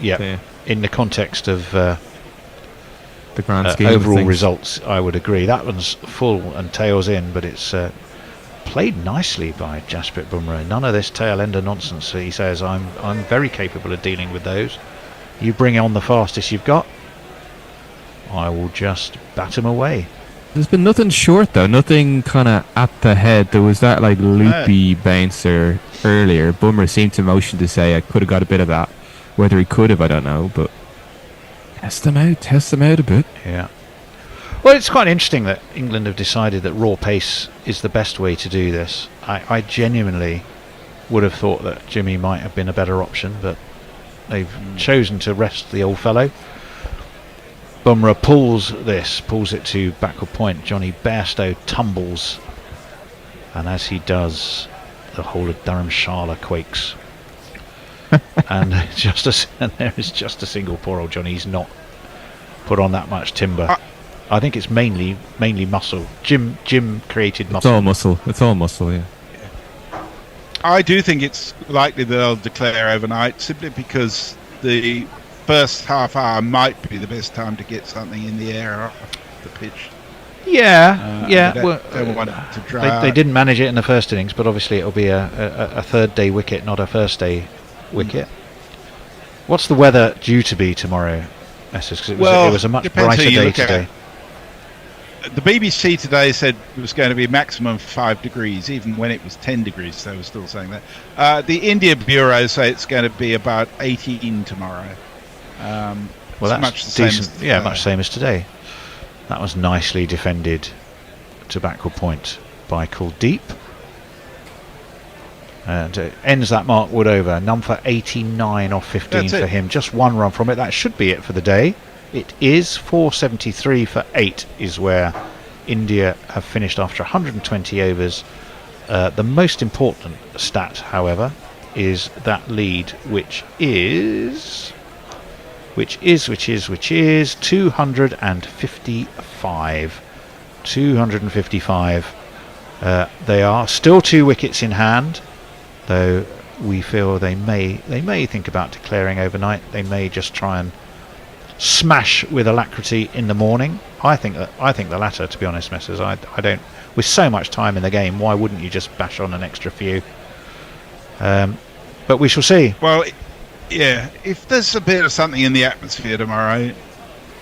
In the context of the grand scheme of overall things. results, I would agree. That one's full and tails in, but it's played nicely by Jasprit Bumrah. None of this tail ender nonsense. He says, I'm very capable of dealing with those. You bring on the fastest you've got, I will just bat him away. There's been nothing short though, nothing kind of at the head. There was that like loopy bouncer earlier. Bumrah seemed to motion to say I could have got a bit of that. Whether he could have, I don't know, but test them out a bit. Yeah. Well, it's quite interesting that England have decided that raw pace is the best way to do this. I genuinely would have thought that Jimmy might have been a better option, but they've chosen to rest the old fellow. Bumrah pulls it to backward point. Johnny Bairstow tumbles, and as he does, the whole of Dharamsala quakes. and there is just a single. Poor old Johnny's not put on that much timber. I think it's mainly muscle. Jim created muscle. It's all muscle, yeah. I do think it's likely that they'll declare overnight, simply because the first half hour might be the best time to get something in the air off the pitch. Yeah. They don't want it to dry out. They didn't manage it in the first innings, but obviously it'll be a third day wicket, not a first day wicket. What's the weather due to be tomorrow, Essex? 'Cause it was a much depends brighter who you day look at. today. The BBC today said it was going to be maximum 5 degrees, even when it was 10 degrees. They were still saying that. The India Bureau say it's going to be about 18 tomorrow. Well, it's that's much the same decent. as Yeah, today. much same as today. That was nicely defended to backward point by Kuldeep. And it ends that Mark Wood over. None for 89 off 15 That's for it. him. Just one run from it. That should be it for the day. It is 473 for 8 is where India have finished after 120 overs. The most important stat, however, is that lead, which is 255. 255. They are still 2 wickets in hand, though we feel they may think about declaring overnight. They may just try and smash with alacrity in the morning. I think the latter, to be honest, Messers. I don't. With so much time in the game, why wouldn't you just bash on an extra few? But we shall see. Well, yeah, if there's a bit of something in the atmosphere tomorrow,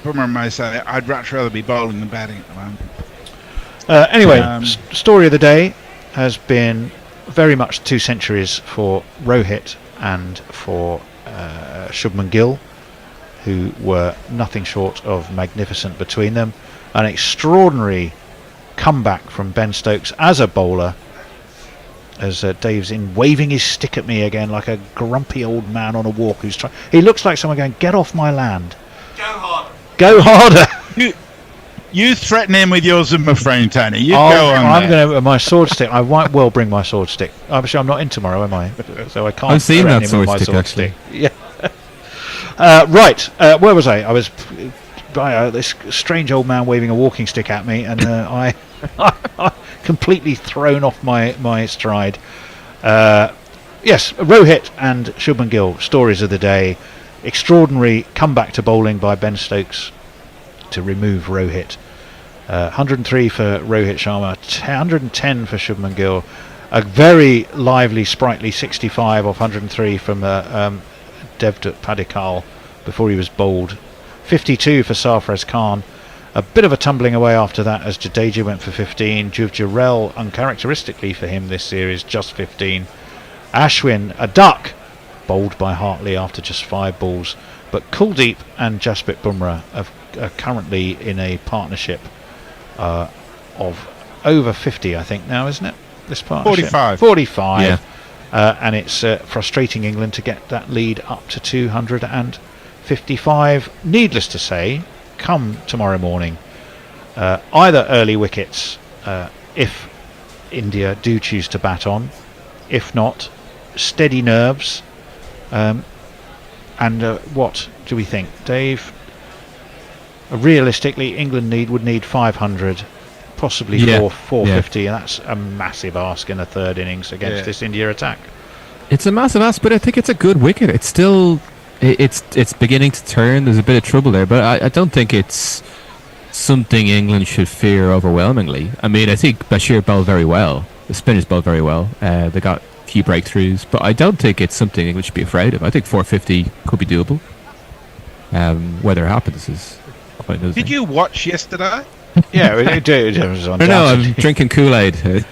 Bumrah may say, I'd much rather be bowling than batting at the moment. Anyway, story of the day has been very much 2 centuries for Rohit and for Shubman Gill, who were nothing short of magnificent between them. An extraordinary comeback from Ben Stokes as a bowler, as Dave's in waving his stick at me again like a grumpy old man on a walk who's trying. He looks like someone going, get off my land. Go hard. Go harder. You threaten him with your Zimmer frame, Tony. You Oh, go on. I'm there. going to my sword stick. I might well bring my sword stick. Obviously, I'm not in tomorrow, am I? So I can't. I've seen threaten that him with sword my stick, actually. Yeah. Right. Where was I? I was by this strange old man waving a walking stick at me, and I completely thrown off my stride. Yes, Rohit and Shubman Gill, stories of the day. Extraordinary comeback to bowling by Ben Stokes to remove Rohit. 103 for Rohit Sharma, 110 for Shubman Gill. A very lively, sprightly 65 off 103 from Devdutt Padikkal before he was bowled. 52 for Sarfraz Khan. A bit of a tumbling away after that as Jadeja went for 15. Juv Jarrell, uncharacteristically for him this series, just 15. Ashwin, a duck, bowled by Hartley after just 5 balls. But Kuldeep and Jasprit Bumrah are currently in a partnership of over 50, I think now, isn't it? This partnership? 45. Yeah. And it's frustrating England to get that lead up to 255. Needless to say, come tomorrow morning, either early wickets if India do choose to bat on, if not, steady nerves. And what do we think, Dave? Realistically, England would need 500, possibly 450, and that's a massive ask in a third innings against this India attack. It's a massive ask, but I think it's a good wicket. It's still, it's beginning to turn. There's a bit of trouble there, but I don't think it's something England should fear overwhelmingly. I mean, I think Bashir bowled very well. The spinners bowled very well. They got a few breakthroughs, but I don't think it's something England should be afraid of. I think 450 could be doable. Whether it happens is quite another thing. Did you watch yesterday? Yeah, it was on. No, I'm drinking Kool-Aid.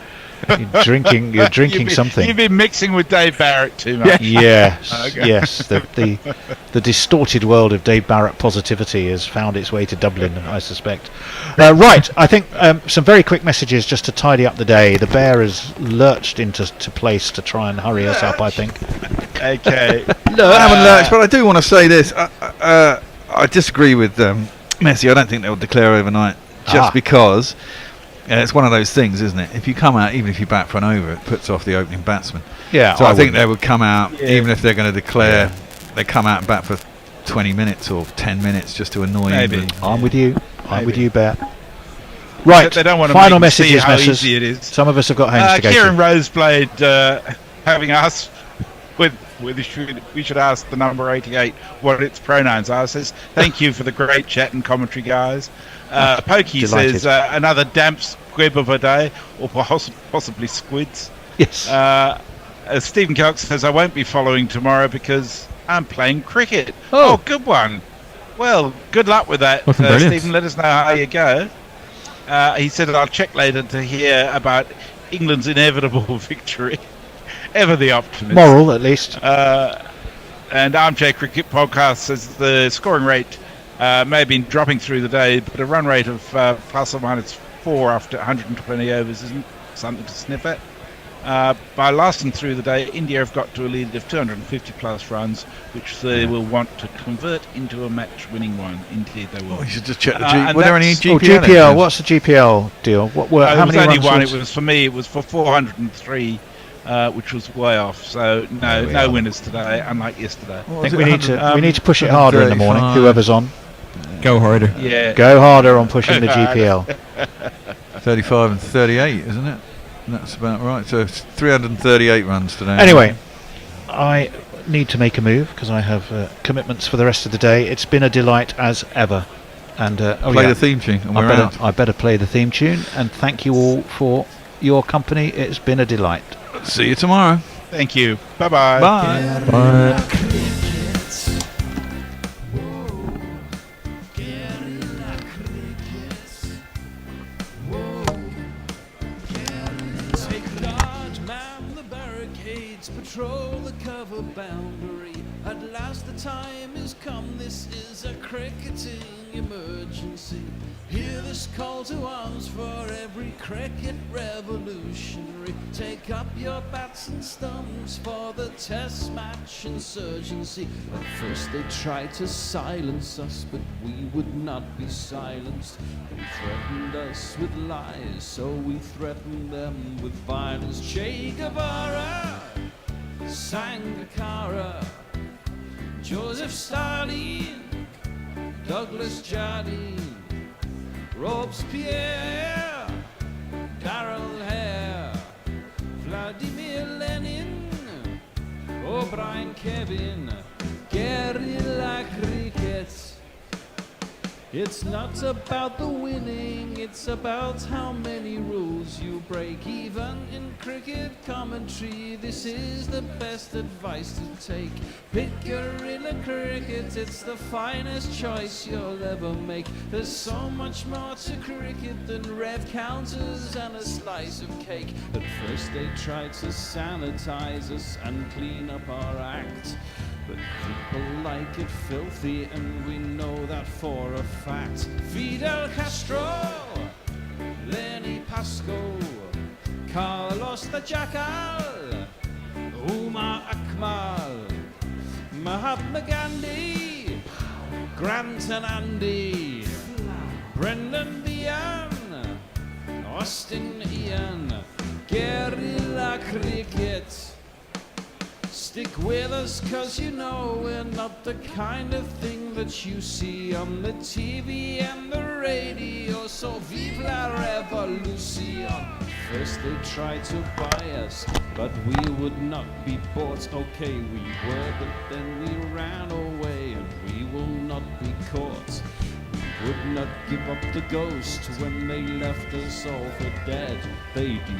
You're drinking something. You've been mixing with Dave Barrett too much. Yes, Okay. yes. The distorted world of Dave Barrett positivity has found its way to Dublin, I suspect. Right, I think some very quick messages just to tidy up the day. The bear has lurched into place to try and hurry us up, I think. Okay. No, I haven't lurched, but I do want to say this. I disagree with Messi. I don't think they'll declare overnight, just because it's one of those things, isn't it? If you come out, even if you bat for an over, it puts off the opening batsman. Yeah. So I think they would come out, even if they're going to declare, they come out and bat for 20 minutes or 10 minutes just to annoy England. I'm with you. I'm with you, Bear. Right. They don't want to final make them see messages, how Messers. easy it is. Some of us have got homes to go Kieran to. Roseblade having asked we should ask the number 88 what its pronouns are. Says thank you for the great chat and commentary, guys. Pokey Delighted. says another damp squib of a day, or possibly squids. Yes. Stephen Cox says I won't be following tomorrow because I'm playing cricket. Oh, good one. Well, good luck with that, Brilliant. Stephen. Let us know how you go. He said I'll check later to hear about England's inevitable victory. Ever the optimist. Moral, at least. And Armchair Cricket Podcast says the scoring rate may have been dropping through the day, but a run rate of plus or minus 4 after 120 overs isn't something to sniff at. By lasting through the day, India have got to a lead of 250 plus runs, which they will want to convert into a match-winning one. Indeed, they will. You should just check the and Were there any that's- GPL? GPL. What's the GPL deal? What were? There How was many only runs one. was- It was for me. It was for 403, which was way off. So There we no are. winners today, unlike yesterday. I think we need to push it harder in the morning. 135. Whoever's on, Go harder. Yeah. go harder on pushing the GPL. 35 and 38, isn't it? That's about right. So it's 338 runs today. Anyway, I need to make a move because I have commitments for the rest of the day. It's been a delight as ever. And play the theme tune, and we're out. I better play the theme tune. And thank you all for your company. It's been a delight. See you tomorrow. Thank you. Bye-bye. Bye. Bye. Take large man the barricade. Brigades patrol the cover boundary. At last the time is come, this is a cricketing emergency. Hear this call to arms for every cricket revolutionary. Take up your bats and stumps for the test match insurgency. At first they tried to silence us, but we would not be silenced. They threatened us with lies, so we threatened them with violence. Che Guevara, Sangakkara, Joseph Stalin, Douglas Jardine, Robespierre, Darrell Hare, Vladimir Lenin, O'Brien Kevin, guerrilla cricket. It's not about the winning, it's about how many rules you break. Even in cricket commentary, this is the best advice to take. Pick guerrilla cricket, it's the finest choice you'll ever make. There's so much more to cricket than rev counters and a slice of cake. At first they tried to sanitize us and clean up our act, but people like it filthy, and we know that for a fact. Fidel Castro, Lenny Pascoe, Carlos the Jackal, Umar Akmal, Mahatma Gandhi, Grant and Andy, Brendan Behan, Austin Ian, guerrilla cricket. Stick with us, cause you know we're not the kind of thing that you see on the TV and the radio. So vive la revolution. First they tried to buy us, but we would not be bought. Okay, we were, but then we ran away, and we will not be caught. We would not give up the ghost when they left us all for dead. They do